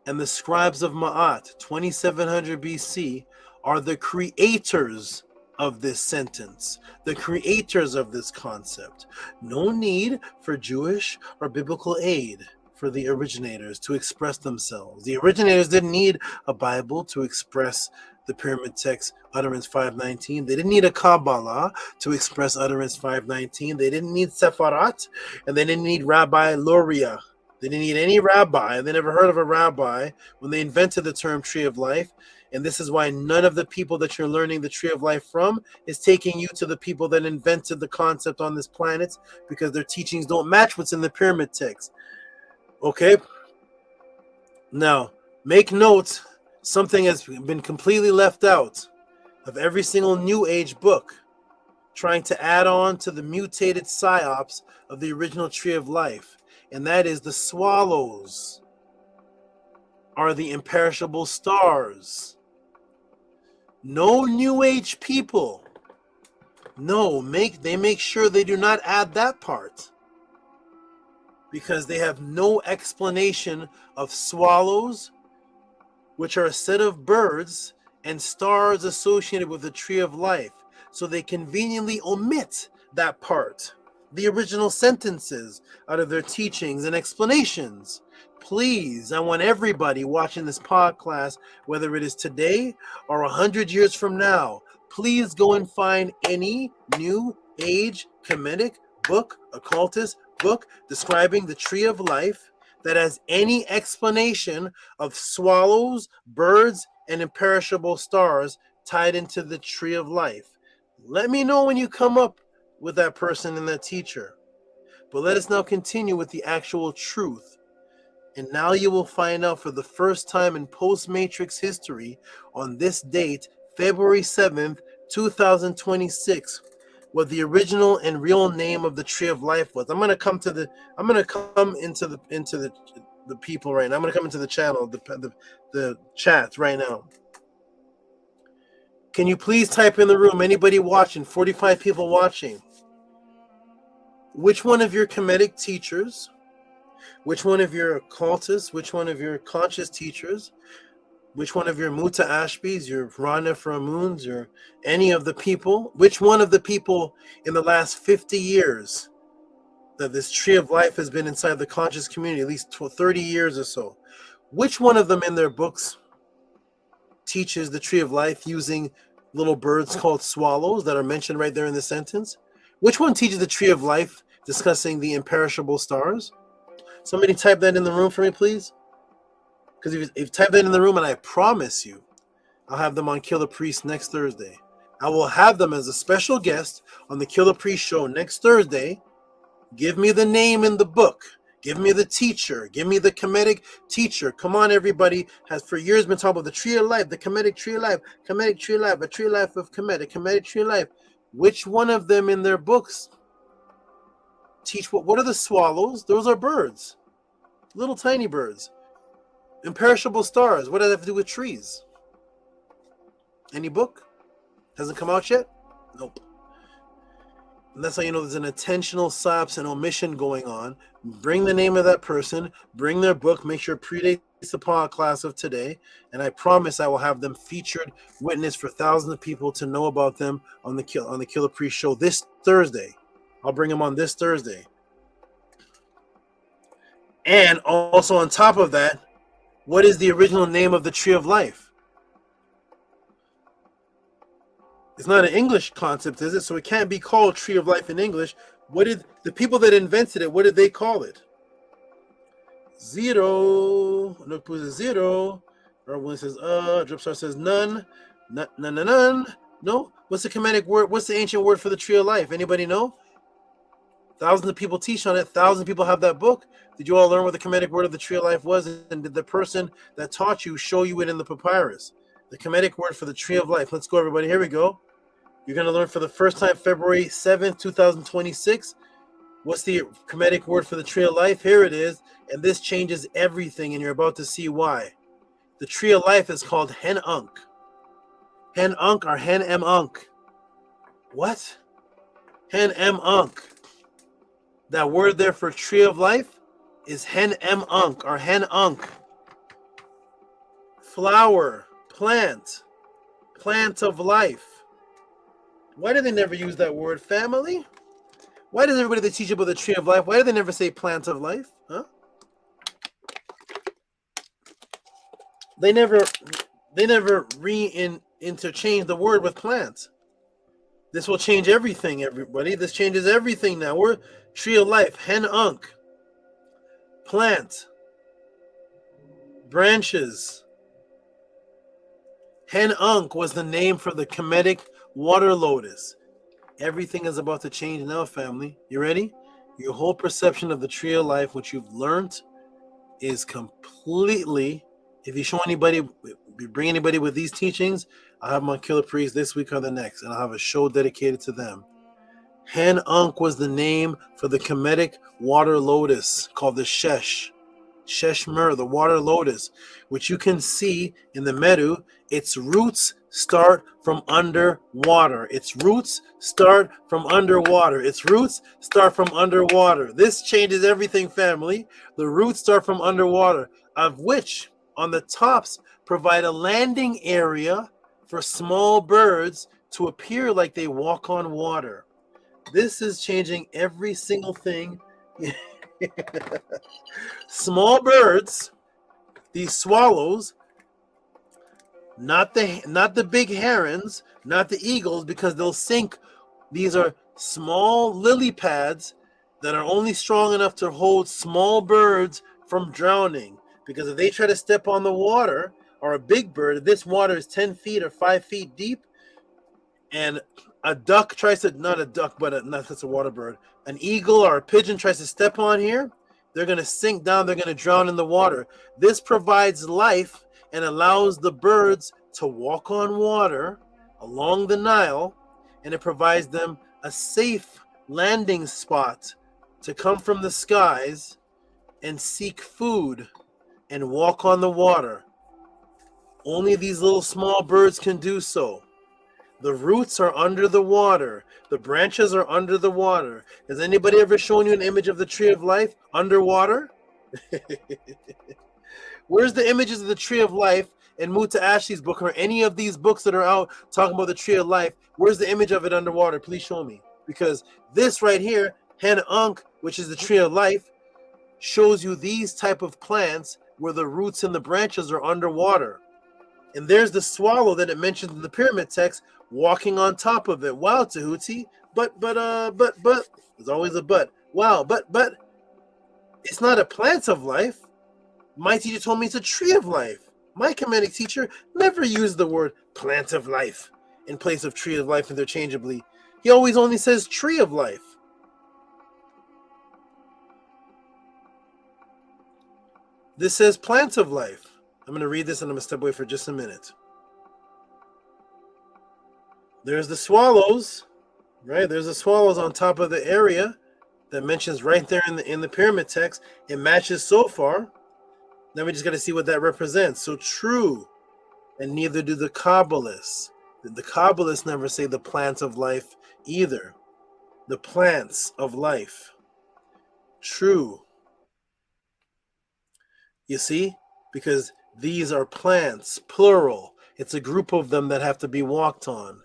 And the scribes of Ma'at, 2700 BC, are the creators of this sentence, the creators of this concept. No need for Jewish or biblical aid for the originators to express themselves. The originators didn't need a Bible to express the pyramid text, utterance 519. They didn't need a Kabbalah to express utterance 519. They didn't need Sepharat, and they didn't need Rabbi Luria. They didn't need any rabbi. They never heard of a rabbi when they invented the term tree of life. And this is why none of the people that you're learning the tree of life from is taking you to the people that invented the concept on this planet, because their teachings don't match what's in the pyramid text. Okay. Now, make note, something has been completely left out of every single New Age book, trying to add on to the mutated psyops of the original Tree of Life, and that is the swallows are the imperishable stars. No New Age people, they make sure they do not add that part, because they have no explanation of swallows, which are a set of birds, and stars associated with the Tree of Life. So they conveniently omit that part, the original sentences, out of their teachings and explanations. Please, I want everybody watching this podcast, whether it is today or 100 years from now, please go and find any New Age Kemetic book, occultist book describing the Tree of Life that has any explanation of swallows, birds, and imperishable stars tied into the Tree of Life. Let me know when you come up with that person and that teacher. But let us now continue with the actual truth. And now you will find out for the first time in post-Matrix history, on this date, February 7th, 2026, what the original and real name of the Tree of Life was. I'm gonna come into the people right now. I'm gonna come into the channel, the chat right now. Can you please type in the room? Anybody watching? 45 people watching. Which one of your Kemetic teachers? Which one of your occultists? Which one of your conscious teachers? Which one of your Muta Ashbis, your Rana Moons, or any of the people? Which one of the people in the last 50 years that this Tree of Life has been inside the conscious community, at least 30 years or so? Which one of them in their books teaches the Tree of Life using little birds called swallows that are mentioned right there in the sentence? Which one teaches the Tree of Life discussing the imperishable stars? Somebody type that in the room for me, please. Because if you type that in the room, and I promise you, I'll have them on Killer Priest next Thursday. I will have them as a special guest on the Killer Priest show next Thursday. Give me the name in the book. Give me the teacher. Give me the Kemetic teacher. Come on, everybody. Has for years been talking about the Tree of Life, the Kemetic Tree of Life, Kemetic Tree of Life, a Tree of Life of Kemetic, Kemetic Tree of Life. Which one of them in their books teach what are the swallows? Those are birds. Little tiny birds. Imperishable stars. What does that have to do with trees? Any book? Hasn't come out yet? Nope. And that's how you know there's an intentional psyops and omission going on. Bring the name of that person. Bring their book. Make sure it predates the podcast of today. And I promise I will have them featured witness for thousands of people to know about them on the Killer Priest show this Thursday. I'll bring them on this Thursday. And also on top of that, what is the original name of the Tree of Life? It's not an English concept, is it? So it can't be called Tree of Life in English. What did the people that invented it, what did they call it? Zero. Look, put a zero. Everyone says, Dripstar says none. None. No? What's the Kemetic word? What's the ancient word for the Tree of Life? Anybody know? Thousands of people teach on it. Thousands of people have that book. Did you all learn what the Kemetic word of the Tree of Life was? And did the person that taught you show you it in the papyrus? The Kemetic word for the Tree of Life. Let's go, everybody. Here we go. You're going to learn for the first time February 7th, 2026. What's the Kemetic word for the Tree of Life? Here it is. And this changes everything, and you're about to see why. The Tree of Life is called Hen Unk. Hen Unk or Hen M Unk. What? Hen M Unk. That word there for Tree of Life is Hen M Unk or Hen Unk. Flower, plant of life. Why do they never use that word? Family? Why does everybody that teach about the Tree of Life, why do they never say plant of life? Huh? They never interchange the word with plant. This will change everything, everybody. This changes everything now. We're Tree of Life, Hen Unk, plant, branches. Hen Unk was the name for the Kemetic water lotus. Everything is about to change now, family. You ready? Your whole perception of the Tree of Life, which you've learned is completely, if you show anybody, if you bring anybody with these teachings, I'll have them on Killer Priest this week or the next, and I'll have a show dedicated to them. Hen Ankh was the name for the Kemetic water lotus called the Sheshmer, the water lotus, which you can see in the Medu. Its roots start from underwater. Its roots start from underwater. Its roots start from underwater. This changes everything, family. The roots start from underwater, of which on the tops provide a landing area for small birds to appear like they walk on water. This is changing every single thing. Small birds, these swallows, not the big herons, not the eagles, because they'll sink. These are small lily pads that are only strong enough to hold small birds from drowning. Because if they try to step on the water, or a big bird, if this water is 10 feet or 5 feet deep, and a duck tries to, not a duck, but not just a water bird, an eagle or a pigeon tries to step on here, they're going to sink down, they're going to drown in the water. This provides life and allows the birds to walk on water along the Nile, and it provides them a safe landing spot to come from the skies and seek food and walk on the water. Only these little small birds can do so. The roots are under the water. The branches are under the water. Has anybody ever shown you an image of the tree of life underwater? Where's the images of the tree of life in Muta Ashley's book, or any of these books that are out talking about the tree of life? Where's the image of it underwater? Please show me. Because this right here, Hen Ankh, which is the tree of life, shows you these type of plants where the roots and the branches are underwater. And there's the swallow that it mentions in the pyramid text walking on top of it. Wow, Tehuti. But there's always a but. Wow, but it's not a plant of life. My teacher told me it's a tree of life. My Kemetic teacher never used the word plant of life in place of tree of life interchangeably. He always only says tree of life. This says plant of life. I'm going to read this and I'm going to step away for just a minute. There's the swallows, right? There's the swallows on top of the area that mentions right there in the pyramid text. It matches so far. Then we just got to see what that represents. So true, and neither do the Kabbalists. The Kabbalists never say the plants of life either. The plants of life. True. You see? Because these are plants, plural. It's a group of them that have to be walked on.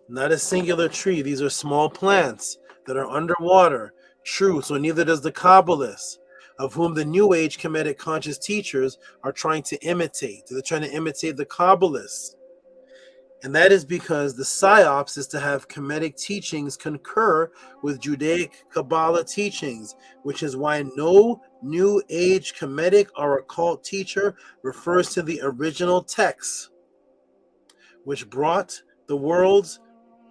Not a singular tree. These are small plants that are underwater. True. So neither does the Kabbalists, of whom the New Age Kemetic conscious teachers are trying to imitate. They're trying to imitate the Kabbalists. And that is because the Psyops is to have Kemetic teachings concur with Judaic Kabbalah teachings, which is why no New Age Kemetic or occult teacher refers to the original texts, which brought the worlds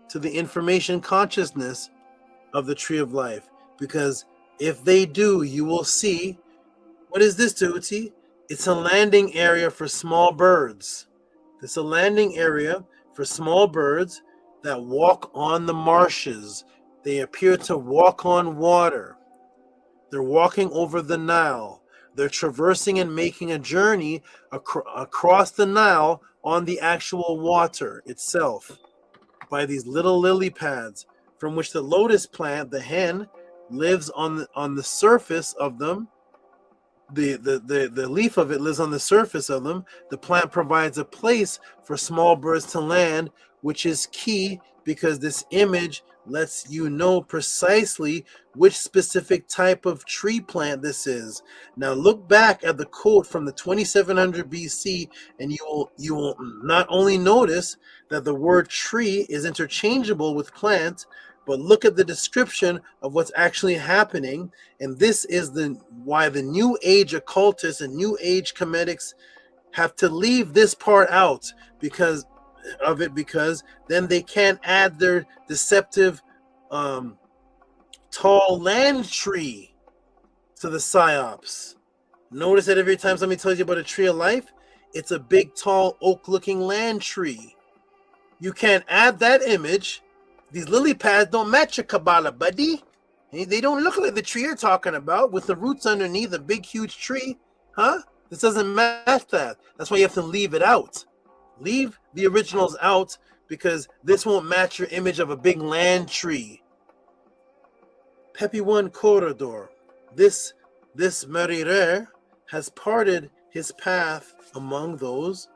to the information consciousness of the tree of life. Because if they do, you will see, what is this, Tehuti? It's a landing area for small birds. It's a landing area for small birds that walk on the marshes. They appear to walk on water. They're walking over the Nile. They're traversing and making a journey across the Nile on the actual water itself by these little lily pads from which the lotus plant, the hen, lives on the surface of them. The leaf of it lives on the surface of them. The plant provides a place for small birds to land, which is key because this image lets you know precisely which specific type of tree plant this is. Now look back at the quote from the 2700 BC and you will not only notice that the word tree is interchangeable with plant, but look at the description of what's actually happening. And this is why the New Age occultists and New Age Kemetics have to leave this part out because then they can't add their deceptive tall land tree to the Psyops. Notice that every time somebody tells you about a tree of life, it's a big, tall, oak-looking land tree. You can't add that image. These lily pads don't match your Kabbalah, buddy. They don't look like the tree you're talking about with the roots underneath a big, huge tree. Huh? This doesn't match that. That's why you have to leave it out. Leave the originals out because this won't match your image of a big land tree. Pepi One Corridor. This Marirer has parted his path among those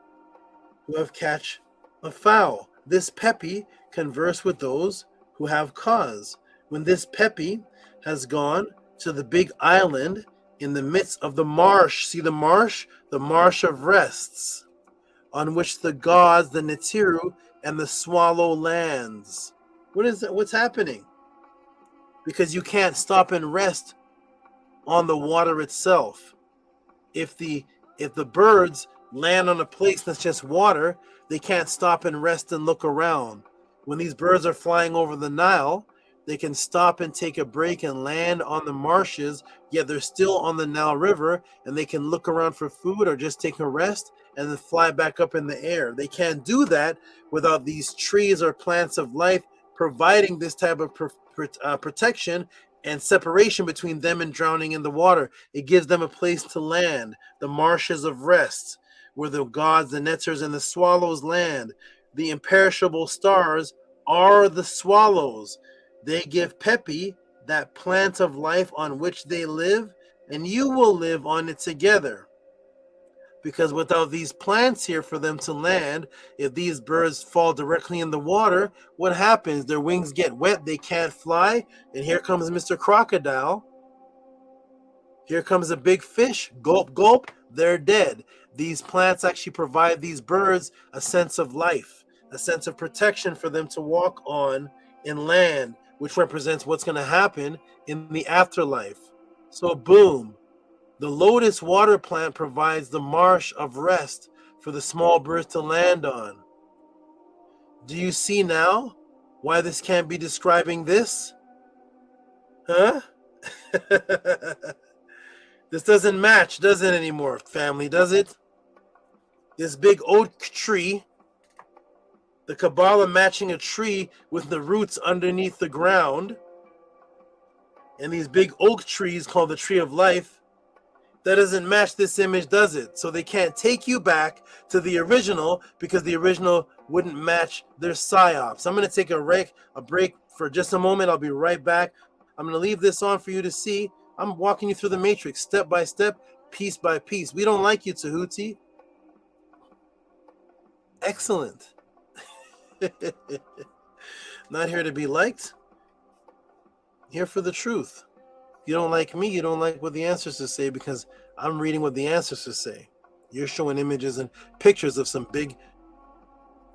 who have catch a fowl. This Pepi converse with those who have cause. When this Pepi has gone to the big island in the midst of the marsh, see the marsh? The marsh of rests, on which the gods, the Netiru, and the swallow lands. What is that? What's happening? Because you can't stop and rest on the water itself. If the birds land on a place that's just water, they can't stop and rest and look around. When these birds are flying over the Nile, they can stop and take a break and land on the marshes, yet they're still on the Nile River, and they can look around for food or just take a rest and then fly back up in the air. They can't do that without these trees or plants of life providing this type of protection and separation between them and drowning in the water. It gives them a place to land, the marshes of rest, where the gods, the netters, and the swallows land. The imperishable stars are the swallows. They give Pepi that plant of life on which they live, and you will live on it together. Because without these plants here for them to land, if these birds fall directly in the water, what happens? Their wings get wet, they can't fly, and here comes Mr. Crocodile. Here comes a big fish, gulp, gulp, they're dead. These plants actually provide these birds a sense of life, a sense of protection for them to walk on in land, which represents what's going to happen in the afterlife. So boom, the lotus water plant provides the marsh of rest for the small birds to land on. Do you see now why this can't be describing this? Huh? This doesn't match, does it anymore, family, does it? This big oak tree, the Kabbalah matching a tree with the roots underneath the ground, and these big oak trees called the tree of life, that doesn't match this image, does it? So they can't take you back to the original because the original wouldn't match their psyops. I'm going to take a break for just a moment. I'll be right back. I'm going to leave this on for you to see. I'm walking you through the matrix step by step, piece by piece. We don't like you, Tehuti. Excellent. Not here to be liked. Here for the truth. You don't like me, you don't like what the ancestors say because I'm reading what the ancestors say. You're showing images and pictures of some big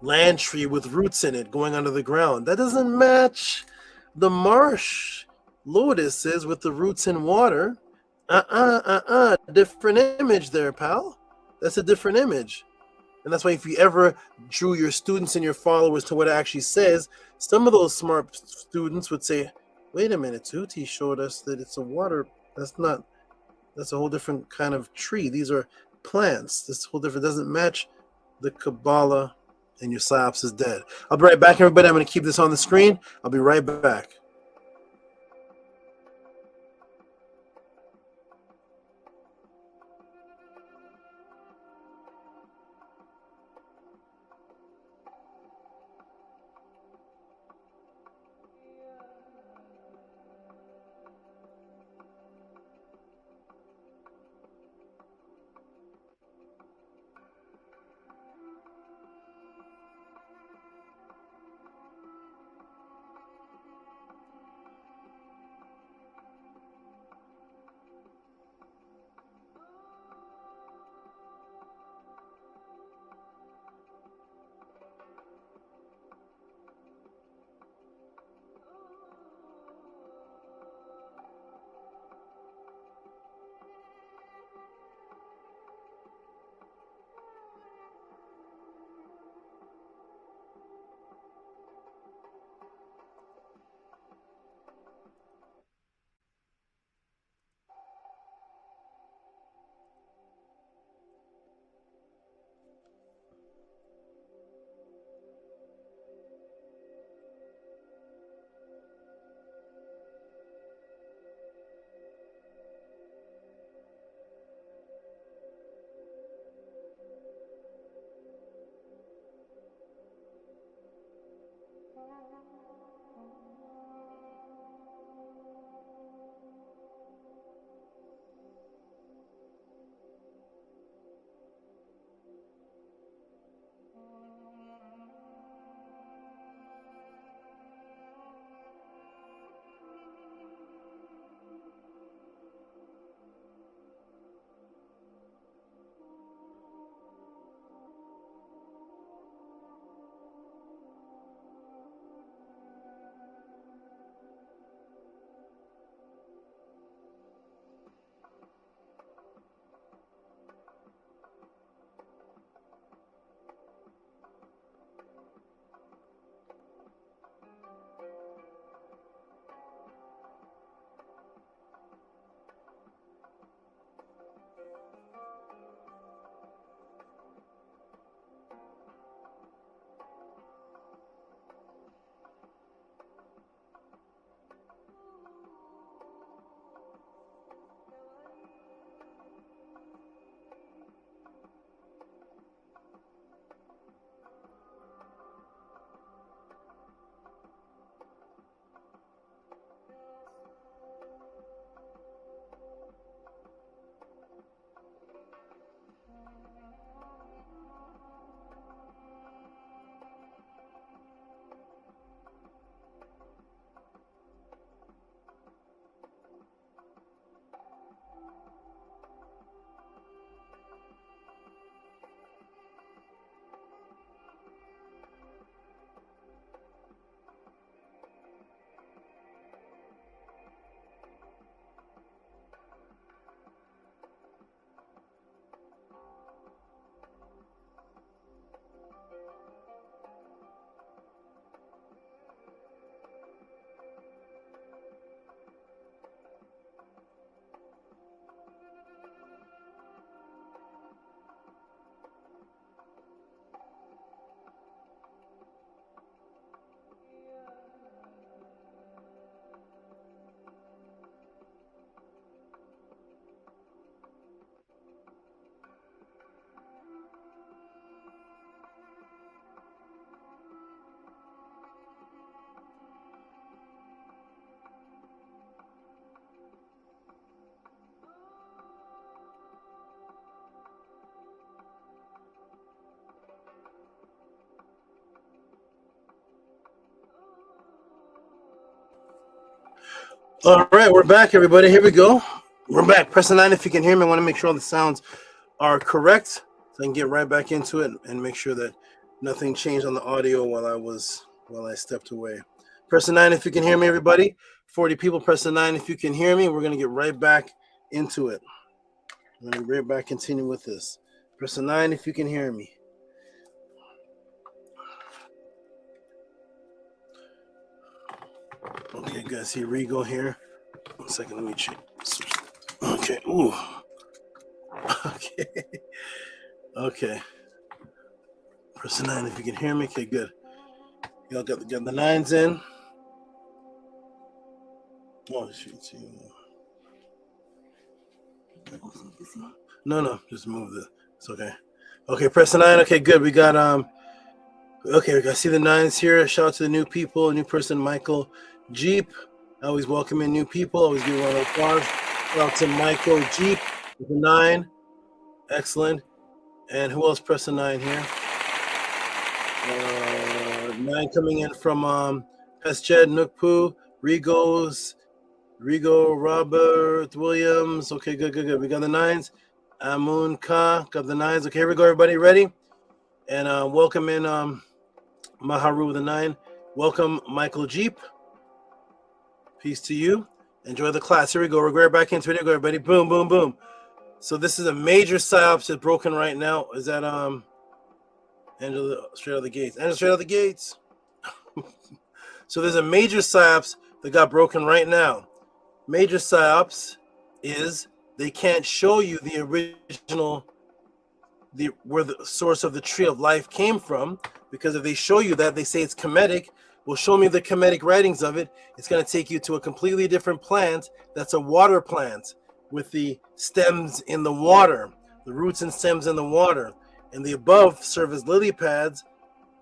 land tree with roots in it going under the ground. That doesn't match the marsh lotuses with the roots in water. Different image there, pal. That's a different image. And that's why if you ever drew your students and your followers to what it actually says, some of those smart students would say, wait a minute, Tehuti showed us that it's a water. That's a whole different kind of tree. These are plants. This whole different, doesn't match the Kabbalah, and your Psyops is dead. I'll be right back, everybody. I'm going to keep this on the screen. I'll be right back. All right, we're back, everybody. Here we go. We're back. Press the 9 if you can hear me. I want to make sure all the sounds are correct, so I can get right back into it and make sure that nothing changed on the audio while I stepped away. Press the 9 if you can hear me, everybody. 40 people. Press the 9 if you can hear me. We're gonna get right back into it. I'm gonna right back continue with this. Press the 9 if you can hear me. Okay, guys. See Rigo here. 1 second. Let me check. Okay. Ooh. Okay. Okay. Press the 9 if you can hear me. Okay, good. Y'all got the 9s in. Oh, shoot. No. Just move the. It's okay. Okay, press the 9. Okay, good. We got Okay, we got see the 9s here. Shout out to the new people. New person, Michael Jeep. I always welcome in new people. Always give one of applause. Shout out to Michael Jeep with the 9. Excellent. And who else pressed the 9 here? 9 coming in from Pesjed, Nukpu, Rigo, Robert Williams. Okay, good. We got the 9s. Amun Ka got the 9s. Okay, here we go, everybody. Ready? And welcome in Maharu with the 9. Welcome, Michael Jeep. Peace to you. Enjoy the class. Here we go. We're right back into it. Here we go, everybody. Boom, boom, boom. So this is a major Psyops that's broken right now. Is that Angela straight out of the gates? Angela straight out of the gates. So there's a major Psyops that got broken right now. Major Psyops is they can't show you the original, where the source of the tree of life came from, because if they show you that, they say it's Kemetic. Well, show me the Kemetic writings of it. It's going to take you to a completely different plant. That's a water plant with the stems in the water, the roots and stems in the water, and the above serve as lily pads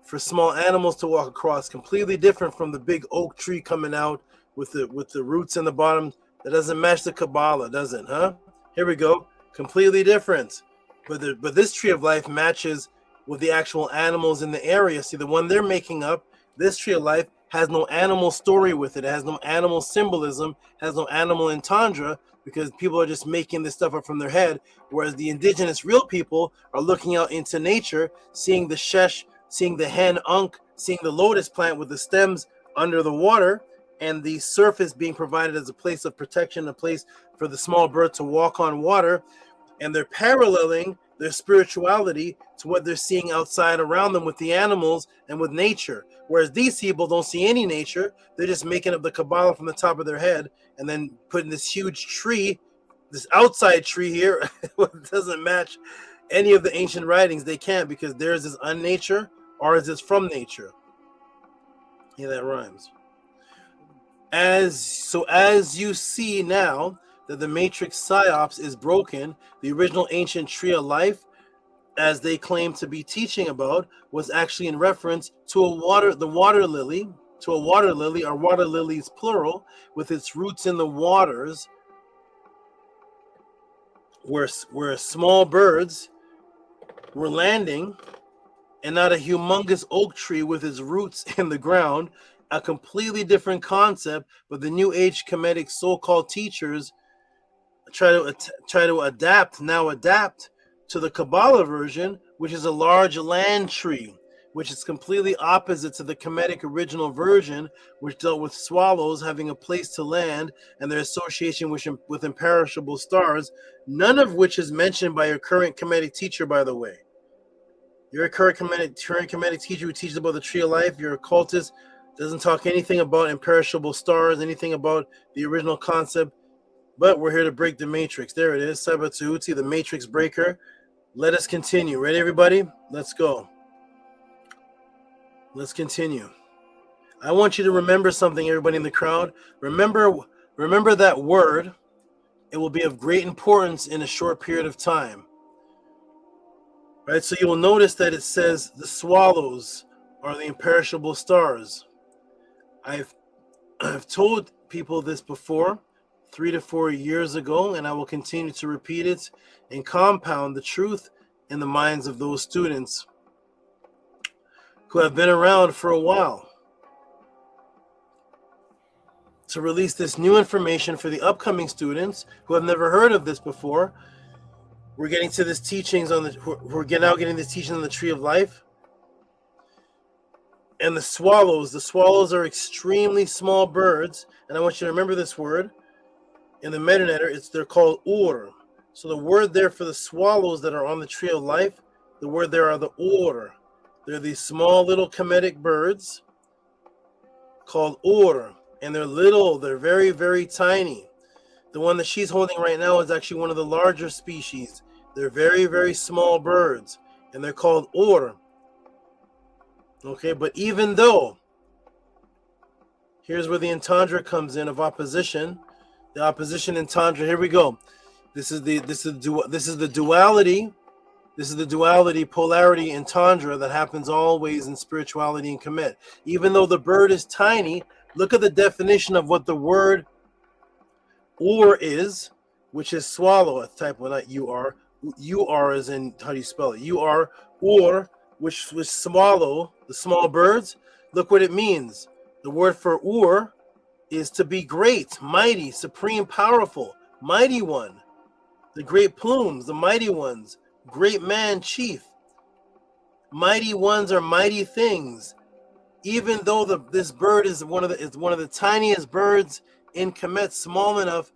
for small animals to walk across. Completely different from the big oak tree coming out with the roots in the bottom. That doesn't match the Kabbalah, does it? Huh? Here we go. Completely different. But this tree of life matches with the actual animals in the area. See, the one they're making up, this tree of life has no animal story with it. It has no animal symbolism, has no animal entendre, because people are just making this stuff up from their head. Whereas the indigenous real people are looking out into nature, seeing the shesh, seeing the hen unk, seeing the lotus plant with the stems under the water, and the surface being provided as a place of protection, a place for the small bird to walk on water. And they're paralleling their spirituality to what they're seeing outside around them with the animals and with nature. Whereas these people don't see any nature. They're just making up the Kabbalah from the top of their head and then putting this huge tree, this outside tree here, doesn't match any of the ancient writings. They can't, because theirs is unnature, ours is from nature. Yeah, that rhymes. As you see now that the matrix Psyops is broken, the original ancient tree of life, as they claim to be teaching about, was actually in reference to the water lily, or water lilies plural, with its roots in the waters, where small birds were landing, and not a humongous oak tree with its roots in the ground. A completely different concept, but the New Age Kemetic so-called teachers try to adapt to the Kabbalah version, which is a large land tree, which is completely opposite to the Kemetic original version, which dealt with swallows having a place to land and their association with imperishable stars, none of which is mentioned by your current Kemetic teacher, by the way. You're a current Kemetic teacher who teaches about the tree of life. You're a cultist, doesn't talk anything about imperishable stars, anything about the original concept. But we're here to break the matrix. There it is, Tehuti, the matrix breaker. Let us continue. Ready, everybody? Let's go. Let's continue. I want you to remember something, everybody in the crowd. Remember that word. It will be of great importance in a short period of time. Right? So you will notice that it says the swallows are the imperishable stars. I've told people this before, 3 to 4 years ago, and I will continue to repeat it and compound the truth in the minds of those students who have been around for a while. to release this new information for the upcoming students who have never heard of this before. We're getting to this teachings on the. We're now getting this teaching on the tree of life. And the swallows. The swallows are extremely small birds, and I want you to remember this word. In the metanetter, they're called ur. So the word there for the swallows that are on the tree of life, the word there are the ur. They're these small little Kemetic birds called ur, and they're little. They're very, very tiny. The one that she's holding right now is actually one of the larger species. They're very, very small birds, and they're called ur. Okay, but even though, here's where the entendre comes in of opposition. The opposition entendre. Here we go. This is the duality. This is the duality, polarity entendre that happens always in spirituality and Kemet. Even though the bird is tiny, look at the definition of what the word ur is, which is swallow. Type well, not you are. You are as in, how do you spell it? You are ur, which was swallow, the small birds. Look what it means. The word for ur is to be great, mighty, supreme, powerful, mighty one. The great plumes, the mighty ones, great man, chief. Mighty ones are mighty things. Even though this bird is one of the tiniest birds in Kemet, small enough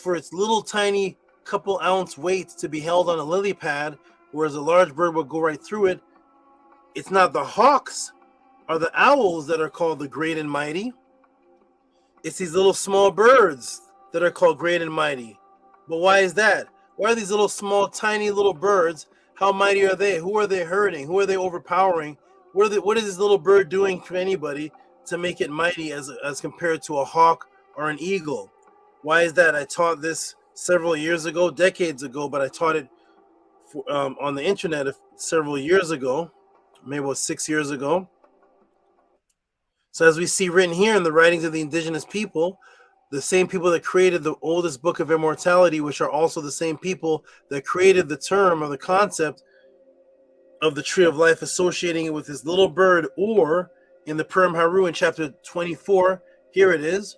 for its little tiny couple ounce weight to be held on a lily pad, whereas a large bird would go right through it. It's not the hawks or the owls that are called the great and mighty. It's these little small birds that are called great and mighty. But why is that? Why are these little small, tiny little birds? How mighty are they? Who are they hurting? Who are they overpowering? What is this little bird doing to anybody to make it mighty as compared to a hawk or an eagle? Why is that? I taught this several years ago, decades ago, but I taught it on the internet several years ago, maybe about 6 years ago. So as we see written here in the writings of the indigenous people, the same people that created the oldest book of immortality, which are also the same people that created the term or the concept of the tree of life, associating it with this little bird, or in the Purim Haru in chapter 24, here it is.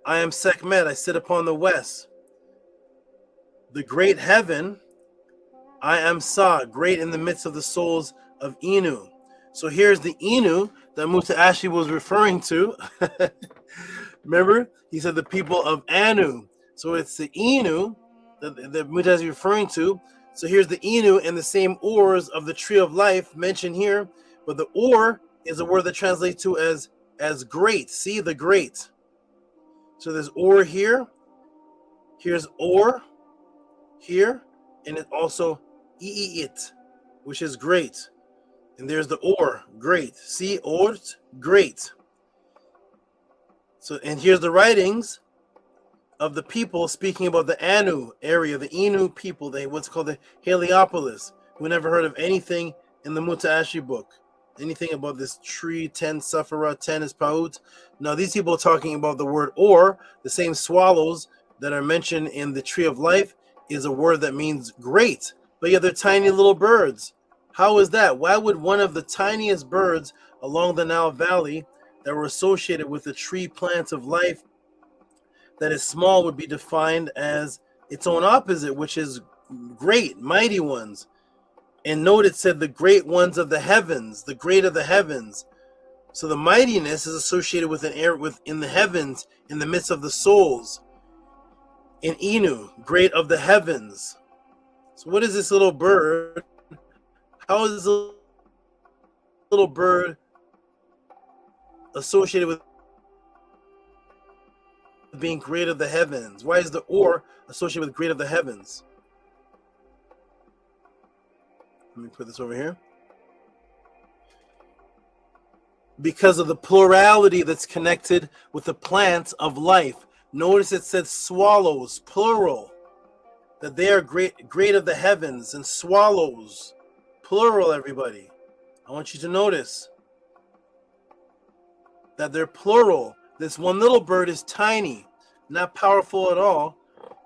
I am Sekhmet, I sit upon the west. The great heaven, I am Sa, great in the midst of the souls of Inu. So here's the Inu that Mutaashi was referring to. Remember, he said the people of Anu. So it's the Inu that Mutaashi is referring to. So here's the Inu and the same ors of the tree of life mentioned here. But the or is a word that translates to as great. See, the great. So there's or here. Here's or here. And it also it, which is great. And there's the or, great. See, ort, great. So, and here's the writings of the people speaking about the Anu area, the Inu people, what's called the Heliopolis, who never heard of anything in the Mutaashi book. Anything about this tree, 10 Safara, 10 is Paut. Now, these people are talking about the word or, the same swallows that are mentioned in the tree of life is a word that means great, but yet they're tiny little birds. How is that? Why would one of the tiniest birds along the Nile Valley that were associated with the tree plant of life that is small would be defined as its own opposite, which is great, mighty ones? And note it said the great ones of the heavens, the great of the heavens. So the mightiness is associated with an air within the heavens, in the midst of the souls. In Inu, great of the heavens. So what is this little bird? How is this little bird associated with being great of the heavens? Why is the or associated with great of the heavens? Let me put this over here. Because of the plurality that's connected with the plants of life. Notice it said swallows, plural. That they are great of the heavens, and swallows. Plural, everybody. I want you to notice that they're plural. This one little bird is tiny, not powerful at all,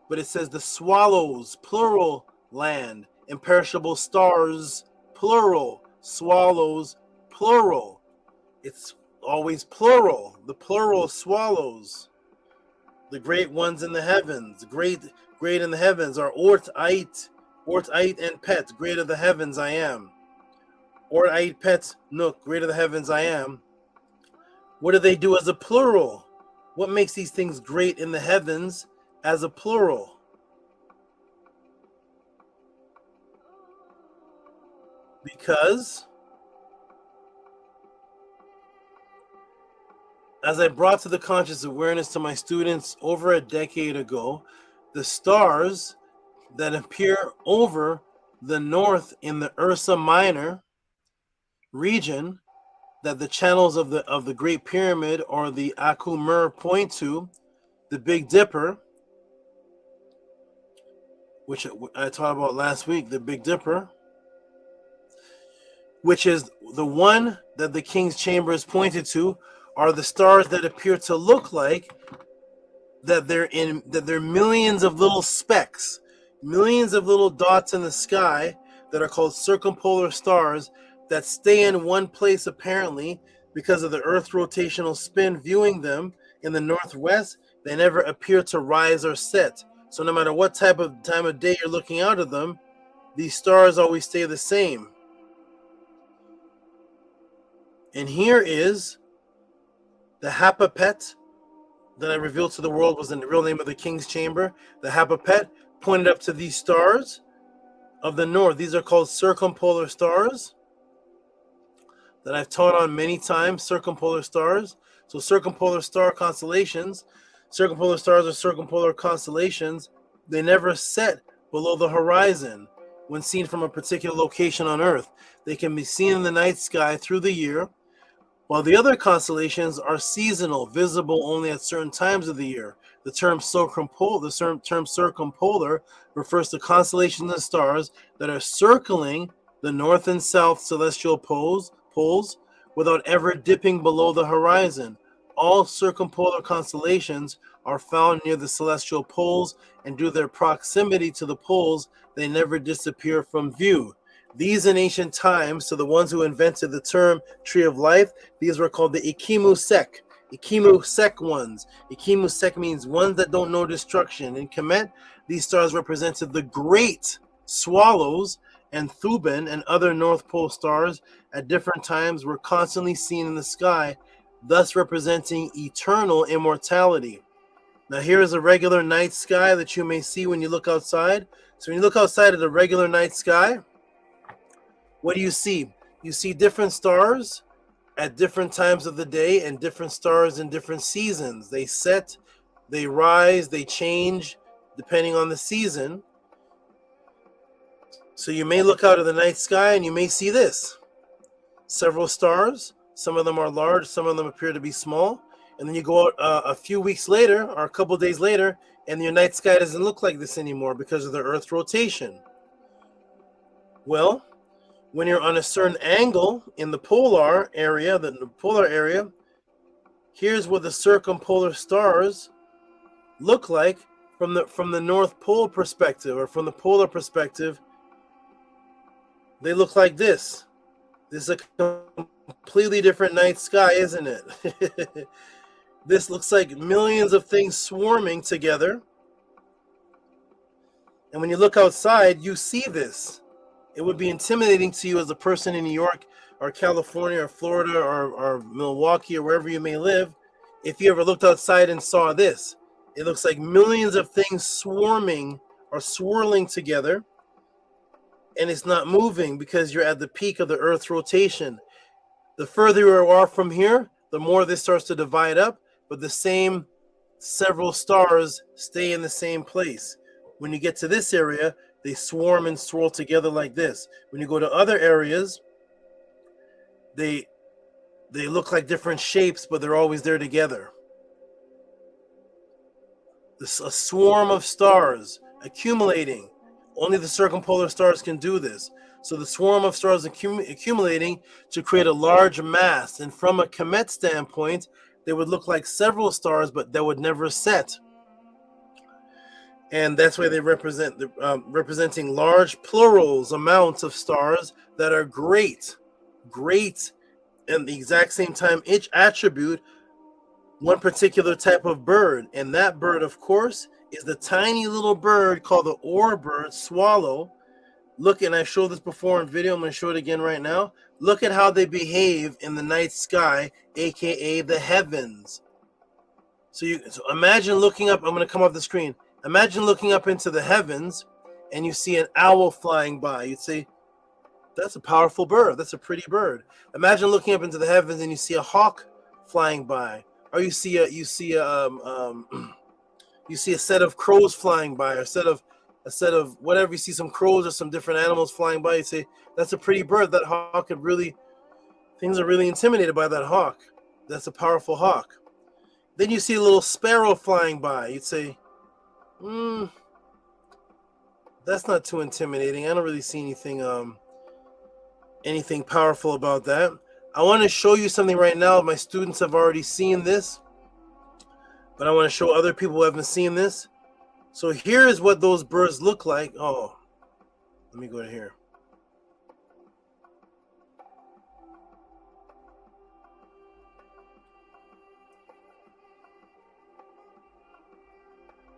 but it says the swallows, plural, land, imperishable stars, plural, swallows, plural. It's always plural. The plural swallows. The great ones in the heavens. Great in the heavens are Ort Ait and Pet. Great of the heavens I am. Ort Ait Pet Nook. Great of the heavens I am. What do they do as a plural? What makes these things great in the heavens as a plural? Because as I brought to the conscious awareness to my students over a decade ago, the stars that appear over the north in the Ursa Minor region that the channels of the Great Pyramid or the Akumur point to, the Big Dipper, which I taught about last week, the Big Dipper, which is the one that the King's Chamber is pointed to, are the stars that appear to look like that they're millions of little specks, millions of little dots in the sky that are called circumpolar stars that stay in one place apparently because of the Earth's rotational spin. Viewing them in the northwest, they never appear to rise or set. So no matter what time of day you're looking out of them, these stars always stay the same. And here is the Hapapet that I revealed to the world was in the real name of the King's Chamber. The Hapapet pointed up to these stars of the north. These are called circumpolar stars that I've taught on many times, circumpolar stars. So circumpolar star constellations, circumpolar stars are circumpolar constellations. They never set below the horizon when seen from a particular location on Earth. They can be seen in the night sky through the year, while the other constellations are seasonal, visible only at certain times of the year. The term circumpolar refers to constellations of stars that are circling the north and south celestial poles without ever dipping below the horizon. All circumpolar constellations are found near the celestial poles, and due to their proximity to the poles, they never disappear from view. These in ancient times, to the ones who invented the term tree of life, these were called the Ikimu Sek ones. Ikimu Sek means ones that don't know destruction. In Kemet, these stars represented the great swallows, and Thuban and other North Pole stars at different times were constantly seen in the sky, thus representing eternal immortality. Now here is a regular night sky that you may see when you look outside. So when you look outside at a regular night sky, what do you see? You see different stars at different times of the day and different stars in different seasons. They set, they rise, they change depending on the season. So you may look out of the night sky and you may see this. Several stars. Some of them are large, some of them appear to be small. And then you go out a few weeks later or a couple days later and your night sky doesn't look like this anymore because of the Earth's rotation. Well, when you're on a certain angle in the polar area, here's what the circumpolar stars look like from the North Pole perspective, or from the polar perspective. They look like this. This is a completely different night sky, isn't it? This looks like millions of things swarming together. And when you look outside, you see this. It would be intimidating to you as a person in New York or California or Florida or Milwaukee or wherever you may live if you ever looked outside and saw this. It looks like millions of things swarming or swirling together, and it's not moving because you're at the peak of the Earth's rotation. The further you are from here, the more this starts to divide up, but the same several stars stay in the same place. When you get to this area, they swarm and swirl together like this. When you go to other areas, they look like different shapes, but they're always there together. This a swarm of stars accumulating. Only the circumpolar stars can do this. So the swarm of stars accumulating to create a large mass. And from a Kemet standpoint, they would look like several stars, but that would never set. And that's why they represent representing large plurals, amounts of stars that are great and the exact same time each attribute one particular type of bird. And that bird, of course, is the tiny little bird called the oarbird swallow. Look, and I showed this before in video. I'm going to show it again right now. Look at how they behave in the night sky, aka the heavens. So imagine looking up. I'm going to come off the screen. Imagine looking up into the heavens and you see an owl flying by. You'd say, that's a powerful bird. That's a pretty bird. Imagine looking up into the heavens and you see a hawk flying by, or you see a set of crows flying by, or a set of whatever. You see some crows or some different animals flying by. You say, that's a pretty bird. That hawk could really, things are really intimidated by that hawk. That's a powerful hawk. Then you see a little sparrow flying by. You'd say, that's not too intimidating. I don't really see anything powerful about that. I want to show you something right now. My students have already seen this, but I want to show other people who haven't seen this. So here is what those birds look like. Oh, let me go to here.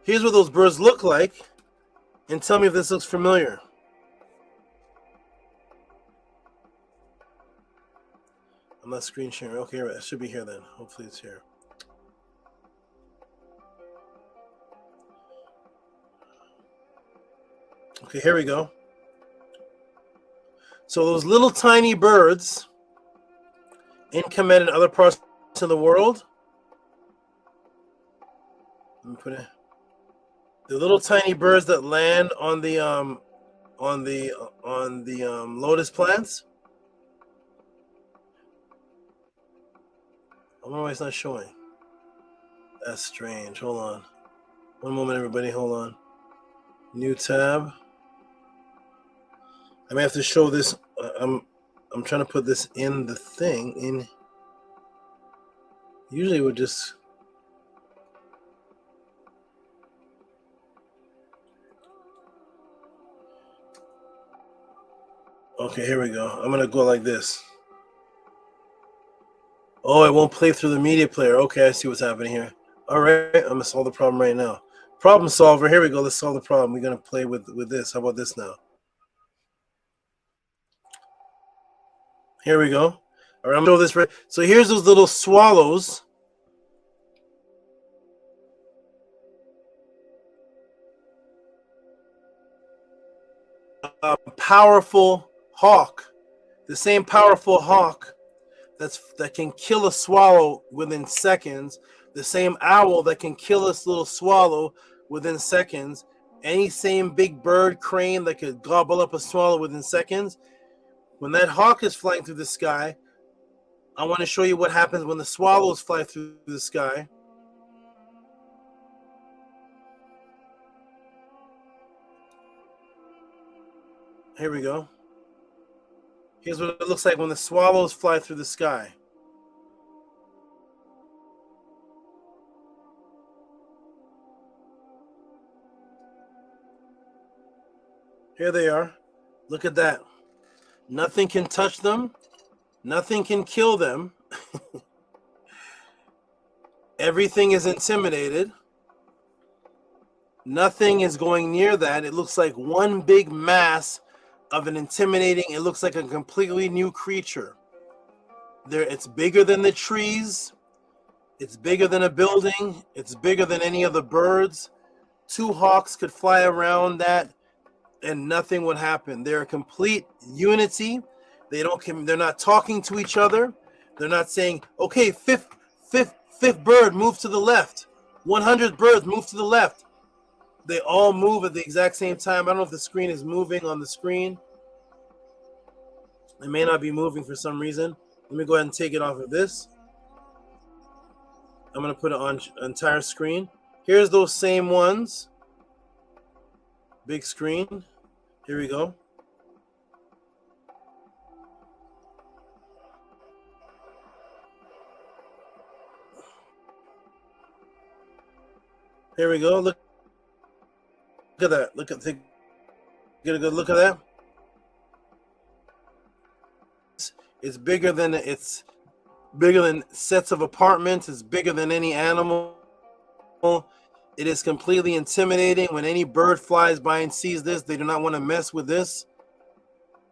Here's what those birds look like, and tell me if this looks familiar. I'm not screen sharing. Okay, right. It should be here then. Hopefully it's here. Okay, here we go. So those little tiny birds in Kemetic and other parts of the world. Let me put it. The little tiny birds that land on the lotus plants. I wonder why it's not showing. That's strange. Hold on. One moment, everybody. Hold on. New tab. I may have to show this. I'm trying to put this in the thing. In usually it would just. Okay, here we go. I'm gonna go like this. Oh, it won't play through the media player. Okay, I see what's happening here. All right, I'm gonna solve the problem right now. Problem solver. Here we go. Let's solve the problem. We're gonna play with this. How about this now? Here we go. All right, I'm gonna show this right. So here's those little swallows. A powerful hawk, the same powerful hawk that can kill a swallow within seconds, the same owl that can kill this little swallow within seconds, any same big bird crane that could gobble up a swallow within seconds. When that hawk is flying through the sky, I want to show you what happens when the swallows fly through the sky. Here we go. Here's what it looks like when the swallows fly through the sky. Here they are. Look at that. Nothing can touch them. Nothing can kill them. Everything is intimidated. Nothing is going near that. It looks like one big mass of an intimidating, it looks like a completely new creature. It's bigger than the trees. It's bigger than a building. It's bigger than any of the birds. Two hawks could fly around that and nothing would happen. They're a complete unity. They're not talking to each other. They're not saying, okay, fifth bird, move to the left. 100th birds, move to the left. They all move at the exact same time. I don't know if the screen is moving on the screen. It may not be moving for some reason. Let me go ahead and take it off of this. I'm going to put it on entire screen. Here's those same ones. Big screen. Here we go. Here we go. Look at that. Get a good look at that. It's bigger than it's bigger than sets of apartments. It's bigger than any animal. It is completely intimidating. When any bird flies by and sees this, they do not want to mess with this.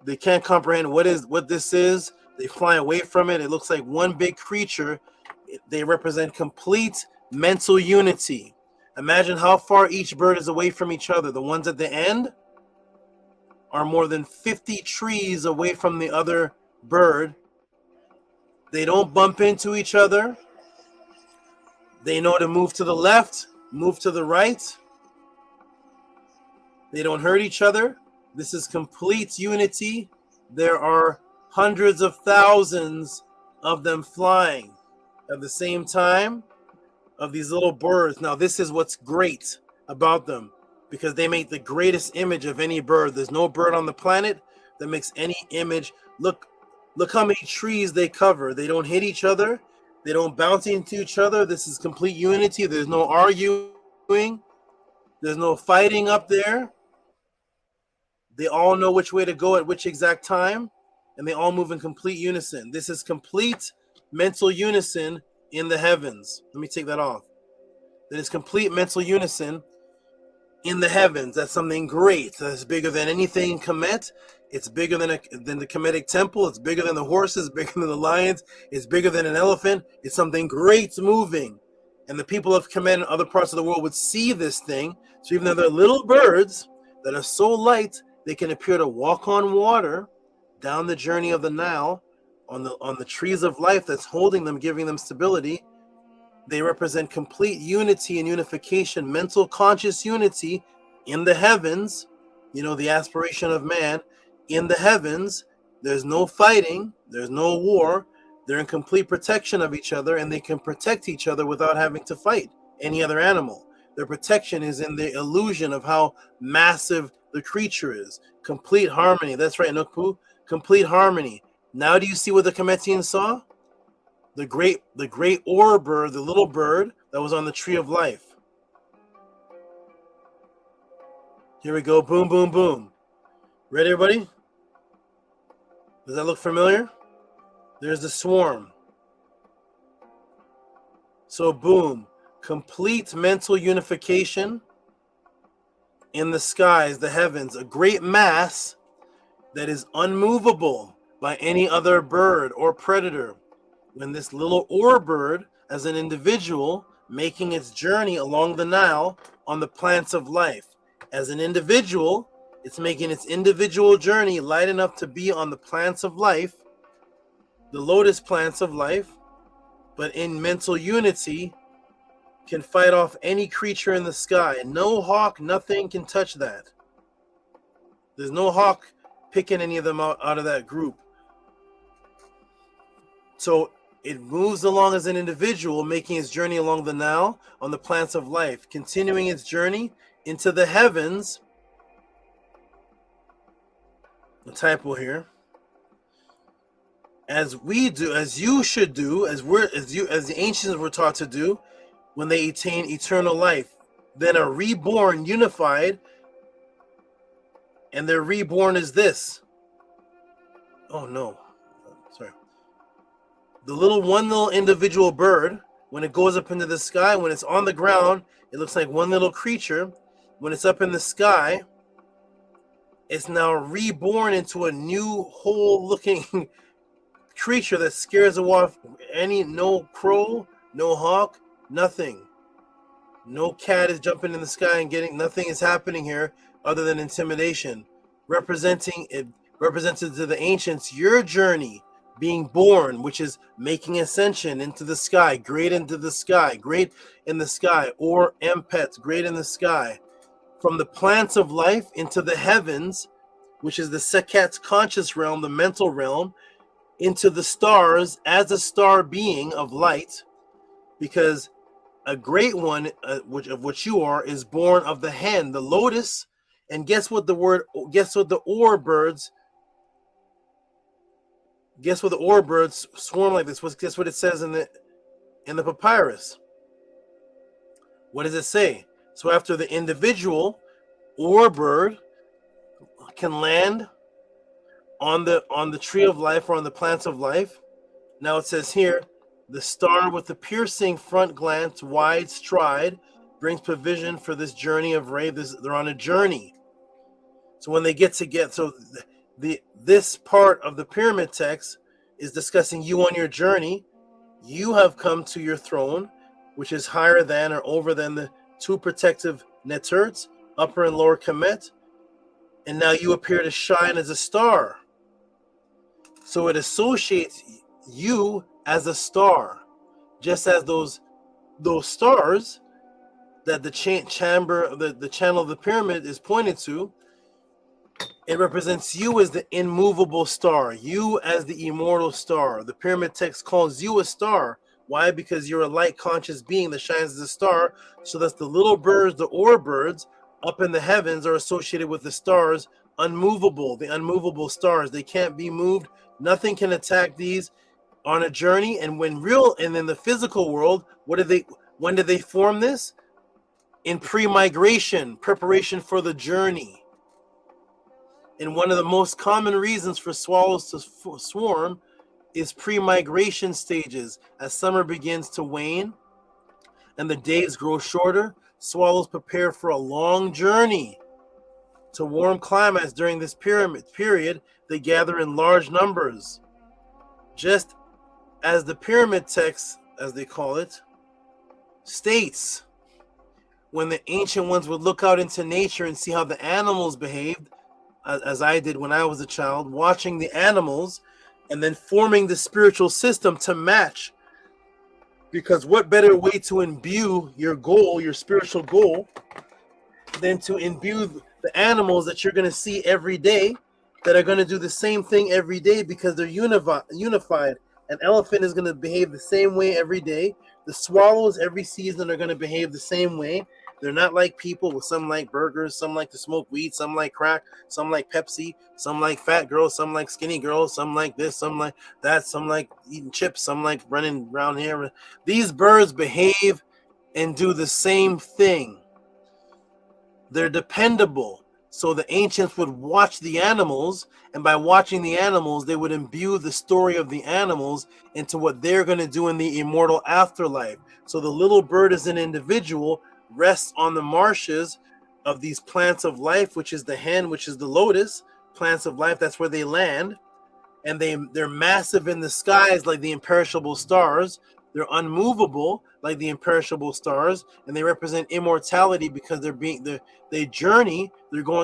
They can't comprehend what this is. They fly away from it. It looks like one big creature. They represent complete mental unity. Imagine how far each bird is away from each other. The ones at the end are more than 50 trees away from the other bird. They don't bump into each other. They know to move to the left, move to the right. They don't hurt each other. This is complete unity. There are hundreds of thousands of them flying at the same time, of these little birds. Now, this is what's great about them, because they make the greatest image of any bird. There's no bird on the planet that makes any image. Look how many trees they cover. They don't hit each other. They don't bounce into each other. This is complete unity. There's no arguing. There's no fighting up there. They all know which way to go at which exact time, and they all move in complete unison. This is complete mental unison in the heavens. Let me take that off. That is complete mental unison in the heavens. That's something great. That's bigger than anything in Kemet. It's bigger than the Kemetic temple. It's bigger than the horses, bigger than the lions. It's bigger than an elephant. It's something great moving. And the people of Kemet and other parts of the world would see this thing. So even though they're little birds that are so light, they can appear to walk on water down the journey of the Nile on the trees of life that's holding them, giving them stability. They represent complete unity and unification, mental conscious unity in the heavens. You know, the aspiration of man in the heavens. There's no fighting. There's no war. They're in complete protection of each other, and they can protect each other without having to fight any other animal. Their protection is in the illusion of how massive the creature is. Complete harmony. That's right, Nukpu. Complete harmony. Now do you see what the Kemetians saw? The great oar bird, the little bird that was on the tree of life. Here we go. Boom, boom, boom. Ready, everybody? Does that look familiar? There's the swarm. So boom. Complete mental unification in the skies, the heavens. A great mass that is unmovable by any other bird or predator. When this little oar bird, as an individual, making its journey along the Nile on the plants of life. As an individual, it's making its individual journey light enough to be on the plants of life, the lotus plants of life, but in mental unity, can fight off any creature in the sky. No hawk, nothing can touch that. There's no hawk picking any of them out of that group. So it moves along as an individual, making its journey along the Nile on the plants of life, continuing its journey into the heavens. A typo here. As we do, as you should do, as the ancients were taught to do, when they attain eternal life, then are reborn, unified, and their reborn is this. Oh no, sorry. The one little individual bird, when it goes up into the sky, when it's on the ground, it looks like one little creature. When it's up in the sky, it's now reborn into a new whole looking creature that scares off no crow, no hawk, nothing. No cat is jumping in the sky and nothing is happening here other than intimidation. Represented to the ancients your journey, being born, which is making ascension into the sky, great into the sky, great in the sky, or empet, great in the sky, from the plants of life into the heavens, which is the Seket's conscious realm, the mental realm, into the stars as a star being of light, because a great one, of which you are, is born of the hen, the lotus. And guess what the oar birds swarm like this? Guess what it says in the papyrus? What does it say? So after the individual oar bird can land on the tree of life or on the plants of life, Now it says here, the star with the piercing front glance, wide stride, brings provision for this journey of Ray. They're on a journey. So when they this part of the pyramid text is discussing you on your journey. You have come to your throne, which is higher than or over than the two protective neturts, upper and lower Kemet, and now you appear to shine as a star. So it associates you as a star, just as those stars that the channel of the pyramid is pointed to. It represents you as the immovable star, you as the immortal star. The pyramid text calls you a star. Why? Because you're a light conscious being that shines as a star. So that the little birds, the orb birds up in the heavens are associated with the stars, unmovable, the unmovable stars. They can't be moved. Nothing can attack these on a journey. And in the physical world, when did they form this? In pre-migration, preparation for the journey. And one of the most common reasons for swallows to swarm is pre-migration stages. As summer begins to wane and the days grow shorter, swallows prepare for a long journey to warm climates. During this period, they gather in large numbers. Just as the pyramid text, as they call it, states, when the ancient ones would look out into nature and see how the animals behaved, as I did when I was a child, watching the animals and then forming the spiritual system to match. Because what better way to imbue your goal, your spiritual goal, than to imbue the animals that you're going to see every day that are going to do the same thing every day because they're unified. An elephant is going to behave the same way every day. The swallows every season are going to behave the same way. They're not like people. Some like burgers, some like to smoke weed, some like crack, some like Pepsi, some like fat girls, some like skinny girls, some like this, some like that, some like eating chips, some like running around here. These birds behave and do the same thing. They're dependable. So the ancients would watch the animals, and by watching the animals, they would imbue the story of the animals into what they're going to do in the immortal afterlife. So the little bird as an individual rests on the marshes of these plants of life, which is the hen, which is the lotus, plants of life. That's where they land. And they're massive in the skies like the imperishable stars. They're unmovable like the imperishable stars, and they represent immortality because they're going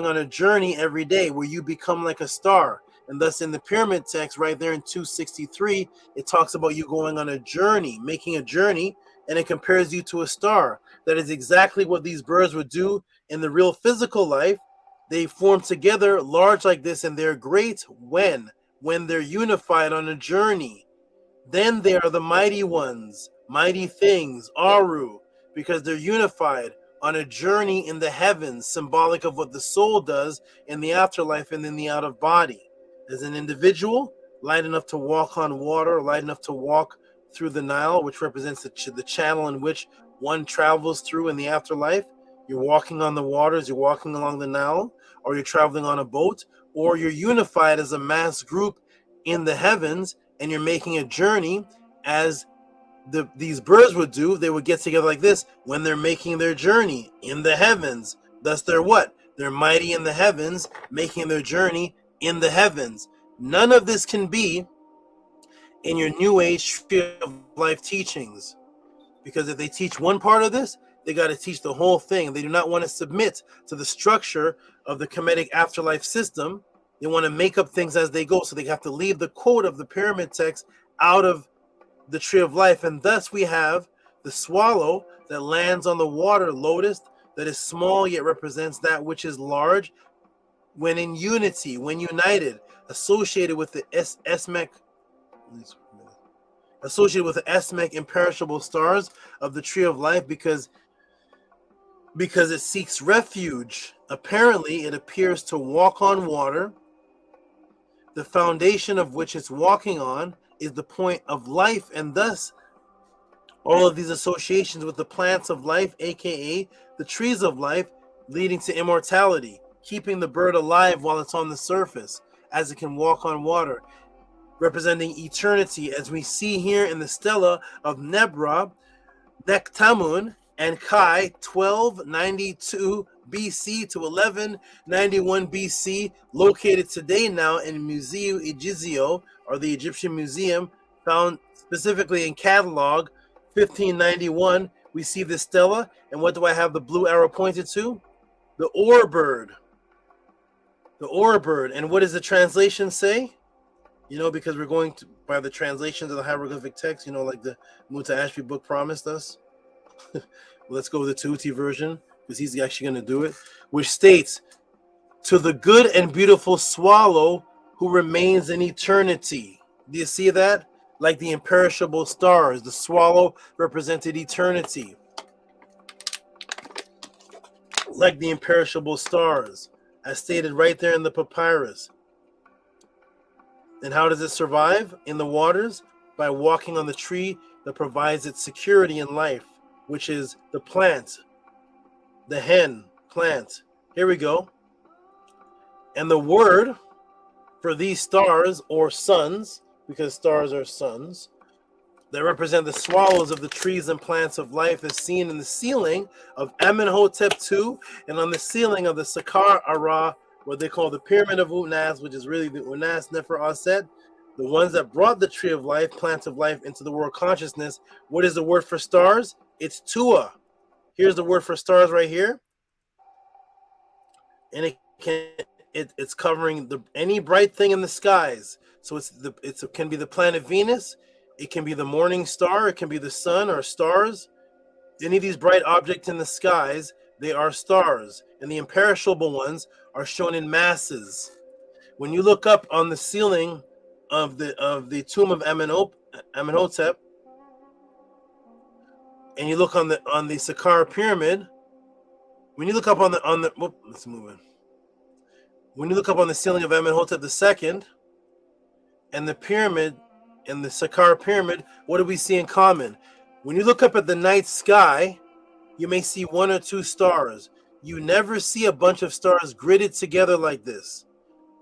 on a journey every day where you become like a star. And thus in the pyramid text right there in 263, it talks about you going on a journey, making a journey, and it compares you to a star. That is exactly what these birds would do in the real physical life. They form together large like this, and they're great when they're unified on a journey. Then they are the mighty ones, mighty things, Aru, because they're unified on a journey in the heavens, symbolic of what the soul does in the afterlife and in the out of body. As an individual, light enough to walk on water, light enough to walk through the Nile, which represents the channel in which one travels through in the afterlife. You're walking on the waters, you're walking along the Nile, or you're traveling on a boat, or you're unified as a mass group in the heavens, and you're making a journey as these birds would do. They would get together like this when they're making their journey in the heavens. Thus they're what? They're mighty in the heavens, making their journey in the heavens. None of this can be in your New Age Tree of Life teachings. Because if they teach one part of this, they got to teach the whole thing. They do not want to submit to the structure of the Kemetic afterlife system. They want to make up things as they go. So they have to leave the code of the pyramid text out of the Tree of Life. And thus we have the swallow that lands on the water, lotus, that is small yet represents that which is large. When in unity, when united, associated with the Esmec imperishable stars of the Tree of Life, because it seeks refuge. Apparently, it appears to walk on water. The foundation of which it's walking on is the point of life, and thus all of these associations with the plants of life, aka the trees of life, leading to immortality, keeping the bird alive while it's on the surface, as it can walk on water. representing eternity, as we see here in the stela of Nebra, Nektamun, and Kai, 1292 BC to 1191 BC, located today now in Museu Egizio, or the Egyptian Museum, found specifically in catalog 1591. We see the stela, and what do I have the blue arrow pointed to? The oar bird. The oar bird. And what does the translation say? You know, because we're going to by the translations of the hieroglyphic text, you know, like the Muta Ashby book promised us. Let's go with the Tehuti version, because he's actually going to do it, which states, to the good and beautiful swallow who remains in eternity. Do you see that? Like the imperishable stars, the swallow represented eternity. Like the imperishable stars, as stated right there in the papyrus. And how does it survive in the waters? By walking on the tree that provides its security in life, which is the plant, the hen plant. Here we go. And the word for these stars, or suns, because stars are suns, that represent the swallows of the trees and plants of life, is seen in the ceiling of Amenhotep II and on the ceiling of the Saqqara Ara, what they call the Pyramid of Unas, which is really the Unas Nefer Aset, the ones that brought the tree of life, plants of life, into the world consciousness. What is the word for stars? It's Tua. Here's the word for stars right here. And it's covering any bright thing in the skies. So it can be the planet Venus, it can be the morning star, it can be the sun or stars. Any of these bright objects in the skies, they are stars. And the imperishable ones are shown in masses. When you look up on the ceiling of the tomb of Amenhotep, and you look on the Saqqara pyramid, when you look up on the let's move in. When you look up on the ceiling of Amenhotep II and the pyramid and the Saqqara pyramid, what do we see in common? When you look up at the night sky, you may see one or two stars. You never see a bunch of stars gridded together like this,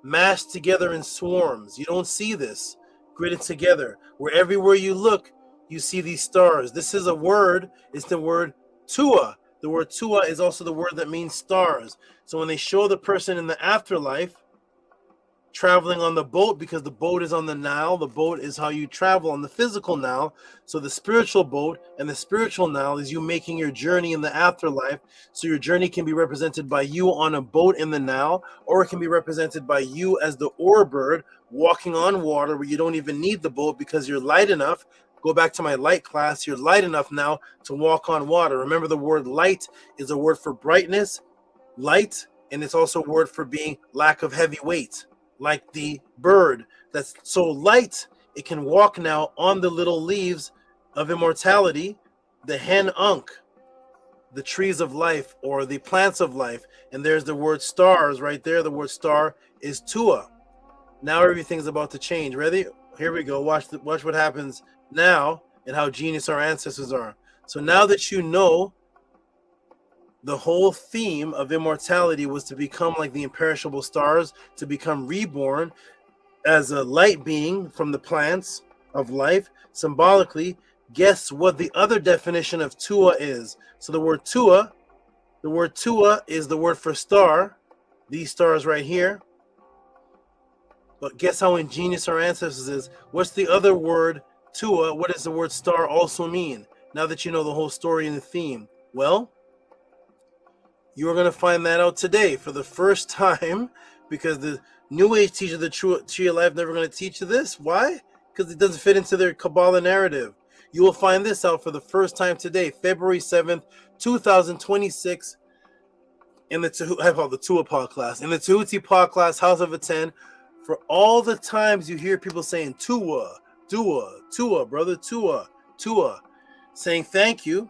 mashed together in swarms. You don't see this gridded together. Where everywhere you look, you see these stars. This is a word. It's the word Tua. The word Tua is also the word that means stars. So when they show the person in the afterlife traveling on the boat, because the boat is on the Nile, the boat is how you travel on the physical Nile. So the spiritual boat and the spiritual Nile is you making your journey in the afterlife. So your journey can be represented by you on a boat in the Nile, or it can be represented by you as the oar bird walking on water where you don't even need the boat because you're light enough. Go back to my light class. You're light enough now to walk on water. Remember, the word light is a word for brightness, light, and it's also a word for being lack of heavy weight, like the bird that's so light it can walk now on the little leaves of immortality, the hen unk, the trees of life or the plants of life. And there's the word stars right there. The word star is Tua. Now everything's about to change. Ready? Here we go. Watch what happens now and how genius our ancestors are. So now that you know the whole theme of immortality was to become like the imperishable stars, to become reborn as a light being from the plants of life, symbolically, guess what the other definition of Tua is? So the word Tua is the word for star, these stars right here. But guess how ingenious our ancestors is? What's the other word, Tua? What does the word star also mean? Now that you know the whole story and the theme. Well, you are going to find that out today for the first time, because the New Age teacher, the Tree of Life, never going to teach you this. Why? Because it doesn't fit into their Kabbalah narrative. You will find this out for the first time today, February 7th, 2026, in the Tuapah class. In the Tehuti Pah class, House of a 10, for all the times you hear people saying Tua, Tua, Tua, brother, Tua, Tua, saying thank you.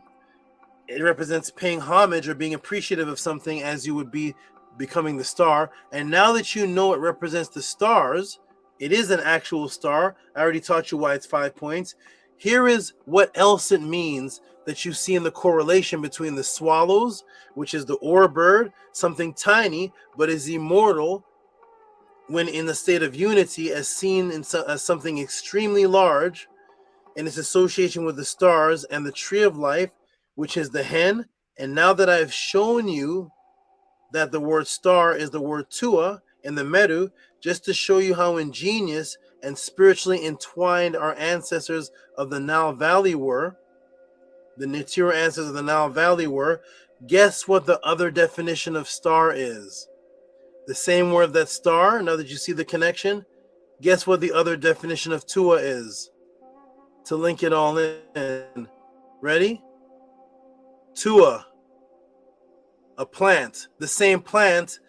It represents paying homage or being appreciative of something as you would be becoming the star. And now that you know it represents the stars, it is an actual star. I already taught you why it's 5 points. Here is what else it means that you see in the correlation between the swallows, which is the oar bird, something tiny but is immortal, when in the state of unity, as seen as something extremely large, in its association with the stars and the tree of life, which is the hen. And now that I've shown you that the word star is the word tua in the Medu, just to show you how ingenious and spiritually entwined our ancestors of the Nile Valley were, the Nitiru ancestors of the Nile Valley were, guess what the other definition of star is? The same word that star, now that you see the connection, guess what the other definition of tua is? To link it all in. Ready? Tua, a plant. The same plant.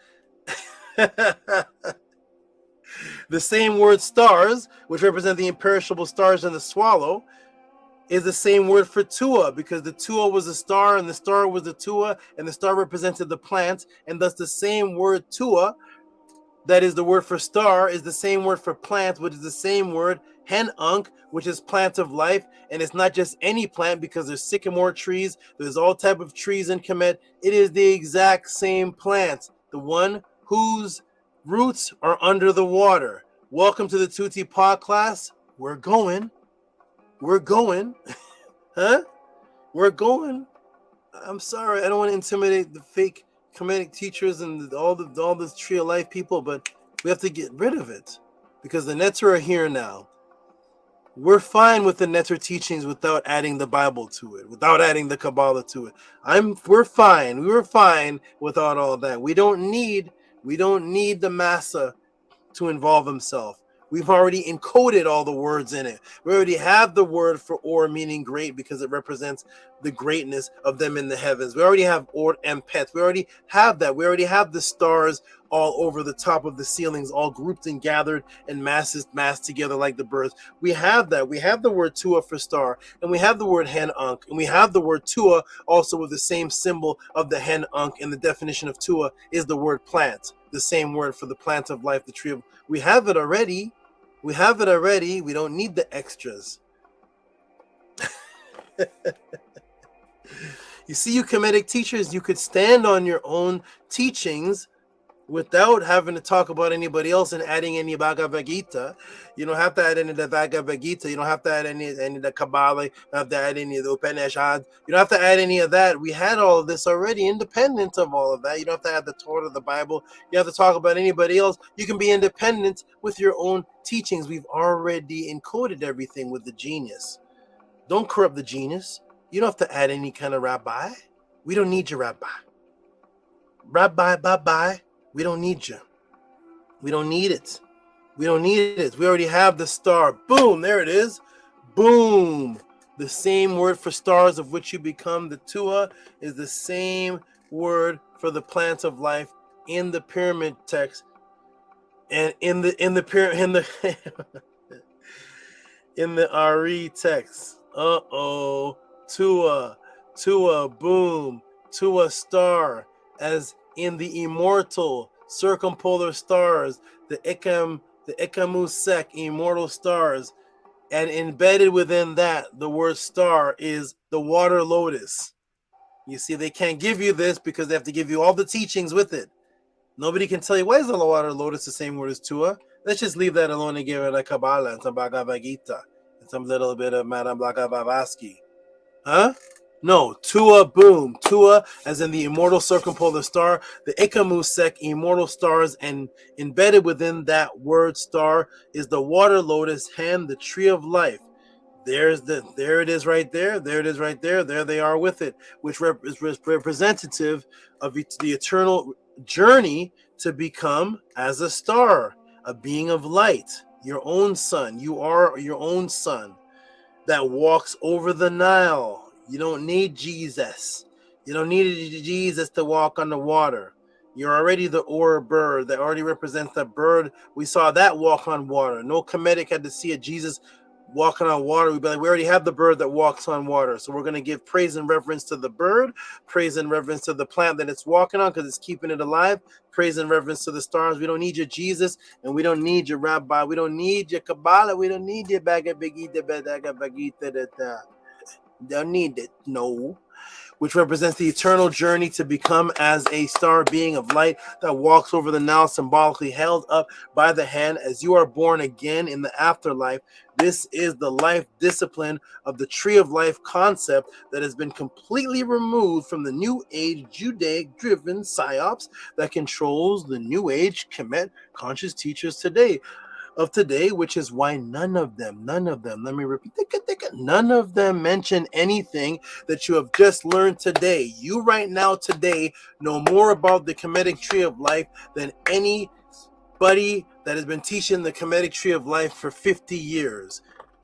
The same word stars, which represent the imperishable stars in the swallow, is the same word for tua, because the tua was a star and the star was the tua, and the star represented the plant, and thus the same word tua, that is the word for star, is the same word for plant, which is the same word hen-unk, which is plant of life. And it's not just any plant, because there's sycamore trees, there's all type of trees in Kemet. It is the exact same plant, the one whose roots are under the water. Welcome to the Tehuti pod class. We're going, huh? We're going. I'm sorry, I don't want to intimidate the fake Kemetic teachers and all this tree of life people, but we have to get rid of it because the Netter are here now. We're fine with the Netter teachings without adding the Bible to it, without adding the Kabbalah to it. We're fine. We were fine without all that. We don't need the Massa to involve himself. We've already encoded all the words in it. We already have the word for or, meaning great, because it represents the greatness of them in the heavens. We already have or and pet. We already have that. We already have the stars all over the top of the ceilings, all grouped and gathered and massed together like the birds. We have that. We have the word tua for star, and we have the word hen-unk, and we have the word tua also with the same symbol of the hen-unk, and the definition of tua is the word plant, the same word for the plant of life, the tree of. We have it already. We have it already. We don't need the extras. You see, you Kemetic teachers, you could stand on your own teachings without having to talk about anybody else and adding any Bhagavad Gita. You don't have to add any of the Bhagavad Gita. You don't have to add any of the Kabbalah. You don't have to add any of the Upanishads. You don't have to add any of that. We had all of this already, independent of all of that. You don't have to add the Torah, the Bible. You have to talk about anybody else. You can be independent with your own teachings. We've already encoded everything with the genius. Don't corrupt the genius. You don't have to add any kind of rabbi. We don't need your rabbi. Rabbi, bye-bye. We don't need you. We don't need it. We don't need it. We already have the star. Boom, there it is. Boom. The same word for stars of which you become. The tua is the same word for the plant of life in the pyramid text, and in the Ari text. Tua, boom, tua star, as in the immortal circumpolar stars, the Ikamusek, immortal stars, and embedded within that, the word star is the water lotus. You see, they can't give you this because they have to give you all the teachings with it. Nobody can tell you, why is the water lotus the same word as tua? Let's just leave that alone and give it a Kabbalah and some Bhagavad Gita and some little bit of Madame Blavatsky. Huh? No, tua, boom. Tua, as in the immortal circumpolar star, the Ikamusek, immortal stars, and embedded within that word star is the water lotus hand, the tree of life. There it is right there. There it is right there. There they are with it, which is representative of the eternal journey to become as a star, a being of light, your own sun. You are your own sun that walks over the Nile. You don't need Jesus. You don't need Jesus to walk on the water. You're already the Or bird that already represents the bird. We saw that walk on water. No Kemetic had to see a Jesus walking on water. We'd be like, we already have the bird that walks on water. So we're going to give praise and reverence to the bird, praise and reverence to the plant that it's walking on because it's keeping it alive, praise and reverence to the stars. We don't need your Jesus, and we don't need your rabbi. We don't need your Kabbalah. We don't need your Bhagavad Gita. Don't need it. No. which represents the eternal journey to become as a star being of light that walks over the now, symbolically held up by the hand as you are born again in the afterlife. This is the life discipline of the tree of life concept that has been completely removed from the New Age Judaic-driven Psyops that controls the New Age Kemet conscious teachers today, which is why none of them, let me repeat, none of them mention anything that you have just learned today. You right now today know more about the Kemetic tree of life than anybody that has been teaching the Kemetic tree of life for 50 years.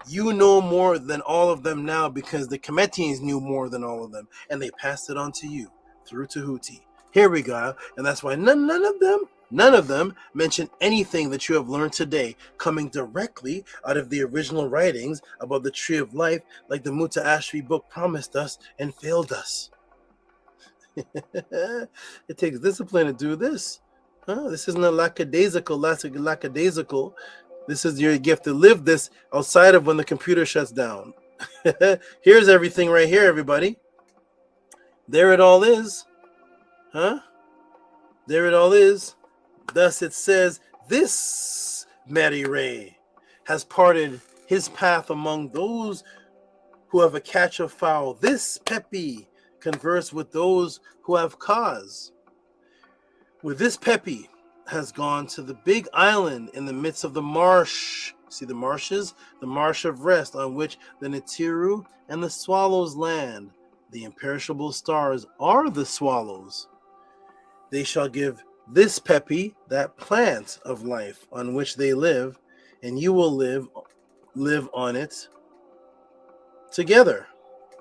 You know more than all of them now because the Kemetians knew more than all of them, and they passed it on to you through Tehuti. Here we go, and that's why none of them mention anything that you have learned today coming directly out of the original writings about the tree of life, like the Muta Ashri book promised us and failed us. It takes discipline to do this. This isn't a lackadaisical. This is your gift to live this outside of when the computer shuts down. Here's everything right here, everybody. There it all is. There it all is. Thus it says, this Mary Ray has parted his path among those who have a catch of fowl. This Pepi converse with those who have cause. With this Pepi has gone to the big island in the midst of the marsh. See the marshes? The marsh of rest on which the Netiru and the swallows land. The imperishable stars are the swallows. They shall give this Pepi that plant of life on which they live, and you will live on it together.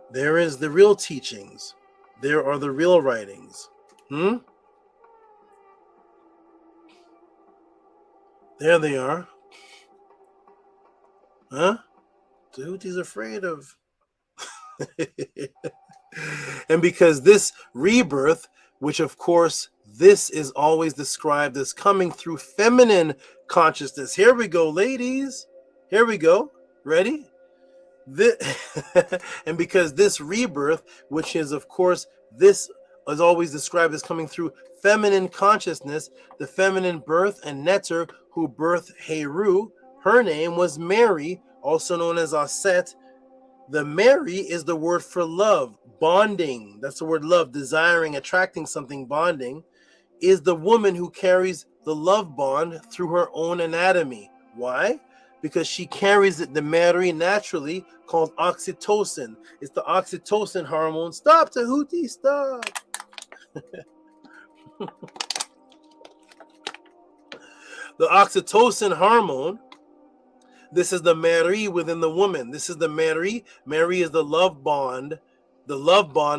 There is the real teachings. There are the real writings. There they are. Tehuti's afraid of. And because this rebirth, which of course this is always described as coming through feminine consciousness. Here we go, ladies. Here we go. Ready? And because this rebirth, which is of course this is always described as coming through feminine consciousness, the feminine birth and Neter who birthed Heru, her name was Mary, also known as Aset. The Mary is the word for love, bonding. That's the word love, desiring, attracting something, bonding, is the woman who carries the love bond through her own anatomy. Why? Because she carries the Mary naturally, called oxytocin. It's the oxytocin hormone. Stop, Tehuti, stop. The oxytocin hormone. This is the Mary within the woman. This is the Mary. Mary is the love bond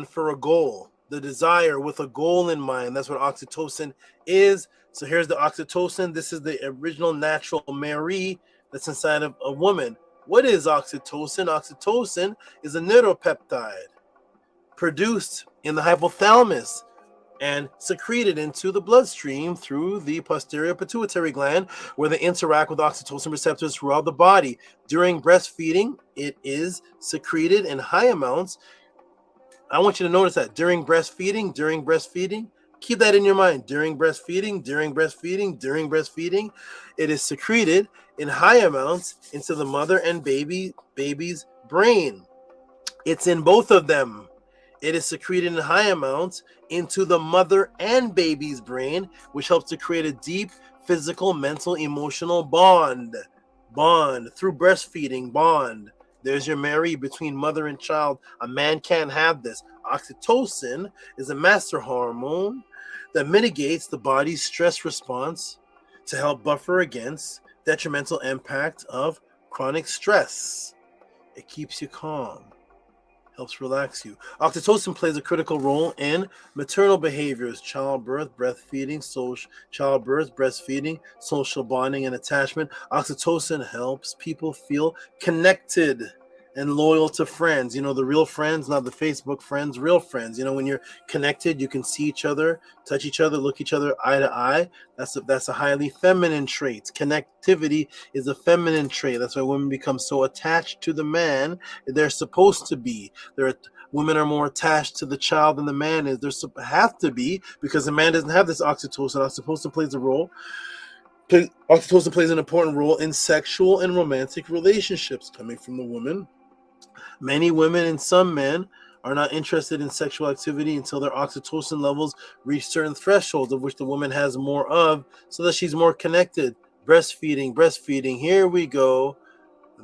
for a goal, the desire with a goal in mind. That's what oxytocin is. So here's the oxytocin. This is the original natural Mary that's inside of a woman. What is oxytocin? Oxytocin is a neuropeptide produced in the hypothalamus and secreted into the bloodstream through the posterior pituitary gland, where they interact with oxytocin receptors throughout the body. During breastfeeding, it is secreted in high amounts. I want you to notice that during breastfeeding, keep that in your mind. During breastfeeding, it is secreted in high amounts into the mother and baby's brain. It's in both of them. It is secreted in high amounts into the mother and baby's brain, which helps to create a deep physical, mental, emotional bond through breastfeeding bond. There's your Mary between mother and child. A man can't have this. Oxytocin is a master hormone that mitigates the body's stress response to help buffer against detrimental impact of chronic stress. It keeps you calm, helps relax you. Oxytocin plays a critical role in maternal behaviors, childbirth, breastfeeding, social bonding, and attachment. Oxytocin helps people feel connected and loyal to friends. You know, the real friends, not the Facebook friends, real friends. You know, when you're connected, you can see each other, touch each other, look each other eye to eye. That's a highly feminine trait. Connectivity is a feminine trait. That's why women become so attached to the man they're supposed to be. They're women are more attached to the child than the man is. There's have to be, because the man doesn't have this oxytocin. Oxytocin plays a role. Oxytocin plays an important role in sexual and romantic relationships coming from the woman. Many women and some men are not interested in sexual activity until their oxytocin levels reach certain thresholds of which the woman has more of, so that she's more connected. Breastfeeding. Here we go.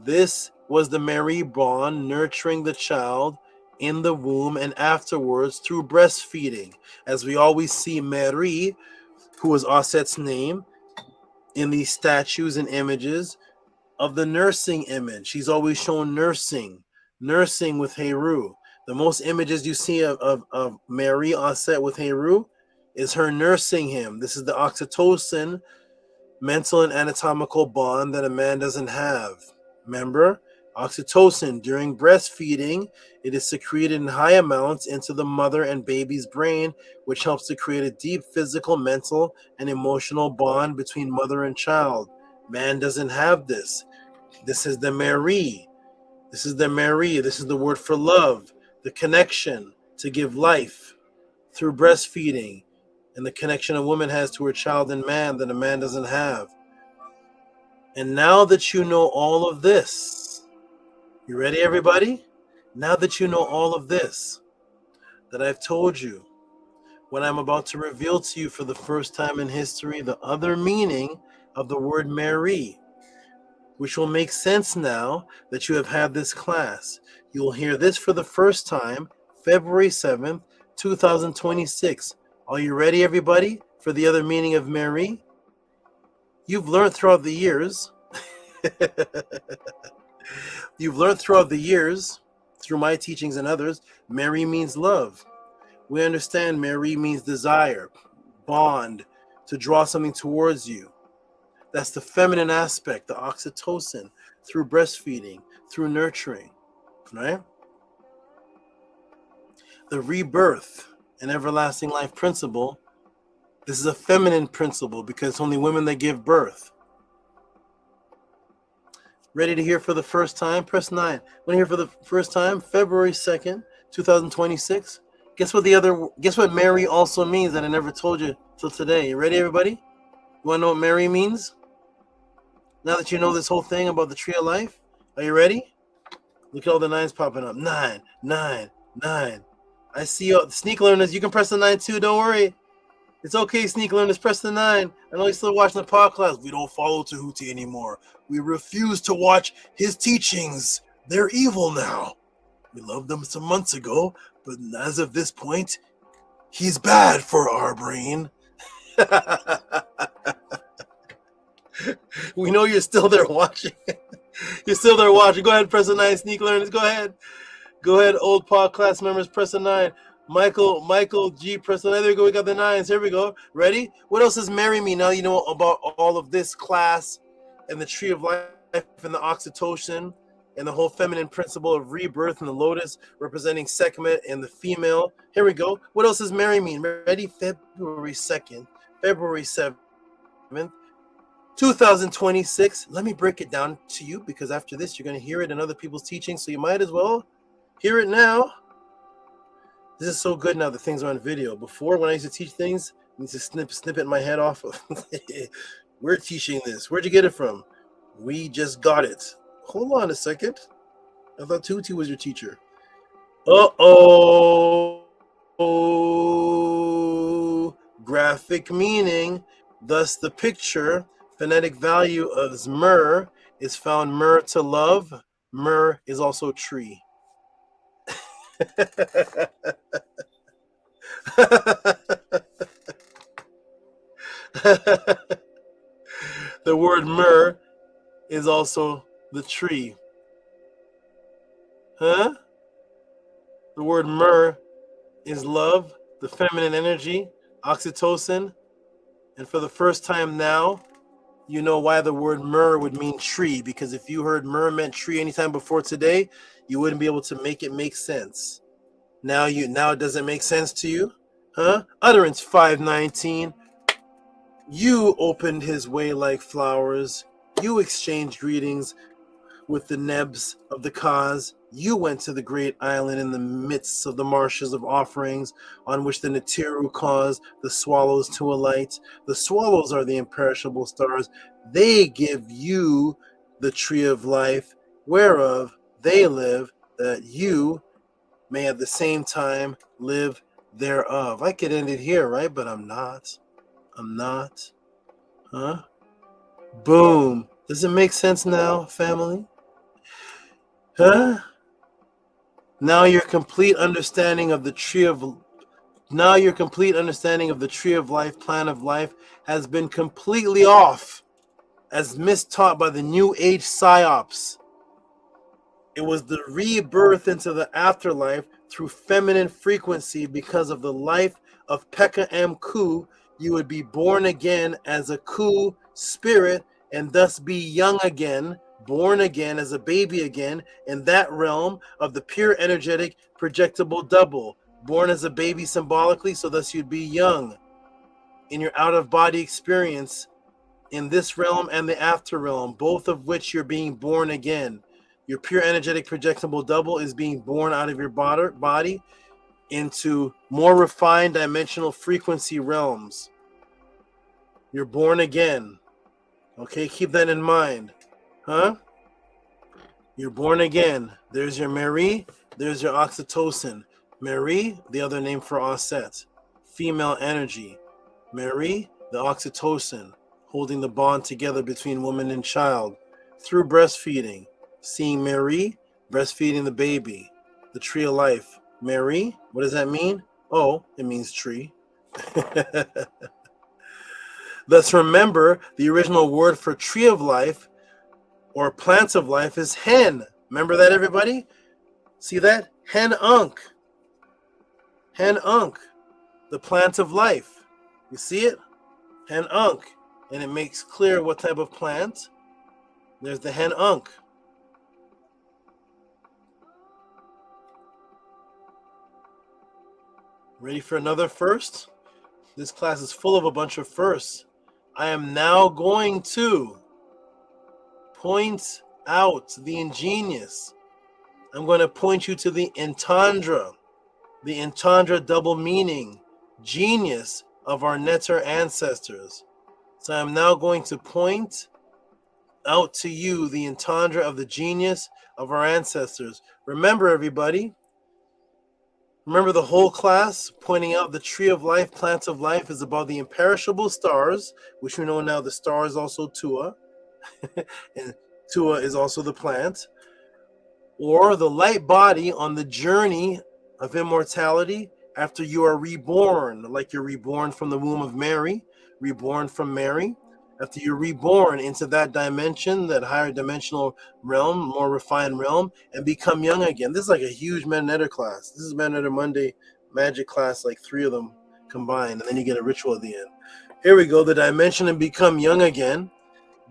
This was the Mary bond, nurturing the child in the womb and afterwards through breastfeeding. As we always see Mary, who was Aset's name, in these statues and images of the nursing image. She's always shown nursing with Heru. The most images you see of Mary Aset with Heru is her nursing him. This is the oxytocin, mental and anatomical bond that a man doesn't have. Remember, oxytocin during breastfeeding, it is secreted in high amounts into the mother and baby's brain, which helps to create a deep physical, mental, and emotional bond between mother and child. Man doesn't have this. This is the Mary. This is the word for love, the connection to give life through breastfeeding, and the connection a woman has to her child and man that a man doesn't have. And now that you know all of this, you ready, everybody? Now that you know all of this that I've told you, what I'm about to reveal to you for the first time in history, the other meaning of the word Mary, which will make sense now that you have had this class. You will hear this for the first time, February 7th, 2026. Are you ready, everybody, for the other meaning of Mary? You've learned throughout the years, through my teachings and others, Mary means love. We understand Mary means desire, bond, to draw something towards you. That's the feminine aspect, the oxytocin, through breastfeeding, through nurturing, right? The rebirth and everlasting life principle, this is a feminine principle because it's only women that give birth. Ready to hear for the first time? Press 9. Want to hear for the first time? February 2nd, 2026. Guess what Mary also means that I never told you till today. You ready, everybody? You want to know what Mary means? Now that you know this whole thing about the tree of life, are you ready? Look at all the 9s popping up. 9, 9, 9. I see you, sneak learners. You can press the 9 too. Don't worry. It's okay, sneak learners. Press the 9. I know you're still watching the podcast. We don't follow Tehuti anymore. We refuse to watch his teachings. They're evil now. We loved them some months ago, but as of this point, he's bad for our brain. We know you're still there watching. You're still there watching. Go ahead and press the 9, sneak learners. Go ahead. Go ahead, old podcast members, press the 9. Michael G, press the 9. There we go. We got the 9s. Here we go. Ready? What else does Mary mean? Now you know about all of this class and the tree of life and the oxytocin and the whole feminine principle of rebirth and the lotus representing Sekhmet and the female. Here we go. What else does Mary mean? Ready? February 2nd, February 7th, 2026. Let me break it down to you because after this, you're going to hear it in other people's teachings. So you might as well hear it now. This is so good now that things are on video. Before, when I used to teach things, I used to snippet my head off of. We're teaching this. Where'd you get it from? We just got it. Hold on a second. I thought Tehuti was your teacher. Uh-oh. Graphic meaning. Thus, the picture, phonetic value of myrrh is found myrrh to love. Myrrh is also tree. The word myrrh is also the tree. Huh? The word myrrh is love, the feminine energy, oxytocin. And for the first time now, you know why the word myrrh would mean tree. Because if you heard myrrh meant tree anytime before today, you wouldn't be able to make it make sense. Now it doesn't make sense to you? Huh? Utterance 519. You opened his way like flowers. You exchanged greetings with the nebs of the cause, you went to the great island in the midst of the marshes of offerings, on which the Natiru cause the swallows to alight. The swallows are the imperishable stars. They give you the tree of life, whereof they live, that you may at the same time live thereof. I could end it here, right? But I'm not. I'm not. Huh? Boom. Does it make sense now, family? Huh? Now your complete understanding of the tree of life, plan of life, has been completely off, as mistaught by the New Age Psyops. It was the rebirth into the afterlife through feminine frequency. Because of the life of Pekka M. Ku, you would be born again as a Ku spirit, and thus be young again, born again as a baby again, in that realm of the pure energetic projectable double. Born as a baby symbolically, so thus you'd be young in your out-of-body experience in this realm and the after realm, both of which you're being born again. Your pure energetic projectable double is being born out of your body into more refined dimensional frequency realms. You're born again. Okay, keep that in mind. Huh? You're born again. There's your Mary, there's your oxytocin. Mary, the other name for Osset. Female energy. Mary, the oxytocin, holding the bond together between woman and child through breastfeeding. Seeing Mary, breastfeeding the baby. The tree of life. Mary, what does that mean? Oh, it means tree. Thus remember, the original word for tree of life or plants of life is hen. Remember that, everybody? See that? Hen unk. Hen unk. The plant of life. You see it? Hen unk. And it makes clear what type of plant. There's the hen unk. Ready for another first? This class is full of a bunch of firsts. I am now going to point out the ingenious. I'm going to point you to the entendre double meaning, genius of our Netter ancestors. So I'm now going to point out to you the entendre of the genius of our ancestors. Remember, everybody, remember the whole class pointing out the tree of life, plants of life is about the imperishable stars, which we know now the star is also Tua, and Tua is also the plant, or the light body on the journey of immortality after you are reborn, like you're reborn from the womb of Mary, reborn from Mary. After you're reborn into that dimension, that higher dimensional realm, more refined realm, and become young again. This is like a huge Manetta class. This is Manetta Monday magic class, like 3 of them combined, and then you get a ritual at the end. Here we go, the dimension and become young again.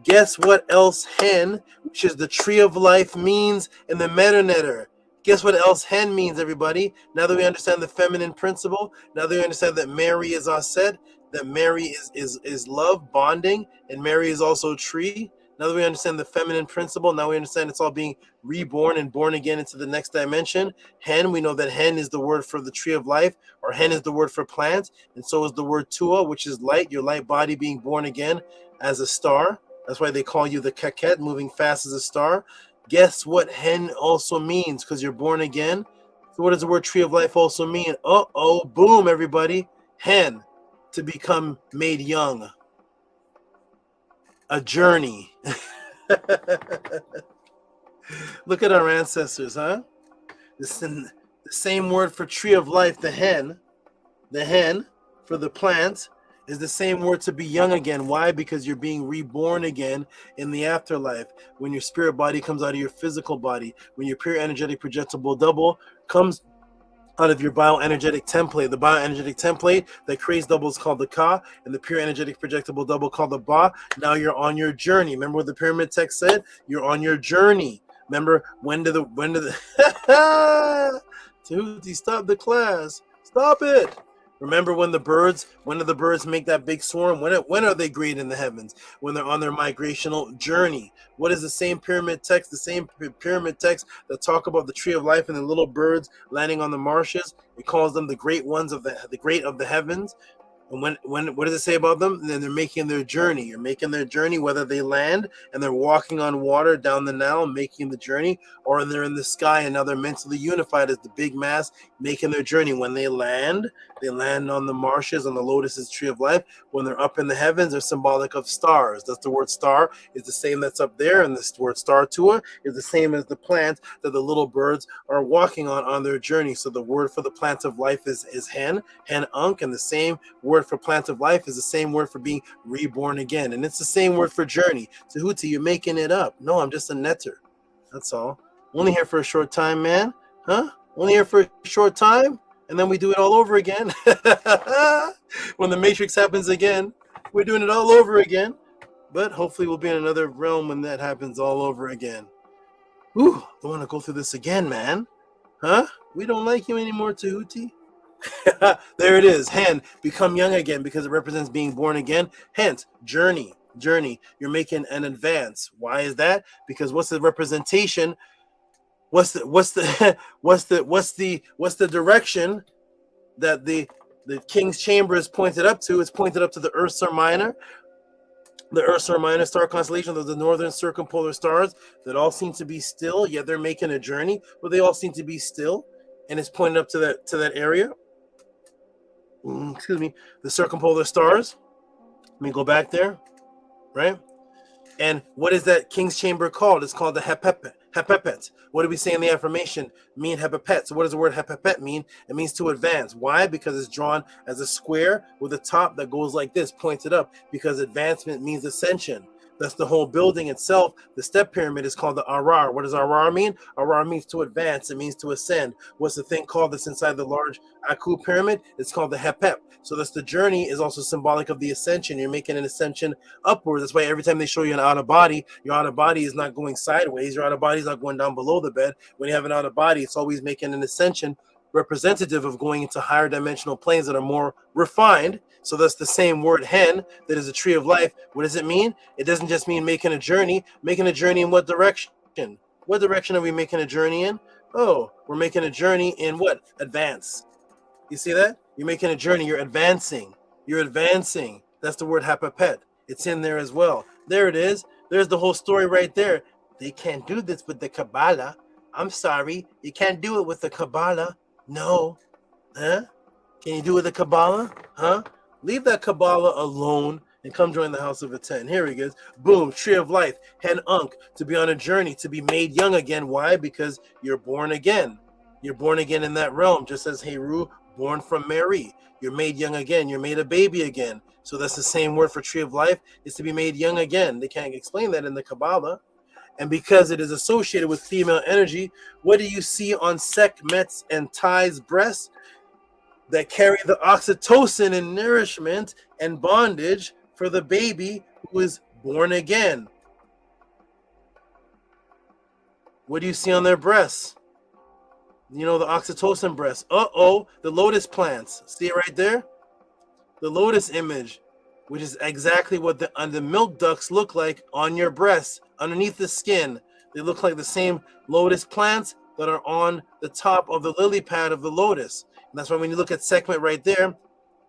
Guess what else hen, which is the tree of life, means in the Meta Netter? Guess what else hen means, everybody? Now that we understand the feminine principle, now that we understand that Mary is Aset, that Mary is love, bonding, and Mary is also tree. Now that we understand the feminine principle, now we understand it's all being reborn and born again into the next dimension. Hen, we know that hen is the word for the tree of life, or hen is the word for plant, and so is the word tua, which is light, your light body being born again as a star. That's why they call you the Keket, moving fast as a star. Guess what hen also means, because you're born again? So what does the word tree of life also mean? Uh-oh, boom, everybody. Hen, to become made young. A journey. Look at our ancestors, huh? The same word for tree of life, the hen for the plant, is the same word to be young again. Why? Because you're being reborn again in the afterlife. When your spirit body comes out of your physical body, when your pure energetic projectable double comes out of your bioenergetic template. The bioenergetic template that creates double is called the Ka, and the pure energetic projectable double called the Ba. Now you're on your journey. Remember what the pyramid text said? You're on your journey. Remember when did the Tehuti, stop the class. Stop it. Remember when the birds make that big swarm? When are they great in the heavens? When they're on their migrational journey. What is the same pyramid text? The same pyramid text that talk about the tree of life and the little birds landing on the marshes. It calls them the great ones of the great of the heavens. And when what does it say about them? And then they're making their journey. You're making their journey, whether they land and they're walking on water down the Nile, making the journey, or they're in the sky and now they're mentally unified as the big mass, making their journey. When they land on the marshes, on the lotus's tree of life. When they're up in the heavens, they're symbolic of stars. That's the word star is the same that's up there, and this word star tua is the same as the plant that the little birds are walking on their journey. So the word for the plant of life is hen unk, and the same word for plant of life is the same word for being reborn again, and it's the same word for journey. Tehuti, you're making it up. No, I'm just a netter. That's all. Only here for a short time, man. Huh? Only here for a short time, and then we do it all over again. When the matrix happens again, we're doing it all over again. But hopefully we'll be in another realm when that happens all over again. Ooh, don't want to go through this again, man. Huh? We don't like you anymore, Tehuti. There it is. Hen, become young again, because it represents being born again. Hence, journey. You're making an advance. Why is that? Because what's the representation? What's the direction that the king's chamber is pointed up to? It's pointed up to the Ursa Minor. The Ursa Minor star constellation of the northern circumpolar stars that all seem to be still, yet they're making a journey, but they all seem to be still, and it's pointed up to that area. Excuse me, the circumpolar stars. Let me go back there, right? And what is that king's chamber called? It's called the Hepepet. What do we say in the affirmation? Mean Hepepet. So what does the word Hepepet mean? It means to advance. Why? Because it's drawn as a square with a top that goes like this, pointed up, because advancement means ascension. That's the whole building itself. The step pyramid is called the Arar. What does Arar mean? Arar means to advance. It means to ascend. What's the thing called that's inside the large Aku pyramid? It's called the Hepep. So that's the journey is also symbolic of the ascension. You're making an ascension upward. That's why every time they show you an out of body, your out of body is not going sideways. Your out of body is not going down below the bed. When you have an out of body, it's always making an ascension, representative of going into higher dimensional planes that are more refined. So that's the same word hen that is a tree of life. What does it mean? It doesn't just mean making a journey. Making a journey in what direction? What direction are we making a journey in? Oh, we're making a journey in what? Advance. You see that? You're making a journey. You're advancing. That's the word hapapet. It's in there as well. There it is. There's the whole story right there. They can't do this with the Kabbalah. I'm sorry. You can't do it with the Kabbalah. No. Huh? Can you do it with the Kabbalah? Huh? Leave that Kabbalah alone and come join the House of Aten. Here he goes. Boom. Tree of life. Hen Unk. To be on a journey. To be made young again. Why? Because you're born again. You're born again in that realm. Just as Heru, born from Mary. You're made young again. You're made a baby again. So that's the same word for tree of life. Is to be made young again. They can't explain that in the Kabbalah. And because it is associated with female energy, what do you see on Sekhmet's and Tai's breasts? That carry the oxytocin and nourishment and bondage for the baby who is born again. What do you see on their breasts? You know, the oxytocin breasts. The lotus plants. See it right there? The lotus image, which is exactly what the milk ducts look like on your breasts, underneath the skin. They look like the same lotus plants that are on the top of the lily pad of the lotus. And that's why when you look at Sekhmet right there,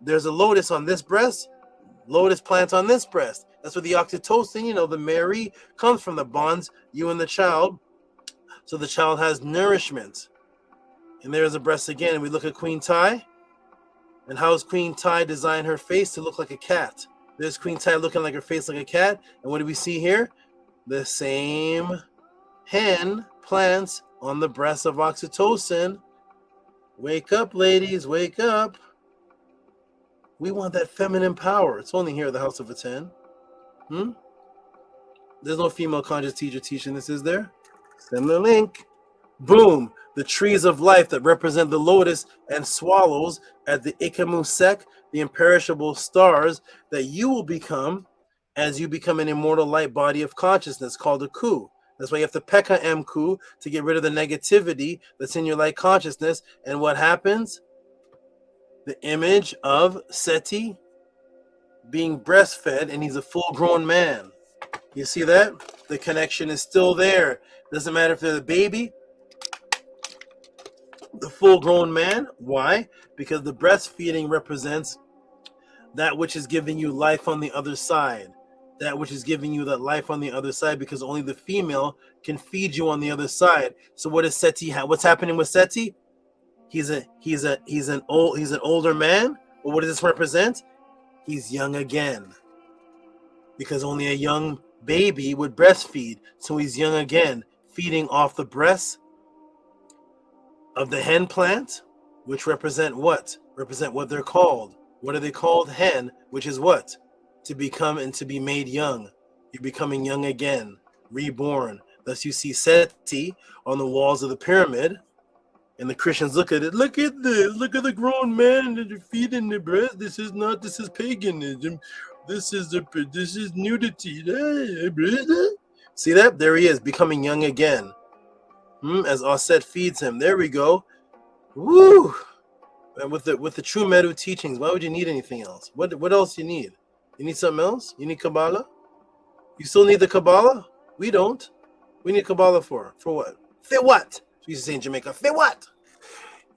there's a lotus on this breast, lotus plants on this breast. That's where the oxytocin, you know, the Mary comes from, the bonds you and the child. So the child has nourishment. And there's a breast again. And we look at Queen Tai. And how does Queen Tai design her face to look like a cat? There's Queen Tai looking like her face like a cat. And what do we see here? The same hen plants on the breast of oxytocin. Wake up, ladies, wake up. We want that feminine power. It's only here at the House of Aten. There's no female conscious teacher teaching this, is there? Send the link. Boom. The trees of life that represent the lotus and swallows at the Ikamusek, the imperishable stars that you will become as you become an immortal light body of consciousness called a Ku. That's why you have to Pekka Mku to get rid of the negativity that's in your light consciousness. And what happens? the image of Seti being breastfed, and he's a full-grown man. You see that? The connection is still there. Doesn't matter if they're the baby, the full-grown man. Why? Because the breastfeeding represents that which is giving you life on the other side. That which is giving you that life on the other side, because only the female can feed you on the other side. So what does Seti have? What's happening with Seti? He's an older man. But what does this represent? He's young again. Because only a young baby would breastfeed. So he's young again, feeding off the breasts of the hen plant, which represent what? Represent what they're called. What are they called? Hen, which is what? To become and to be made young. You're becoming young again, reborn. Thus you see Seti on the walls of the pyramid, and the Christians look at it. Look at this. Look at the grown man that are feeding the breast. This is paganism. This is nudity. See that? There he is, becoming young again. As Osset feeds him. There we go. Woo! And with the true Medu teachings, why would you need anything else? What else you need? You need something else? You need Kabbalah? You still need the Kabbalah? We don't. We need Kabbalah for what? For what? We used to say in Jamaica, for what?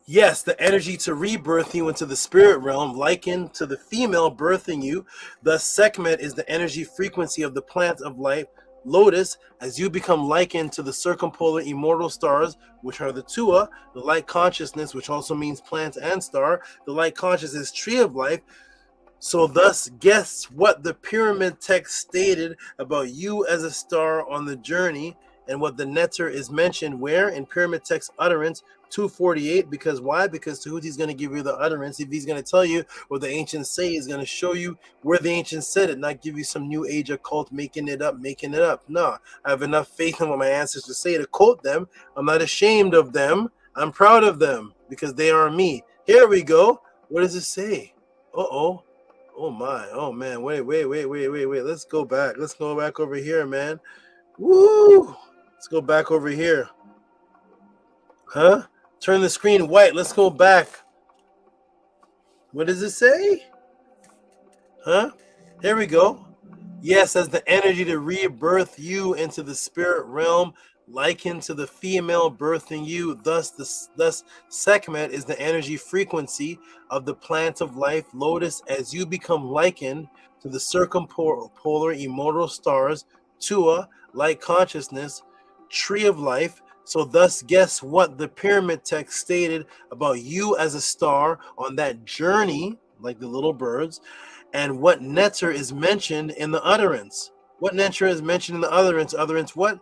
Yes, the energy to rebirth you into the spirit realm, likened to the female birthing you. Thus, Sekhmet is the energy frequency of the plant of life, Lotus, as you become likened to the circumpolar immortal stars, which are the Tua, the light consciousness, which also means plant and star. The light consciousness, tree of life. So thus, guess what the pyramid text stated about you as a star on the journey, and what the netter is mentioned where? In pyramid text utterance 248. Because why? Because Tehuti is going to give you the utterance. If he's going to tell you what the ancients say, he's going to show you where the ancients said it, not give you some new age occult making it up. No, I have enough faith in what my ancestors say to quote them. I'm not ashamed of them. I'm proud of them because they are me. Here we go. What does it say? Uh-oh. Oh my. Oh man. Wait. Let's go back. Let's go back over here, man. Woo! Let's go back over here. Huh? Turn the screen white. Let's go back. What does it say? Huh? Here we go. Yes, as the energy to rebirth you into the spirit realm, likened to the female birthing you. Thus Sekhmet is the energy frequency of the plant of life, Lotus, as you become likened to the circumpolar immortal stars, Tua, light consciousness, tree of life. So thus, guess what the pyramid text stated about you as a star on that journey, like the little birds, and what netter is mentioned in the utterance. What netter is mentioned in the utterance? Utterance what?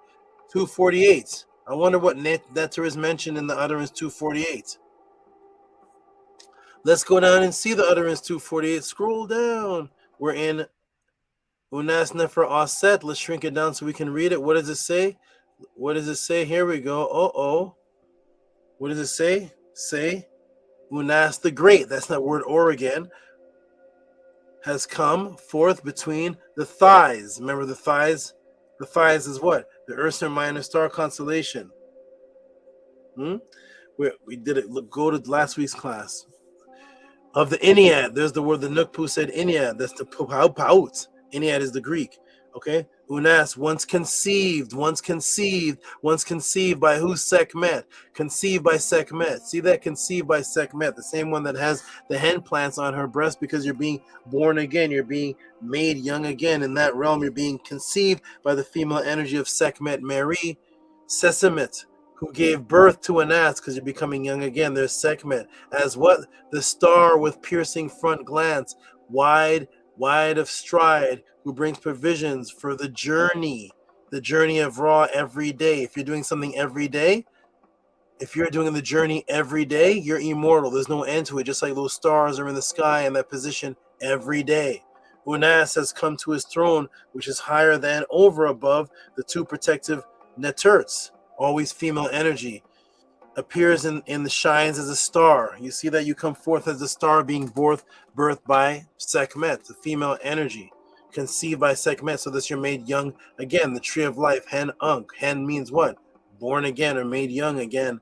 248. I wonder what netter is mentioned in the utterance 248. Let's go down and see the utterance 248. Scroll down. We're in Unas Nefer Aset. Let's shrink it down so we can read it. What does it say? What does it say? Here we go. What does it say? Say, Unas the Great. That's not word or again. Has come forth between the thighs. Remember the thighs? The thighs is what? The Ursa Minor star constellation. We did it. Look, go to last week's class. Of the Ennead, there's the word the Nukpu said Ennead. That's the Paut. Ennead is the Greek. Okay? Unas, once conceived by who? Sekhmet. Conceived by Sekhmet. See that? Conceived by Sekhmet, the same one that has the hen plants on her breast, because you're being born again. You're being made young again. In that realm, you're being conceived by the female energy of Sekhmet, Mary, Sesemet, who gave birth to Unas, because you're becoming young again. There's Sekhmet. As what? The star with piercing front glance, wide of stride, who brings provisions for the journey of Ra every day. If you're doing something every day, if you're doing the journey every day, you're immortal. There's no end to it, just like those stars are in the sky in that position every day. Unas has come to his throne, which is higher than, over, above the two protective neterts, always female energy. Appears in the shines as a star. You see that you come forth as a star, being birthed by Sekhmet, the female energy, conceived by Sekhmet, so that you're made young again. The tree of life, Hen Unk. Hen means what? Born again or made young again.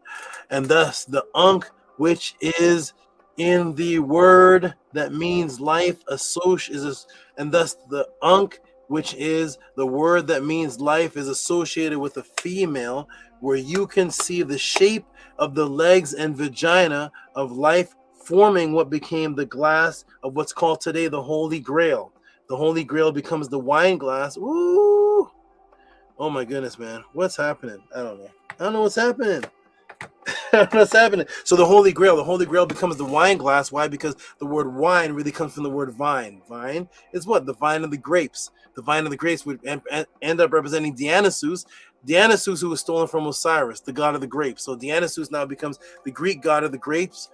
And thus the Unk, which is in the word that means life, and thus the Ankh, which is the word that means life, is associated with a female, where you can see the shape of the legs and vagina of life forming what became the glass of what's called today the Holy Grail. The Holy Grail becomes the wine glass. Ooh! Oh my goodness, man. What's happening? I don't know. I don't know what's happening. What's happening? So the Holy Grail becomes the wine glass. Why? Because the word wine really comes from the word vine. Vine is what? The vine of the grapes. The vine of the grapes would end up representing Dionysus. Dionysus, who was stolen from Osiris, the god of the grapes. So Dionysus now becomes the Greek god of the grapes,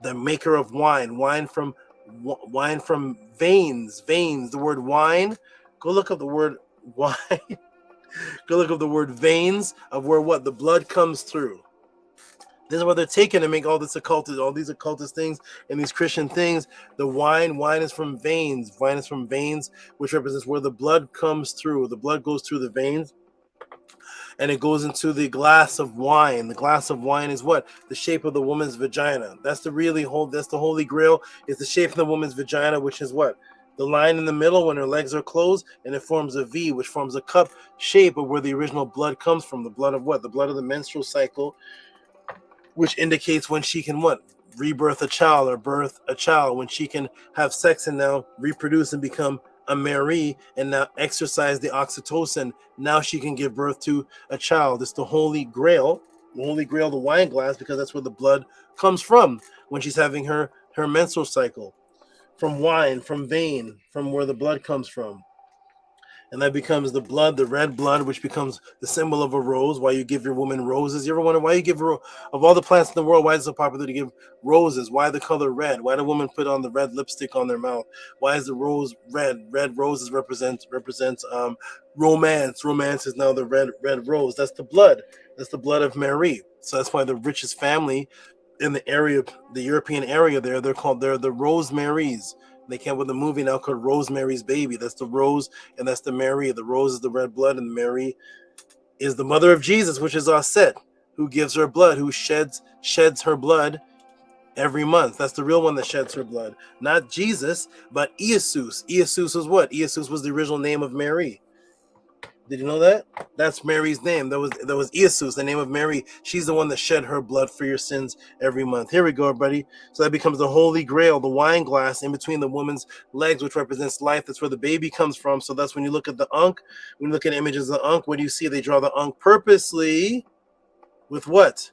the maker of wine. Wine from veins. Veins. The word wine. Go look up the word wine. Go look up the word veins of where what? The blood comes through. This is what they're taking to make all these occultist things and these Christian things. The wine is from veins. Wine is from veins, which represents where the blood comes through. The blood goes through the veins, and it goes into the glass of wine. The glass of wine is what? The shape of the woman's vagina. That's the Holy Grail. It's the shape of the woman's vagina, which is what? The line in the middle when her legs are closed, and it forms a V, which forms a cup shape of where the original blood comes from. The blood of what? The blood of the menstrual cycle, which indicates when she can what? Rebirth a child or birth a child, when she can have sex and now reproduce and become a Mary and now exercise the oxytocin. Now she can give birth to a child. It's the Holy Grail, the wine glass, because that's where the blood comes from when she's having her menstrual cycle. From wine, from vein, from where the blood comes from. And that becomes the blood, the red blood, which becomes the symbol of a rose. Why you give your woman roses? You ever wonder why you give of all the plants in the world, why is it so popular to give roses? Why the color red? Why do women put on the red lipstick on their mouth? Why is the rose red? Red roses represents romance. Romance is now the red rose. That's the blood. That's the blood of Mary. So that's why the richest family in the area, the European area they're the Rosemarys. They came with a movie now called Rosemary's Baby. That's the rose and that's the Mary. The rose is the red blood, and Mary is the mother of Jesus, which is Aset, who gives her blood, who sheds her blood every month. That's the real one that sheds her blood. Not Jesus, but Iesus. Iesus was what? Iesus was the original name of Mary. Did you know that? That's Mary's name. That was Iesus, the name of Mary. She's the one that shed her blood for your sins every month. Here we go, everybody. So that becomes the Holy Grail, the wine glass in between the woman's legs, which represents life. That's where the baby comes from. So that's when you look at the Ankh. When you look at images of the Ankh, what do you see? They draw the Ankh purposely with what?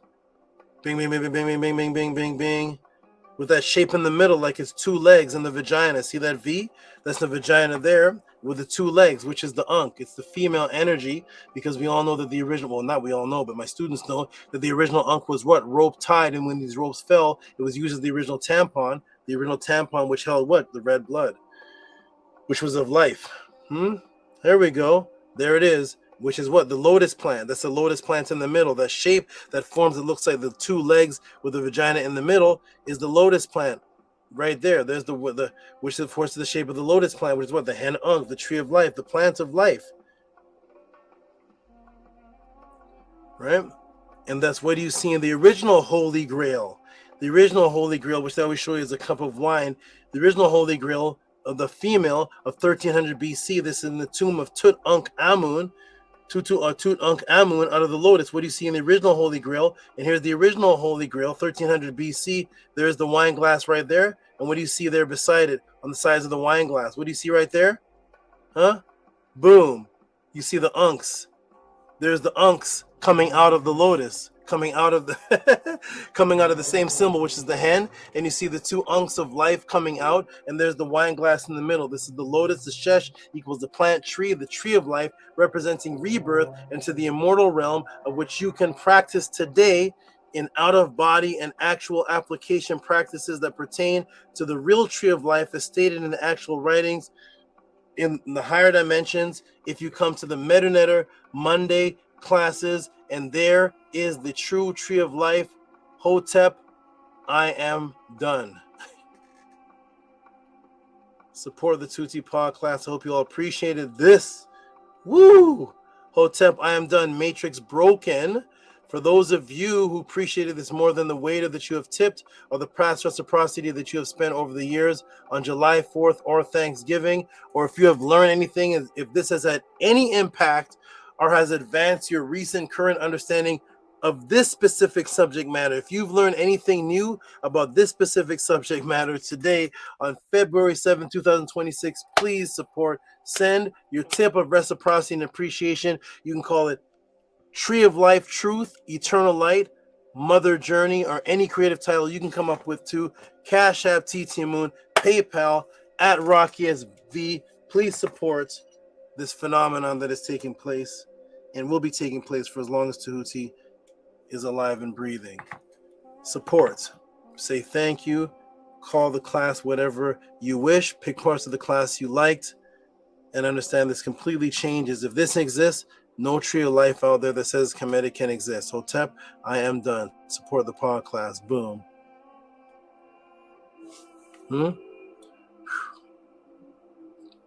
Bing, bing, bing, bing, bing, bing, bing, bing, bing, bing. With that shape in the middle, like it's two legs in the vagina. See that V? That's the vagina there with the two legs, which is the Ankh. It's the female energy, because we all know that the original, well, not we all know, but my students know that the original Ankh was what? Rope tied, and when these ropes fell, it was used as the original tampon which held what? The red blood, which was of life. There we go. There it is. Which is what? The lotus plant. That's the lotus plant in the middle. That shape that forms, it looks like the two legs with the vagina in the middle, is the lotus plant right there. There's which of course is the shape of the lotus plant, which is what? The hen Ankh, the tree of life, the plant of life. Right? And that's what you see in the original Holy Grail. The original Holy Grail, which they always show you as a cup of wine. The original Holy Grail of the female of 1300 BC. This is in the tomb of Tutankhamun. Tutankhamun out of the lotus. What do you see in the original Holy Grail? And here's the original Holy Grail, 1300 BC. There's the wine glass right there. And what do you see there beside it on the sides of the wine glass? What do you see right there? Boom. You see the Ankhs. There's the Ankhs coming out of the lotus, coming out of the same symbol, which is the hen. And you see the two Ankhs of life coming out. And there's the wine glass in the middle. This is the lotus. The shesh equals the plant tree, the tree of life, representing rebirth into the immortal realm, of which you can practice today in out-of-body and actual application practices that pertain to the real tree of life as stated in the actual writings in the higher dimensions. If you come to the Medunetter Monday classes, and there is the true tree of life, Hotep, I am done. Support the Tuti Pod class. I hope you all appreciated this. Woo! Hotep, I am done. Matrix broken. For those of you who appreciated this more than the waiter that you have tipped or the past reciprocity that you have spent over the years on July 4th or Thanksgiving, or if you have learned anything, if this has had any impact or has advanced your recent current understanding of this specific subject matter, if you've learned anything new about this specific subject matter today on February 7, 2026, please support. Send your tip of reciprocity and appreciation. You can call it Tree of Life, Truth, Eternal Light, Mother Journey, or any creative title you can come up with to Cash App, TT Moon, PayPal, at Rocky SV. Please support this phenomenon that is taking place and will be taking place for as long as Tehuti is alive and breathing. Support. Say thank you. Call the class whatever you wish. Pick parts of the class you liked. And understand this completely changes. If this exists, no tree of life out there that says Kemetic can exist. Hotep, I am done. Support the pod class. Boom.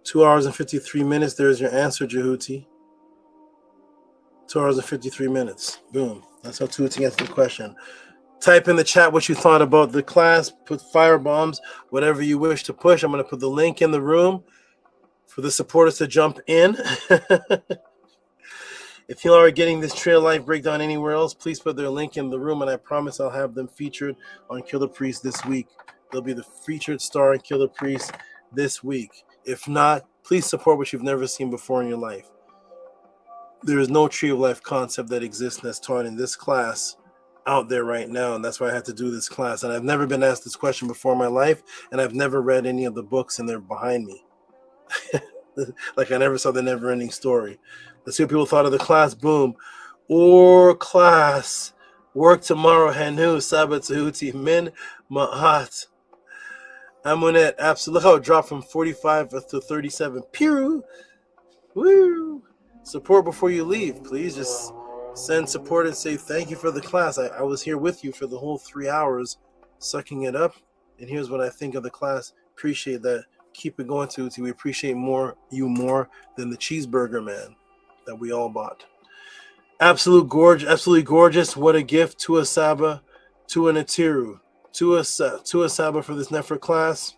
2 hours and 53 minutes. There's your answer, Jehuti. 2 hours and 53 minutes. Boom. That's how Tehuti answered the question. Type in the chat what you thought about the class. Put fire bombs, whatever you wish to push. I'm going to put the link in the room for the supporters to jump in. If you are getting this Trail Life breakdown anywhere else, please put their link in the room, and I promise I'll have them featured on Killer Priest this week. They'll be the featured star in Killer Priest this week. If not, please support what you've never seen before in your life. There is no Tree of Life concept that exists that's taught in this class out there right now, and that's why I had to do this class. And I've never been asked this question before in my life, and I've never read any of the books, and they're behind me. Like I never saw the never-ending story. Let's see what people thought of the class. Boom. Or class. Work tomorrow. Hanu. Sabat Tehuti. Min. Ma'at. Amunet. Absolutely. Look how it dropped from 45 to 37. Pew. Woo. Support before you leave. Please just send support and say thank you for the class. I was here with you for the whole 3 hours, sucking it up. And here's what I think of the class. Appreciate that. Keep it going, Tehuti. We appreciate you more than the cheeseburger man that we all bought. Absolutely gorgeous. What a gift to a Saba, to an Atiru, to a Saba for this Nefer class.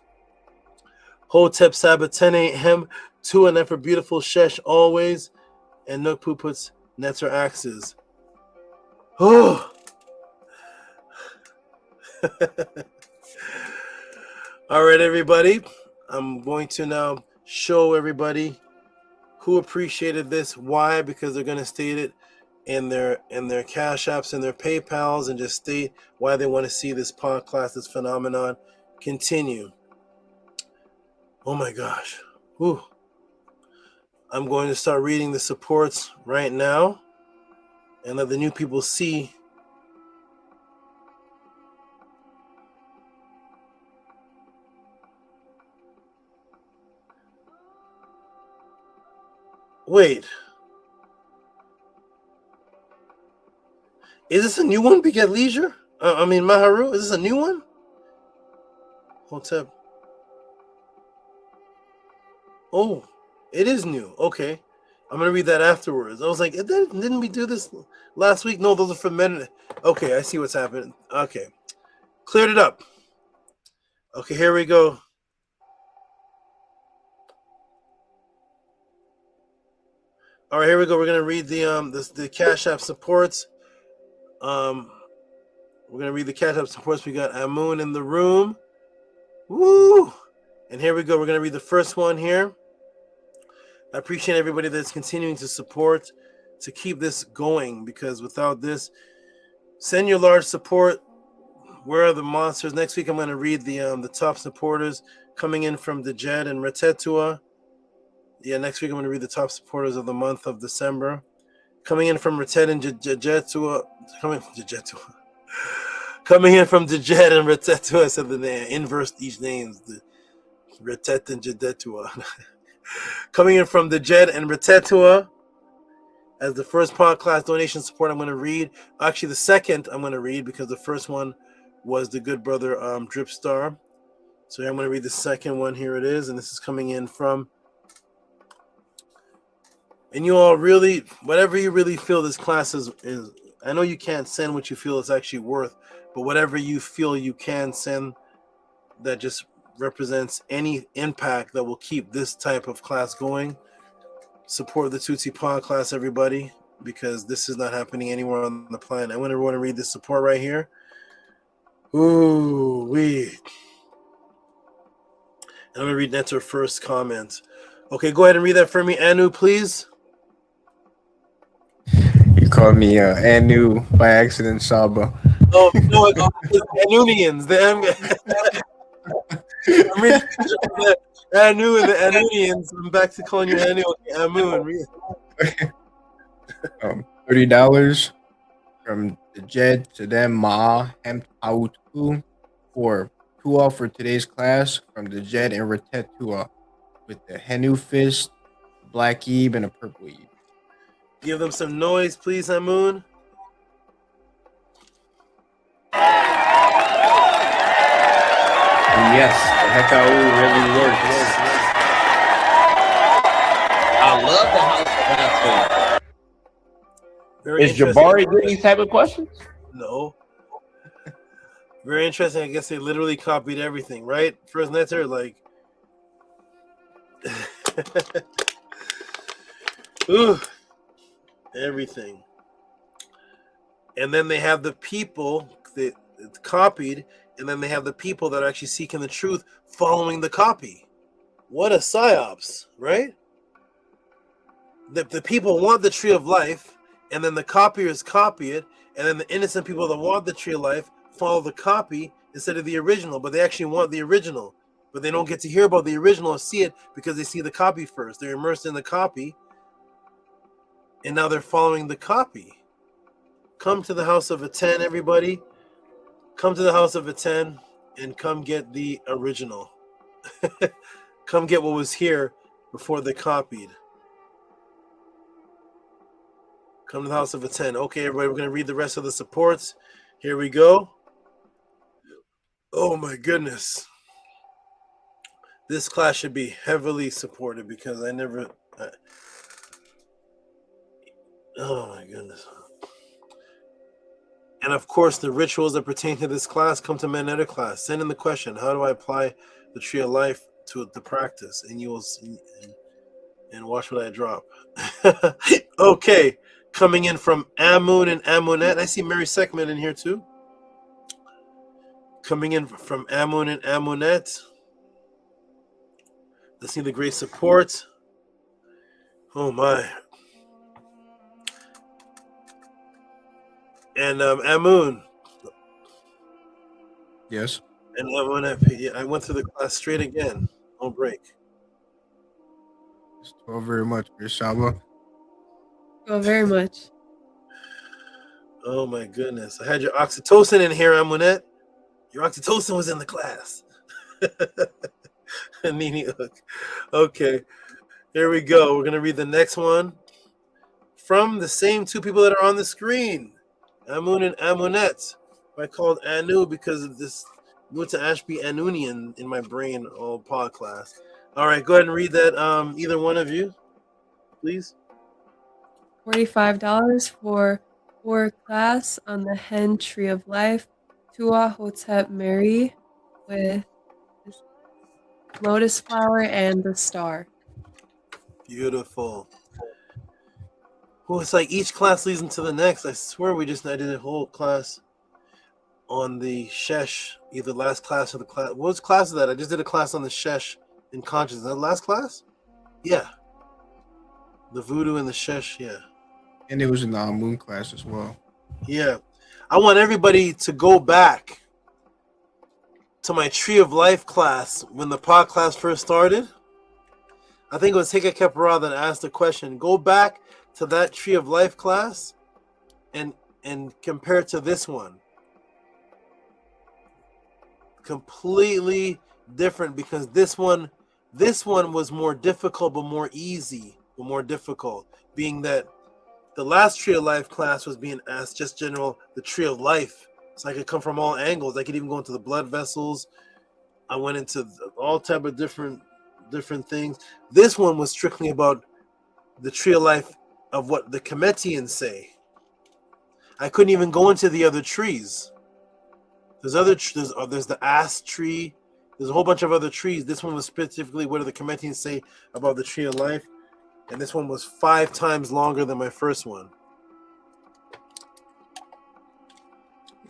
Hotep Saba 10 a.m. to a Nefer beautiful Shesh always, and Nukpu puts Netter axes. Oh. All right, everybody. I'm going to now show everybody who appreciated this. Why? Because they're going to state it in their Cash Apps and their PayPals, and just state why they want to see this podcast, this phenomenon continue. Oh my gosh. Whew. I'm going to start reading the supports right now and let the new people see. Wait. Is this a new one, Beget Leisure? Maharu, is this a new one? Hotep. Oh, it is new. Okay. I'm going to read that afterwards. I was like, didn't we do this last week? No, those are for men. Okay, I see what's happening. Okay. Cleared it up. Okay, here we go. All right, here we go. We're going to read the Cash App supports. We're going to read the Cash App supports. We got Amun in the room. Woo! And here we go. We're going to read the first one here. I appreciate everybody that's continuing to support to keep this going, because without this, send your large support. Where are the monsters? Next week, I'm going to read the top supporters coming in from Dejed and Retetua. Yeah, next week, I'm going to read the top supporters of the month of December. Coming in from Retet and Jejetua. Coming in from Dejed and Retetua. I said the inverse each names. The Retet and Jedetua. Coming in from Dejed and Retetua as the first podcast donation support I'm going to read. Actually, the second I'm going to read, because the first one was the good brother Drip Star. So I'm going to read the second one. Here it is. And this is coming in from... And you all really, whatever you really feel this class is I know you can't send what you feel it's actually worth, but whatever you feel you can send that just represents any impact that will keep this type of class going. Support the Tutsi Pod class, everybody, because this is not happening anywhere on the planet. I want everyone to read this support right here. Ooh, wee. I'm going to read Netter first comment. Okay, go ahead and read that for me, Anu, please. You called me Anu by accident, Saba. Oh, no, it's Anunians. I'm reading the Anu and the Anunians. I'm back to calling you Anu. Amun. $30 from the Jed to them Ma Hem Autu for Tua for today's class from the Jed and Retet Tua with the Henu Fist, Black Eve, and a Purple Eve. Give them some noise, please, Amun. Yes, the Hekau really works. I love the house. Very Is Jabari getting these type of questions? No. Very interesting. I guess they literally copied everything, right? First Netter, like. Ooh. Everything. And then they have the people that copied, and then they have the people that are actually seeking the truth following the copy. What a psyops, right? The people want the tree of life, and then the copiers copy it, and then the innocent people that want the tree of life follow the copy instead of the original, but they actually want the original. But they don't get to hear about the original or see it because they see the copy first. They're immersed in the copy, and now they're following the copy. Come to the House of a 10, everybody. Come to the House of a 10 and come get the original. Come get what was here before they copied. Come to the House of a 10. Okay, everybody, we're going to read the rest of the supports. Here we go. Oh, my goodness. This class should be heavily supported because I never... oh, my goodness. And of course, the rituals that pertain to this class come to Manetta class. Send in the question, how do I apply the tree of life to the practice? And you will see, and watch what I drop. Okay, coming in from Amun and Amunet. I see Mary Seckman in here too. Coming in from Amun and Amunet. Let's see the great support. Oh my. And Amun. Yes. And I went through the class straight again. No break. Thank you very much, Shaba. Oh, very much. Oh my goodness. I had your oxytocin in here, Amunet. Your oxytocin was in the class. Nini Hook. Okay. Here we go. We're going to read the next one from the same two people that are on the screen. Amun and Amunet. I called Anu because of this Muta Ashby Anunian in my brain all pod class. All right, go ahead and read that, either one of you, please. $45 for class on the Hen Tree of Life, Tua Hotep Mary with lotus flower and the star. Beautiful. Well, it's like each class leads into the next. I swear I did a whole class on the Shesh, either last class or the class. What was class of that? I just did a class on the Shesh in consciousness. That last class? Yeah. The voodoo and the Shesh, yeah. And it was in the Moon class as well. Yeah. I want everybody to go back to my Tree of Life class when the pod class first started. I think it was Hika Kepara that asked the question. Go back to that Tree of Life class and compare it to this one. Completely different because this one was more difficult but more easy, but more difficult, being that the last Tree of Life class was being asked just general the Tree of Life. So I could come from all angles. I could even go into the blood vessels. I went into all type of different things. This one was strictly about the Tree of Life of what the Kemetians say. I couldn't even go into the other trees. There's the ass tree. There's a whole bunch of other trees. This one was specifically what do the Kemetians say about the tree of life, and this one was 5 times longer than my first one.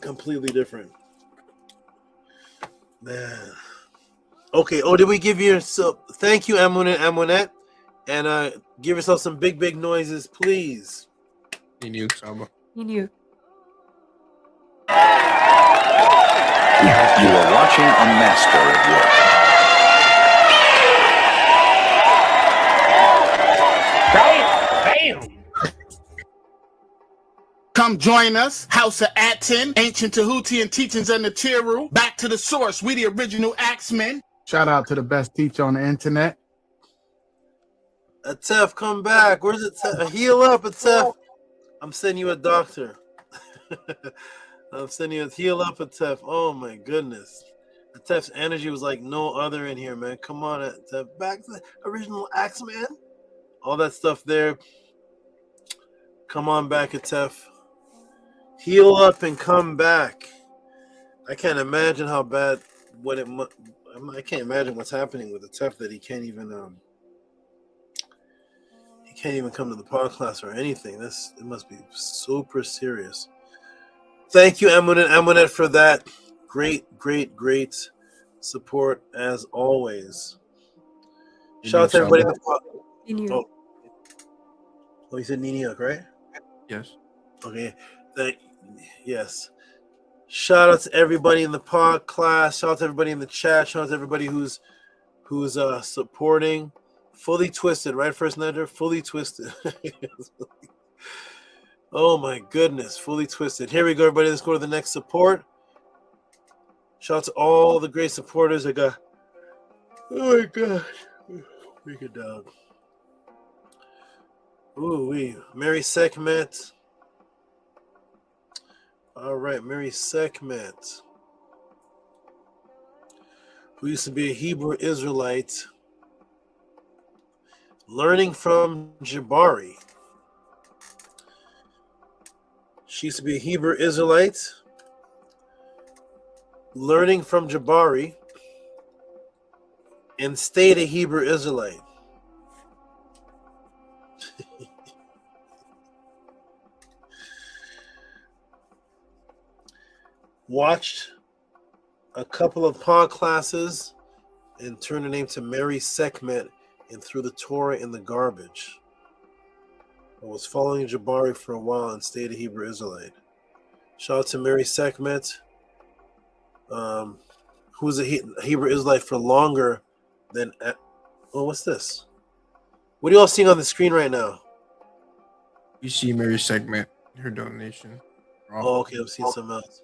Completely different, man. Okay. Oh, did we give you? So thank you, Amunet, and give yourself some big noises, please. He knew, Saba. He knew. You are watching a master at work. Bam! Come join us, House of Atton, Ancient Tehuti and Teachings of Natiru. Back to the source, we the original Axemen. Shout out to the best teacher on the internet. Atef, come back. Where's it? Heal up, Atef. I'm sending you a doctor. I'm sending you a heal up, Atef. Oh my goodness. Atef's energy was like no other in here, man. Come on, Atef. Back to the original Axeman. All that stuff there. Come on back, Atef. Heal up and come back. I can't imagine how bad I can't imagine what's happening with Atef that he can't even come to the pod class or anything. It must be super serious. Thank you, Amunet, for that. Great support as always. Shout out to everybody in the pod. Oh, you said Niniuk, right? Yes. Okay. Yes. Shout out to everybody in the pod class. Shout out to everybody in the chat. Shout out to everybody who's supporting. Fully twisted, right? First Neder, fully twisted. Oh my goodness, fully twisted. Here we go, everybody. Let's go to the next support. Shout out to all the great supporters I got. Oh my god. Break it down. Ooh, Mary Sekhmet. All right, Mary Sekhmet, who used to be a Hebrew Israelite, learning from Jabari. She used to be a Hebrew Israelite, learning from Jabari, and stayed a Hebrew Israelite. Watched a couple of pod classes and turned her name to Mary Sekhmet and threw the Torah in the garbage. I was following Jabari for a while and stayed a Hebrew Israelite. Shout out to Mary Sekhmet, who was a Hebrew Israelite for longer than... Oh, what's this? What are you all seeing on the screen right now? You see Mary Sekhmet, her donation. Oh, okay, I'm seeing something else.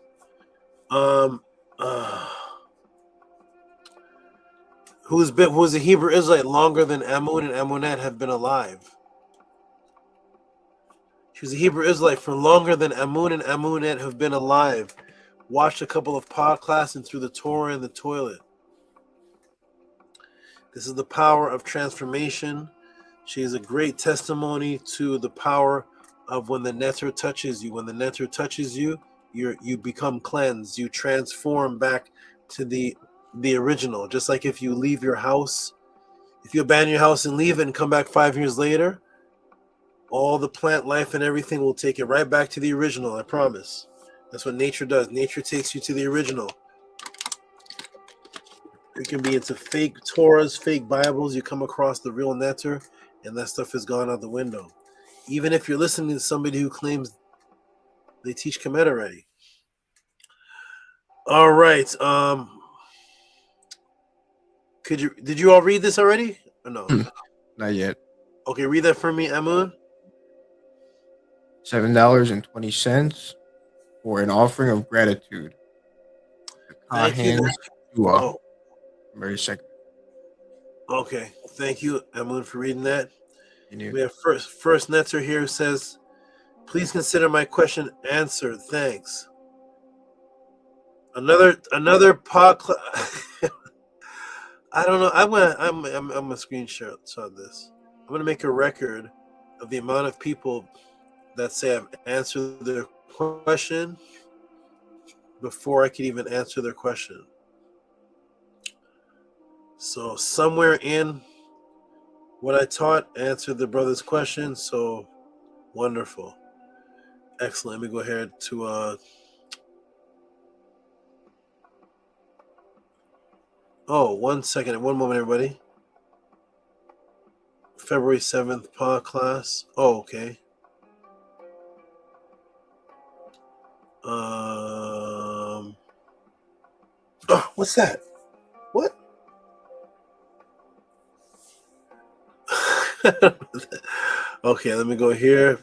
Who was a Hebrew Israelite longer than Amun and Amunet have been alive. She was a Hebrew Israelite for longer than Amun and Amunet have been alive. Watched a couple of pod classes and threw the Torah in the toilet. This is the power of transformation. She is a great testimony to the power of when the netter touches you. When the netter touches you, you become cleansed. You transform back to the original. Just like if you leave your house, if you abandon your house and leave it and come back 5 years later, all the plant life and everything will take it right back to the original. I promise. That's what nature does. Nature takes you to the original. You can be into fake Torahs, fake Bibles. You come across the real netter, and that stuff has gone out the window. Even if you're listening to somebody who claims they teach Kemet already. All right. Did you all read this already? Or no? Not yet. Okay, read that for me, Amun. $7.20 for an offering of gratitude. Thank you. Oh. Very second. Okay, thank you, Amun, for reading that. We have first Netzer here who says, "Please consider my question answered. Thanks." Another pod. I don't know. I'm gonna screenshot this. I'm gonna make a record of the amount of people that say I've answered their question before I could even answer their question. So somewhere in what I taught answered the brother's question. So wonderful. Excellent. Let me go ahead to oh, 1 second. 1 moment, everybody. February 7th PA class. Oh, okay. Oh, what's that? What? Okay, let me go here.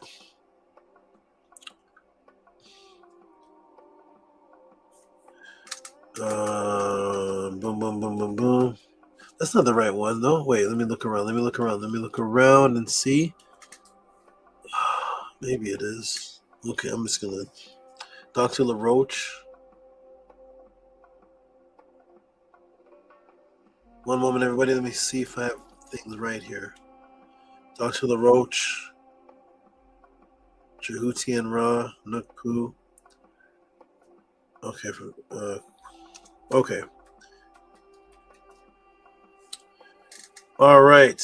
Boom, boom, boom, boom, boom. That's not the right one, though. Wait, let me look around. Let me look around. Let me look around and see. Maybe it is. Okay, I'm just gonna. Dr. LaRoche. 1 moment, everybody. Let me see if I have things right here. Dr. LaRoche. Tehuti and Ra. Nukpu. Okay. Okay. All right.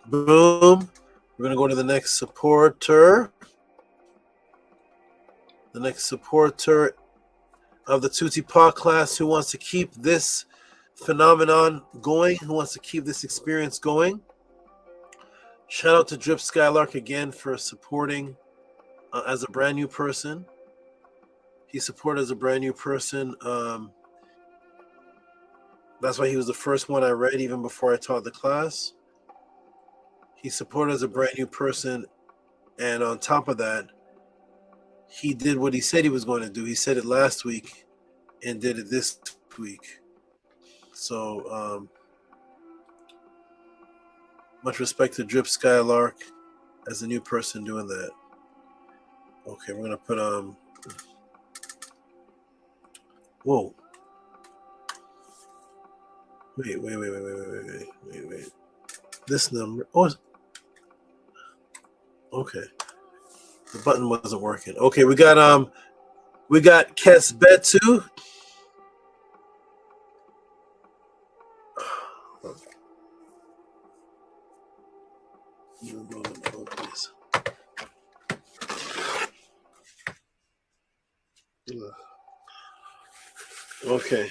Boom. We're going to go to the next supporter. The next supporter of the Tutti Pa class who wants to keep this phenomenon going, who wants to keep this experience going. Shout out to Drip Skylark again for supporting as a brand new person. He supported as a brand new person. That's why he was the first one I read even before I taught the class. He supported as a brand new person. And on top of that, he did what he said he was going to do. He said it last week and did it this week. So much respect to Drip Skylark as a new person doing that. Okay, we're going to put whoa. Wait. This number. Oh, okay. The button wasn't working. Okay, we got Kesbetu. Okay.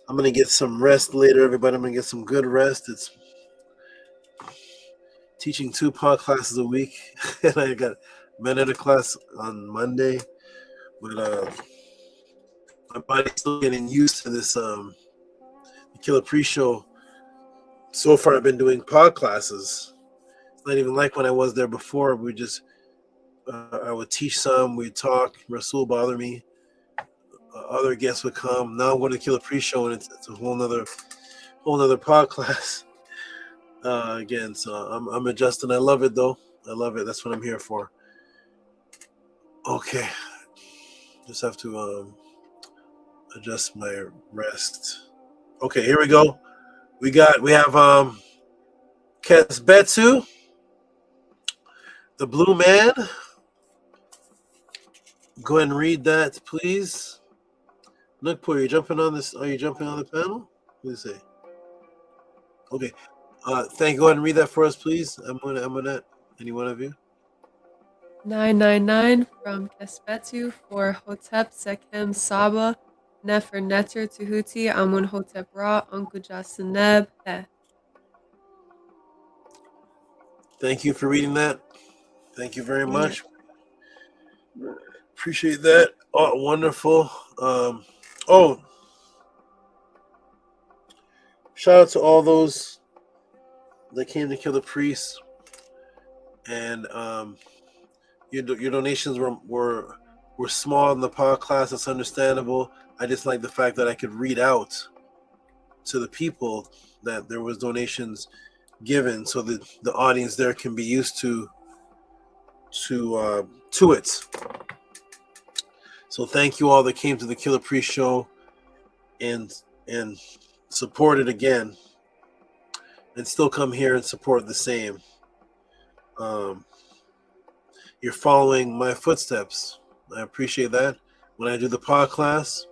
I'm going to get some rest later, everybody. I'm going to get some good rest. It's teaching 2 PA classes a week. And I got Mentor class on Monday. But my body's still getting used to this Killer Pre-Show. So far, I've been doing PA classes. It's not even like when I was there before. We just, I would teach some, we'd talk, Rasul bother me. Other guests would come. Now I'm going to Killer Pre-Show, and it's a whole nother PA class. Again, so I'm adjusting. I love it, though. I love it. That's what I'm here for. Okay. Just have to adjust my rest. Okay, here we go. We have Kesbetu, the Blue Man. Go ahead and read that, please. Nukpur, are you jumping on this? Are you jumping on the panel? What do you say? Okay. Thank you. Go ahead and read that for us, please. I'm gonna. Any one of you? 999 from Kesbetu for Hotep Sekem Saba, Nefer Neter Tehuti Amun Hotep Ra Ankuja Seneb He. Thank you for reading that. Thank you very much. Appreciate that. Oh, wonderful. Shout out to all those that came to Kill the Priest, and your donations were small in the PA class. That's understandable. I just like the fact that I could read out to the people that there was donations given, so that the audience there can be used to it. So thank you all that came to the Killer Priest show and supported again. and still come here and support the same. You're following my footsteps. I appreciate that. When I do the pod class,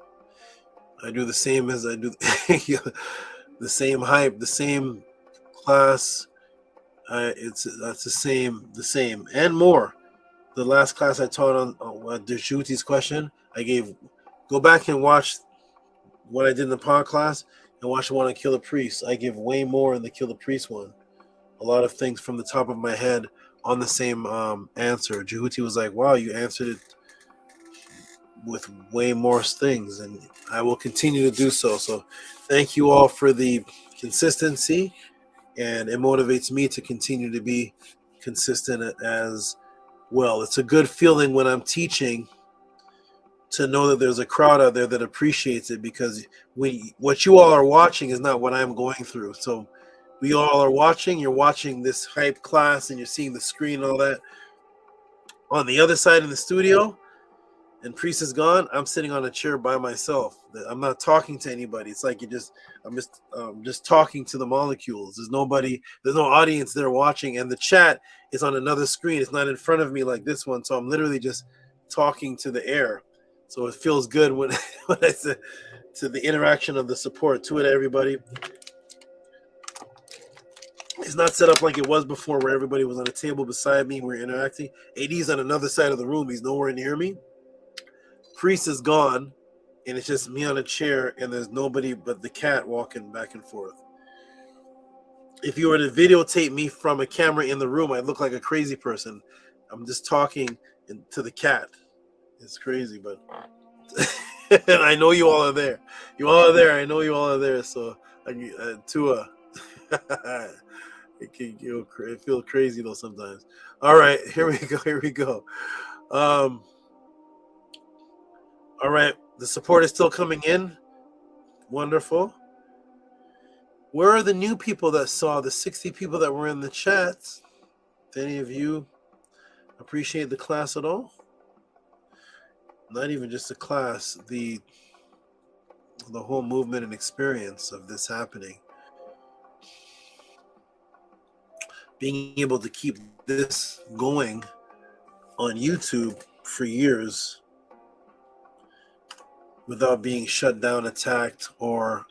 I do the same as I do the same hype, the same class. That's the same, and more. The last class I taught on Tehuti's question, go back and watch what I did in the pod class and watch the one on Kill the Priest. I give way more in the Kill the Priest one. A lot of things from the top of my head on the same answer. Tehuti was like, wow, you answered it with way more things, and I will continue to do so. So thank you all for the consistency, and it motivates me to continue to be consistent as well. It's a good feeling when I'm teaching to know that there's a crowd out there that appreciates it, because what you all are watching is not what I'm going through. So we all are watching. You're watching this hype class, and you're seeing the screen and all that. On the other side in the studio, and Priest is gone, I'm sitting on a chair by myself. I'm not talking to anybody. It's like I'm just talking to the molecules. There's no audience there watching, and the chat is on another screen. It's not in front of me like this one. So I'm literally just talking to the air. So it feels good when I say to the interaction of the support. To it, everybody. It's not set up like it was before, where everybody was on a table beside me. We're interacting. AD's on another side of the room. He's nowhere near me. Priest is gone, and it's just me on a chair, and there's nobody but the cat walking back and forth. If you were to videotape me from a camera in the room, I'd look like a crazy person. I'm just talking to the cat. It's crazy, but and I know you all are there. You all are there. I know you all are there. So, Tua, it feels crazy though sometimes. All right, here we go. All right, the support is still coming in. Wonderful. Where are the new people that saw the 60 people that were in the chats? Did any of you appreciate the class at all? Not even just the class, the whole movement and experience of this happening. Being able to keep this going on YouTube for years without being shut down, attacked, or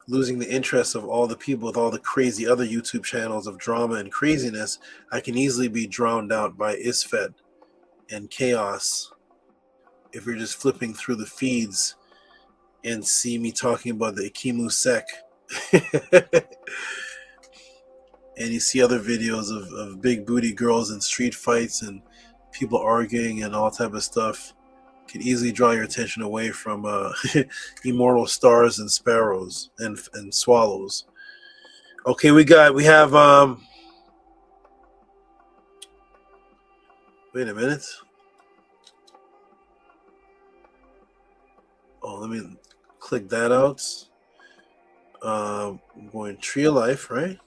losing the interest of all the people with all the crazy other YouTube channels of drama and craziness. I can easily be drowned out by Isfet and chaos if you're just flipping through the feeds and see me talking about the Ikimu Sek. And you see other videos of big booty girls in street fights and people arguing and all type of stuff. Can easily draw your attention away from immortal stars and sparrows and swallows. Okay, we have wait a minute. Oh, let me click that out. I'm going Tree of Life, right?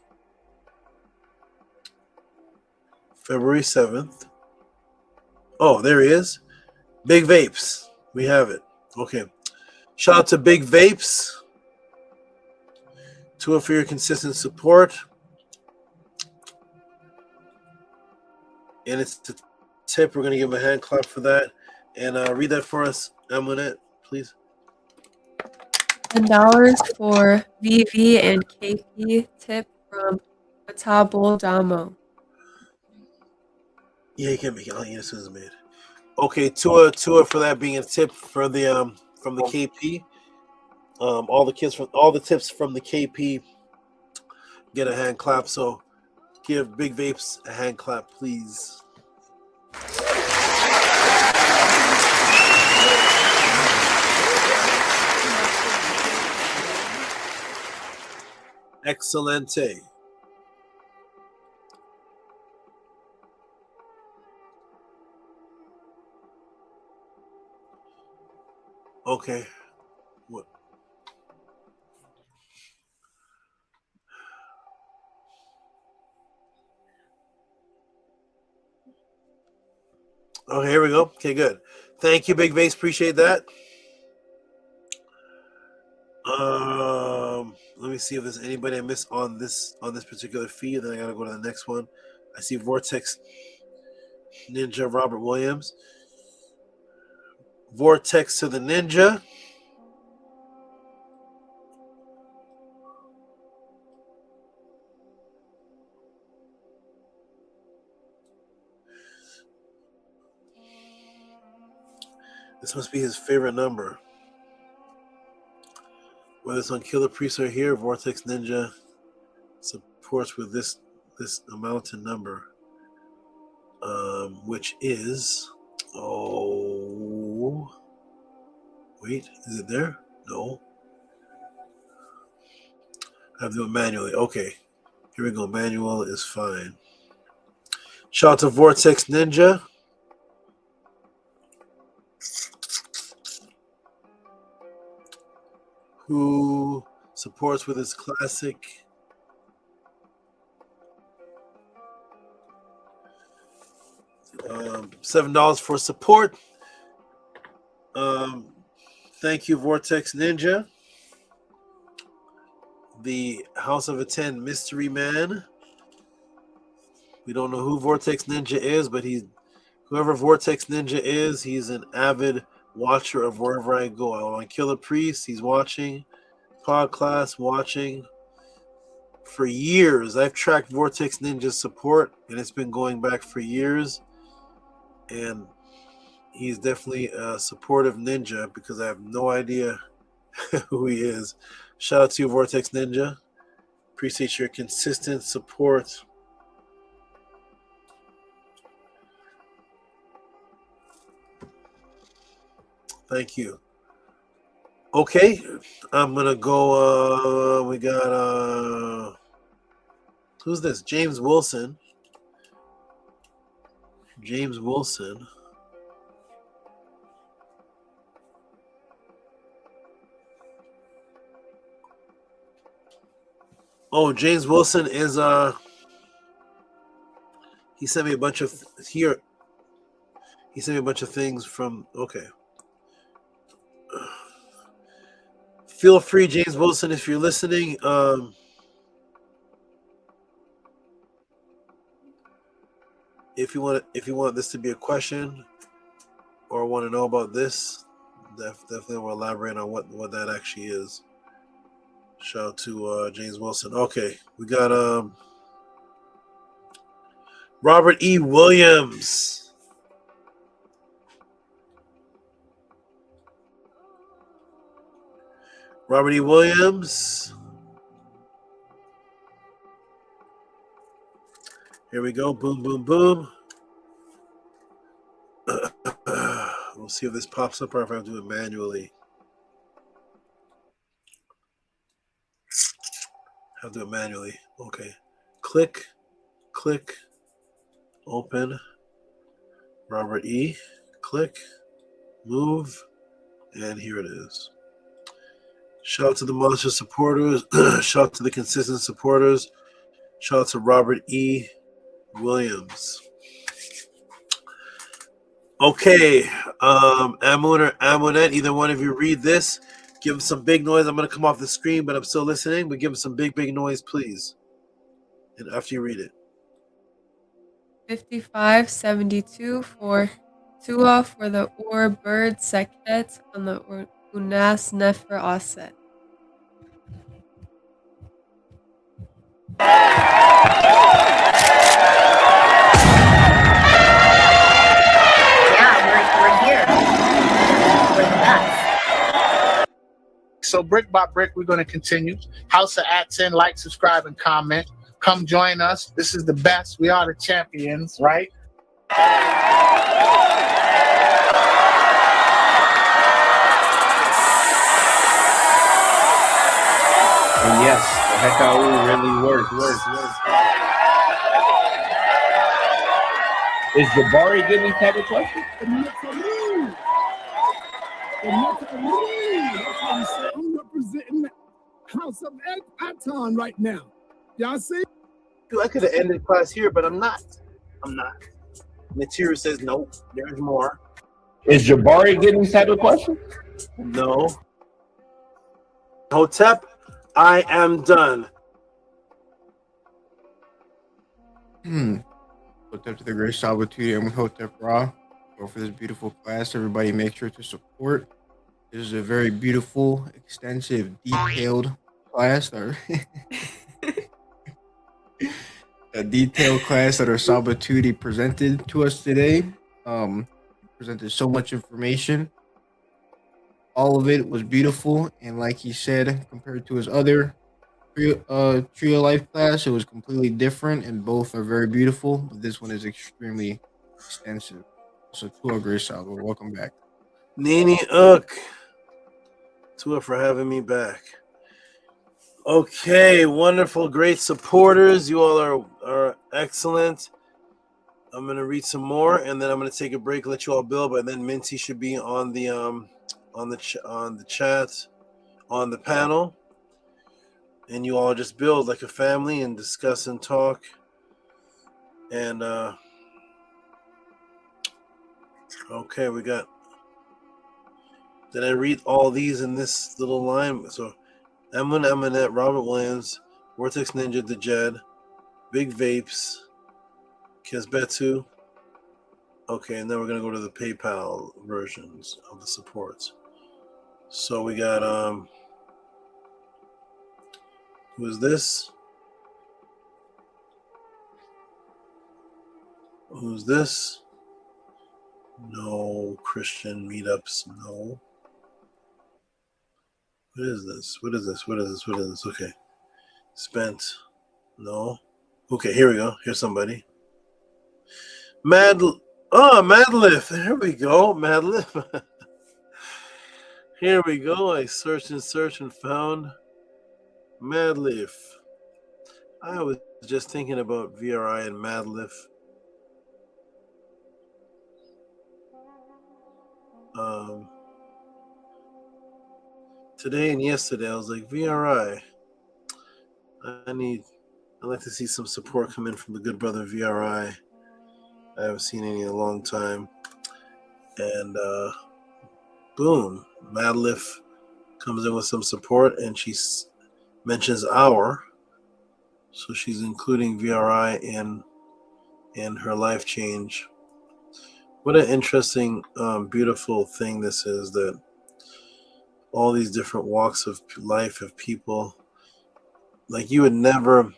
February 7th. Oh, there he is. Big Vapes. We have it. Okay. Shout out to Big Vapes. Tua for your consistent support. And it's the tip. We're going to give him a hand clap for that. And read that for us, Amunet, please. $10 for VV and KP tip from Atabo Damo. Yeah, he can be. I'll eat as soon as it's made. Okay, Tua for that being a tip for the from the KP. All the tips from the KP get a hand clap. So give Big Vapes a hand clap, please. Excelente. Okay. What? Okay, here we go. Okay, good. Thank you, Big Vase. Appreciate that. Let me see if there's anybody I missed on this particular feed. Then I gotta go to the next one. I see Vortex Ninja Robert Williams. Vortex to the Ninja. This must be his favorite number. Whether it's on Killer Priest or here, Vortex Ninja supports with this amount and number, which is, oh, wait, is it there? No. I have to do it manually. Okay, here we go. Manual is fine. Shout out to Vortex Ninja. Who supports with his classic $7 for support. Thank you, Vortex Ninja. The House of Attend mystery man. We don't know who Vortex Ninja is, but whoever Vortex Ninja is, he's an avid watcher of wherever I go. I'm on Killer Priest, he's watching. Pod Class, watching. For years, I've tracked Vortex Ninja's support, and it's been going back for years. And he's definitely a supportive ninja because I have no idea who he is. Shout out to you, Vortex Ninja. Appreciate your consistent support. Thank you. Okay, I'm gonna go. We got who's this? James Wilson. James Wilson. Oh, James Wilson is he sent me a bunch of here. He sent me a bunch of things from okay. Feel free, James Wilson, if you're listening. If you want this to be a question or want to know about this, definitely will elaborate on what that actually is. Shout out to James Wilson. Okay, we got Robert E. Williams. Robert E. Williams. Here we go. Boom, boom, boom. We'll see if this pops up or if I have to do it manually. Have to do it manually. Okay. Click, click, open. Robert E. Click, move, and here it is. Shout out to the monster supporters. Shout out to the consistent supporters. Shout out to Robert E. Williams. Okay. Amun or Amunet, either one of you read this. Give him some big noise. I'm going to come off the screen, but I'm still listening. But give him some big noise, please. And after you read it. 5572 for Tua for the Ur Bird Seket on the Unas Nefer Aset. Yeah, we're here. We're the best. So brick by brick, we're going to continue. House of At 10, like, subscribe, and comment. Come join us. This is the best. We are the champions, right? And yes, the Hekau really works. Is Jabari getting these type of questions? I'm representing the House of HOUSEOFATTON right now. Y'all see? Dude, I could have ended class here, but I'm not. Material says no. There's more. Is Jabari getting these type of questions? No. Hotep, I am done. Hotep to the Great Salvatore and Hotep Ra. Go for this beautiful class. Everybody make sure to support. This is a very beautiful, extensive, detailed class. A detailed class that our Salvatore presented to us today. Presented so much information. All of it was beautiful, and like he said, compared to his other Tree of Life class, it was completely different, and both are very beautiful. But this one is extremely extensive. So, Tua Grace Salva, welcome back. Nini Uk. Tua for having me back. Okay, wonderful, great supporters. You all are excellent. I'm gonna read some more, and then I'm gonna take a break, let you all build. But then Minty should be on the chat, on the panel, and you all just build like a family and discuss and talk. And okay, we got. Did I read all these in this little line? So, Emin Eminette, Robert Williams, Vortex Ninja, The Jed, Big Vapes, Kisbetu. Okay, and then we're gonna go to the PayPal versions of the supports. So we got who's this? Who's this? No Christian meetups, no. What is this? What is this? What is this? What is this? Okay. Spent. No. Okay, here we go. Here's somebody. Madlif. There we go. Madlif. Here we go. I searched and found Madlif. I was just thinking about VRI and Madlif. Today and yesterday, I was like, VRI. I'd like to see some support come in from the good brother VRI. I haven't seen any in a long time. And boom, Madlif comes in with some support, and she mentions our. So she's including VRI in her life change. What an interesting, beautiful thing this is, that all these different walks of life of people. Like, you would never,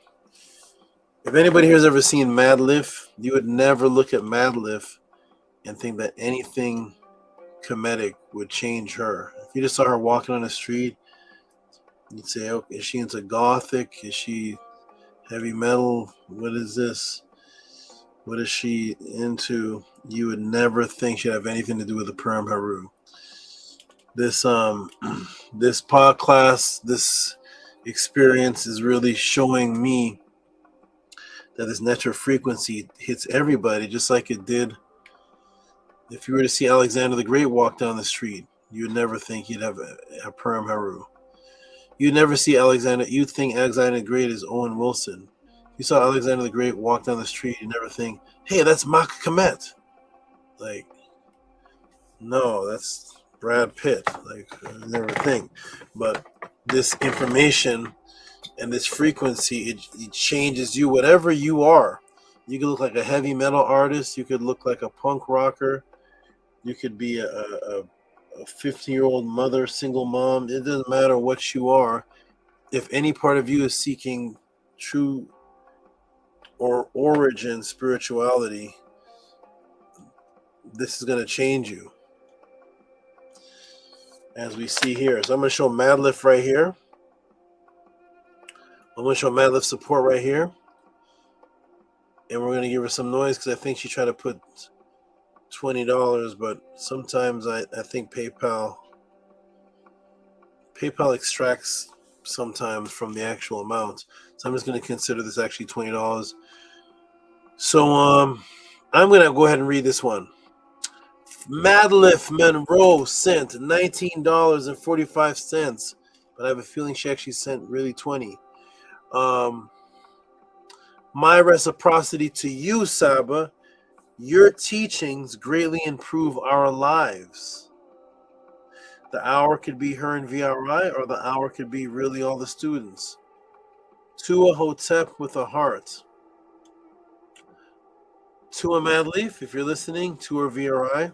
if anybody here has ever seen Madlif, you would never look at Madlif and think that anything Kemetic would change her. If you just saw her walking on the street, you'd say, oh, is she into gothic? Is she heavy metal? What is this? What is she into? You would never think she'd have anything to do with the Purim Haru. This this podcast, this experience is really showing me that this network frequency hits everybody, just like it did. If you were to see Alexander the Great walk down the street, you would never think he'd have a Purim Haru. You'd never see Alexander. You'd think Alexander the Great is Owen Wilson. You saw Alexander the Great walk down the street, you never think, hey, that's Mark Kemet. Like, no, that's Brad Pitt. Like, I never think. But this information and this frequency, it changes you, whatever you are. You could look like a heavy metal artist. You could look like a punk rocker. You could be a 50-year-old mother, single mom. It doesn't matter what you are. If any part of you is seeking true or origin spirituality, this is going to change you, as we see here. So I'm going to show Madlif right here. I'm going to show Madlif support right here. And we're going to give her some noise because I think she tried to put $20, but sometimes I think PayPal extracts sometimes from the actual amount. So I'm just going to consider this actually $20. So I'm going to go ahead and read this one. Madlif Monroe sent $19.45, but I have a feeling she actually sent really $20. My reciprocity to you, Saba. Your teachings greatly improve our lives. The hour could be her and VRI, or the hour could be really all the students. Tua Hotep with a heart. Tua Madleaf, if you're listening, Tua VRI.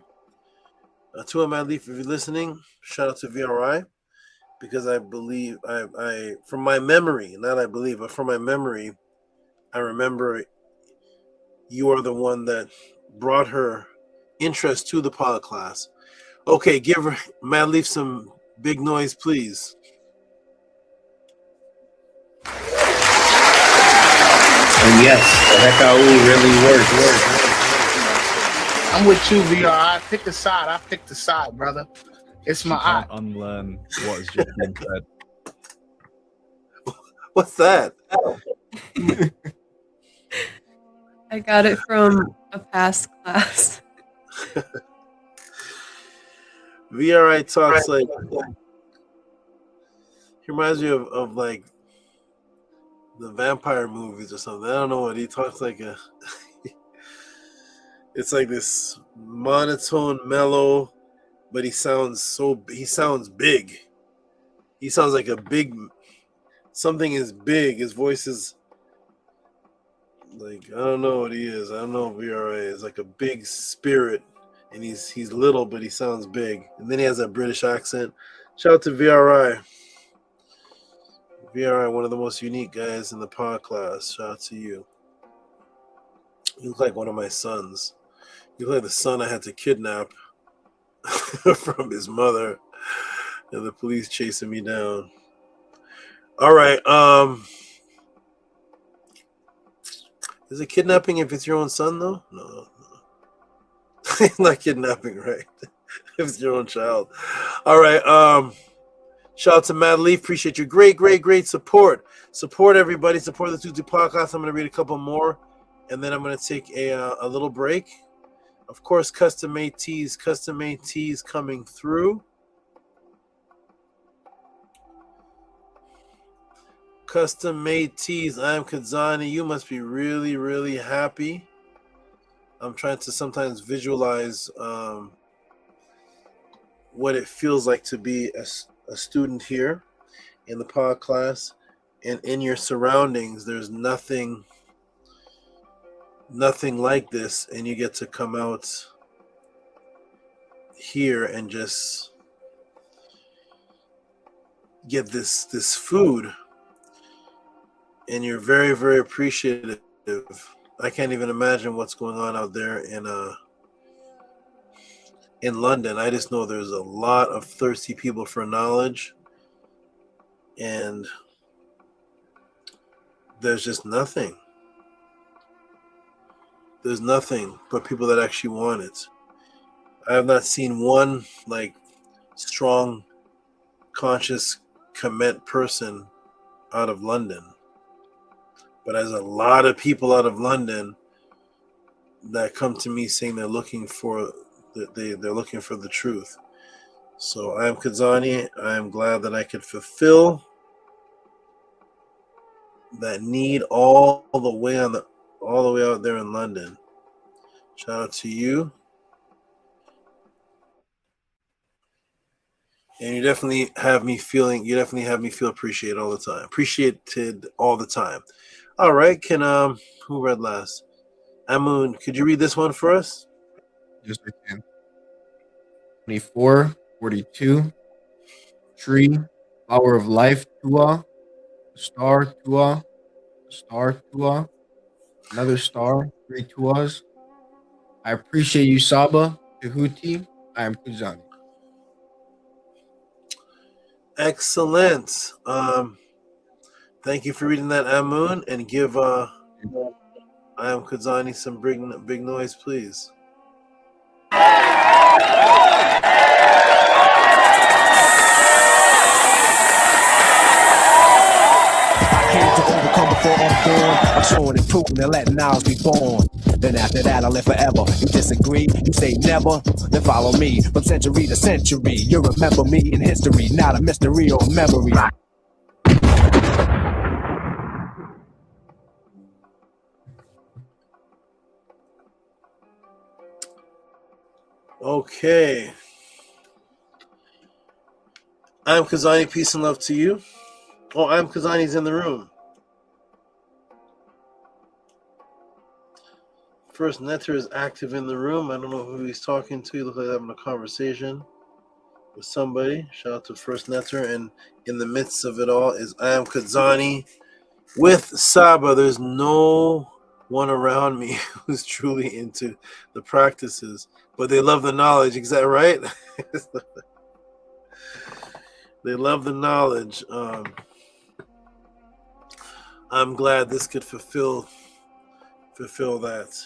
Tua Madleaf, if you're listening, shout out to VRI, because I believe I from my memory, not I believe, but from my memory, I remember you are the one that brought her interest to the pod class. Okay, give her Madleaf some big noise, please. And yes, the HECAU really works. I'm with you, VR. Pick a side. I picked the side, brother. It's my eye. Unlearn what has just been said. What's that? I got it from a past class. VRI talks like, he reminds me of like the vampire movies or something. I don't know what he talks like. It's like this monotone, mellow, but he sounds big. He sounds like a big, something is big. His voice is like, I don't know what he is. I don't know if VRI is like a big spirit, and he's little, but he sounds big. And then he has that British accent. Shout out to VRI. VRI, one of the most unique guys in the pod class. Shout out to you. You look like one of my sons. You look like the son I had to kidnap from his mother, and the police chasing me down. All right. Is it kidnapping if it's your own son, though? No. It's not kidnapping, right? If it's your own child. All right. Shout out to Madleaf. Appreciate your great support. Support everybody. Support the Tuesday podcast. I'm going to read a couple more, and then I'm going to take a little break. Of course, custom-made tees coming through. Custom-made tees. I am Kazani. You must be really, really happy. I'm trying to sometimes visualize what it feels like to be a student here in the pod class, and in your surroundings. There's nothing like this, and you get to come out here and just get this food, and you're very, very appreciative. I can't even imagine what's going on out there in London. I just know there's a lot of thirsty people for knowledge, and there's just nothing. There's nothing but people that actually want it. I have not seen one like strong, conscious, Kemet person out of London. But there's a lot of people out of London that come to me saying they're looking for the truth. So I am Kazani. I am glad that I could fulfill that need all the way out there in London. Shout out to you. And you definitely have me feel appreciated all the time. All right, who read last? Amun, could you read this one for us? Yes, I can. 24, 42, tree, flower of life, Tua, star, Tua, another star, 3 Tuas. I appreciate you, Saba, Tehuti. I am Kuzani. Excellent. Thank you for reading that, Amun, and give I am Kuzani some big noise, please. To overcome before I'm born, I'm showing and proving and letting ours be born. Then after that, I live forever. You disagree? You say never? Then follow me from century to century. You remember me in history, not a mystery or a memory. Okay. I'm Kazani. Peace and love to you. Oh, I'm Kazani's in the room. First Netter is active in the room. I don't know who he's talking to. He looks like having a conversation with somebody. Shout out to First Netter. And in the midst of it all is I am Kazani with Saba. There's no one around me who's truly into the practices, but they love the knowledge. Is that right? They love the knowledge. I'm glad this could fulfill that.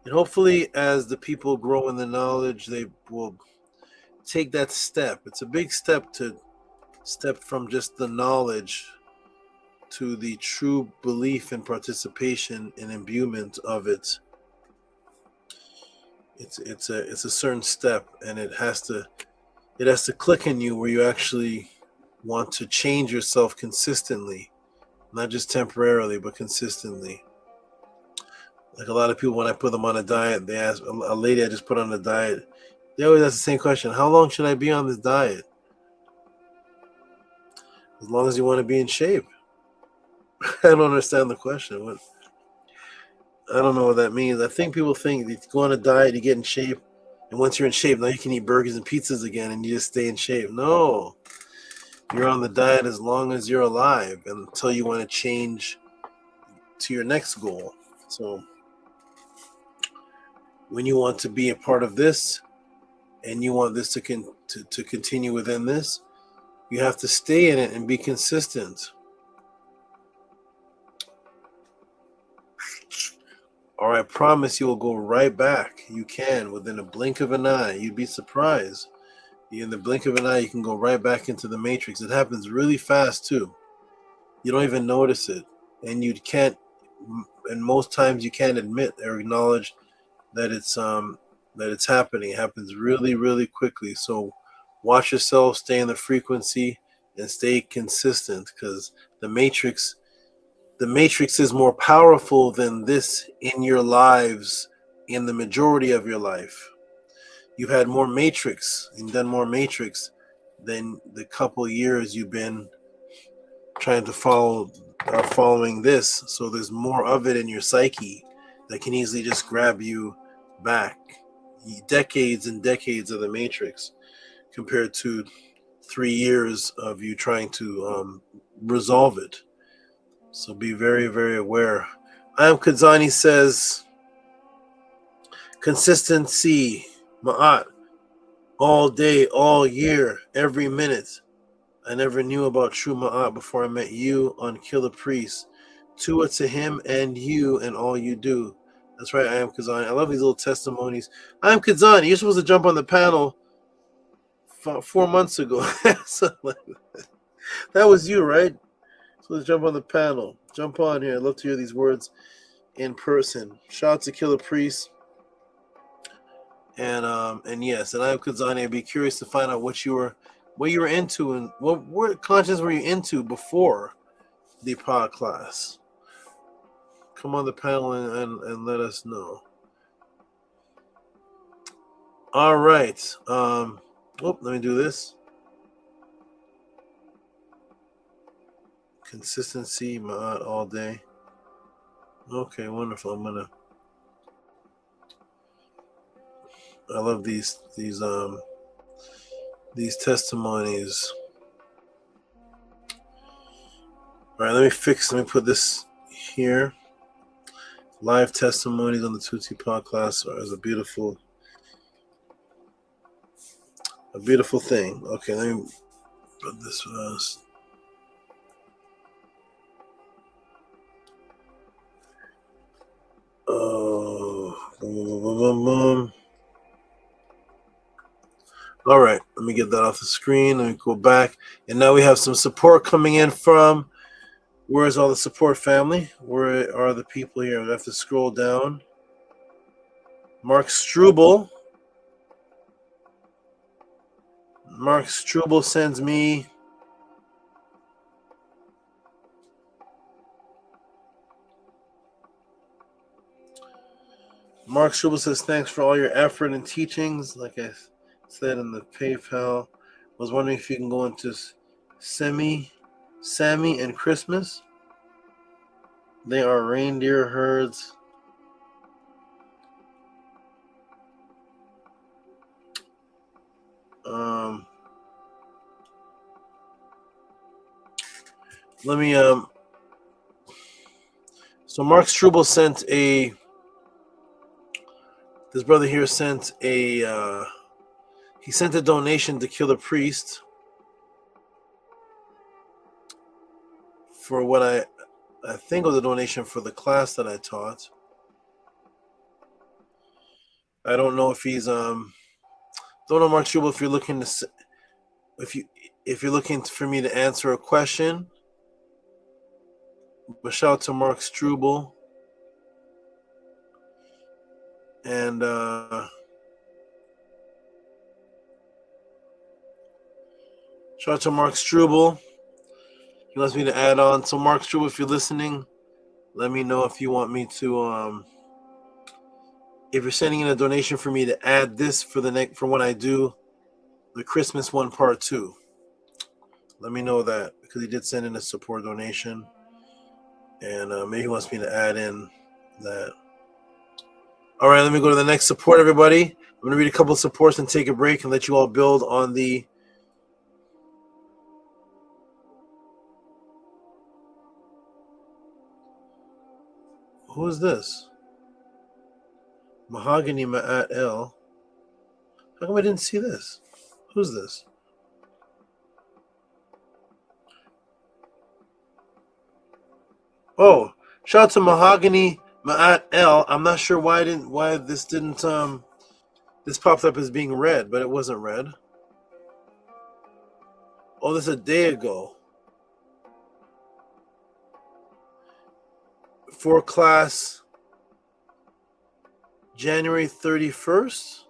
And hopefully as the people grow in the knowledge, they will take that step. It's a big step to step from just the knowledge to the true belief and participation and imbuement of it. It's a certain step, and it has to click in you where you actually want to change yourself consistently, not just temporarily, but consistently. Like a lot of people, when I put them on a diet, they ask a lady I just put on a diet. They always ask the same question: how long should I be on this diet? As long as you want to be in shape. I don't understand the question. I don't know what that means. I think people think that you go on a diet, you get in shape, and once you're in shape, now you can eat burgers and pizzas again, and you just stay in shape. No, you're on the diet as long as you're alive, until you want to change to your next goal. So when you want to be a part of this, and you want this to continue within this, you have to stay in it and be consistent. Or I promise you will go right back. You can, within a blink of an eye. You'd be surprised. In the blink of an eye, you can go right back into the matrix. It happens really fast too. You don't even notice it. And you can't, and most times you can't admit or acknowledge that it's happening. It happens really, really quickly. So watch yourself, stay in the frequency, and stay consistent, because the matrix is more powerful than this in your lives, in the majority of your life. You've had more matrix and done more matrix than the couple years you've been trying to following this. So there's more of it in your psyche that can easily just grab you back. Decades and decades of the matrix compared to 3 years of you trying to resolve it. So be very, very aware. I am Kazani says, consistency, Ma'at, all day, all year, every minute. I never knew about true Ma'at before I met you on Killer Priest. Tua to him and you and all you do. That's right, I am Kazani. I love these little testimonies. I am Kazani. You're supposed to jump on the panel 4 months ago. That was you, right? So let's jump on the panel. Jump on here. I'd love to hear these words in person. Shout out to Killer Priest. And yes, and I am Kazani. I'd be curious to find out what you were into and what conscience were you into before the pod class. Come on the panel and let us know. All right. Let me do this. Consistency, Ma'at, all day. Okay, wonderful. I love these testimonies. All right, let me put this here. Live testimonies on the Tehuti podcast is a beautiful thing. Okay, let me put this first. All right, let me get that off the screen. Let me go back. And now we have some support coming in from, where's all the support, family? Where are the people here? We have to scroll down. Mark Struble sends me Mark Struble says, thanks for all your effort and teachings. Like I said in the PayPal, was wondering if you can go into Sammy and Christmas. They are reindeer herds. Let me so Mark Struble sent a this brother here sent a he sent a donation to Killer Priest for what I think was a donation for the class that I taught. I don't know if he's don't know, Mark Struble, if you're looking to if you're looking for me to answer a question. But shout out to Mark Struble. And shout out to Mark Struble. He wants me to add on. So Mark Struble, if you're listening, let me know if you want me to if you're sending in a donation for me to add this for the next for when I do the Christmas one part 2. Let me know that, because he did send in a support donation. And maybe he wants me to add in that. All right, let me go to the next support, everybody. I'm going to read a couple of supports and take a break and let you all build on the... Who is this? Mahogany Ma'at L. How come I didn't see this? Who's this? Oh, shout out to Mahogany Ma'at L. I'm not sure why this didn't this popped up as being red, but it wasn't red. Oh, this is a day ago. For class January 31st.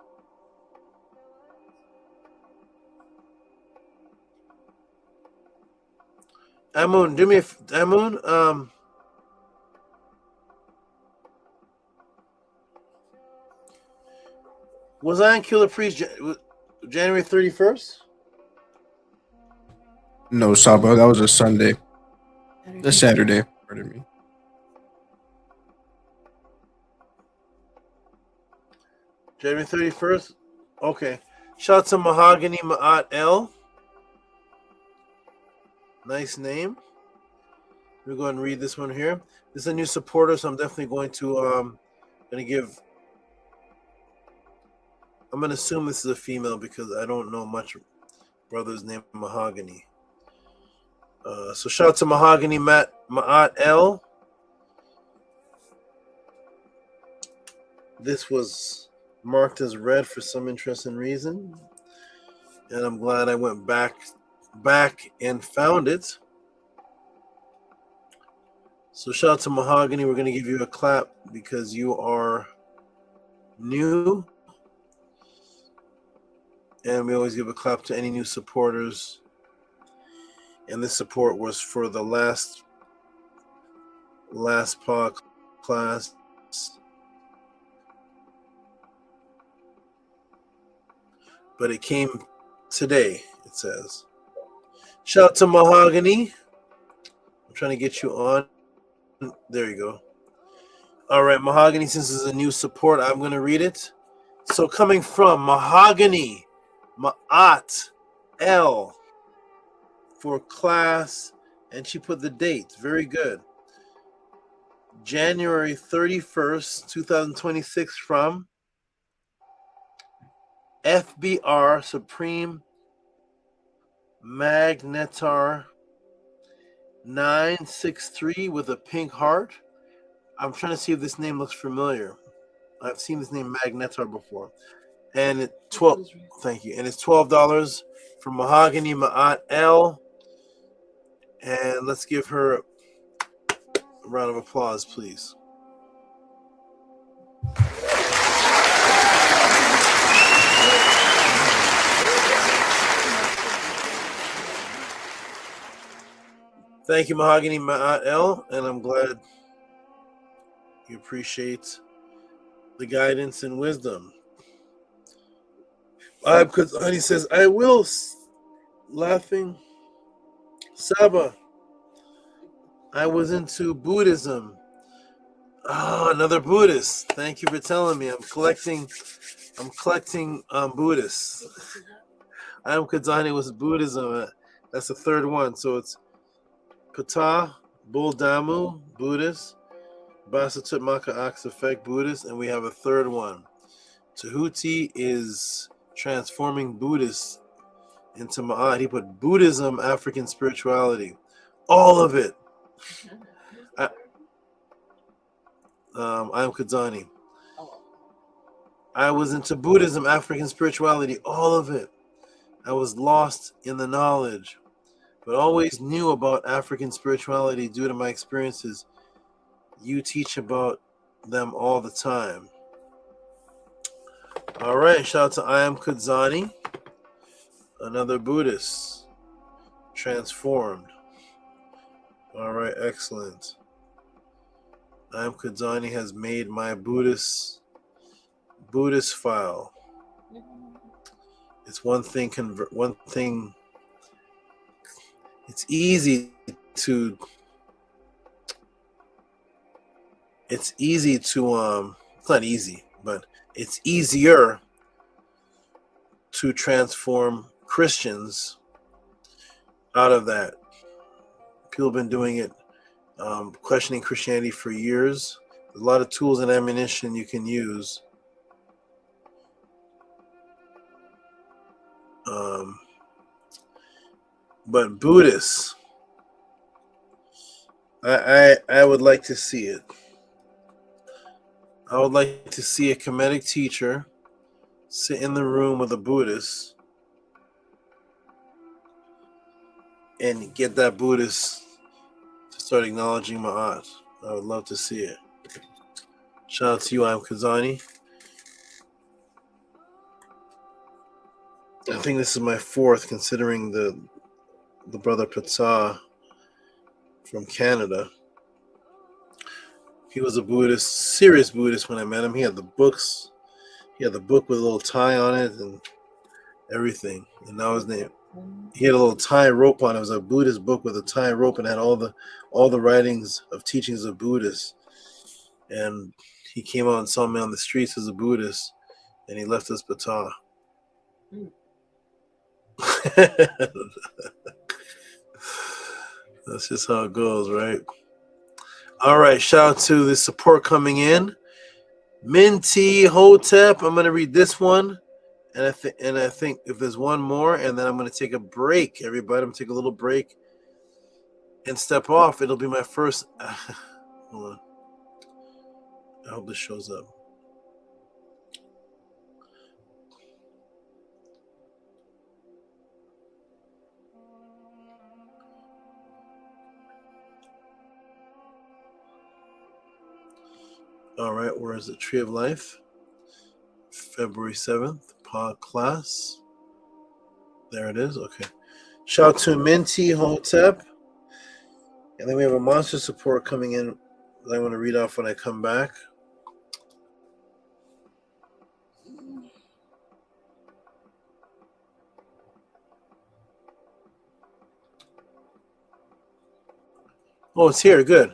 Amun, do me a Amun, was I on Killer Priest January 31st? No, Saba, that was a Sunday. The Saturday, pardon me. January 31st? Okay. Shout out to Mahogany Ma'at L. Nice name. Let me go ahead and read this one here. This is a new supporter, so I'm definitely going to I'm going to assume this is a female because I don't know much brothers named Mahogany. So shout out to Mahogany Ma'at L. This was marked as red for some interesting reason, and I'm glad I went back and found it. So shout out to Mahogany. We're going to give you a clap because you are new. And we always give a clap to any new supporters. And this support was for the last pod class. But it came today, it says. Shout out to Mahogany. I'm trying to get you on. There you go. All right, Mahogany, since this is a new support, I'm going to read it. So coming from Mahogany Ma'at L for class, and she put the date. Very good. January 31st, 2026 from FBR Supreme Magnetar 963 with a pink heart. I'm trying to see if this name looks familiar. I've seen this name Magnetar before. And thank you. And it's $12 from Mahogany Ma'at L. And let's give her a round of applause, please. Thank you, Mahogany Ma'at L. And I'm glad you appreciate the guidance and wisdom. Because Honey says, I will laughing. Saba, I was into Buddhism. Oh, another Buddhist. Thank you for telling me. I'm collecting Buddhists. Ayam Kadzani was Buddhism. That's the third one. So it's Ptah, Buldamu, Buddhist, Basatut Maka Ox Effect, Buddhist, and we have a third one. Tehuti is transforming Buddhists into Ma'at. He put Buddhism, African spirituality. All of it. I am Kadzani. I was into Buddhism, African spirituality, all of it. I was lost in the knowledge, but always knew about African spirituality due to my experiences. You teach about them all the time. All right, shout out to I am Kadzani, another Buddhist, transformed. All right, excellent. I am Kadzani has made my Buddhist file. It's one thing. It's easy to. It's not easy, but it's easier to transform Christians out of that. People have been doing it, questioning Christianity for years. There's a lot of tools and ammunition you can use. But Buddhists, I would like to see it. I would like to see a Kemetic teacher sit in the room with a Buddhist and get that Buddhist to start acknowledging Ma'at. I would love to see it. Shout out to you, I'm Kadzani. I think this is my fourth, considering the brother Ptah from Canada. He was a Buddhist, serious Buddhist when I met him. He had the books. He had the book with a little tie on it and everything. And that was his name. He had a little tie rope on it. It was a Buddhist book with a tie rope and had all the writings of teachings of Buddhists. And he came out and saw me on the streets as a Buddhist, and he left us Ptah. That's just how it goes, right? All right, shout out to the support coming in. Minty Hotep, I'm going to read this one. And I think if there's one more, and then I'm going to take a break, everybody. I'm going to take a little break and step off. It'll be my first. Hold on. I hope this shows up. All right, where is the Tree of Life? February 7th, pod class. There it is. Okay. Shout out to Minty Hotep. And then we have a monster support coming in that I want to read off when I come back. Oh, it's here. Good.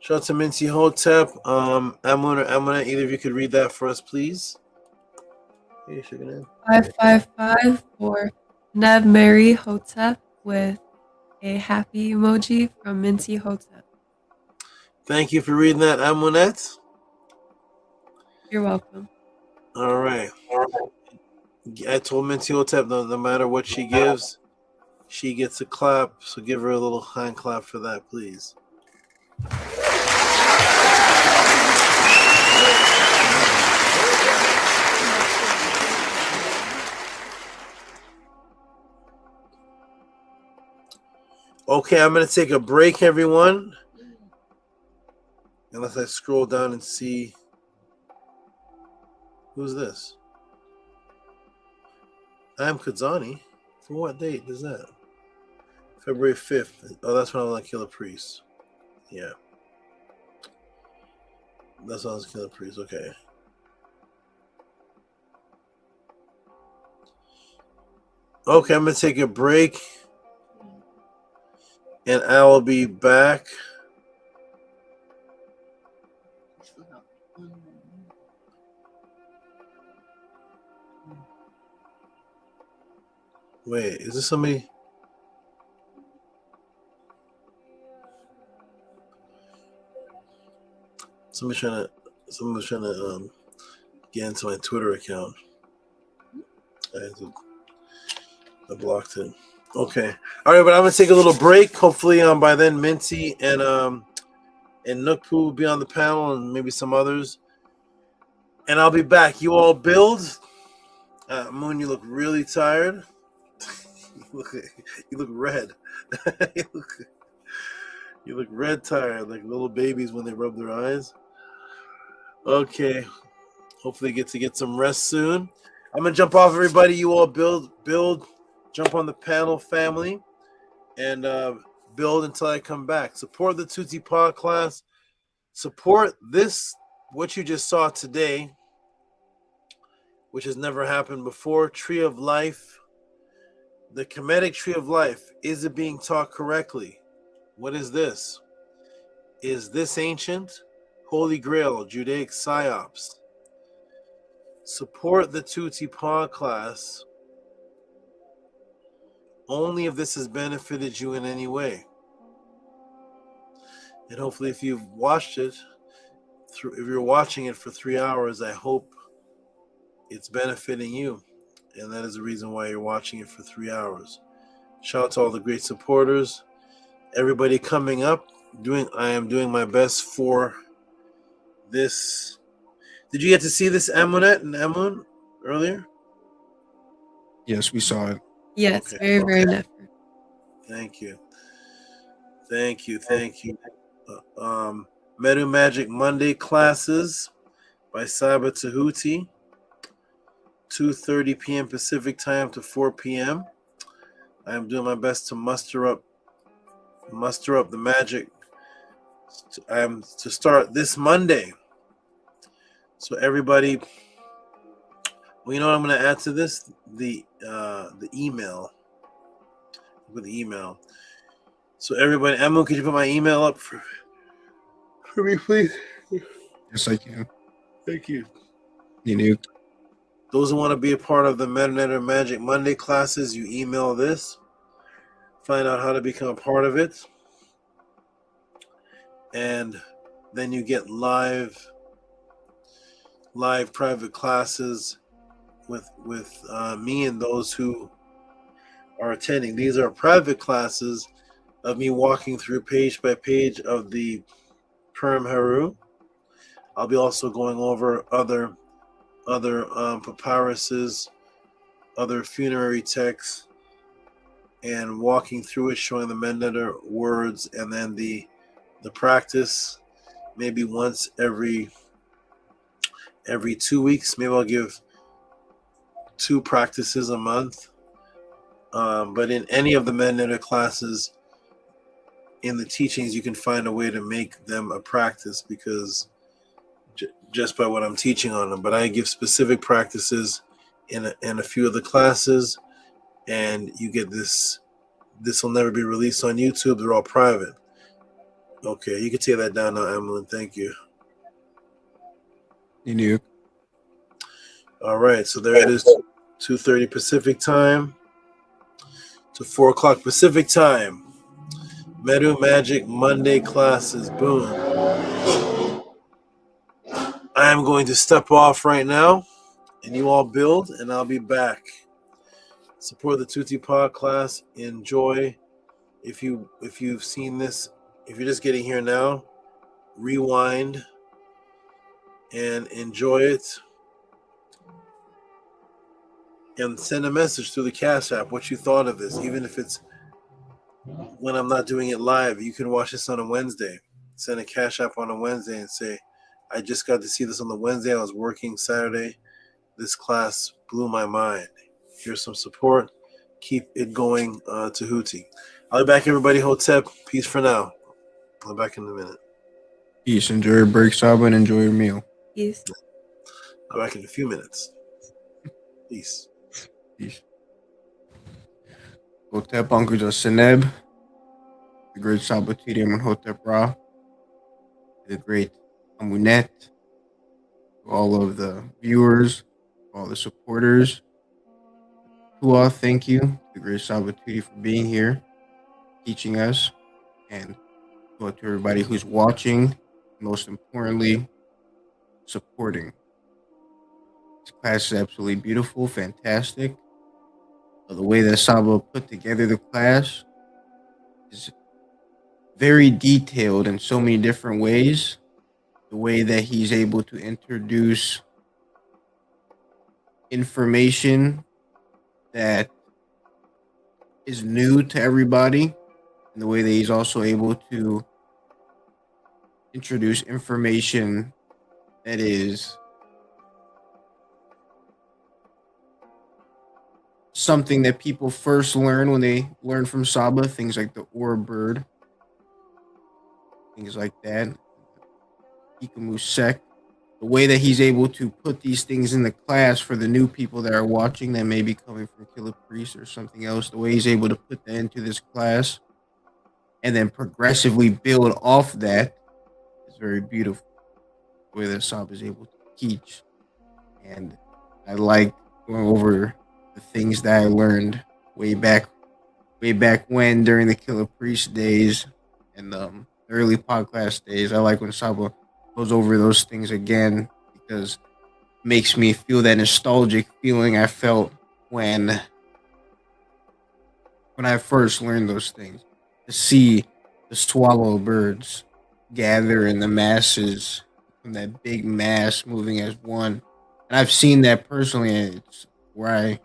Shout out to Minty Hotep. Amuna, either of you could read that for us, please. Hey, 555 for Neb Mary Hotep with a happy emoji from Minty Hotep. Thank you for reading that, Amunet. You're welcome. All right. I told Minty Hotep no matter what she gives, she gets a clap. So give her a little hand clap for that, please. Okay, I'm going to take a break, everyone. Unless I scroll down and see. Who's this? I'm Kadzani. For what date is that? February 5th. Oh, that's when I was on Killer Priest. Yeah. That's when I was Killer Priest. Okay. Okay, I'm gonna take a break, and I will be back. Wait, is this somebody? Someone's trying to get into my Twitter account. I blocked it. Okay. All right, but I'm gonna take a little break. Hopefully, by then Minty and Nookpoo will be on the panel, and maybe some others. And I'll be back. You all build. Moon, you look really tired. you look red. you look red tired, like little babies when they rub their eyes. Okay. Hopefully get some rest soon. I'm gonna jump off, everybody. You all build, jump on the panel, family, and build until I come back. Support the Tehuti Pod class. Support this, what you just saw today, which has never happened before. Tree of Life, the Kemetic Tree of Life. Is it being taught correctly? What is this? Is this ancient? Holy Grail, Judaic Psyops. Support the Tehuti Pod class only if this has benefited you in any way. And hopefully if you've watched it, if you're watching it for 3 hours, I hope it's benefiting you. And that is the reason why you're watching it for 3 hours. Shout out to all the great supporters. Everybody coming up. I am doing my best for this. Did you get to see this Amunet and Amun earlier? Yes, we saw it. Yes, very, very nice. Thank you. Medu Magic Monday classes by Cyber Tehuti, 2:30 p.m. Pacific time to 4 p.m. I am doing my best to muster up the magic. I am to start this Monday. So everybody, well, you know what I'm going to add to this? The email. With the email. So everybody, Emu, could you put my email up for me, please? Yes, I can. Thank you. You knew. Those who want to be a part of the Meta Magic Monday classes, you email this. Find out how to become a part of it. And then you get live private classes with me and those who are attending. These are private classes of me walking through page by page of the Purim Haru. I'll be also going over other papyruses, other funerary texts, and walking through it, showing the Mendeder words, and then the practice maybe once every 2 weeks. Maybe I'll give 2 practices a month. But in any of the Mendeder classes, in the teachings, you can find a way to make them a practice because just by what I'm teaching on them. But I give specific practices in a few of the classes, and you get this. This will never be released on YouTube. They're all private. Okay, you can take that down now, Emily. Thank you. You knew. All right, so there it is, 2:30 Pacific time to 4 o'clock Pacific time. Medu Magic Monday classes. Boom. I am going to step off right now, and you all build, and I'll be back. Support the Tehuti Pod class. Enjoy. If you've seen this, if you're just getting here now, rewind and enjoy it. And send a message through the Cash App what you thought of this, even if it's when I'm not doing it live. You can watch this on a Wednesday. Send a Cash App on a Wednesday and say, I just got to see this on the Wednesday. I was working Saturday. This class blew my mind. Here's some support. Keep it going, Tehuti. I'll be back, everybody. Hotep. Peace for now. I'll be back in a minute. Peace. Enjoy your break, Saba, and enjoy your meal. Peace. I'll be back in a few minutes. Peace. Peace. Hotep Ankuja Seneb, the great Sabatiri Hotep Ra, the great Amunet, to all of the viewers, all the supporters. Tua, thank you, the great Sabatiri, for being here, teaching us, and to everybody who's watching, most importantly, supporting. This class is absolutely beautiful, fantastic. The way that Saba put together the class is very detailed in so many different ways. The way that he's able to introduce information that is new to everybody, and the way that he's also able to introduce information that is something that people first learn when they learn from Saba, things like the Ora bird, things like that, Ikamu Sek. The way that he's able to put these things in the class for the new people that are watching that may be coming from Killer Priest or something else, the way he's able to put that into this class and then progressively build off that is very beautiful. The way that Sab is able to teach. And I like going over the things that I learned way back when during the Killer Priest days and early podcast days. I like when Saba goes over those things again because it makes me feel that nostalgic feeling I felt when I first learned those things. To see the swallow birds gather in the masses from that big mass moving as one. And I've seen that personally, and it's where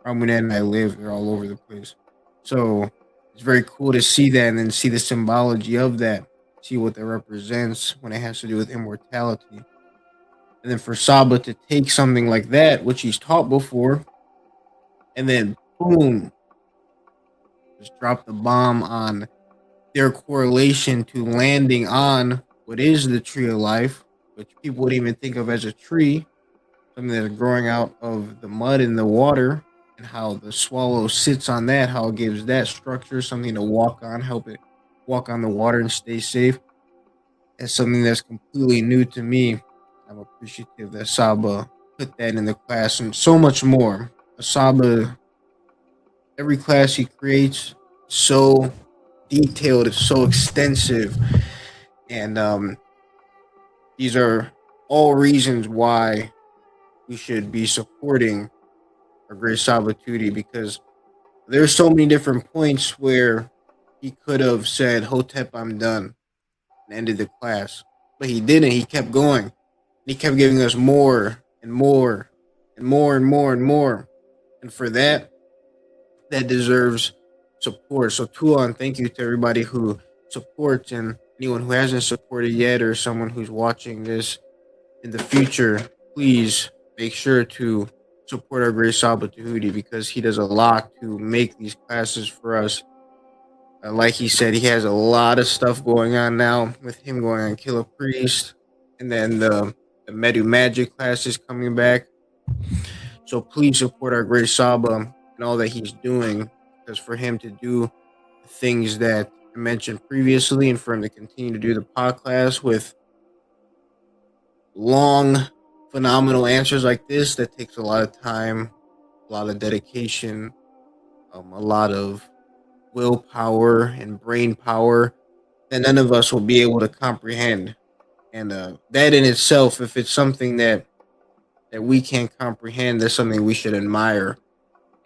Ramunet and I live. They're all over the place. So it's very cool to see that and then see the symbology of that. See what that represents when it has to do with immortality. And then for Saba to take something like that, which he's taught before, and then boom, just drop the bomb on their correlation to landing on what is the tree of life, which people would even think of as a tree, something that's growing out of the mud and the water, and how the swallow sits on that, how it gives that structure, something to walk on, help it walk on the water and stay safe. That's something that's completely new to me. I'm appreciative that Saba put that in the class and so much more. Saba, every class he creates, so detailed, it's so extensive. And these are all reasons why we should be supporting our great Saba Tuti, because there's so many different points where he could have said, Hotep, I'm done, and ended the class. But he didn't. He kept going. He kept giving us more and more and more and more and more. And for that, that deserves support. So Tuan, thank you to everybody who supports, and anyone who hasn't supported yet or someone who's watching this in the future, please make sure to support our great Saba Tehuti, because he does a lot to make these classes for us. Like he said, he has a lot of stuff going on now with him going on Killer Priest, and then the Medu Magic class is coming back. So please support our great Saba and all that he's doing, because for him to do things that I mentioned previously and for him to continue to do the pod class with long, phenomenal answers like this, that takes a lot of time, a lot of dedication, a lot of willpower and brain power that none of us will be able to comprehend. And that in itself, if it's something that we can't comprehend, that's something we should admire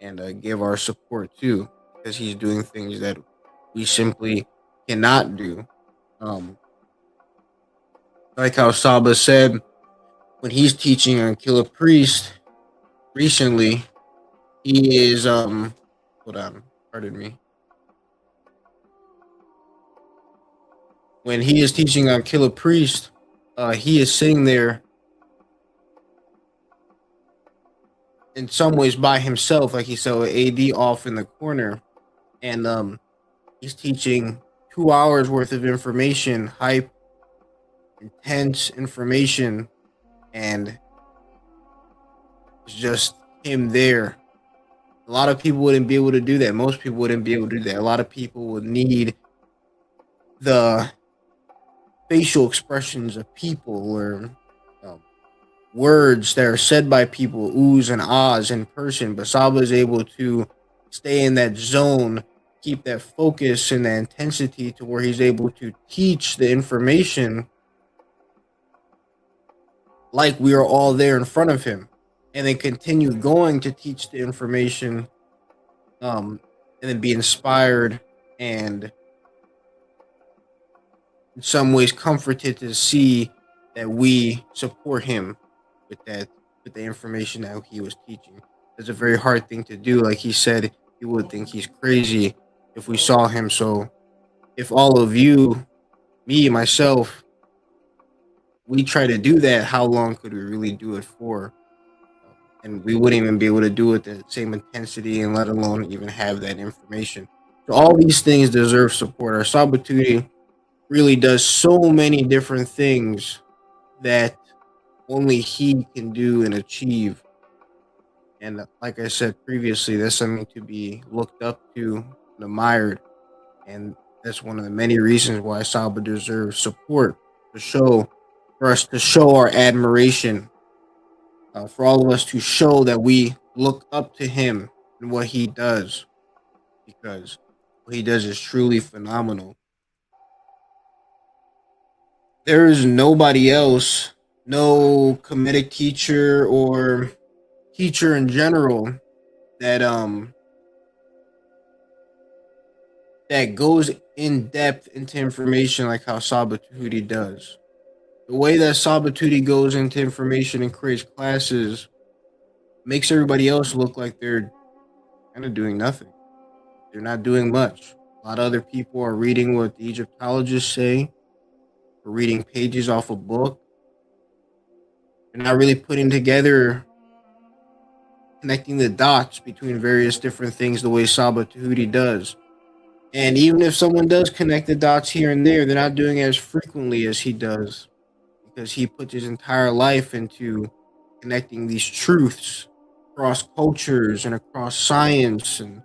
and give our support to, because he's doing things that we simply cannot do. Like how Saba said, when he's teaching on Killer Priest recently, he is hold on, pardon me. When he is teaching on Killer Priest, he is sitting there in some ways by himself, like he said, with AD off in the corner, and he's teaching 2 hours worth of information, hype, intense information, and it's just him there A lot of people wouldn't be able to do that. Most people wouldn't be able to do that. A lot of people would need the facial expressions of people or um, words that are said by people, oohs and ahs in person. But Saba is able to stay in that zone, keep that focus and that intensity to where he's able to teach the information like we are all there in front of him, and then continue going to teach the information, and then be inspired and in some ways comforted to see that we support him with the information that he was teaching. It's a very hard thing to do. Like he said, you would think he's crazy if we saw him. So if all of you, me, myself, we try to do that, how long could we really do it for? And we wouldn't even be able to do it at the same intensity, and let alone even have that information. So all these things deserve support. Our Sabatuti really does so many different things that only he can do and achieve. And like I said previously, that's something to be looked up to and admired. And that's one of the many reasons why Saba deserves support, for us to show our admiration, for all of us to show that we look up to him and what he does, because what he does is truly phenomenal. There is nobody else, no Kemetic teacher or teacher in general that that goes in depth into information like how Saba Tehuti does. The way that Saba Tehuti goes into information and creates classes makes everybody else look like they're kind of doing nothing. They're not doing much. A lot of other people are reading what the Egyptologists say, or reading pages off a book. They're not really putting together, connecting the dots between various different things the way Saba Tehuti does. And even if someone does connect the dots here and there, they're not doing it as frequently as he does, because he puts his entire life into connecting these truths across cultures and across science and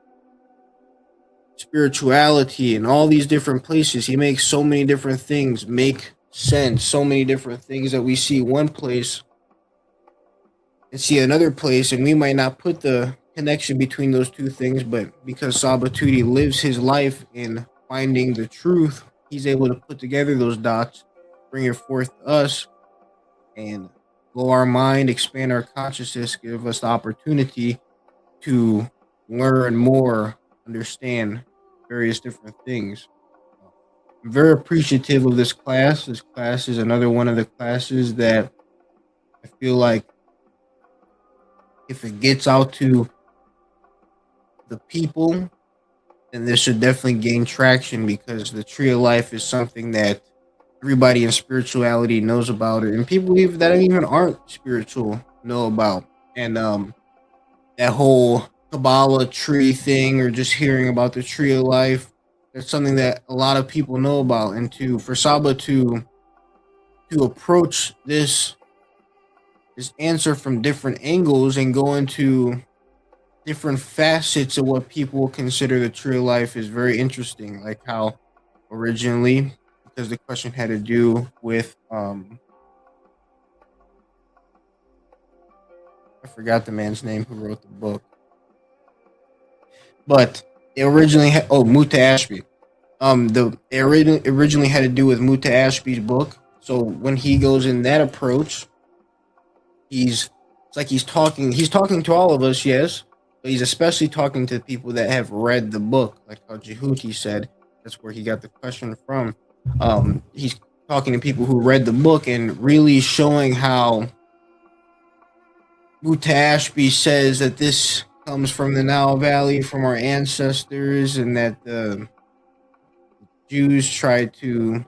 spirituality and all these different places. He makes so many different things make sense, so many different things that we see one place and see another place, and we might not put the connection between those two things, but because Saba Tehuti lives his life in finding the truth, he's able to put together those dots, bring it forth to us, and blow our mind, expand our consciousness, give us the opportunity to learn more, understand various different things. I'm very appreciative of this class. This class is another one of the classes that I feel like if it gets out to the people, then this should definitely gain traction, because the tree of life is something that everybody in spirituality knows about it, and people even that even aren't spiritual know about. And that whole Kabbalah tree thing, or just hearing about the tree of life, that's something that a lot of people know about. And for Saba to approach this answer from different angles and go into different facets of what people consider the tree of life is very interesting. Like how originally, because the question had to do with I forgot the man's name who wrote the book, but it originally had Muta Ashby. It originally had to do with Muta Ashby's book. So when he goes in that approach, it's like he's talking to all of us, yes, but he's especially talking to people that have read the book, like how Tehuti said. That's where he got the question from. He's talking to people who read the book and really showing how Muta Ashby says that this comes from the Nile Valley, from our ancestors, and that the Jews tried to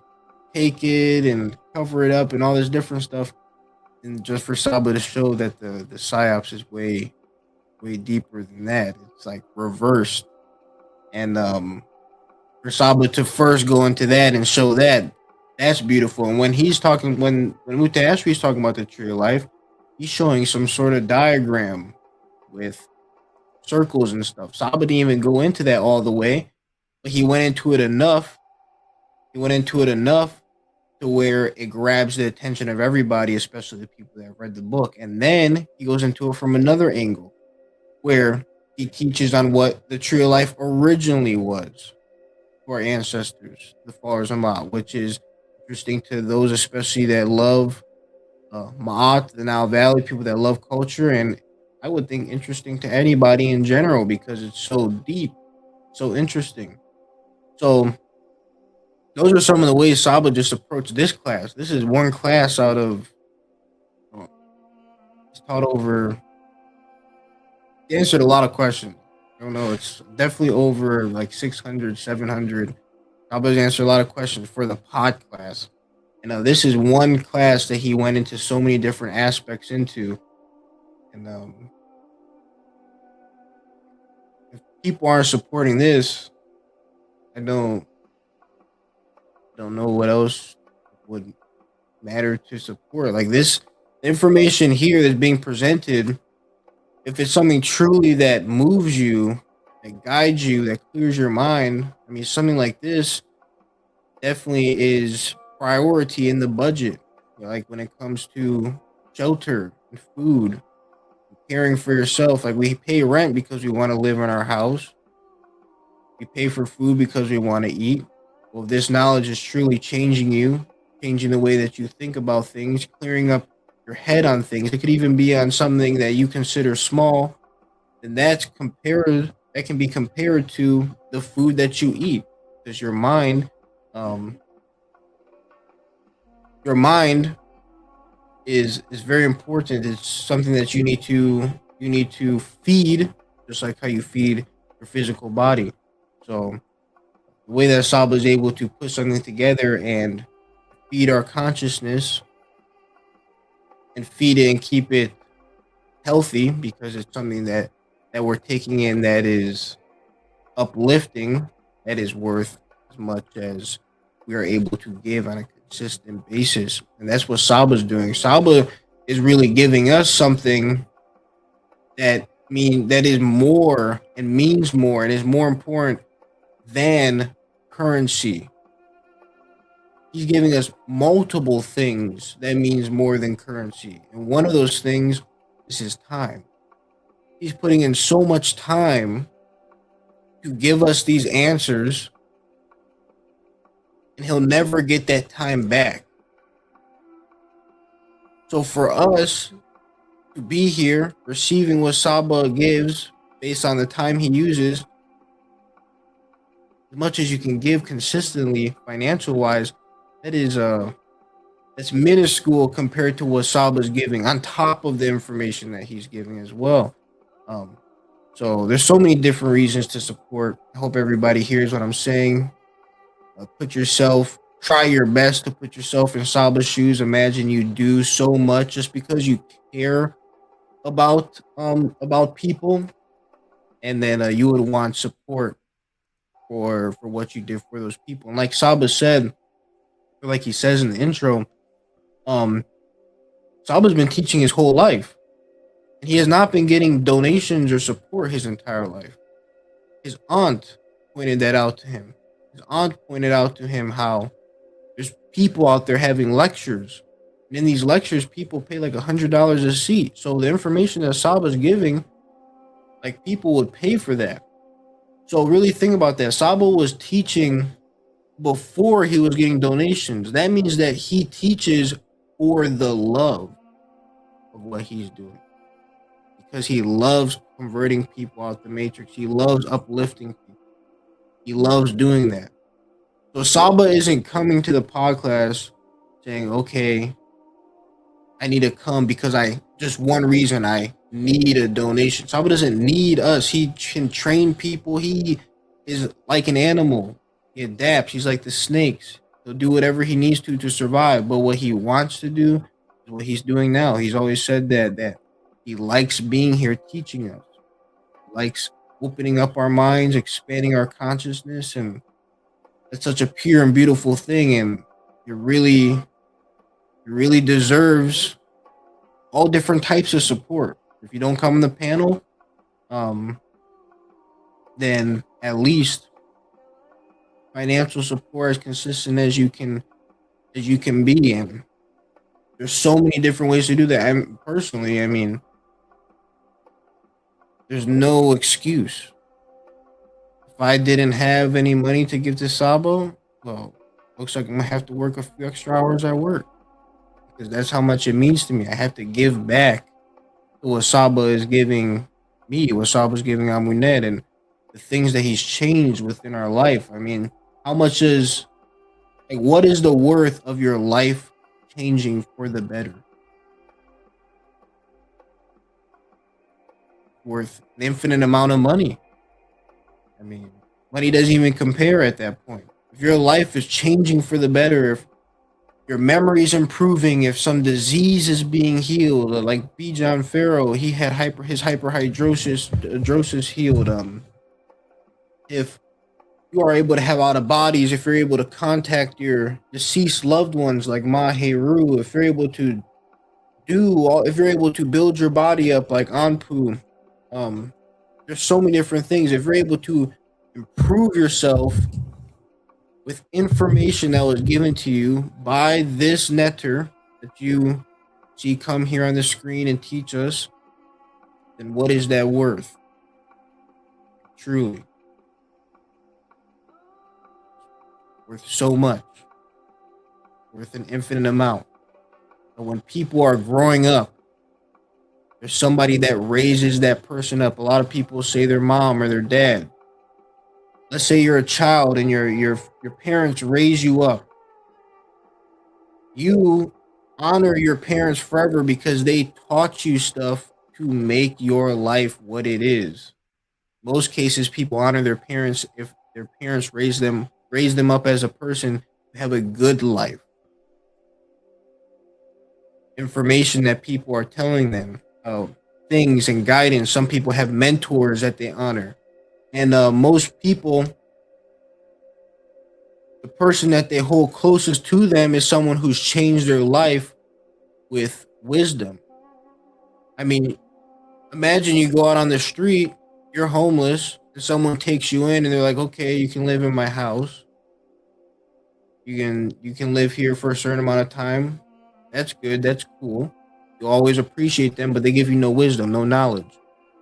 take it and cover it up and all this different stuff. And just for Saba to show that the Psyops is way deeper than that. It's like reversed. And for Saba to first go into that and show that, that's beautiful. And when he's talking, when Muta Ashby is talking about the tree of life, he's showing some sort of diagram with circles and stuff. Saba didn't even go into that all the way, but he went into it enough. He went into it enough to where it grabs the attention of everybody, especially the people that have read the book. And then he goes into it from another angle, where he teaches on what the tree of life originally was for our ancestors, the Fathers of Ma'at, which is interesting to those especially that love Ma'at, the Nile Valley, people that love culture, and I would think interesting to anybody in general because it's so deep, so interesting. So those are some of the ways Saba just approached this class. This is one class out of it's taught over. He answered a lot of questions. I don't know. It's definitely over like 600, 700. Saba's answered a lot of questions for the pod class. And this is one class that he went into so many different aspects into. And if people aren't supporting this, I don't know what else would matter to support. Like this information here that's being presented, if it's something truly that moves you, that guides you, that clears your mind, I mean, something like this definitely is priority in the budget. Like when it comes to shelter and food, caring for yourself. Like we pay rent because we want to live in our house. We pay for food because we want to eat. Well, if this knowledge is truly changing you, changing the way that you think about things, clearing up your head on things, it could even be on something that you consider small, then that can be compared to the food that you eat, because your mind is very important. It's something that you need to feed, just like how you feed your physical body. So the way that Saba is able to put something together and feed our consciousness and feed it and keep it healthy, because it's something that we're taking in that is uplifting, that is worth as much as we are able to give on a consistent basis. And that's what Saba's doing. Saba is really giving us something that is more and means more and is more important than currency. He's giving us multiple things that means more than currency. And one of those things is his time. He's putting in so much time to give us these answers, and he'll never get that time back. So for us to be here, receiving what Saba gives based on the time he uses, as much as you can give consistently, financial wise, that's minuscule compared to what Saba's giving, on top of the information that he's giving as well. So there's so many different reasons to support. I hope everybody hears what I'm saying. Try your best to put yourself in Saba's shoes. Imagine you do so much just because you care about people, and then you would want support for what you did for those people. And like Saba said, or like he says in the intro, Saba's been teaching his whole life, and he has not been getting donations or support his entire life. His aunt pointed that out to him. His aunt pointed out to him how there's people out there having lectures, and in these lectures, people pay like $100 a seat. So the information that Saba's giving, like, people would pay for that. So really think about that. Saba was teaching before he was getting donations. That means that he teaches for the love of what he's doing, because he loves converting people out the matrix. He loves uplifting people. He loves doing that. So Saba isn't coming to the pod class saying, okay, I need to come because one reason I need a donation. Saba doesn't need us. He can train people. He is like an animal. He adapts. He's like the snakes. He'll do whatever he needs to survive. But what he wants to do is what he's doing now. He's always said that he likes being here teaching us. He likes opening up our minds, expanding our consciousness, and it's such a pure and beautiful thing. And it really deserves all different types of support. If you don't come on the panel, then at least financial support as consistent as you can be. And there's so many different ways to do that. I mean, there's no excuse. If I didn't have any money to give to Sabo, well, looks like I'm gonna have to work a few extra hours at work because that's how much it means to me. I have to give back to what Saba is giving me, what Saba's giving Amunet, and the things that he's changed within our life. I mean, how much is like what is the worth of your life changing for the better? Worth an infinite amount of money. I mean, money doesn't even compare at that point. If your life is changing for the better, if your memory is improving, if some disease is being healed, like B. John Farrow, he had his hyperhidrosis healed. If you are able to have out of bodies, if you're able to contact your deceased loved ones like Maheru, if you're able to if you're able to build your body up like Anpu, there's so many different things. If you're able to improve yourself with information that was given to you by this netter that you see come here on the screen and teach us, then what is that worth? Truly. Worth so much. Worth an infinite amount. And when people are growing up, there's somebody that raises that person up. A lot of people say their mom or their dad. Let's say you're a child and your parents raise you up. You honor your parents forever because they taught you stuff to make your life what it is. Most cases, people honor their parents if their parents raise them up as a person to have a good life. Information that people are telling them, things and guidance. Some people have mentors that they honor. And most people, the person that they hold closest to them is someone who's changed their life with wisdom. I mean, imagine you go out on the street, you're homeless, and someone takes you in and they're like, okay, you can live in my house. You can live here for a certain amount of time. That's good, that's cool. You always appreciate them, but they give you no wisdom, no knowledge.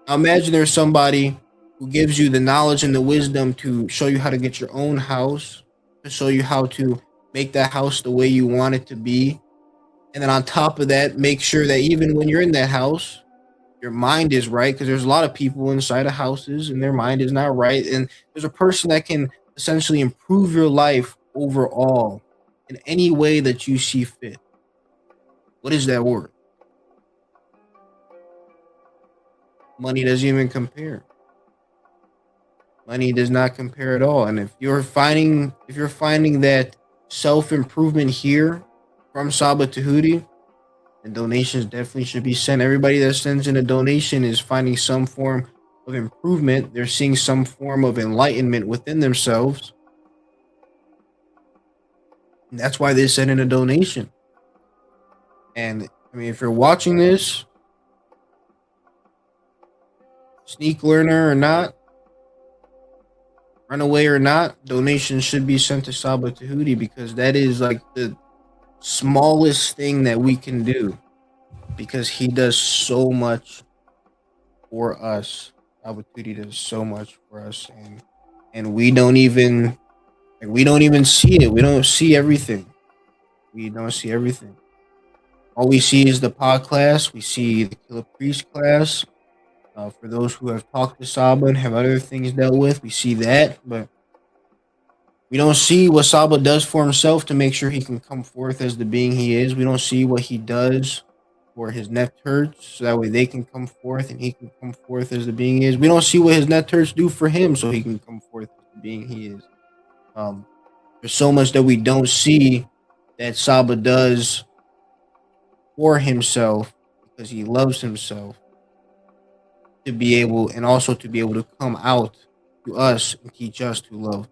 Now imagine there's somebody who gives you the knowledge and the wisdom to show you how to get your own house, to show you how to make that house the way you want it to be. And then on top of that, make sure that even when you're in that house, your mind is right, because there's a lot of people inside of houses and their mind is not right. And there's a person that can essentially improve your life overall in any way that you see fit. What is that worth? Money doesn't even compare. Money does not compare at all. And if you're finding that self-improvement here from Saba Tehuti, then donations definitely should be sent. Everybody that sends in a donation is finding some form of improvement. They're seeing some form of enlightenment within themselves. And that's why they send in a donation. And I mean, if you're watching this, sneak learner or not, runaway or not, donations should be sent to Saba Tehuti, because that is like the smallest thing that we can do, because he does so much for us. Saba Tehuti does so much for us, and we don't even see it. We don't see everything. We don't see everything. All we see is the pod class. We see the Killer Priest class. For those who have talked to Saba and have other things dealt with, we see that, but we don't see what Saba does for himself to make sure he can come forth as the being he is. We don't see what he does for his net turds, so that way they can come forth and he can come forth as the being he is. We don't see what his net turds do for him, so he can come forth as the being he is. There's so much that we don't see that Saba does for himself, because he loves himself, to be able, and also to be able to come out to us and teach us to love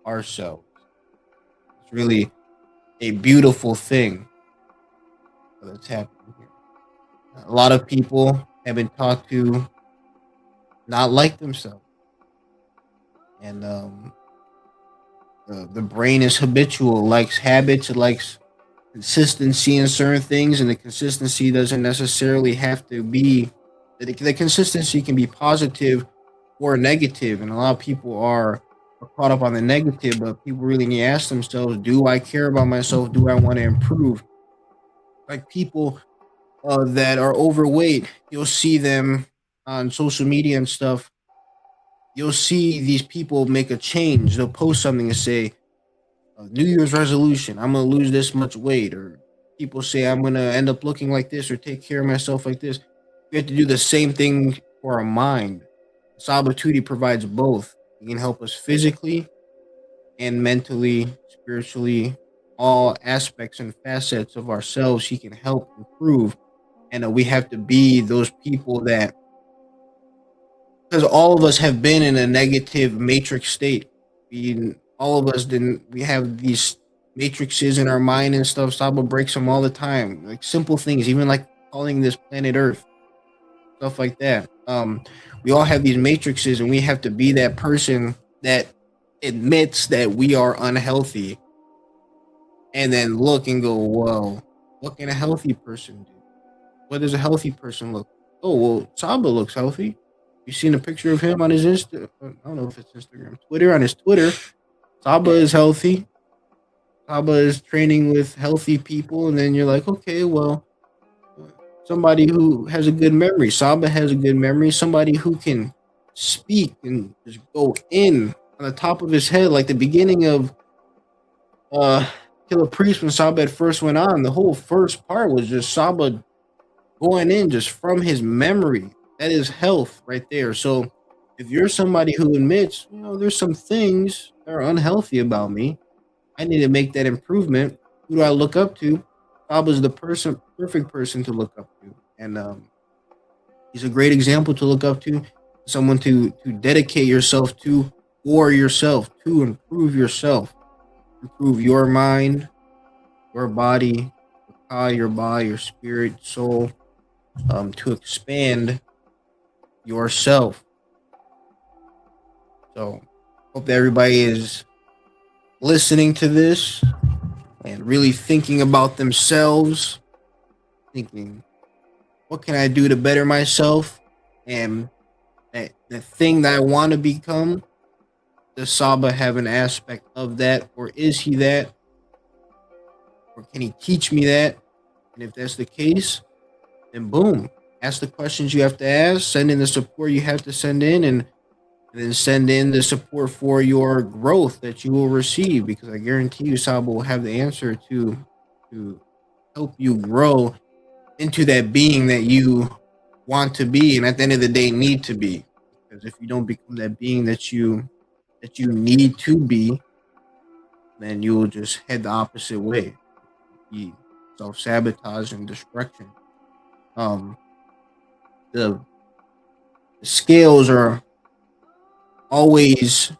ourselves. It's really a beautiful thing that's happening here. A lot of people have been taught to not like themselves. and the brain is habitual, it likes habits, it likes consistency in certain things, and the consistency doesn't necessarily have to be the consistency can be positive or negative, and a lot of people are caught up on the negative, but people really need to ask themselves, do I care about myself? Do I want to improve? Like people that are overweight, you'll see them on social media and stuff. You'll see these people make a change. They'll post something and say, New Year's resolution, I'm going to lose this much weight. Or people say, I'm going to end up looking like this or take care of myself like this. We have to do the same thing for our mind. Sabatuti provides both. It can help us physically and mentally, spiritually, all aspects and facets of ourselves. He can help improve. And we have to be those people that, because all of us have been in a negative matrix state. All of us didn't, we have these matrices in our mind and stuff. Saba breaks them all the time. Like simple things, even like calling this planet Earth, stuff like that. We all have these matrices, and we have to be that person that admits that we are unhealthy and then look and go, whoa, what can a healthy person do? What does a healthy person look? Oh, well, Saba looks healthy. You seen a picture of him on his Insta? I don't know if it's Instagram, Twitter. On his Twitter, Saba is healthy. Saba is training with healthy people, and then you're like, okay, well, somebody who has a good memory. Saba has a good memory. Somebody who can speak and just go in on the top of his head, like the beginning of Killer Priest when Saba first went on. The whole first part was just Saba going in just from his memory. That is health right there. So if you're somebody who admits, there's some things that are unhealthy about me, I need to make that improvement. Who do I look up to? Saba's the perfect person to look up to. And he's a great example to look up to, someone to dedicate yourself to, for yourself, to improve yourself, improve your mind, your body, your spirit, soul, to expand yourself. So hope that everybody is listening to this and really thinking about themselves, thinking, what can I do to better myself? And the thing that I want to become, does Saba have an aspect of that? Or is he that? Or can he teach me that? And if that's the case, then boom, ask the questions you have to ask, send in the support you have to send in, and then send in the support for your growth that you will receive, because I guarantee you Saba will have the answer to help you grow into that being that you want to be, and at the end of the day need to be. Because if you don't become that being that you need to be, then you will just head the opposite way. Be self-sabotage and destruction. The scales are always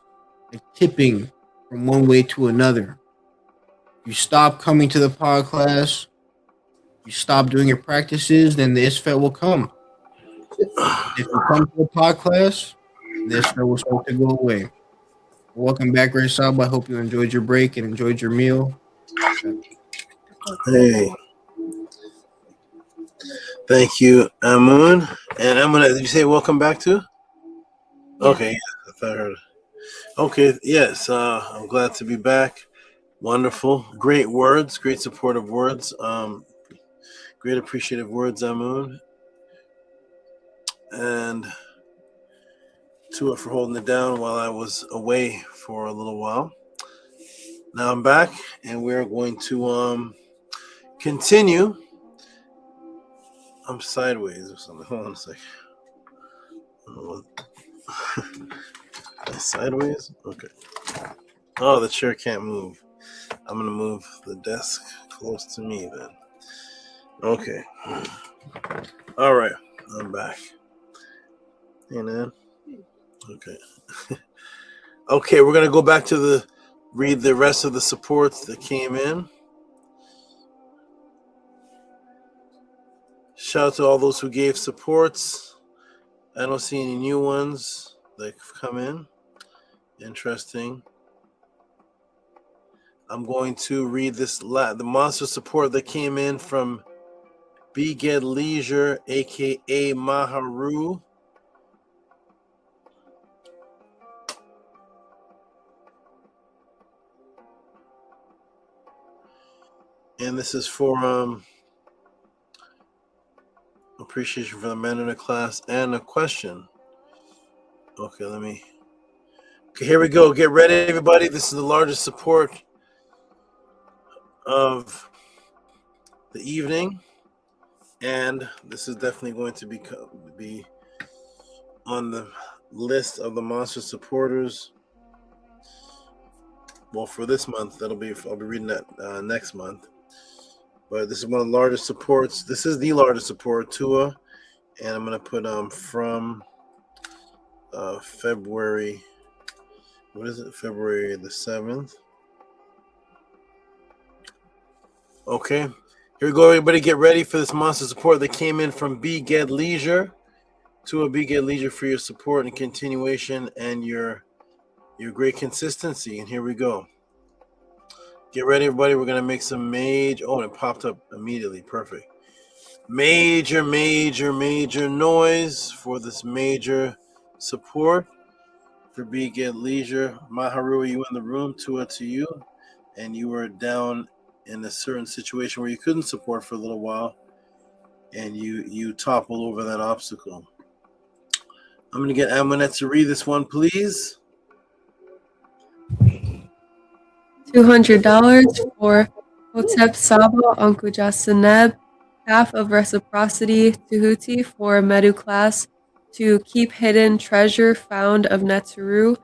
like tipping from one way to another. You stop coming to the pod class, you stop doing your practices, then the ISFET will come. If you come to the pod class, the ISFET will start to go away. Welcome back, Ray Saba. I hope you enjoyed your break and enjoyed your meal. Hey. Thank you, Amun. And Amun, did you say welcome back to? Yeah. Okay, I thought I heard. Okay, yes, I'm glad to be back. Wonderful. Great words, great supportive words. Great appreciative words, Amun. And Tua for holding it down while I was away for a little while. Now I'm back, and we're going to continue. I'm sideways or something. Hold on a second. Sideways? Okay. Oh, the chair can't move. I'm going to move the desk close to me then. Okay. All right. I'm back. Hey, man. Okay. Okay, we're going to go back to read the rest of the supports that came in. Shout out to all those who gave supports. I don't see any new ones that have come in. Interesting. I'm going to read the monster support that came in from Beged Leisure, aka Maharu. And this is for appreciation for the men in the class and a question. Okay, okay, here we go. Get ready, everybody. This is the largest support of the evening, and this is definitely going to be on the list of the monster supporters. Well, for this month, I'll be reading that next month. But this is one of the largest supports. This is the largest support, Tua, and I'm gonna put from February. What is it? February the 7th. Okay, here we go. Everybody, get ready for this monster support that came in from Beged Leisure. Tua, Beged Leisure, for your support and continuation and your great consistency. And here we go. Get ready, everybody. We're gonna make some major. Oh, and it popped up immediately. Perfect. Major noise for this major support for Beged Leisure. Maharu, are you in the room? Tua to you, and you were down in a certain situation where you couldn't support for a little while, and you toppled over that obstacle. I'm gonna get Amunet to read this one, please. $200 for Hotep Saba Ankuja Seneb, half of Reciprocity Tehuti for Medu class to keep hidden treasure found of Neturu,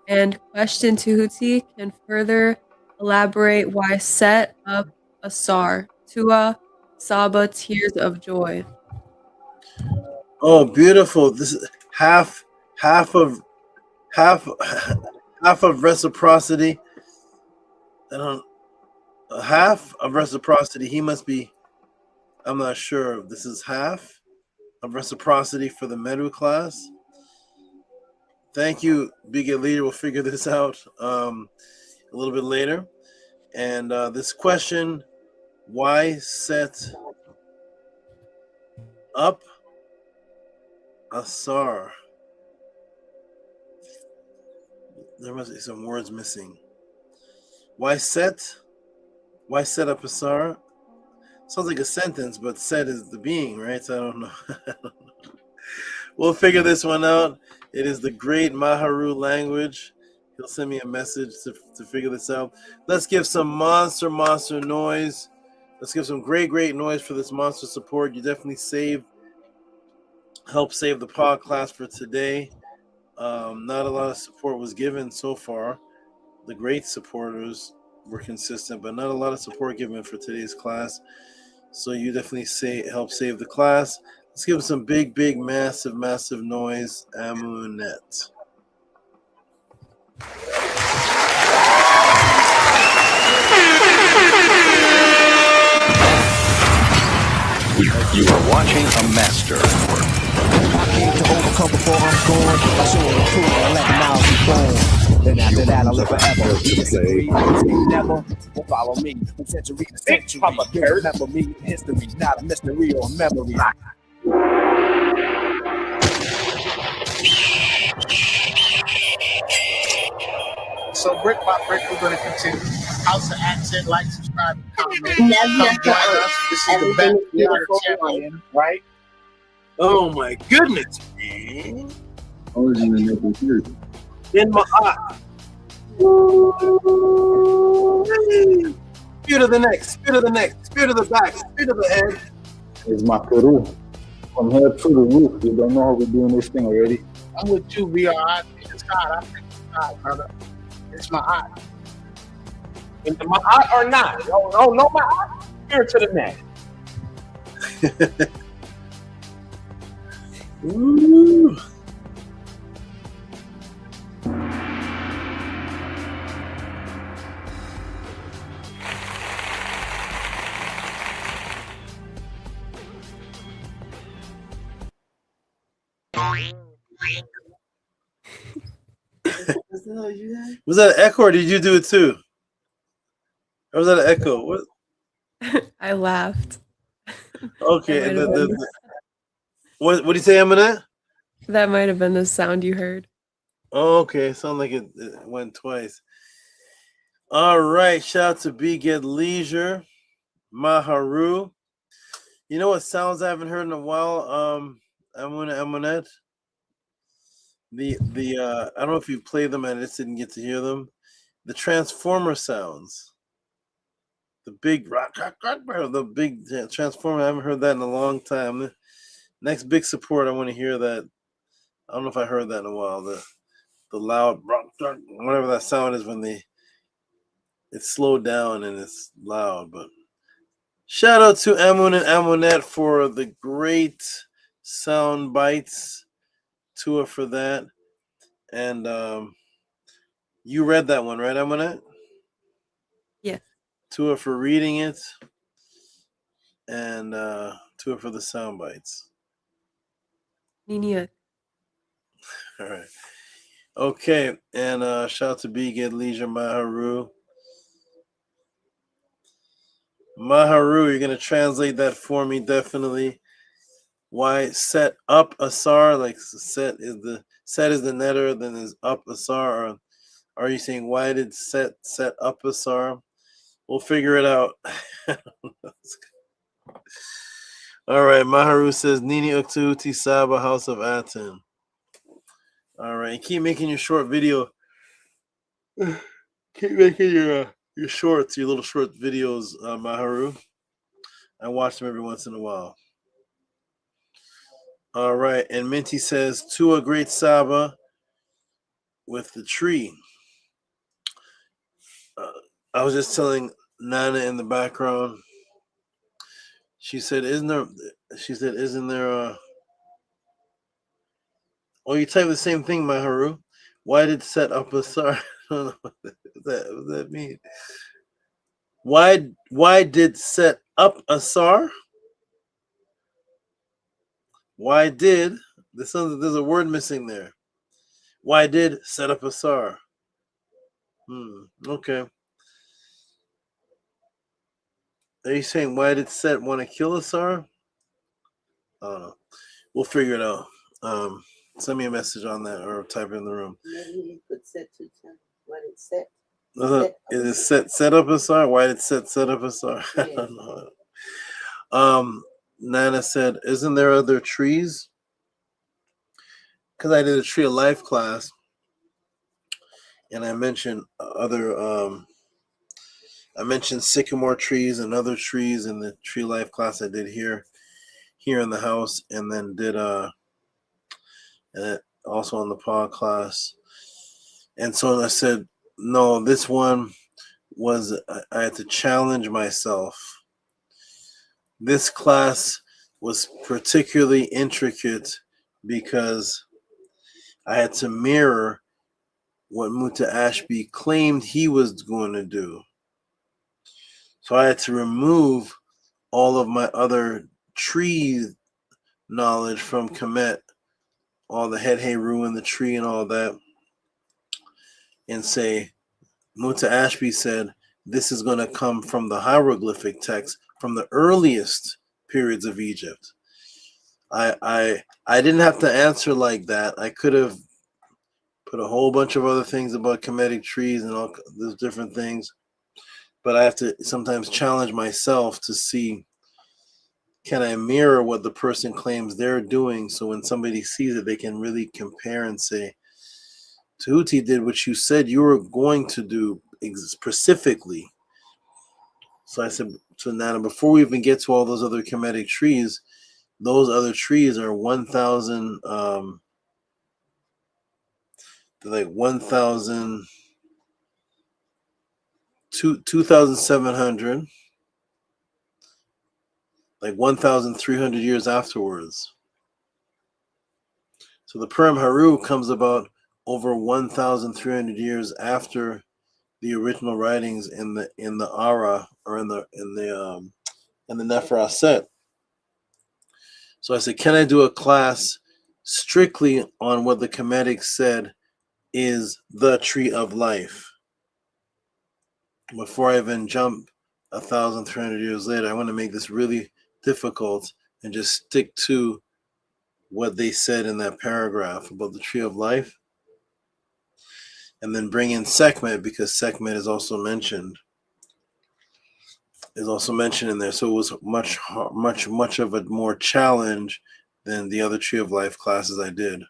and question Tehuti can further elaborate why set up Asar, Tua, Saba, Tears of Joy. Oh, beautiful. This is half of Reciprocity. Half of Reciprocity. He must be. I'm not sure. This is half of Reciprocity for the Medu class. Thank you, Beged Leader. We'll figure this out a little bit later. And this question: why set up Asar? There must be some words missing. Why set up Asar? Sounds like a sentence, but set is the being, right? So I don't know. We'll figure this one out. It is the great Maharu language. He'll send me a message to figure this out. Let's give some monster noise. Let's give some great noise for this monster support. You definitely help save the pod class for today. Not a lot of support was given so far. The great supporters were consistent, but not a lot of support given for today's class. So you definitely help save the class. Let's give them some big, massive noise. Amunet. You are watching a master. I came to overcome before I'm gone. I saw the truth and let miles be born. Then after that, I'll live forever. You disagree, you say never. Well, follow me from century to century. You remember me, history, not a mystery or memory. So brick by brick, we're going to continue. House of Accent, like, subscribe, and comment. Come join us. This is the best theater champion, right? Oh my goodness, man. I was in the nipple here. In my eye. Spear to the neck, spear to the neck, spear to the back, spear to the head. It's my Peru. From here to the roof. You don't know how we're doing this thing already. I'm with you, VR. It's hot. I think it's hot, brother. It's my eye. Is it my eye or not? Oh, no, my eye. Spear to the neck. Ooh. Was that an echo or did you do it too? Or was that an echo? What? I laughed. Okay. That might have been, What do you say, Eminette? that might have been the sound you heard. Oh, okay. Sound like it went twice. All right. Shout out to Be Get Leisure, Maharu. You know what sounds I haven't heard in a while? Eminette. The I don't know if you played them. I just didn't get to hear them. The Transformer sounds. The big rock, the big Transformer. I haven't heard that in a long time. Next big support, I want to hear that. I don't know if I heard that in a while. The loud rock, whatever that sound is when it's slowed down and it's loud. But shout out to Amun and Amonette for the great sound bites. Tua for that. And you read that one, right, Amonette? Yeah. Tua for reading it. And Tua for the sound bites. Niniak. All right. Okay. And shout out to Be Get Leisure Maharu. Maharu, you're going to translate that for me, definitely. Why set up Asar? Like set is the netter, then is up Asar. Or are you saying why did set up Asar? We'll figure it out. All right. Maharu says Nini Uktuti Saba House of Aten. All right. Keep making your short video. Keep making your shorts, your little short videos, Maharu. I watch them every once in a while. All right. And Minty says, to a great Saba with the tree. I was just telling Nana in the background. She said, isn't there oh, you type the same thing, Maharu. Why did set up a star? I don't know what that mean. Why did set up a SAR? Why did there's a word missing there? Why did set up a SAR? Okay. Are you saying why did Set want to kill a SAR? I don't know. We'll figure it out. Send me a message on that or type it in the room. Maybe he could set to what it said. Is it set up a SAR? Why did set up a SAR? I don't know. Nana said, isn't there other trees? Because I did a tree of life class and I mentioned I mentioned sycamore trees and other trees in the tree of life class I did here in the house, and then did also in the pod class. And so I said, no, this one was I had to challenge myself. This class was particularly intricate because I had to mirror what Muta Ashby claimed he was going to do. So I had to remove all of my other tree knowledge from Kemet, all the head Heru and the tree and all that, and say, Muta Ashby said, this is going to come from the hieroglyphic text from the earliest periods of Egypt. I didn't have to answer like that. I could have put a whole bunch of other things about Kemetic trees and all those different things, but I have to sometimes challenge myself to see, can I mirror what the person claims they're doing, so when somebody sees it, they can really compare and say, Tehuti did what you said you were going to do specifically. So I said to Nana, before we even get to all those other Kemetic trees, those other trees are 1,000, they're like 1,000, 2,700, like 1,300 years afterwards. So the Purim Haru comes about over 1,300 years after the original writings in the Ara, or in the Nefer Aset. So I said, can I do a class strictly on what the Kemetic said is the tree of life. Before I even jump 1,300 years later, I want to make this really difficult and just stick to what they said in that paragraph about the tree of life, and then bring in Sekhmet, because Sekhmet is also mentioned in there. So it was much of a more challenge than the other tree of life classes I did.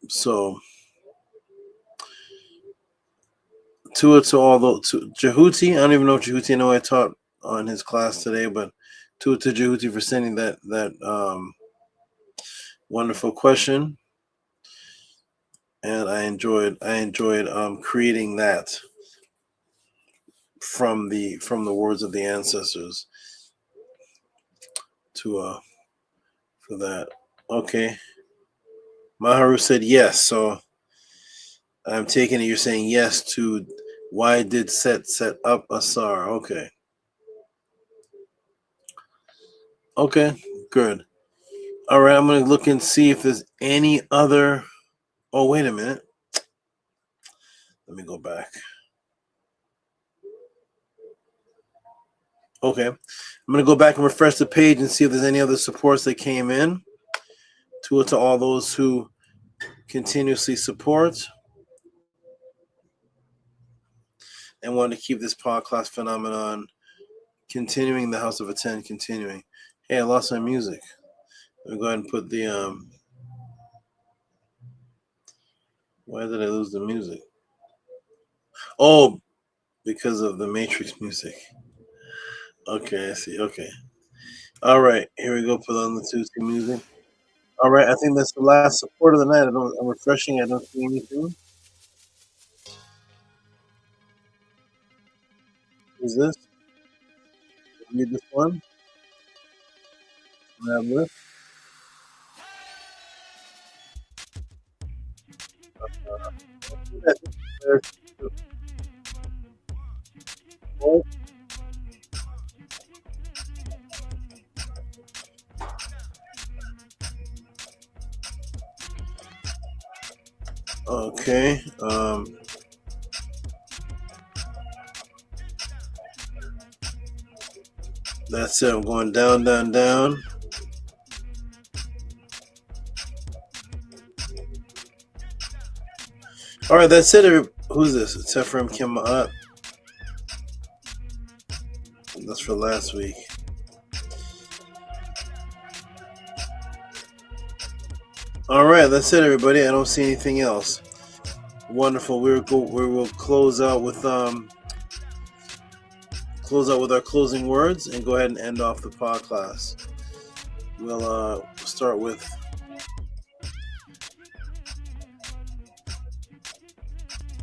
So to all those, to Tehuti, I don't even know if Tehuti, I know I taught on his class today, but to Tehuti for sending that wonderful question, and I enjoyed creating that from the words of the ancestors to for that. Okay, Maharu said yes, so I'm taking it you're saying yes to why did Set up Asar. Okay, good. All right, I'm going to look and see if there's any other. Oh, wait a minute. Let me go back. Okay, I'm going to go back and refresh the page and see if there's any other supports that came in. To all those who continuously support and want to keep this podcast phenomenon continuing, the House of Attend continuing. Hey, I lost my music. Let me go ahead and put the why did I lose the music? Oh, because of the Matrix music. Okay, I see. Okay. All right, here we go. Put on the Tuesday music. All right, I think that's the last support of the night. I'm refreshing. I don't see anything. Is this? Need this one? Can I have this? Okay. That's it. I'm going down, down, down. All right, that's it. Who's this? It's Ephraim Kima'at. That's for last week. All right, that's it, everybody. I don't see anything else. Wonderful. We will close out with our closing words and go ahead and end off the podcast. We'll start with.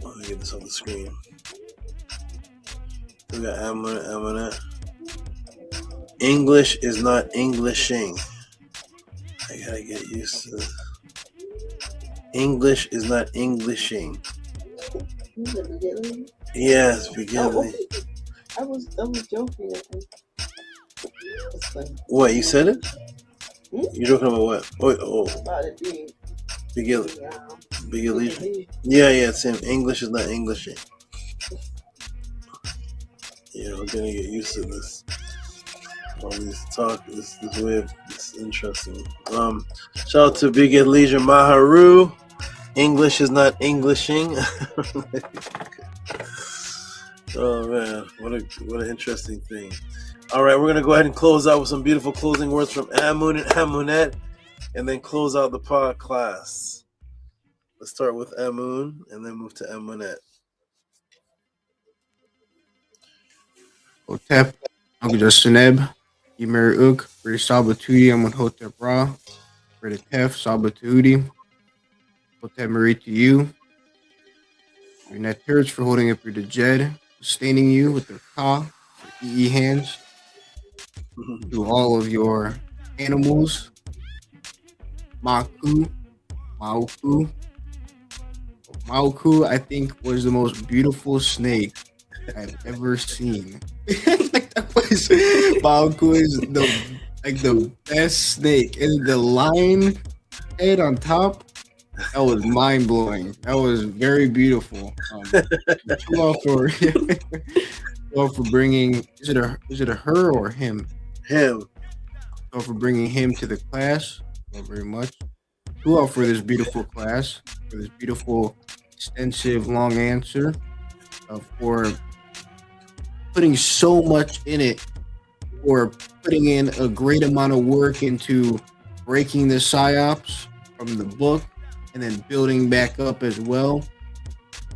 Let me get this on the screen. We got Amunet. English is not Englishing. I gotta get used to this. English is not Englishing. Yes, beginning. I was joking. I think. What, you said it? You're joking about what? About it being Big Legion. Yeah, it's him. English is not Englishing. Yeah, we're gonna get used to this. All these talk, this way of this is interesting. Shout out to Big Legion Maharu. English is not Englishing. Oh man, what an interesting thing. All right, we're gonna go ahead and close out with some beautiful closing words from Amun and Amunet, and then close out the pod class. Let's start with Amun and then move to Amunet. Hotep, Aguja Suneb, Ymer Uk, for Sabatuti, Amun Hotep Ra, for the Tef, Sabatuti, Hotep Marie to you. Your net turds for holding up your Djed, sustaining you with their Ka, their EE hands, to all of your animals, Maku, Mauku. Mauku, I think, was the most beautiful snake I've ever seen. Mauku is the best snake. And the lion head on top That was mind blowing. That was very beautiful. Tua for Tua for bringing. Is it a her or him? Him. Tua for bringing him to the class. Thank you very much. Tua for this beautiful class, for this beautiful, extensive, long answer, for putting so much in it, for putting in a great amount of work into breaking the psyops from the book and then building back up as well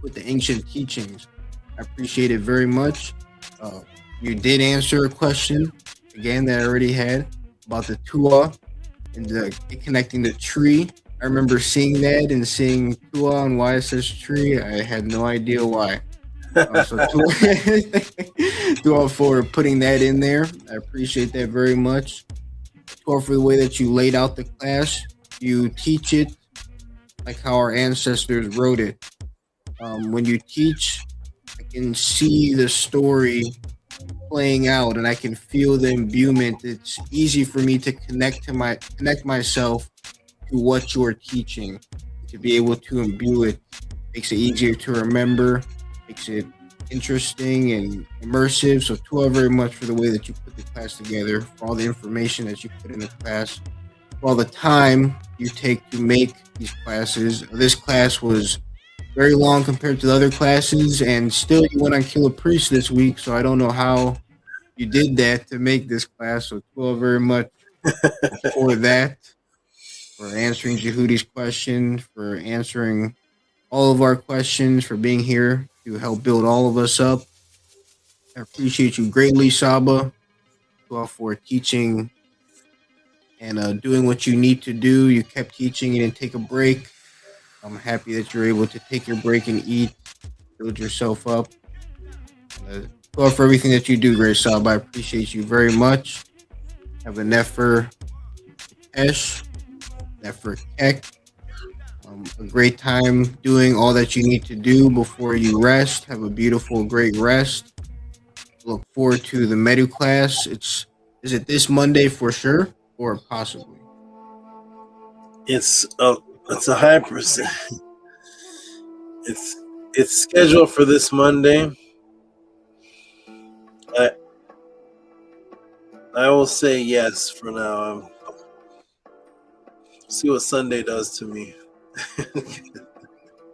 with the ancient teachings. I appreciate it very much. You did answer a question again that I already had about the Tua and connecting the tree. I remember seeing that and seeing Tua and why it says tree. I had no idea why. So Tua for putting that in there. I appreciate that very much. Tua for the way that you laid out the class. You teach it like how our ancestors wrote it. When you teach, I can see the story playing out and I can feel the imbuement. It's easy for me to connect myself to what you're teaching, to be able to imbue it. Makes it easier to remember, makes it interesting and immersive. So Tua very much for the way that you put the class together, for all the information that you put in the class, for all the time you take to make these classes. This class was very long compared to the other classes, and still you went on Kill a Priest this week, so I don't know how you did that to make this class. So Tua very much for that, for answering Jehudie's question, for answering all of our questions, for being here to help build all of us up. I appreciate you greatly, Saba, for teaching and doing what you need to do. You kept teaching, you didn't take a break. I'm happy that you're able to take your break and eat, build yourself up. For everything that you do, Great Saba, I appreciate you very much. Have a Nefer Esh, Nefer Kek. A great time doing all that you need to do before you rest. Have a beautiful, great rest. Look forward to the Medu class. Is it this Monday for sure, or possibly? It's a high percent. It's scheduled for this Monday. I will say yes for now. See what Sunday does to me.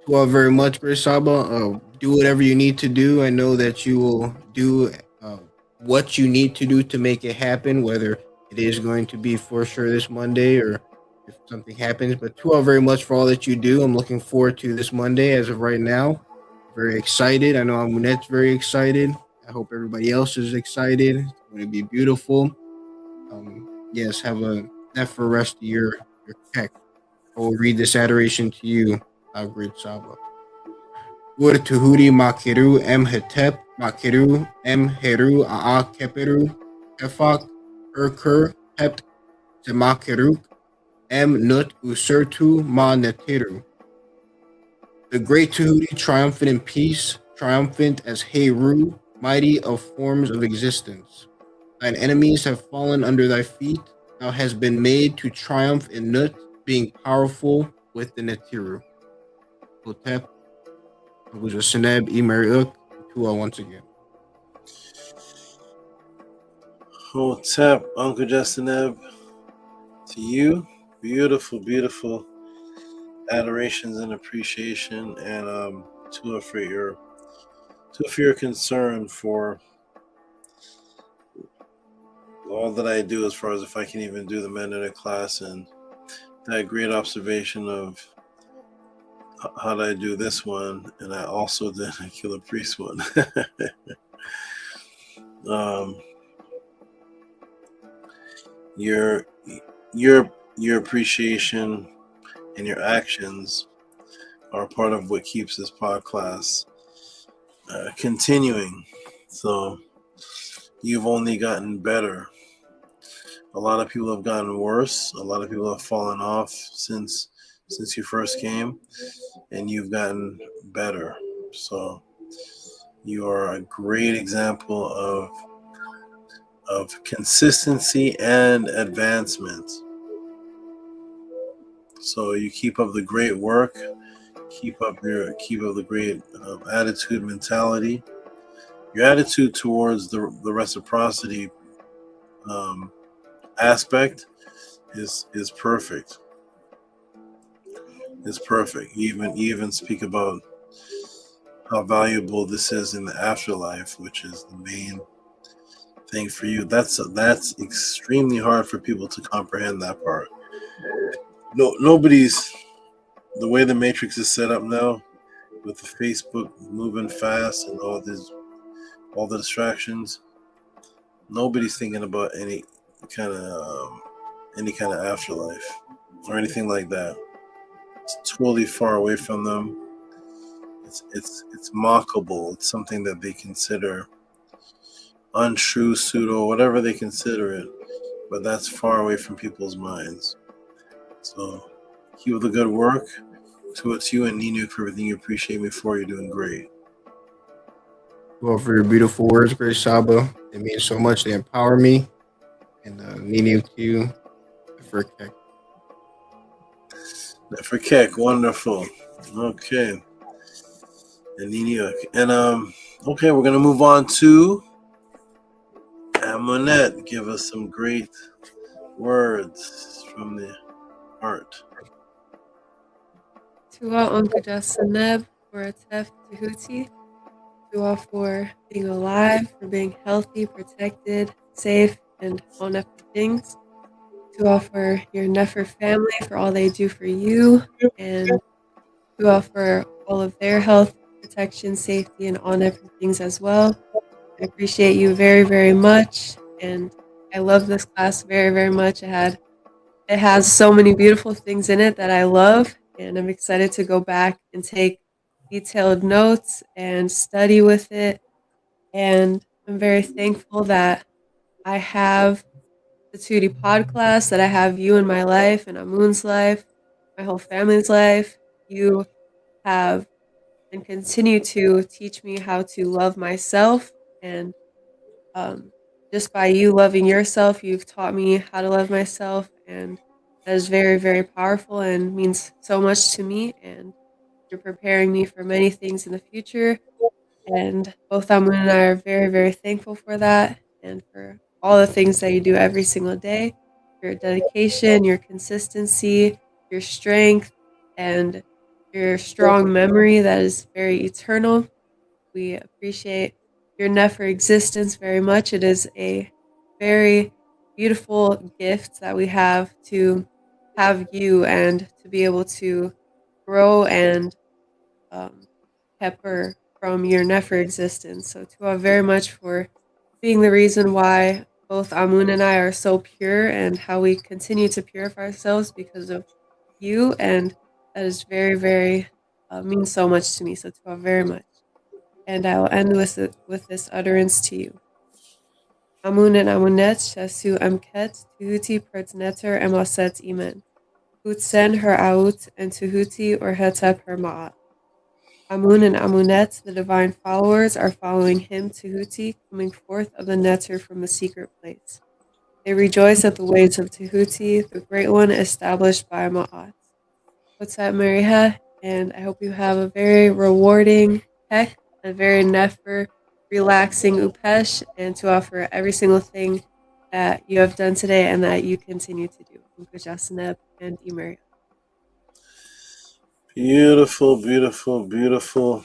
Well, very much, Great Saba. Do whatever you need to do. I know that you will do what you need to do to make it happen, whether it is going to be for sure this Monday or if something happens. But Tua very much for all that you do. I'm looking forward to this Monday as of right now. Very excited. I know Amunet's very excited. I hope everybody else is excited. It's going to be beautiful. Yes, have a for rest of your tech. I will read this adoration to you, Great Saba. Ur Tehuti Makiru M Hetep Makiru M Heru Aa Keperu Efak Urkur Hept Temakeruk M Nut Usurtu Ma Neteru. The great Tehuti, triumphant in peace, triumphant as Heru, mighty of forms of existence. Thine enemies have fallen under thy feet. Thou hast been made to triumph in Nut, being powerful with the Netiru. Hotep, Abuja Seneb, Imeriuk, Tua once again. Hotep, Uncle Justineb, to you, beautiful, beautiful adorations and appreciation, and Tua for your concern for all that I do as far as if I can even do the men in a class, and that great observation of how did I do this one, and I also did a Killer Priest one. Your appreciation and your actions are part of what keeps this podcast continuing. So you've only gotten better. A lot of people have gotten worse. A lot of people have fallen off since you first came, and you've gotten better. So you are a great example of consistency and advancement. So you keep up the great work, keep up the great attitude, mentality. Your attitude towards the reciprocity aspect is perfect. It's perfect. You even speak about how valuable this is in the afterlife, which is the main thing for you. That's extremely hard for people to comprehend that part. Nobody's the way the matrix is set up now, with the Facebook moving fast and all the distractions. Nobody's thinking about any kind of afterlife or anything like that. It's totally far away from them. It's mockable. It's something that they consider untrue, pseudo, whatever they consider it, but that's far away from people's minds. So keep up the good work. To you and Nino for everything you appreciate me for. You're doing great. Well, for your beautiful words, Great Saba. It means so much. They empower me. And Nini to you for Keck. For Keck, wonderful. Okay. And Nini, and okay, we're gonna move on to Amonette. Give us some great words from the heart. Tua Onkuja Seneb for Atef Tehuti. Tua for being alive, for being healthy, protected, safe, and all Nefer things. Tua for your Nefer family, for all they do for you. And Tua for all of their health, protection, safety, and all Nefer things as well. I appreciate you very, very much. And I love this class very, very much. It has so many beautiful things in it that I love, and I'm excited to go back and take detailed notes and study with it. And I'm very thankful that I have the 2D pod class, that I have you in my life and Amun's life, my whole family's life. You have and continue to teach me how to love myself, and just by you loving yourself, you've taught me how to love myself, and that is very, very powerful and means so much to me. And you're preparing me for many things in the future. And both Amun and I are very, very thankful for that and for all the things that you do every single day. Your dedication, your consistency, your strength, and your strong memory that is very eternal. We appreciate your Nefer existence very much. It is a very beautiful gift that we have to have you and to be able to grow and pepper from your Nefer existence. So to very much for being the reason why both Amun and I are so pure and how we continue to purify ourselves because of you. And that is very, very means so much to me. So to very much. And I will end with this utterance to you. Amun and Amunet shasu amket tuhuti pertneter emoset imen. Hutsen her out and tuhuti or hetep her ma'at. Amun and Amunet, the divine followers, are following him, Tehuti, coming forth of the netter from the secret place. They rejoice at the ways of Tehuti, the great one established by Ma'at. What's up, Mariha? And I hope you have a very rewarding Heck, a very Nefer, relaxing Upesh, and to offer every single thing that you have done today and that you continue to do. Ukajasaneb and Imari. Beautiful, beautiful, beautiful.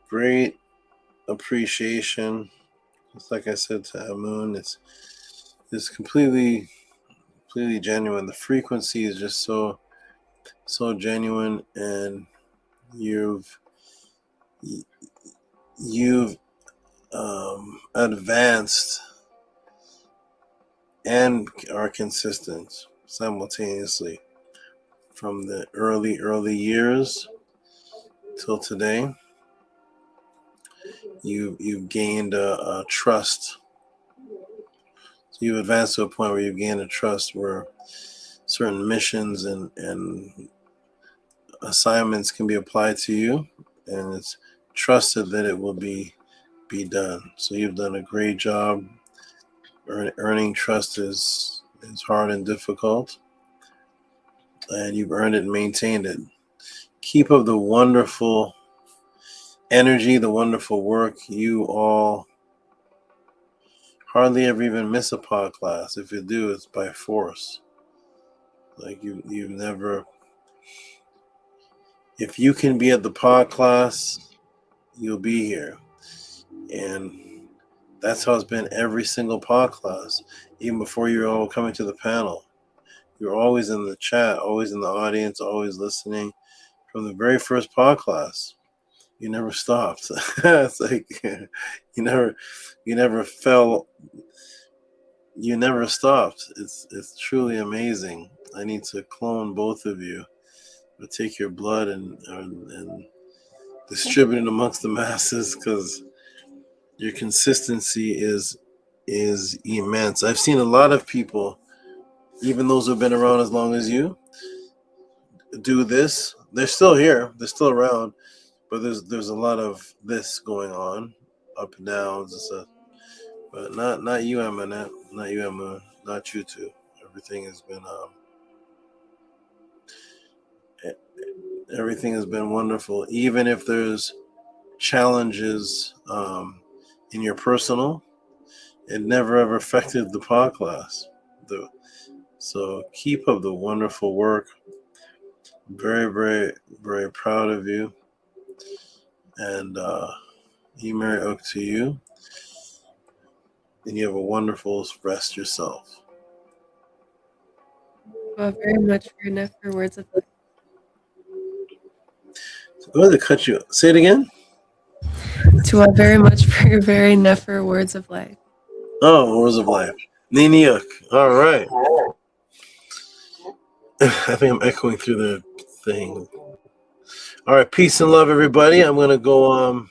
Great appreciation. Just like I said to Amun, it's completely genuine. The frequency is just so genuine, and you've advanced and are consistent simultaneously from the early years till today. You've gained a trust. So you've advanced to a point where you've gained a trust where certain missions and assignments can be applied to you, and it's trusted that it will be done. So you've done a great job. Earning trust is hard and difficult, and you've earned it and maintained it. Keep up the wonderful energy, the wonderful work. You all hardly ever even miss a pod class. If you do, it's by force. Like you've never. If you can be at the pod class, you'll be here, and that's how it's been every single pod class. Even before you're all coming to the panel, you're always in the chat, always in the audience, always listening. From the very first pod class, you never stopped. It's like you never fell. You never stopped. It's truly amazing. I need to clone both of you, but take your blood and distribute it amongst the masses, because your consistency is immense. I've seen a lot of people, even those who've been around as long as you, do this. They're still here. They're still around, but there's a lot of this going on, up and downs and stuff. But not you, Emma. Not you, Emma. Not you two. Everything has been wonderful. Even if there's challenges in your personal, it never ever affected the pod class. So keep up the wonderful work. Very, very, very proud of you. And Emer Oak to you. And you have a wonderful rest yourself. Very much for your never words of life. Go ahead to cut you. Say it again. To very much for your very never words of life. Oh, words of life. Niniuk. All right. I think I'm echoing through the thing. All right, peace and love, everybody. I'm gonna go.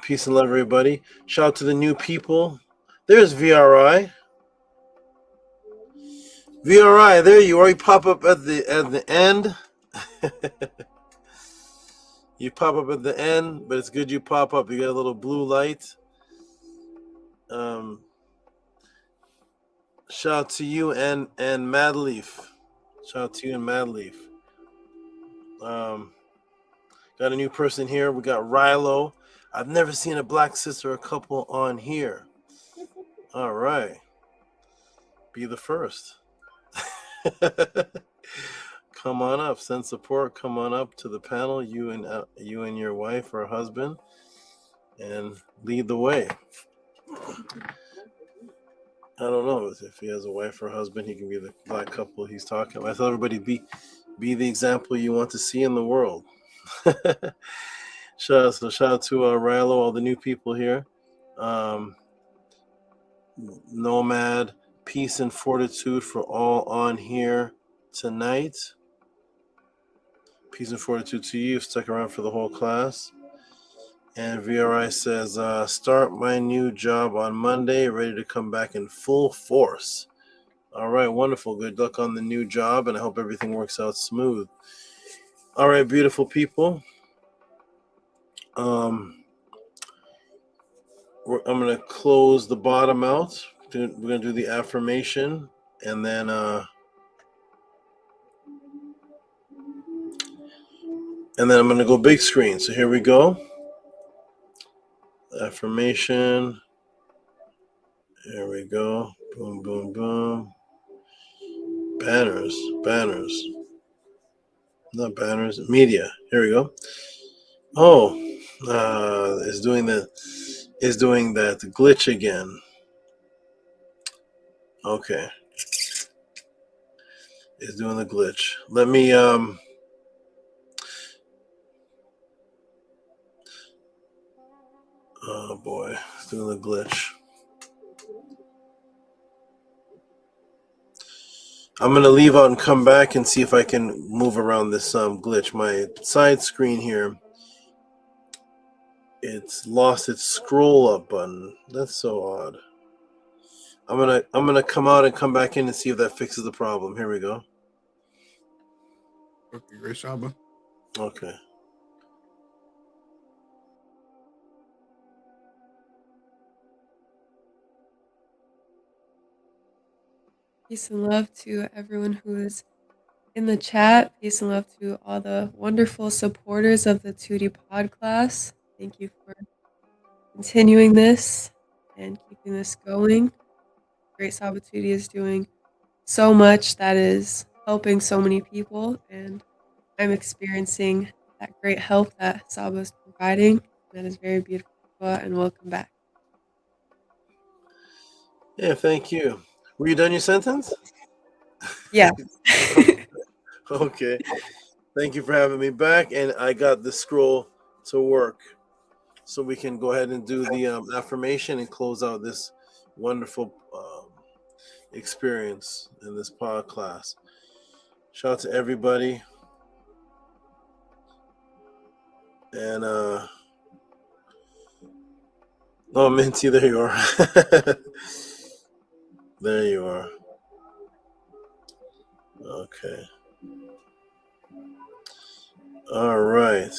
Peace and love, everybody. Shout out to the new people. There's VRI. VRI, there you are. You pop up at the end. You pop up at the end, but it's good you pop up. You got a little blue light. Shout out to you and Madleaf. Shout out to you and Madleaf. Got a new person here. We got Rilo. I've never seen a black sister or couple on here. All right. Be the first. Come on up. Send support. Come on up to the panel. You and your wife or husband, and lead the way. I don't know if he has a wife or husband. He can be the black couple he's talking about. I tell everybody be the example you want to see in the world. Shout out to Rilo, all the new people here. Nomad, peace and fortitude for all on here tonight. Peace and fortitude to you. Stuck around for the whole class. And VRI says, start my new job on Monday, ready to come back in full force. All right, wonderful. Good luck on the new job, and I hope everything works out smooth. All right, beautiful people. I'm going to close the bottom out. We're going to do the affirmation, and then I'm going to go big screen. So here we go. Affirmation. Here we go. Boom, boom, boom. Banners. Not banners. Media. Here we go. Oh, it's doing that glitch again. Okay. It's doing the glitch. Let me oh boy, it's doing the glitch. I'm gonna leave out and come back and see if I can move around this glitch. My side screen here, it's lost its scroll up button. That's so odd. I'm gonna come out and come back in and see if that fixes the problem. Here we go. Okay, great, Shaba. Okay. Peace and love to everyone who is in the chat. Peace and love to all the wonderful supporters of the Tehuti pod class. Thank you for continuing this and keeping this going. Great Sabatuti is doing so much that is helping so many people, and I'm experiencing that great help that Saba is providing. That is very beautiful, and welcome back. Yeah, thank you. Were you done your sentence? Yeah. Okay. Thank you for having me back, and I got the scroll to work, so we can go ahead and do the affirmation and close out this wonderful experience in this pod class. Shout out to everybody, and oh, Minty, there you are. There you are. Okay. All right.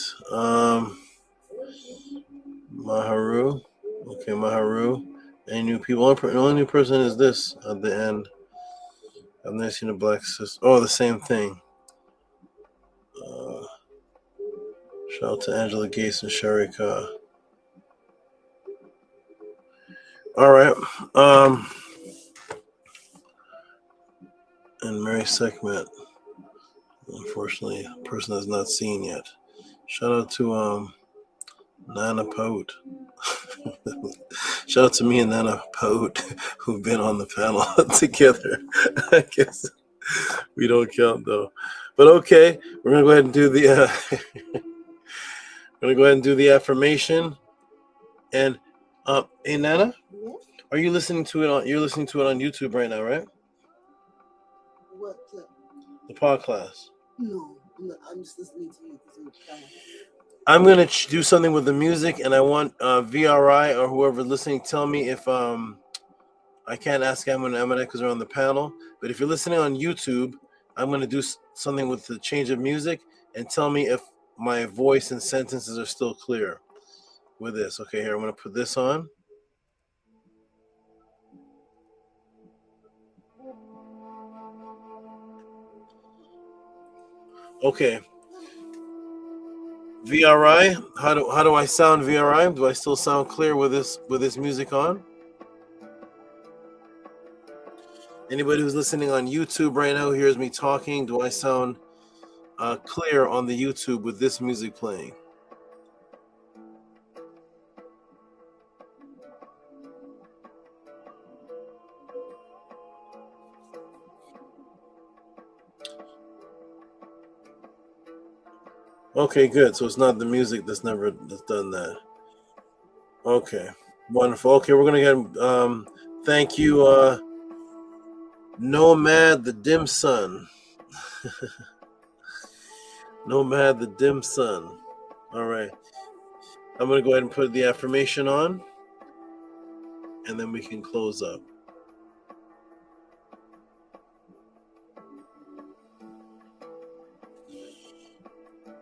Maharu. Okay, Maharu. Any new people? The only new person is this at the end. I've never seen a black sister. Oh, the same thing. Shout out to Angela Gates and Sharika. All right. And Mary Sekhmet. Unfortunately, a person has not seen yet. Shout out to Nana Poet. Shout out to me and Nana Poet, who've been on the panel together. I guess we don't count though. But okay, we're gonna go ahead and do the affirmation. And hey Nana, are you listening to it on? You're listening to it on YouTube right now, right? What? The podcast. No, I'm just listening to you. I'm gonna do something with the music, and I want VRI or whoever listening tell me if I can't ask Amon and Eminem because they're on the panel. But if you're listening on YouTube, I'm gonna do something with the change of music and tell me if my voice and sentences are still clear with this. Okay, here I'm gonna put this on. Okay. VRI, how do I sound VRI? Do I still sound clear with this music on? Anybody who's listening on YouTube right now hears me talking. Do I sound clear on the YouTube with this music playing? Okay, good. So it's not the music that's done that. Okay, wonderful. Okay, we're gonna get thank you, Nomad the Dim Sun. Nomad the Dim Sun. All right, I'm gonna go ahead and put the affirmation on, and then we can close up.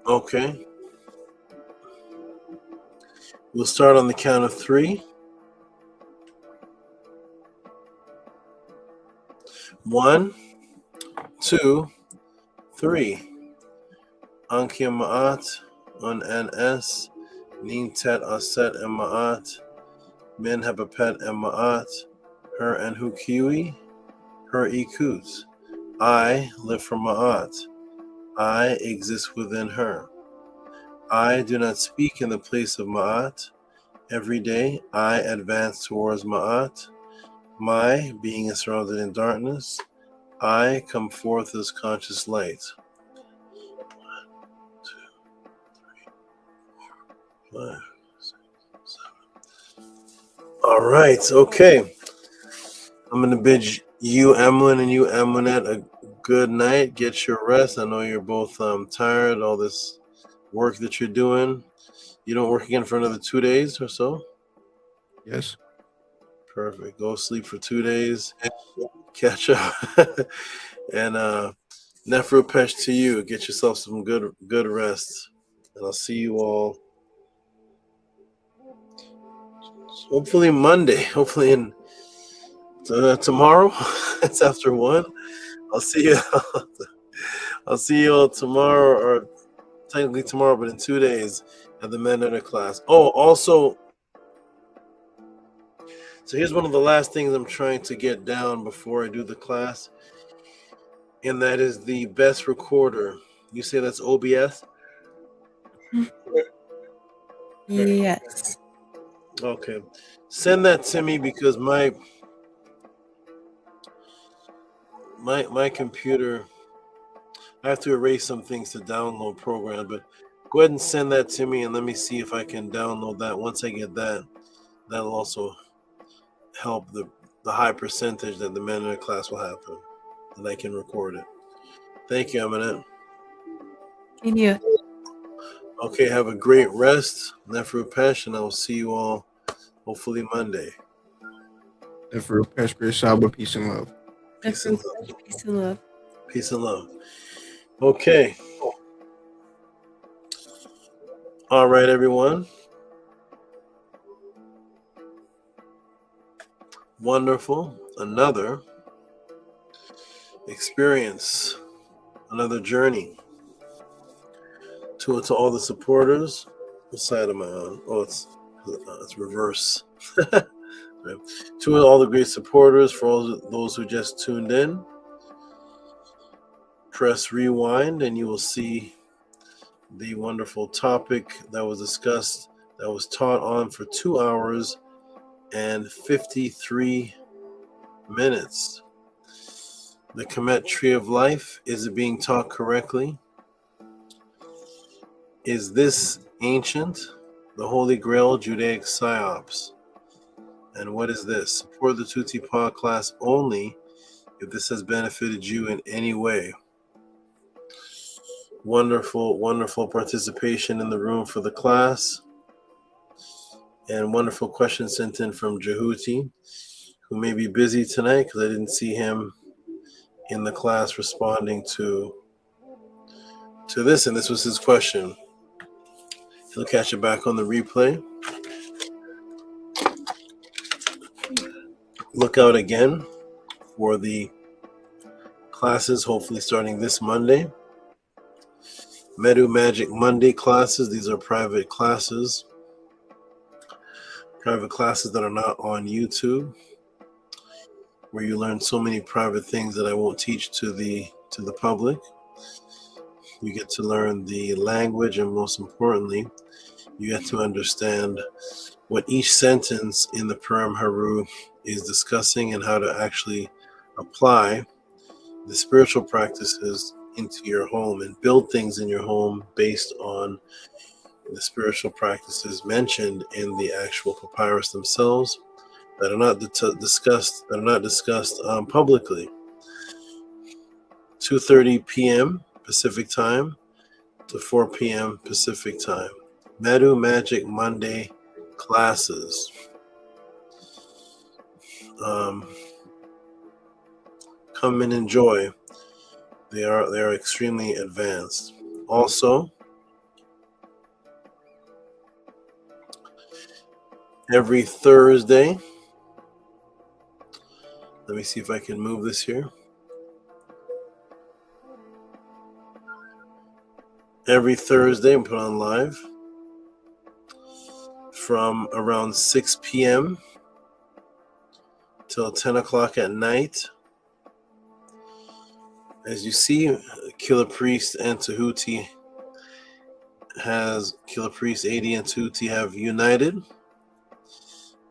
Okay. We'll start on the count of 3. 1, 2, 3. Ankia Ma'at, on NS, Nin Tet Aset and Ma'at, Min Habapet and Ma'at, Her and Hukiwi, Her Ikut. I live for Ma'at. I exist within her. I do not speak in the place of Ma'at. Every day I advance towards Ma'at. My being is surrounded in darkness. I come forth as conscious light. 1, 2, 3, 4, 5, 6, 7. All right, okay. I'm going to bid you, Emlyn, and you, Eminette, a good night. Get your rest. I know you're both tired, all this work that you're doing. You don't work again for another 2 days or so? Yes. Perfect. Go sleep for 2 days. Catch up. And Nefru Pesh to you. Get yourself some good rest. And I'll see you all hopefully Monday. Hopefully in tomorrow. It's after 1. I'll see you. I'll see you all tomorrow, or technically tomorrow, but in 2 days at the Men Under class. Oh, also, so here's one of the last things I'm trying to get down before I do the class, and that is the best recorder. You say that's OBS? Yes. Okay. Send that to me because my computer, I have to erase some things to download programs, but go ahead and send that to me and let me see if I can download that. Once I get that, that'll also help the high percentage that the Men in the class will happen, and I can record it. Thank you, Eminent. Thank you. Okay, have a great rest. Nefru Pesh, and I will see you all hopefully Monday. Nefru Pesh, Great Saba, peace and love. Peace and love. Peace and love. Peace and love. Okay. All right, everyone. Wonderful. Another experience, another journey. To all the supporters. What side am I on? Oh, it's reverse. Right. To all the great supporters, for all those who just tuned in, press rewind and you will see the wonderful topic that was discussed, that was taught on for 2 hours and 53 minutes. The Kemet Tree of Life, is it being taught correctly? Is this ancient? The Holy Grail Judaic Psyops. And what is this? Support the Tehuti podcast only if this has benefited you in any way. Wonderful, wonderful participation in the room for the class. And wonderful questions sent in from Tehuti, who may be busy tonight because I didn't see him in the class responding to this. And this was his question. He'll catch it back on the replay. Look out again for the classes, hopefully starting this Monday. Medu Magic Monday classes. These are private classes. Private classes that are not on YouTube, where you learn so many private things that I won't teach to the public. You get to learn the language, and most importantly, you get to understand what each sentence in the Purim Haru is discussing and how to actually apply the spiritual practices into your home and build things in your home based on the spiritual practices mentioned in the actual papyrus themselves that are not discussed publicly. 2:30 p.m. Pacific time to 4 p.m. Pacific time. Medu Magic Monday classes. Come and enjoy. They are extremely advanced. Also, every Thursday, let me see if I can move this here. Every Thursday, I'm put on live from around 6 p.m. till 10 o'clock at night. As you see, Killer Priest and Tehuti Killer Priest 80 and Tehuti have united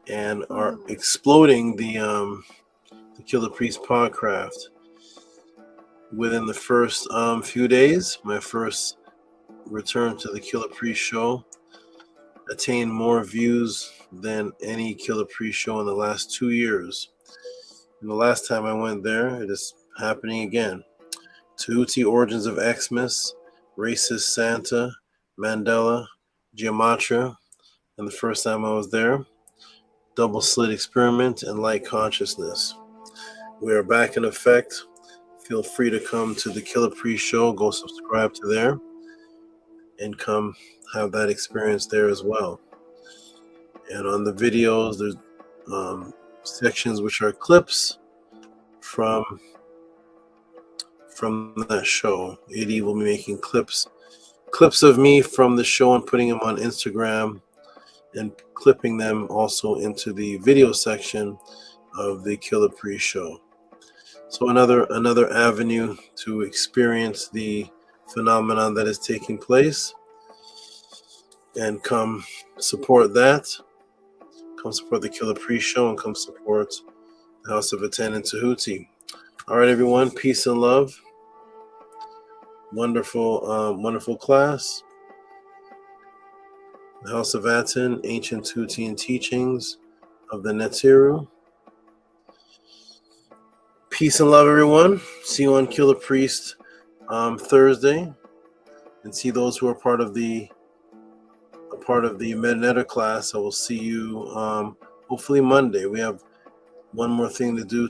and are exploding the Killer Priest podcast. Within the first few days, my first return to the Killer Priest show attained more views than any Killer Priest show in the last 2 years. And the last time I went there, it is happening again. Tehuti Origins of Xmas, Racist Santa, Mandela, Geometria, and the first time I was there, Double Slit Experiment, and Light Consciousness. We are back in effect. Feel free to come to the Killer Priest show, go subscribe to there, and come have that experience there as well. And on the videos, there's sections which are clips from that show. AD will be making clips of me from the show and putting them on Instagram and clipping them also into the video section of the Killer pre-show. So another avenue to experience the phenomenon that is taking place, and come support that. Come support the Killer pre-show and come support the House of Aten in Tehuti. All right, everyone, peace and love. Wonderful class. The House of Aten, Ancient Tehutian Teachings of the Netiru. Peace and love, everyone. See you on Killer Priest Thursday, and see those who are part of the Mednetter class. I will see you hopefully Monday. We have one more thing to do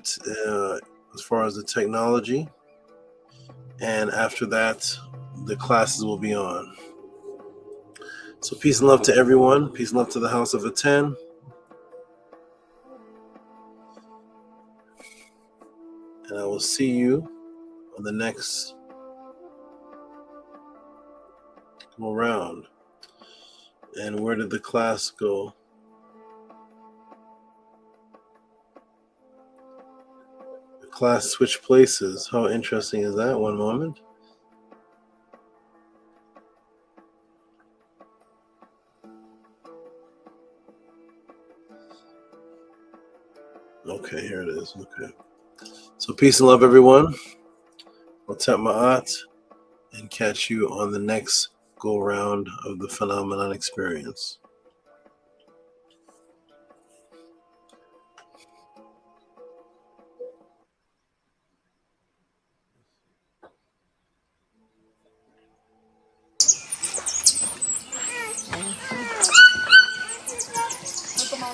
as far as the technology, and after that, the classes will be on. So peace and love to everyone. Peace and love to the House of Aten. And I will see you on the next go round. And where did the class go? The class switched places. How interesting is that? One moment. Okay, here it is. Okay. So peace and love, everyone. I'll tap ma'at and catch you on the next go round of the phenomenon experience.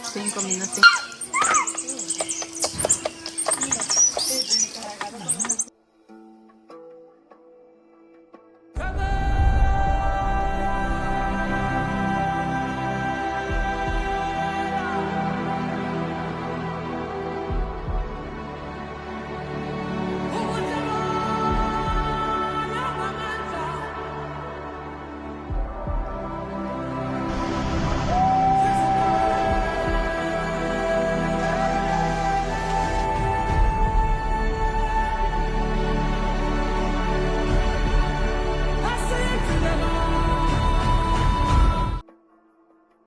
Cinco minutos.